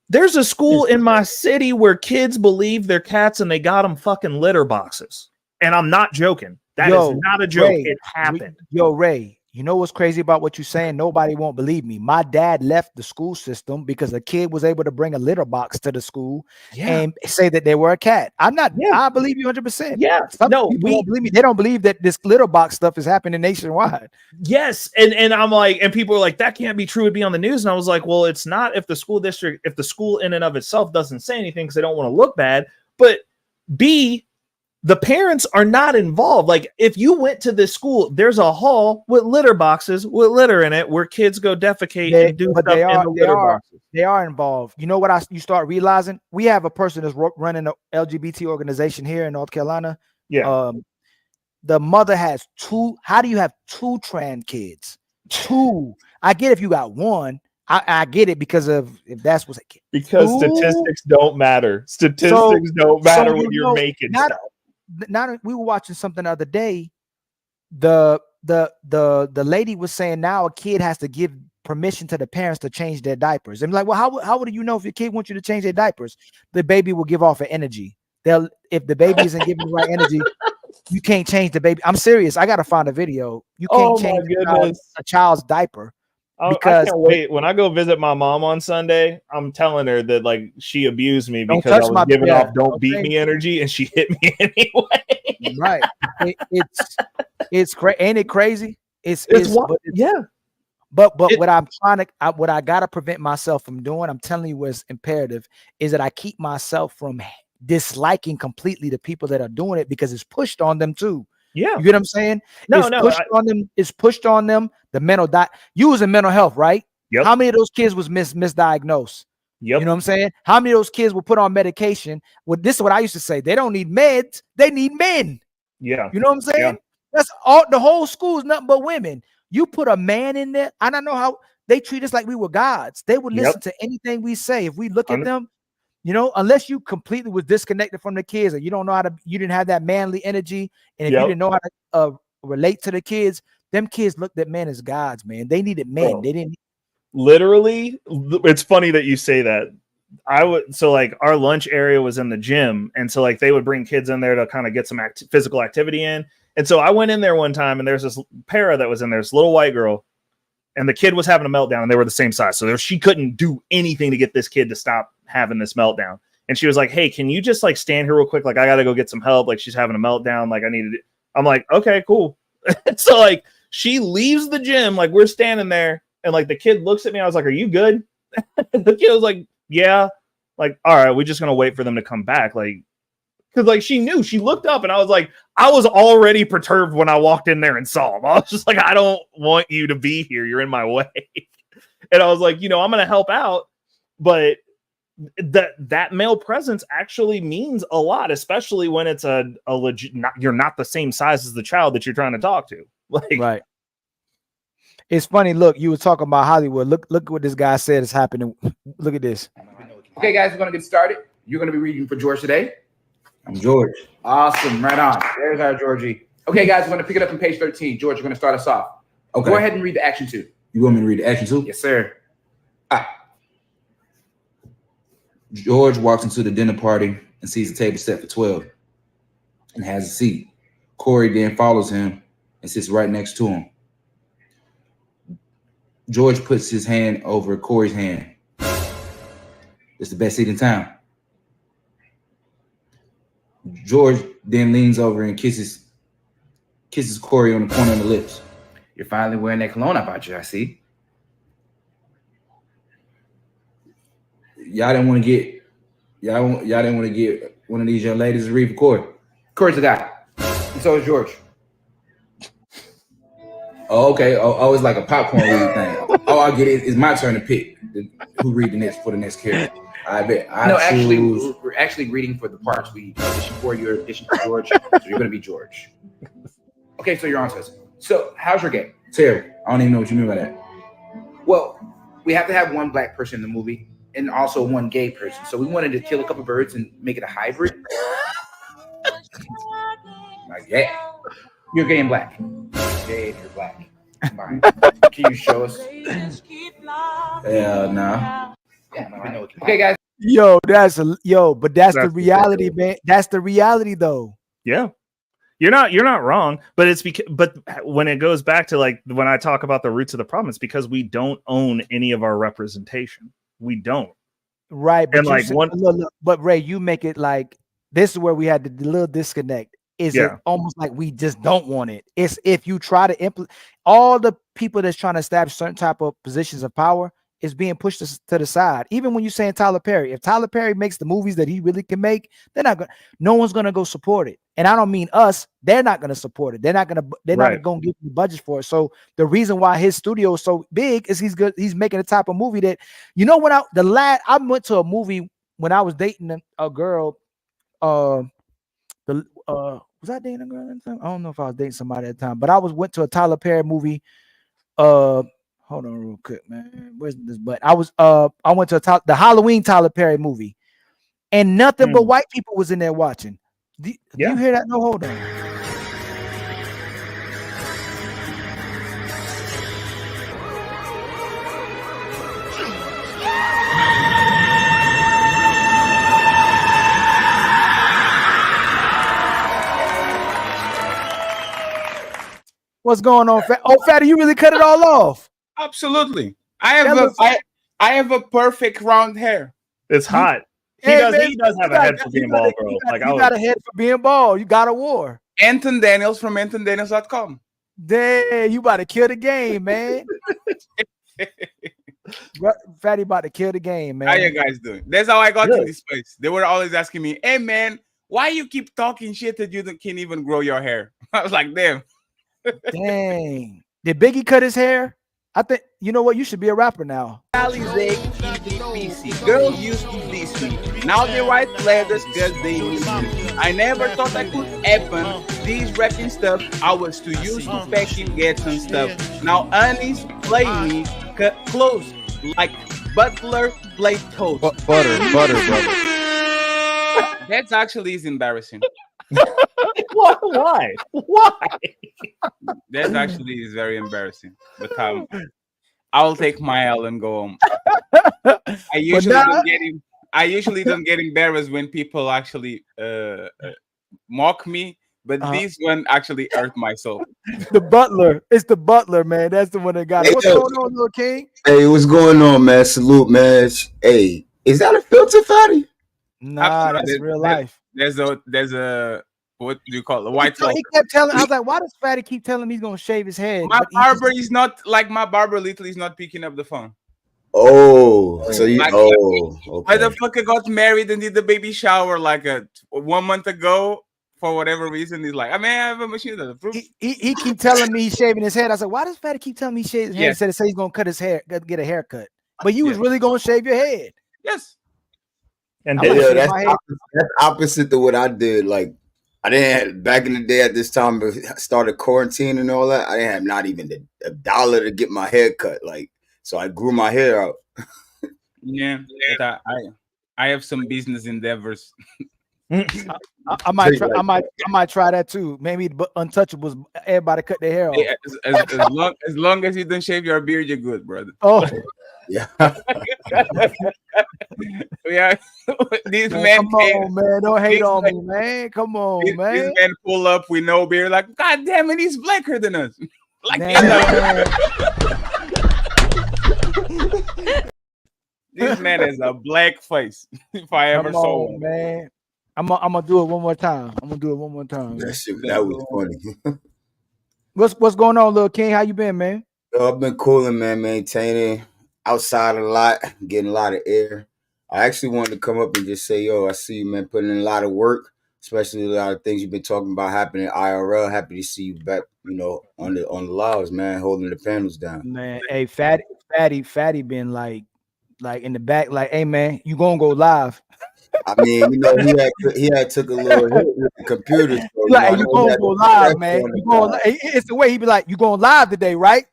S16: there's a school in my city where kids believe they're cats and they got them fucking litter boxes. And I'm not joking. That is not a joke.
S1: Ray,
S16: it happened.
S1: Ray, you know what's crazy about what you're saying? Nobody won't believe me. My dad left the school system because a kid was able to bring a litter box to the school and say that they were a cat. I believe you 100%.
S16: Yeah.
S1: Some people won't believe me. They don't believe that this litter box stuff is happening nationwide.
S16: Yes. And I'm like, and people are like, that can't be true. It'd be on the news. And I was like, well, it's not if the school in and of itself doesn't say anything because they don't want to look bad. But B, the parents are not involved. Like, if you went to this school, there's a hall with litter boxes with litter in it where kids go defecate and do stuff in the litter boxes.
S1: They are involved. You know what you start realizing? We have a person that's running an LGBT organization here in North Carolina.
S16: Yeah.
S1: The mother has 2. How do you have 2 trans kids? 2. I get if you got 1. I get it because of if that's what's
S16: because statistics don't matter. Statistics don't matter when you're making stuff.
S1: We were watching something the other day. The lady was saying now a kid has to give permission to the parents to change their diapers. I'm like, well, how would you know if your kid wants you to change their diapers? The baby will give off an energy. If the baby isn't giving the right energy, you can't change the baby. I'm serious. I gotta find a video. You can't change a child's diaper.
S16: Because I can't wait. When I go visit my mom on Sunday, I'm telling her that like she abused me because I was giving off "don't beat me" energy, and she hit me anyway.
S1: Right? It's crazy. Ain't it crazy? But what I'm what I gotta prevent myself from doing, I'm telling you, what's imperative is that I keep myself from disliking completely the people that are doing it because it's pushed on them too.
S16: Yeah,
S1: you get what I'm saying? It's pushed on them. The mental you was in mental health, right?
S16: Yep.
S1: How many of those kids was misdiagnosed?
S16: Yep.
S1: You know what I'm saying? How many of those kids were put on medication? Well, this is what I used to say. They don't need meds. They need men.
S16: Yeah.
S1: You know what I'm saying? Yeah. That's all. The whole school is nothing but women. You put a man in there. I don't know how they treat us like we were gods. They would listen to anything we say. If we look at them, you know, unless you completely was disconnected from the kids and you don't know how to, you didn't have that manly energy. And if you didn't know how to relate to the kids, them kids looked at men as gods, man. They needed men.
S16: Bro,
S1: they didn't.
S16: Literally, it's funny that you say that. So like our lunch area was in the gym. And so like they would bring kids in there to kind of get some physical activity in. And so I went in there one time and there's this para that was in there, this little white girl. And the kid was having a meltdown and they were the same size. So she couldn't do anything to get this kid to stop having this meltdown. And she was like, hey, can you just like stand here real quick? Like, I got to go get some help. Like, she's having a meltdown. Like, I needed it. I'm like, okay, cool. So like she leaves the gym. Like we're standing there and like the kid looks at me. I was like, are you good? The kid was like, yeah. Like, all right, we're just going to wait for them to come back. Like, because like she knew, she looked up and I was like, I was already perturbed when I walked in there and saw him. I was just like, I don't want you to be here. You're in my way. And I was like, you know, I'm going to help out. But that male presence actually means a lot, especially when it's a legit, you're not the same size as the child that you're trying to talk to. Like,
S1: right. It's funny. Look, you were talking about Hollywood. Look what this guy said is happening. Look at this.
S8: Okay, guys, we're going to get started. You're going to be reading for George today.
S10: I'm George.
S8: Awesome. Right on. There's our Georgie. Okay, guys, we're going to pick it up on page 13. George, you're going to start us off.
S10: Okay.
S8: Go ahead and read the action two.
S10: You want me to read the action two?
S8: Yes, sir.
S10: All right. George walks into the dinner party and sees the table set for 12 and has a seat. Corey then follows him and sits right next to him. George puts his hand over Corey's hand. It's the best seat in town. George then leans over and kisses Corey on the corner of the lips.
S8: You're finally wearing that cologne I bought you, I see.
S10: Y'all didn't want to get one of these young ladies to read for Corey.
S8: Corey's the guy. And so is George.
S10: Oh, okay. Oh, it's like a popcorn reading thing. Oh, I get it. It's my turn to pick who read the next character. I bet.
S8: Actually, we're actually reading for the parts we audition for. Your audition for George, so you're going to be George. Okay, so you're on to us. So, how's your game?
S10: Terrible. I don't even know what you mean by that.
S8: Well, we have to have one black person in the movie. and also one gay person. So we wanted to kill a couple birds and make it a hybrid. Like, yeah, you're gay and black. Gay and you're black. Combined. Can you show us?
S10: Hell no.
S8: Okay, guys.
S1: But that's the reality, man. That's the reality, though.
S16: Yeah. You're not wrong, but it's but when it goes back to like when I talk about the roots of the problem, it's because we don't own any of our representation. We don't.
S1: Right. But
S16: And like
S1: look, but Ray, you make it like this is where we had the little disconnect. Is it almost like we just don't want it? It's if you try to implement all the people that's trying to establish certain type of positions of power is being pushed to the side. Even when you're saying Tyler Perry, if Tyler Perry makes the movies that he really can make, no one's gonna go support it. And I don't mean us, they're not gonna support it. They're not gonna give the budget for it. So the reason why his studio is so big is he's making a type of movie that, you know, when I went to a movie when I was dating a girl, was I dating a girl at the time? I don't know if I was dating somebody at the time, but I went to a Tyler Perry movie. Hold on real quick, man. Where's this? But I went to the Halloween Tyler Perry movie, and nothing but white people was in there watching. Do you hear that? No, hold on. What's going on, Fatty? You really cut it all off.
S11: Absolutely. I have a perfect round hair.
S16: It's hot. He does have a head for being bald, bro.
S1: You got a head for being bald. You got a war.
S11: Anton Daniels from AntonDaniels.com.
S1: Damn, you about to kill the game, man. Fatty about to kill the game, man.
S11: How you guys doing? That's how I got in this place. They were always asking me, "Hey, man, why you keep talking shit that you can't even grow your hair?" I was like, "Damn."
S1: Dang. Did Biggie cut his hair? I think, you know what? You should be a rapper now.
S11: Girls used to diss me. Now they write letters because they miss me. I never thought that could happen. These rapping stuff, I was too used to packing gets and stuff. Now Annie's play me close like Butler played toast.
S1: Butter, brother.
S11: That's actually is embarrassing.
S16: Why?
S11: That actually is very embarrassing. But I'll take my L and go home. I usually don't get embarrassed when people actually mock me, but this one actually hurt my soul.
S1: The Butler. It's the Butler, man. That's the one that got it. What's going on, little king?
S12: Hey, what's going on, man? Salute, man. Hey, is that a filter, Fatty?
S1: Nah, that's real life.
S11: There's a what do you call it? A white
S1: So he kept telling. I was like, why does Fatty keep telling me he's gonna shave his head?
S11: My barber is not like my barber. Literally, is not picking up the phone.
S12: Oh, so you?
S11: Like,
S12: okay.
S11: Motherfucker got married and did the baby shower like 1 month ago. For whatever reason, he's like, I mean, I have a machine that approves.
S1: He keep telling me he's shaving his head. I said, why does Fatty keep telling me he's shaving his head? Instead of say he's gonna cut his hair, get a haircut. But you was really gonna shave your head.
S11: Yes.
S12: And that's opposite to what I did. Like, I didn't have, back in the day at this time, I started quarantine and all that. I didn't have not even a dollar to get my hair cut. Like, so I grew my hair out.
S11: Yeah, but I have some business endeavors.
S1: I might try that too. Maybe the Untouchables, everybody cut their hair off.
S11: Yeah, as long as you don't shave your beard, you're good, brother.
S1: Oh,
S12: yeah.
S11: Yeah, these
S1: man,
S11: men.
S1: Come on, man. Don't hate on me, man. Come on, man.
S11: These men pull up with no beard, like, God damn it, he's blacker than us. Like, this man has a black face. If I ever saw one,
S1: man. I'm gonna do it one more time.
S12: That was funny.
S1: What's going on, little king? How you been, man?
S12: I've been cooling, man. Maintaining outside a lot, getting a lot of air. I actually wanted to come up and just say, yo, I see you, man, putting in a lot of work, especially a lot of things you've been talking about happening IRL. Happy to see you back, on the lives, man, holding the panels down.
S1: Man, hey, Fatty been like in the back, like, hey, man, you gonna go live?
S12: I mean, he had took a little hit with the computer. So,
S1: you gonna go live, man. It's the way he be like, you going live today, right?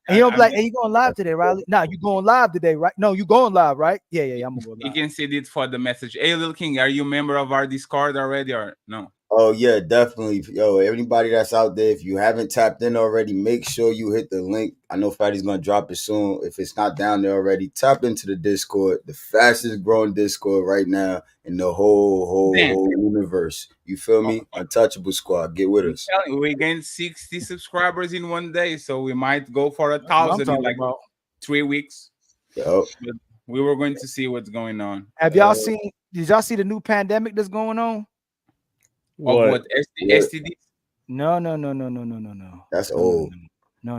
S1: And you'll be like, hey, you going live today, Riley? No, you going live today, right? No, you going live, right? Yeah, I'm gonna go
S11: You
S1: live.
S11: can see it for the message. Hey, Lil King, are you a member of our Discord already or no?
S12: Oh yeah, definitely. Yo, everybody that's out there, if you haven't tapped in already, make sure you hit the link. I know Fatty's gonna drop it soon. If it's not down there already, tap into the Discord, the fastest growing Discord right now in the whole universe. You feel me? Untouchable Squad, get with us.
S11: We gained 60 subscribers in one day, so we might go for
S1: That's what I'm
S11: 1,000 in
S1: talking
S11: like
S1: about.
S11: 3 weeks.
S12: Yep.
S11: But we were going to see what's going on.
S1: Have y'all seen? Did y'all see the new pandemic that's going on?
S11: Of what? STD?
S1: No.
S12: That's old.
S1: No.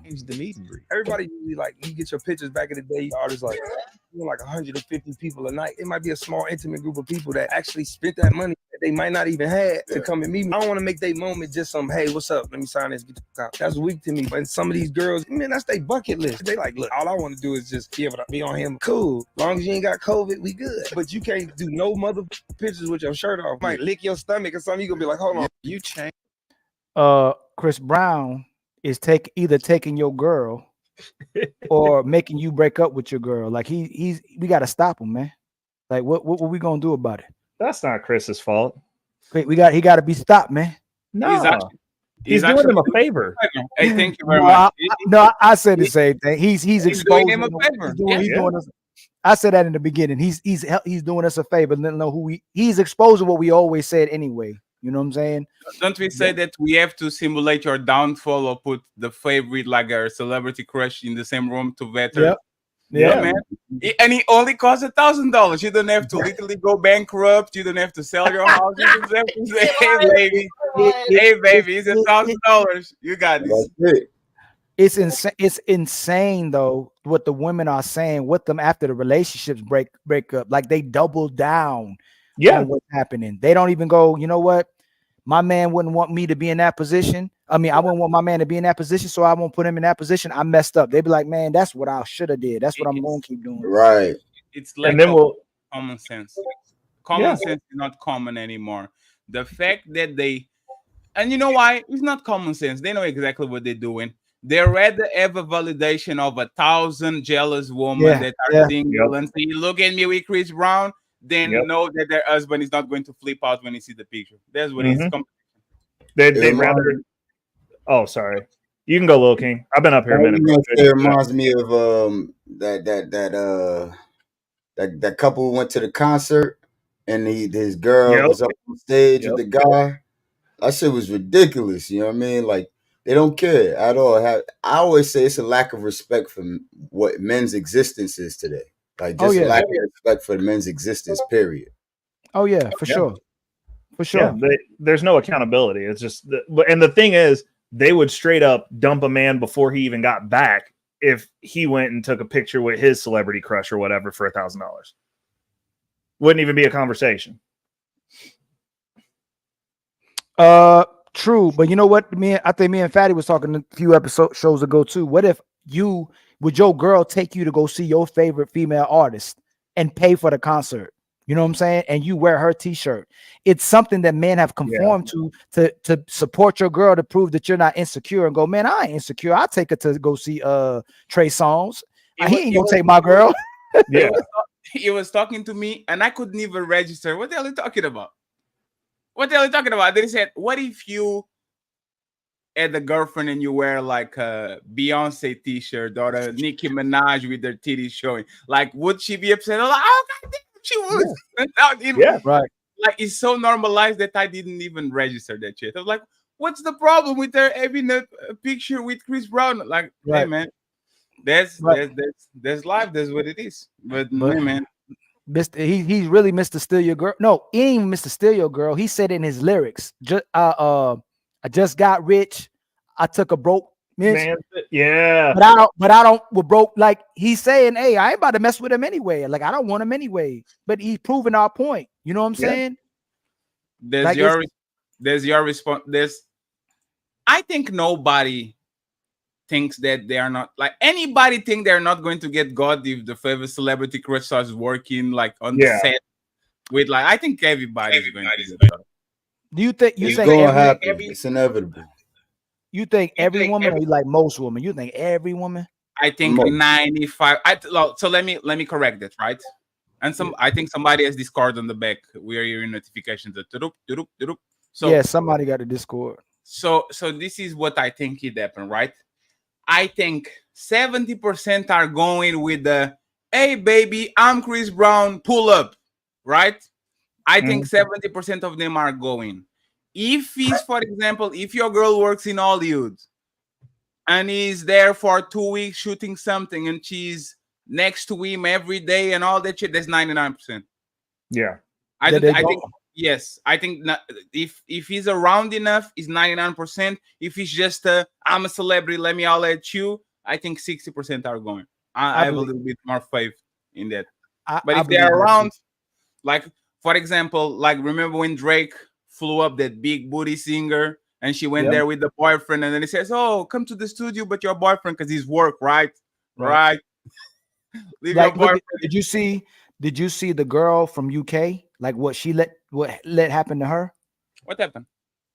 S13: Change the meet and greet. Everybody usually like you get your pictures back in the day. Artists like like 150 people a night. It might be a small, intimate group of people that actually spent that money that they might not even have to come and meet me. I don't want to make their moment just some, hey, what's up? Let me sign this. Get out. That's weak to me. But some of these girls, man, that's their bucket list. They like, look, all I want to do is just be able to be on him. Cool. Long as you ain't got COVID, we good. But you can't do no mother pictures with your shirt off. Might lick your stomach or something. You gonna be like, hold on, you change.
S1: Chris Brown is either taking your girl or making you break up with your girl. Like we got to stop him, man. Like what we gonna do about it?
S16: That's not Chris's fault.
S1: He got to be stopped, man.
S16: No, he's doing them a favor.
S11: Hey, thank you very much.
S1: I said the same thing. He's
S11: doing
S1: exposing
S11: him a favor.
S1: He's doing us. I said that in the beginning. He's doing us a favor. Let know who he's exposing what we always said anyway. You know what I'm saying?
S11: Don't we say that we have to simulate your downfall or put the favorite like a celebrity crush in the same room to veter?
S1: Yep.
S11: Yeah, man. And it only costs $1,000. You don't have to literally go bankrupt. You don't have to sell your house. You just have to say, hey baby, it's $1,000. You got this.
S1: It's insane. It's insane though what the women are saying with them after the relationships break up. Like they double down on what's happening. They don't even go, you know what? My man wouldn't want me to be in that position. I mean, I wouldn't want my man to be in that position, so I won't put him in that position. I messed up. They'd be like, man, that's what I should have did. That's what I'm going to keep doing.
S12: Right.
S11: It's like common sense. Common sense is not common anymore. The fact that and you know why? It's not common sense. They know exactly what they're doing. They rather have a validation of 1,000 jealous women that are single and say, look at me with Chris Brown, then know that their husband is not going to flip out when he sees the picture. That's what it's.
S16: They'd rather. Oh, sorry. You can go, Lil King. I've been up here a minute.
S12: It reminds me of that couple who went to the concert and his girl was up on stage with the guy. That shit was ridiculous. You know what I mean? Like they don't care at all. I always say it's a lack of respect for what men's existence is today. Like just a lack of respect for the men's existence. Period.
S1: Oh yeah, for sure. For sure.
S16: Yeah, there's no accountability. It's just, and the thing is, they would straight up dump a man before he even got back if he went and took a picture with his celebrity crush or whatever for $1,000. Wouldn't even be a conversation.
S1: True, but you know what? I think me and Fatty was talking a few shows ago too. What if would your girl take you to go see your favorite female artist and pay for the concert? You know what I'm saying? And you wear her t-shirt. It's something that men have conformed to support your girl, to prove that you're not insecure and go, man, I ain't insecure. I'll take her to go see Trey Songz. He ain't gonna take my girl.
S11: He was talking to me and I couldn't even register. What the hell are you talking about? What the hell are you talking about? Then he said, what if you had a girlfriend and you wear like a Beyonce t-shirt or a Nicki Minaj with their titties showing? Like, would she be upset? I'm like, oh, God damn. She was
S1: right.
S11: Like it's so normalized that I didn't even register that shit. I was like, what's the problem with her having a picture with Chris Brown? Like, hey man, that's life. That's what it is. But hey, man,
S1: he's really Mr. Steal Your Girl. No, he ain't even Mr. Steal Your Girl. He said in his lyrics, I just got rich. I took a broke man, but I don't with broke. Like he's saying, hey, I ain't about to mess with him anyway. Like I don't want him anyway. But he's proving our point. You know what I'm saying?
S11: There's your response. I think nobody thinks that they are not like anybody think they're not going to get God if the favorite celebrity crush starts working like on the set with like I think everybody's going to get God.
S1: Do you think
S12: it's going to happen? It's inevitable.
S1: You think every woman, or you like most women? You think every woman?
S11: I think 95. So let me correct that, right? And I think somebody has Discord on the back. We are hearing notifications. So
S1: Yeah, somebody got a Discord.
S11: So this is what I think it happened, right? I think 70% are going with the "Hey baby, I'm Chris Brown, pull up," right? I think 70% of them are going. If he's, for example, if your girl works in Hollywood and is there for 2 weeks shooting something and she's next to him every day and all that shit, that's 99%.
S16: Yeah.
S11: I think yes. I think if he's around enough, it's 99%. If he's just I'm a celebrity, let me all at you, I think 60% are going. I have a little bit more faith in that. But if they're around, like for example, like remember when Drake flew up that big booty singer and she went there with the boyfriend, and then he says, "Oh, come to the studio, but your boyfriend, because he's work, right? Right. Leave your boyfriend."
S1: Did you see the girl from UK? Like what let happen to her?
S11: What happened?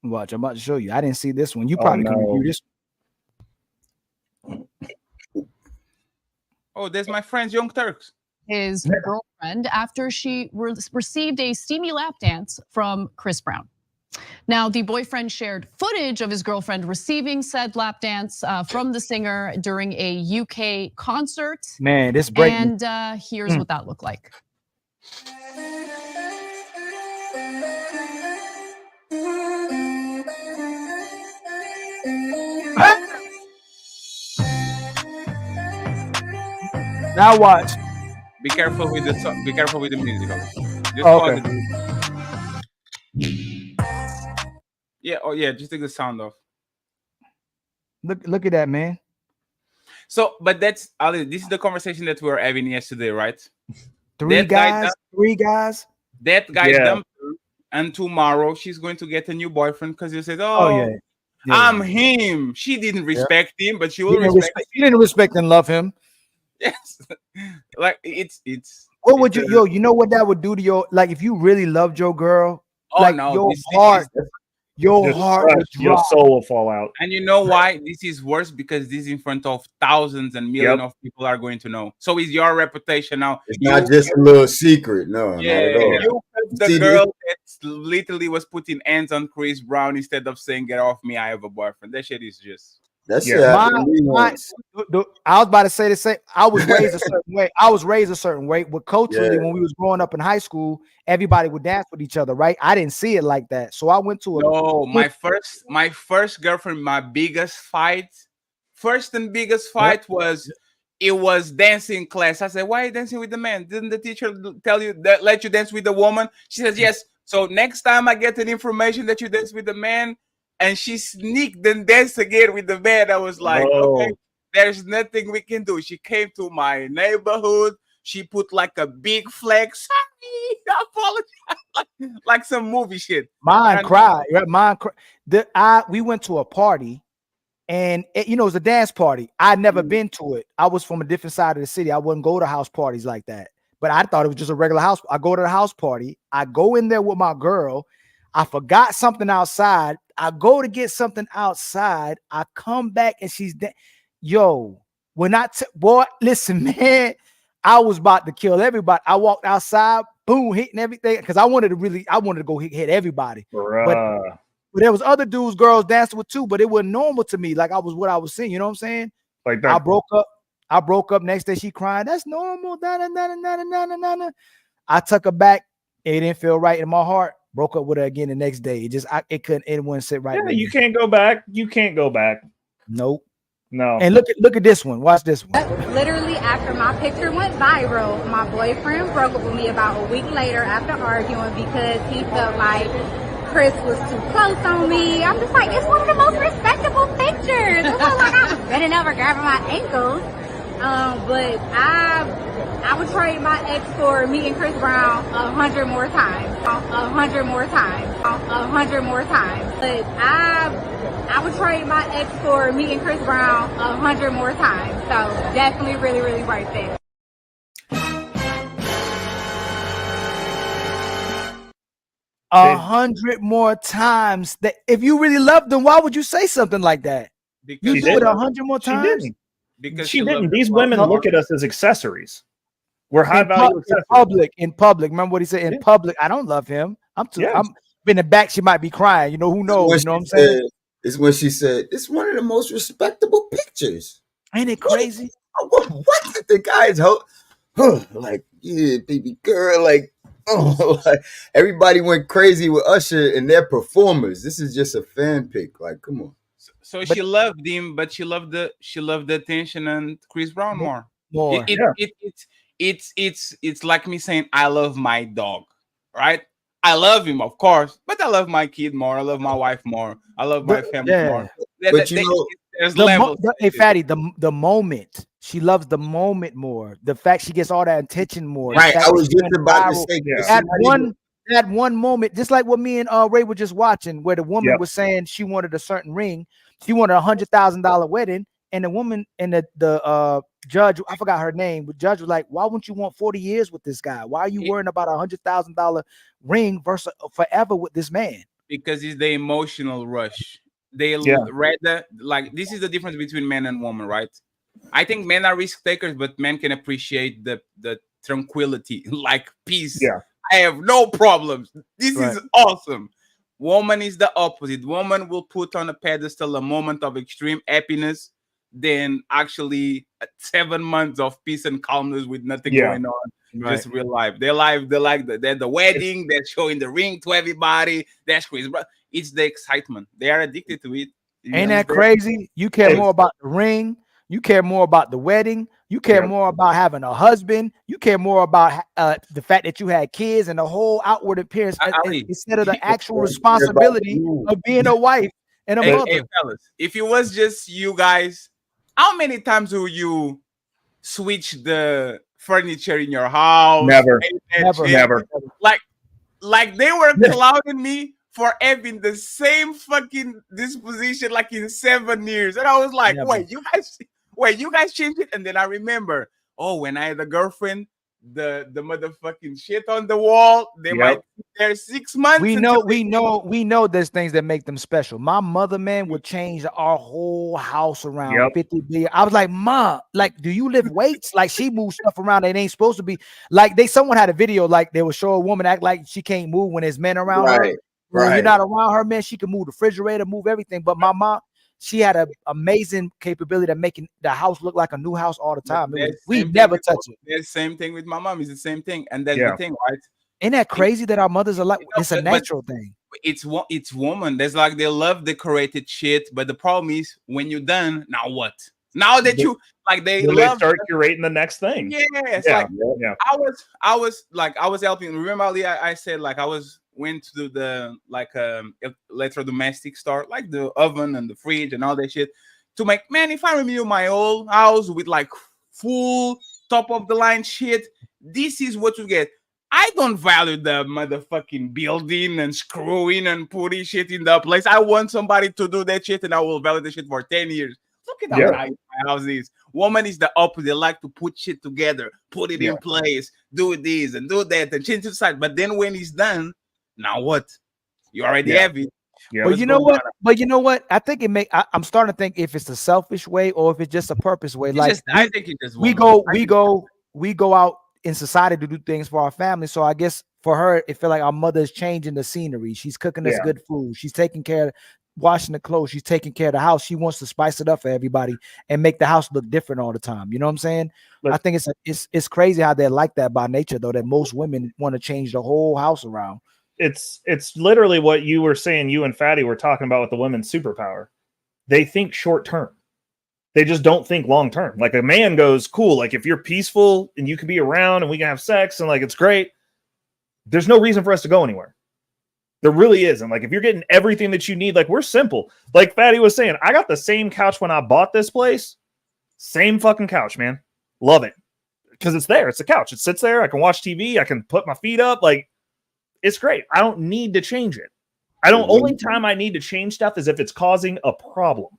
S1: Watch, I'm about to show you. I didn't see this one. You probably can review this.
S11: Oh, there's my friends, Young Turks.
S14: His girlfriend after she received a steamy lap dance from Chris Brown. Now, the boyfriend shared footage of his girlfriend receiving said lap dance from the singer during a UK concert.
S1: Man, this breaking.
S14: And here's what that looked like.
S1: Now watch.
S11: Be careful with the song. Be careful with the music. Just yeah. Oh yeah. Just take the sound off.
S1: Look at that, man.
S11: So, but that's Ali. This is the conversation that we were having yesterday, right?
S1: Three guys.
S11: That guy dumped her, and tomorrow she's going to get a new boyfriend because you said, "Oh,
S1: yeah.
S11: I'm him." She didn't respect him, but she will respect.
S1: She didn't respect and love him.
S11: Yes, like it's.
S1: What would you, you know what that would do to your, like if you really loved your girl,
S11: Oh
S1: like
S11: no,
S1: your
S11: this
S1: heart,
S11: is,
S1: your heart, would
S16: your
S1: drop.
S16: soul will fall out.
S11: and you know why this is worse? Because this is in front of thousands and millions of people are going to know. So it's your reputation now.
S12: It's not just a little secret. No,
S11: Yeah,
S12: not at all.
S11: you the
S12: See,
S11: girl that literally was putting hands on Chris Brown instead of saying "Get off me, I have a boyfriend." That shit is just.
S12: That's
S1: I was about to say the same. I was raised a certain way. But culturally, when we was growing up in high school, everybody would dance with each other, right? I didn't see it like that. So I went to
S11: my first girlfriend, my biggest fight, was it was dancing class. I said, "Why are you dancing with the man? Didn't the teacher tell you that let you dance with the woman?" She says, "Yes." So next time I get an information that you dance with the man, and she sneaked and danced again with the man, I was like, okay, there's nothing we can do. She came to my neighborhood. She put like a big flag. Sorry, I apologize. Like some movie shit.
S1: Mine cried. We went to a party, and it was a dance party. I'd never been to it. I was from a different side of the city. I wouldn't go to house parties like that. But I thought it was just a regular house. I go to the house party. I go in there with my girl. I forgot something outside. I go to get something outside. I come back and she's dead. Yo, boy, listen, man. I was about to kill everybody. I walked outside, boom, hitting everything because I wanted to go hit everybody. But there was other dudes, girls dancing with too, but it wasn't normal to me. Like what I was seeing. You know what I'm saying?
S16: Like that.
S1: I broke up. Next day she crying. That's normal. I took her back. It didn't feel right in my heart. Broke up with her again the next day. It wouldn't sit right.
S16: Yeah, you can't go back. You can't go back.
S1: Nope.
S16: No.
S1: And look at this one. Watch this one.
S15: Literally after my picture went viral, my boyfriend broke up with me about a week later after arguing because he felt like Chris was too close on me. I'm just like, it's one of the most respectable pictures. It wasn't like I was bending over grabbing my ankles. But I would trade my ex for meeting Chris Brown 100 more times. 100 more times. 100 more times. But I would trade my ex for meeting Chris Brown 100 more times. So definitely really, really right there.
S1: 100 more times. That if you really loved them, why would you say something like that? You do it 100 more times.
S16: Because she didn't. These women look at us as accessories. We're high value
S1: accessories. In public. Remember what he said? In public, I don't love him. I'm in the back. She might be crying. You know who knows? You know what I'm saying?
S12: It's when she said, "It's one of the most respectable pictures."
S1: Ain't it crazy?
S12: What the guy's like, yeah, baby girl, like, like, everybody went crazy with Usher and their performers. This is just a fan pick. Like, come on.
S11: So she loved him, but she loved the attention and Chris Brown more. It's like me saying I love my dog, right? I love him, of course, but I love my kid more. I love my wife more. I love my family more.
S12: But you know,
S11: there's levels.
S1: Hey, Fatty, the moment she loves the moment more. The fact she gets all that attention more.
S12: Right, I was just about to say
S1: that one moment, just like what me and Ray were just watching, where the woman was saying she wanted a certain ring, she wanted $100,000 wedding, and the woman and the judge, I forgot her name, but judge was like, "Why wouldn't you want 40 years with this guy? Why are you worrying about $100,000 ring versus forever with this man?"
S11: Because it's the emotional rush. They rather, like, this is the difference between men and women, right? I think men are risk takers, but men can appreciate the tranquility, like peace. I have no problems. This is awesome. Woman is the opposite. Woman will put on a pedestal a moment of extreme happiness, then actually 7 months of peace and calmness with nothing going on. Just real life. They're like the wedding, they're showing the ring to everybody. That's crazy. It's the excitement. They are addicted to it.
S1: Ain't that crazy? You care more about the ring. You care more about the wedding. You care more about having a husband. You care more about the fact that you had kids and the whole outward appearance instead of the actual responsibility of being a wife and a mother.
S11: Hey, fellas, if it was just you guys, how many times will you switch the furniture in your house?
S16: Never.
S11: Like they were clouding me for having the same fucking disposition like in 7 years, and I was like, wait, you guys changed it? And then I remember, when I had a girlfriend, the motherfucking shit on the wall, they might be there 6 months.
S1: We know there's things that make them special. My mother, man, would change our whole house around 50 billion. I was like, Ma, like, do you lift weights? Like, she moves stuff around that ain't supposed to be. Like, someone had a video, like they would show a woman act like she can't move when there's men around her. When you're not around her, man, she can move the refrigerator, move everything. But my mom, she had an amazing capability of making the house look like a new house all the time. We never touch it.
S11: The same thing with my mom. It's the same thing, and that's the thing, right?
S1: Ain't that crazy that our mothers are like? It's a natural thing.
S11: It's woman. There's like they love decorated shit, but the problem is when you're done, now what? Now that you like, they
S16: start curating the next thing.
S11: I was helping. Remember, Ali, I said like went to the electrodomestic store, like the oven and the fridge and all that shit, to make, man, if I remember my old house with like full top of the line shit, this is what you get. I don't value the motherfucking building and screwing and putting shit in the place. I want somebody to do that shit, and I will value the shit for 10 years. Look at how nice my house is. Woman is the opposite. They like to put shit together, put it in place, do this and do that, and change to the side. But then when it's done, now what? You already have it.
S1: But you know what? But you know what? I think I'm starting to think if it's a selfish way or if it's just a purpose way.
S11: I think it just
S1: we go out in society to do things for our family. So I guess for her, it feel like our mother is changing the scenery. She's cooking us good food. She's taking care of washing the clothes. She's taking care of the house. She wants to spice it up for everybody and make the house look different all the time. You know what I'm saying? I think it's crazy how they're like that by nature, though, that most women want to change the whole house around.
S16: It's literally what you were saying. You and Fatty were talking about with the women's superpower. They think short term. They just don't think long term. Like a man goes, cool. Like if you're peaceful and you can be around and we can have sex and like it's great, there's no reason for us to go anywhere. There really isn't. Like if you're getting everything that you need, like we're simple. Like Fatty was saying, I got the same couch when I bought this place. Same fucking couch, man. Love it because it's there. It's a couch. It sits there. I can watch TV. I can put my feet up. Like it's great. I don't need to change it. Only time I need to change stuff is if it's causing a problem.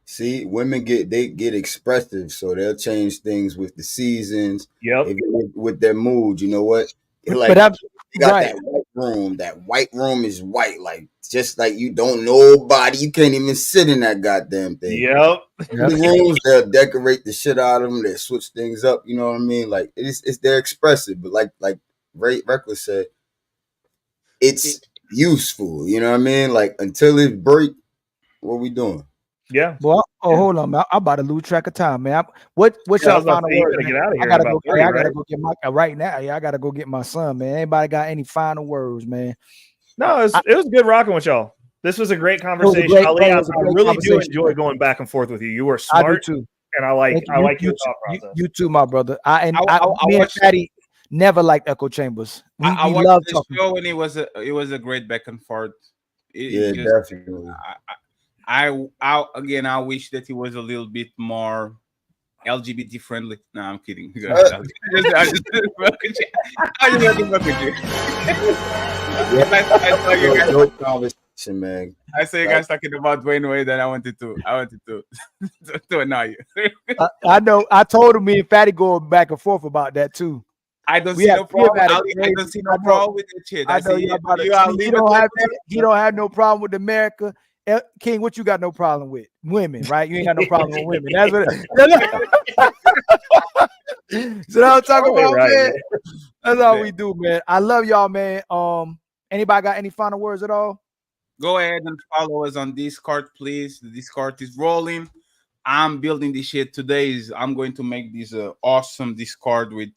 S12: See, women get expressive, so they'll change things with the seasons.
S16: Yep.
S12: With their mood. You know what?
S1: Like, but
S12: you got that white white room is white, like just like you don't nobody, you can't even sit in that goddamn thing.
S16: Yep.
S12: The rooms, they'll decorate the shit out of them, they'll switch things up, you know what I mean? Like it's they're expressive, but like Ray Reckless said, it's useful, you know what I mean? Like until it break, what we doing?
S16: Yeah.
S1: Well, hold on, man. I'm about to lose track of time, man. What
S16: Yeah, I
S1: y'all
S16: was about to
S1: final
S16: say, you
S1: words?
S16: gotta
S1: Man?
S16: get out of
S1: I
S16: here in
S1: gotta
S16: about
S1: go.
S16: 30,
S1: I gotta
S16: right?
S1: go get my right now. Yeah, I gotta go get my son, man. Anybody got any final words, man?
S16: No, it was good rocking with y'all. This was a great
S1: It was a
S16: conversation.
S1: great,
S16: Ali,
S1: it
S16: I
S1: was a great
S16: really do
S1: conversation,
S16: enjoy
S1: man.
S16: going back and forth with you. You are
S1: I do
S16: smart,
S1: too.
S16: and I like
S1: Thank you.
S16: your thought process.
S1: You too, my brother.
S11: I
S1: Me and
S11: watched
S1: Fatty never liked echo chambers.
S11: I
S1: We
S11: watched
S1: love
S11: the
S1: talking.
S11: show and it was a great back and forth. It
S12: Yeah,
S11: just
S12: definitely.
S11: I again I wish that it was a little bit more LGBT friendly. No, I'm kidding. I just fucking with you. I saw you guys.
S12: Good conversation, man.
S11: I saw you guys talking about Dwayne Wade, and I wanted to to annoy you.
S1: I know. I told him me and Fatty going back and forth about that too.
S11: I don't
S1: We
S11: see
S1: have
S11: no problem.
S1: had a
S11: Ali, I
S1: crazy-
S11: don't see no
S1: I know-
S11: problem with that shit.
S1: I
S11: I
S1: know
S11: see
S1: you about to.
S11: you are
S1: He
S11: leaving
S1: don't have no problem with America. King, what you got no problem with? Women, right? You ain't got no problem with women. That's what. So that's what I'm talking about,
S16: right,
S1: man.
S16: man.
S1: That's all we do, man. I love y'all, man. Anybody got any final words at all?
S11: Go ahead and follow us on Discord, please. The Discord is rolling. I'm building this shit today. I'm going to make this awesome Discord with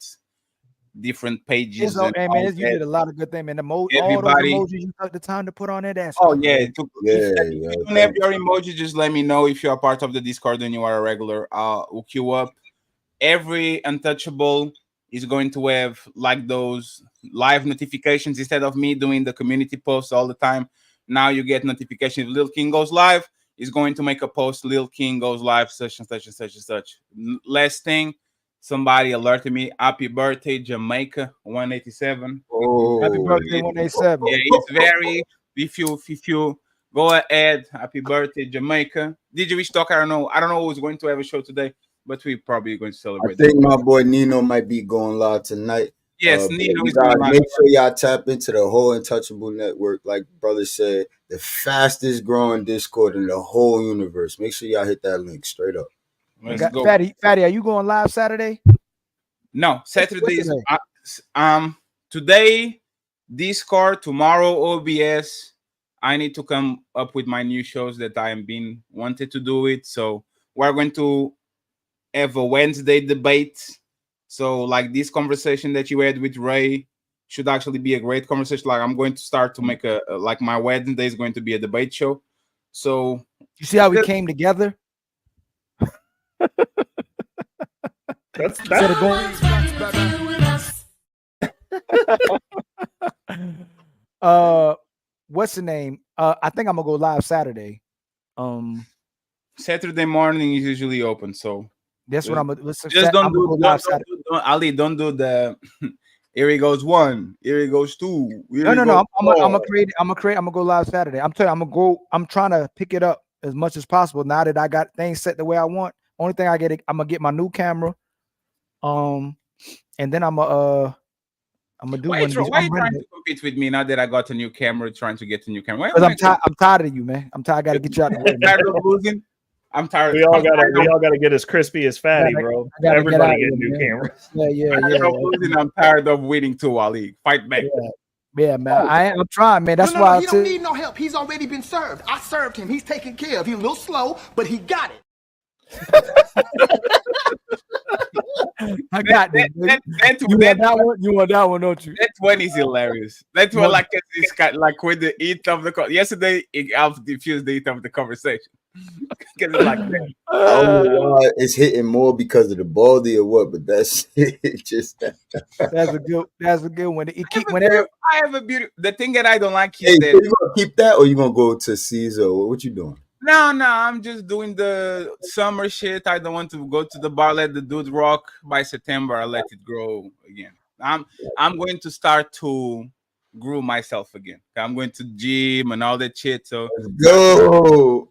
S11: different pages.
S1: It's okay,
S11: and
S1: man.
S11: all
S1: You
S11: that.
S1: did a lot of good things, man. All those
S11: Everybody-
S1: emojis you took the time to put on there. That's
S11: Oh yeah,
S1: great.
S11: if you don't have your emoji, just let me know. If you are part of the Discord and you are a regular, I'll hook you up. Every Untouchable is going to have like those live notifications instead of me doing the community posts all the time. Now you get notification if Lil King goes live. He's going to make a post. Lil King goes live, such and such and such and such. Last thing, somebody alerted me. Happy birthday, Jamaica 187.
S12: Oh,
S1: Happy birthday, 187.
S11: Yeah, it's very. If you go ahead, happy birthday, Jamaica. DJ Rich Talk, I don't know who's going to have a show today, but we're probably going to
S12: I
S11: celebrate.
S12: think my boy Nino might be going live tonight.
S11: Yes,
S12: but
S11: Nino
S12: you
S11: is going
S12: guys
S11: live.
S12: make sure y'all tap into the whole Untouchable Network. Like brother said, the fastest growing Discord in the whole universe. Make sure y'all hit that link straight up.
S11: Let's go.
S1: Fatty, are you going live Saturday?
S11: No, Saturday is
S1: today?
S11: today Discord, tomorrow OBS. I need to come up with my new shows that I am being wanted to do it. So we're going to have a Wednesday debate. So like this conversation that you had with Ray should actually be a great conversation. Like I'm going to start to make like my Wednesday is going to be a debate show. So
S1: you see how we came together?
S16: That's
S1: what's the name? I think I'm gonna go live Saturday.
S11: Saturday morning is usually open, so
S1: that's what I'm gonna.
S11: Just don't Ali. Don't do the. Here he goes one. Here he goes two.
S1: No. I'm gonna go live Saturday. I'm telling you, I'm trying to pick it up as much as possible. Now that I got things set the way I want. Only thing I'm gonna get my new camera. And then I'm gonna do
S11: why
S1: one.
S11: Why are you trying to compete with me now that I got a new camera? Trying to get a new camera?
S1: Because I'm tired of you, man. I'm tired. I gotta get you out the way.
S11: Tired of losing. I'm tired.
S16: We all gotta get as crispy as Fatty, bro. Everybody get new cameras.
S1: Yeah.
S11: Losing, I'm tired of winning too, Ali. Fight back.
S1: Yeah, man. I'm trying, man. That's
S2: no,
S1: why
S2: he don't need no help. He's already been served. I served him. He's taken care of. He's a little slow, but he got it.
S1: I got this. You want that one, don't you?
S11: That one is hilarious. That's one like with the heat of the yesterday it helped diffuse the heat of the conversation. Because it's like that.
S12: I don't know why it's hitting more because of the baldy or what, but that's it. Just
S1: that's a good one.
S11: I have a beautiful. The thing that I don't like is that
S12: you gonna keep that or you gonna go to Caesar? What you doing?
S11: No, I'm just doing the summer shit. I don't want to go to the bar, let the dude rock. By September, I'll let it grow again. I'm going to start to grow myself again. I'm going to gym and all that shit. So
S12: let's
S11: go.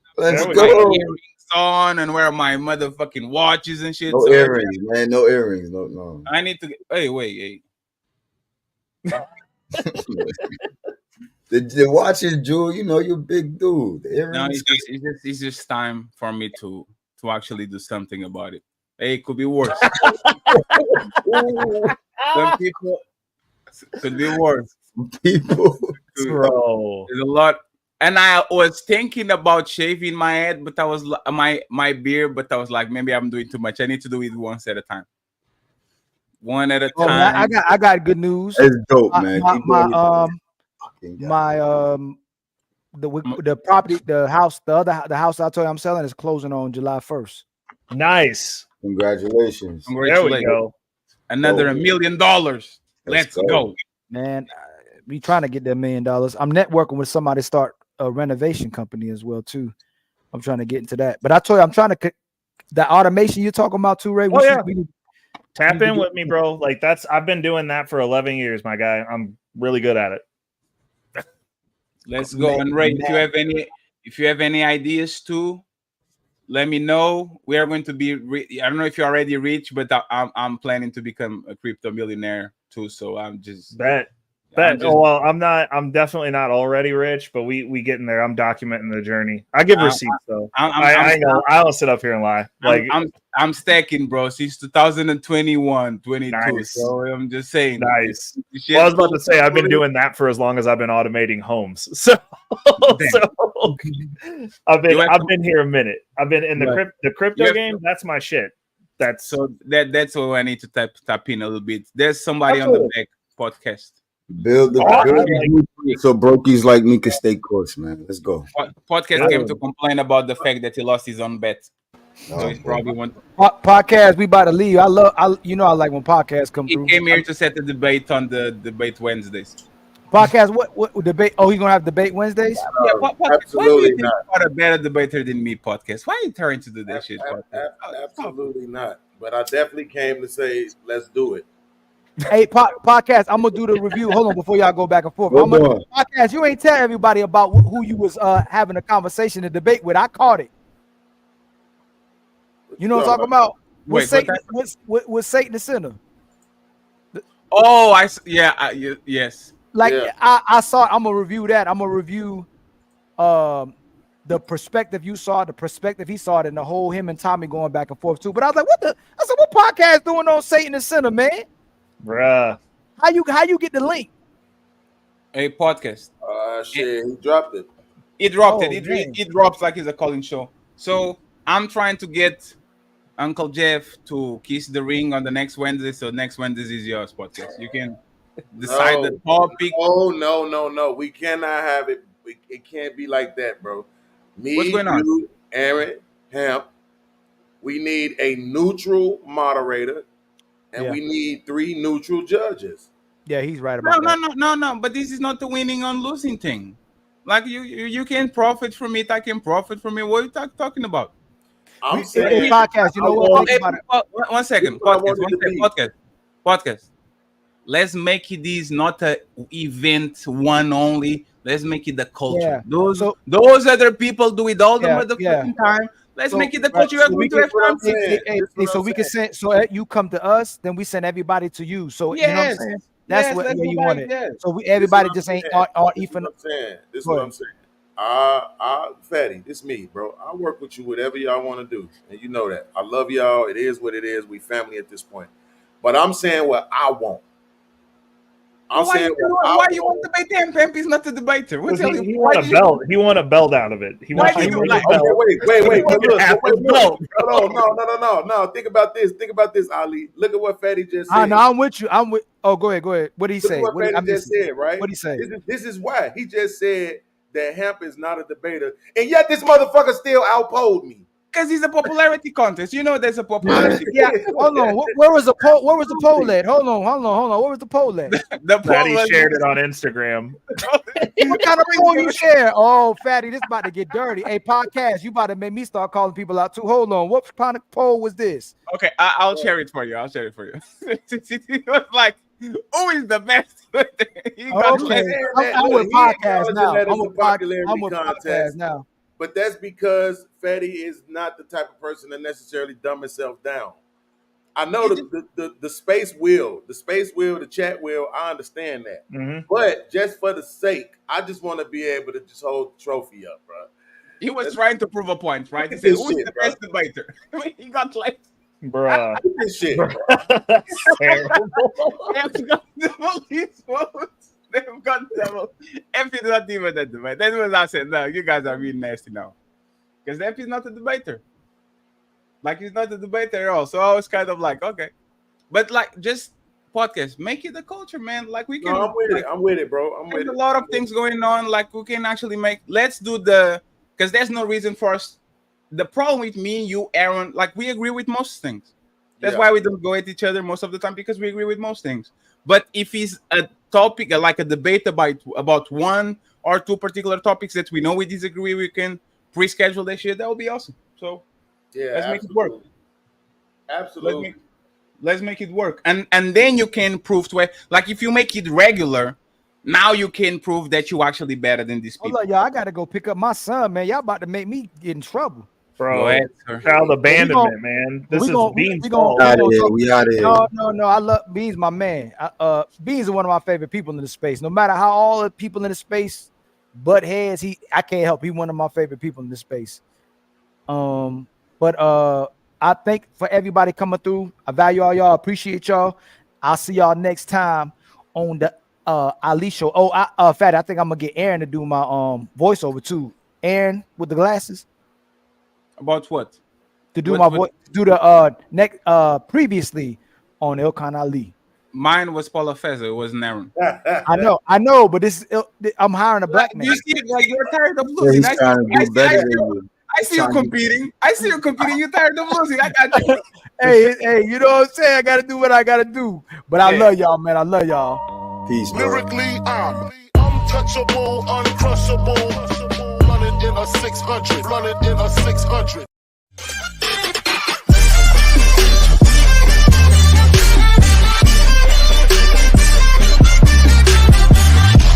S12: go.
S11: Earrings on and wear my motherfucking watches and shit.
S12: No earrings, man. No earrings. No.
S11: I need to. Hey, wait.
S12: The watches, Jewel. You know you're a big dude. The
S11: No,
S12: earrings.
S11: it's just time for me to actually do something about it. Hey, it could be worse. Some people could be worse.
S12: People,
S16: bro.
S11: There's a lot. And I was thinking about shaving my head, but I was my beard, but I was like, maybe I'm doing too much. I need to do it once at a time. One at a
S1: Oh,
S11: time.
S1: I got good news.
S12: It's dope,
S1: My-
S12: man.
S1: my-
S12: Keep
S1: my,
S12: doing your
S1: the property, the house, the house I told you I'm selling is closing on July 1st.
S16: Nice.
S12: Congratulations.
S16: There we go.
S11: Another
S12: Dope.
S11: $1 million. Let's go.
S1: Man, we trying to get that $1 million. I'm networking with somebody to start a renovation company as well too. I'm trying to get into that. But I told you I'm trying to the automation you're talking about too, Ray.
S16: Oh, yeah. Tap
S1: need to
S16: in
S1: get-
S16: with me, bro. Like I've been doing that for 11 years, my guy. I'm really good at it.
S11: Let's go. And Ray, if you have any ideas too, let me know. We are going to be. I don't know if you're already rich, but I'm planning to become a crypto millionaire too. So I'm just
S16: Bet.
S11: I'm just-
S16: Well, I'm not. I'm definitely not already rich, but we getting there. I'm documenting the journey. I give receipts though. I don't sit up here and lie. Like
S11: I'm stacking, bro, since 2021, 22.
S16: Nice.
S11: So I'm just saying.
S16: Nice. Well, I was about to say I've been doing that for as long as I've been automating homes. So, I've been here a minute. I've been in the crypto game. That's my shit. That's
S11: why I need to tap in a little bit. There's somebody on the back podcast.
S12: Build the so brokies like me can stay course, man. Let's go.
S11: Podcast came to complain about the fact that he lost his own bet. So he's probably one.
S1: Podcast, we about to leave. I like when podcasts come through.
S11: He came here to set the debate on the debate Wednesdays.
S1: Podcast, what debate? Oh, he's gonna have debate Wednesdays?
S11: Yeah, why do you think you are a better debater than me, podcast? Why are you trying to do that shit?
S17: Absolutely not. But I definitely came to say, let's do it.
S1: Hey, podcast, I'm gonna do the review. Hold on, before y'all go back and forth. Podcast, you ain't tell everybody about who you was having a conversation, a debate with. I caught it. You know what I'm talking about? With Satan the sinner.
S11: Oh, yes.
S1: Like I saw. I'm gonna review that. I'm gonna review the perspective you saw, the perspective he saw it, and the whole him and Tommy going back and forth too. But I was like, what podcast doing on Satan the sinner, man?
S16: Bruh.
S1: How you get the link?
S11: A podcast.
S17: Shit, he dropped it.
S11: He dropped
S1: Oh,
S11: it.
S1: man.
S11: It drops like it's a calling show. So I'm trying to get Uncle Jeff to kiss the ring on the next Wednesday. So next Wednesday is yours podcast. You can decide the topic.
S17: Oh no. We cannot have it. It can't be like that, bro.
S11: What's going on?
S17: You, Aaron, Hemp. We need a neutral moderator, and we need 3 neutral judges.
S1: Yeah, he's right about that.
S11: No. But this is not the winning on losing thing. Like you can profit from it. I can profit from it. What are you talking about?
S17: I'm saying
S1: podcast. You know what?
S11: One second. Podcast. Let's make it this not a event one only. Let's make it the culture.
S1: Yeah.
S11: Those other people do it all the motherfucking time. Let's make it the culture.
S1: So we can send. So you come to us, then we send everybody to you. So you know what I'm saying? That's what you want it. So everybody just ain't on even.
S17: This is what I'm saying. Fatty, this me, bro. I work with you whatever y'all want to do, and you know that. I love y'all. It is what it is. We family at this point. But I'm saying what I want.
S11: Why you want to debate him? Pemp is not the debater.
S16: He want a belt. He want a belt out of it. He wants
S17: Wait. No. Think about this, Ali. Look at what Fatty just said.
S1: No, I'm with you. Oh, go ahead. What did he say?
S17: What Fatty just said, right?
S1: What did he say?
S17: This is why he just said that Hemp is not a debater, and yet this motherfucker still outpolled me.
S11: Because he's a popularity contest. You know there's a popularity.
S1: Yeah, hold on. Where was the poll? Where was the poll at? Hold on. Where was the poll at?
S11: The
S16: Fatty shared it on Instagram.
S1: What kind of poll you share? Oh, Fatty, this about to get dirty. Hey, podcast, you about to make me start calling people out too. Hold on. What kind of poll was this?
S11: Okay, I'll share it for you. It was like, who is the best?
S1: I'm with podcast now. I'm with podcast now.
S17: But that's because Fatty is not the type of person that necessarily dumb himself down. I know the space wheel, the chat wheel. I understand that,
S16: Mhm.
S17: but just for the sake, I just want to be able to just hold the trophy up, bro.
S11: He was trying to prove a point, right? He
S17: Look
S11: said,
S17: at this
S11: "Who's
S17: shit,
S11: the
S17: bro.
S11: best debater?" He got like,
S16: Bruh.
S17: Look at this shit.
S16: That's terrible.
S11: they've got double his votes. They've got double. F is not even a debate. That's what I said. No, you guys are really nasty now. Because F is not a debater. Like, he's not a debater at all. So I was kind of like, okay. But like, just podcast, make it a culture, man. Like, we can.
S17: No, I'm with
S11: like,
S17: it. I'm with it, bro. I'm with
S11: there's
S17: it.
S11: a lot of things going on. Like, we can actually make. Let's do the. Because there's no reason for us. The problem with me, you, Aaron, like, we agree with most things. That's
S17: Yeah.
S11: why we don't go at each other most of the time, because we agree with most things. But if it's a topic, like a debate about one or two particular topics that we know we disagree, we can pre-schedule that shit. That would be awesome. So
S17: Yeah,
S11: let's make it work.
S17: Absolutely.
S11: Let's make it work. And then you can prove to it. Like, if you make it regular, now you can prove that you actually better than these people.
S1: Hold on, y'all. I gotta go pick up my son, man. Y'all about to make me get in trouble.
S16: Bro,
S11: Go ahead, sir.
S16: child abandonment, man. This is Bean's fault.
S12: We out here.
S1: No. I love Beans, my man. Beans is one of my favorite people in the space. No matter how all the people in the space butt heads, I can't help. He's one of my favorite people in the space. But I thank for everybody coming through. I value all y'all. Appreciate y'all. I'll see y'all next time on the Ali show. Oh, Fatty, I think I'm gonna get Aaron to do my voiceover too. Aaron with the glasses.
S11: About what?
S1: To do my voice, do the next previously on Ilkhan Ali.
S11: Mine was Paula Feza. It wasn't Aaron.
S1: I know, but I'm hiring a black man.
S11: You see, like, you're tired of
S12: Yeah,
S11: losing.
S12: he's trying to do better than you.
S11: I see you competing. You're tired of losing. I got you.
S1: hey, you know what I'm saying? I gotta do what I gotta do. But I love y'all, man. I love y'all.
S12: Peace, bro.
S2: Lyrically, I'm untouchable, uncrushable. Running in a 600.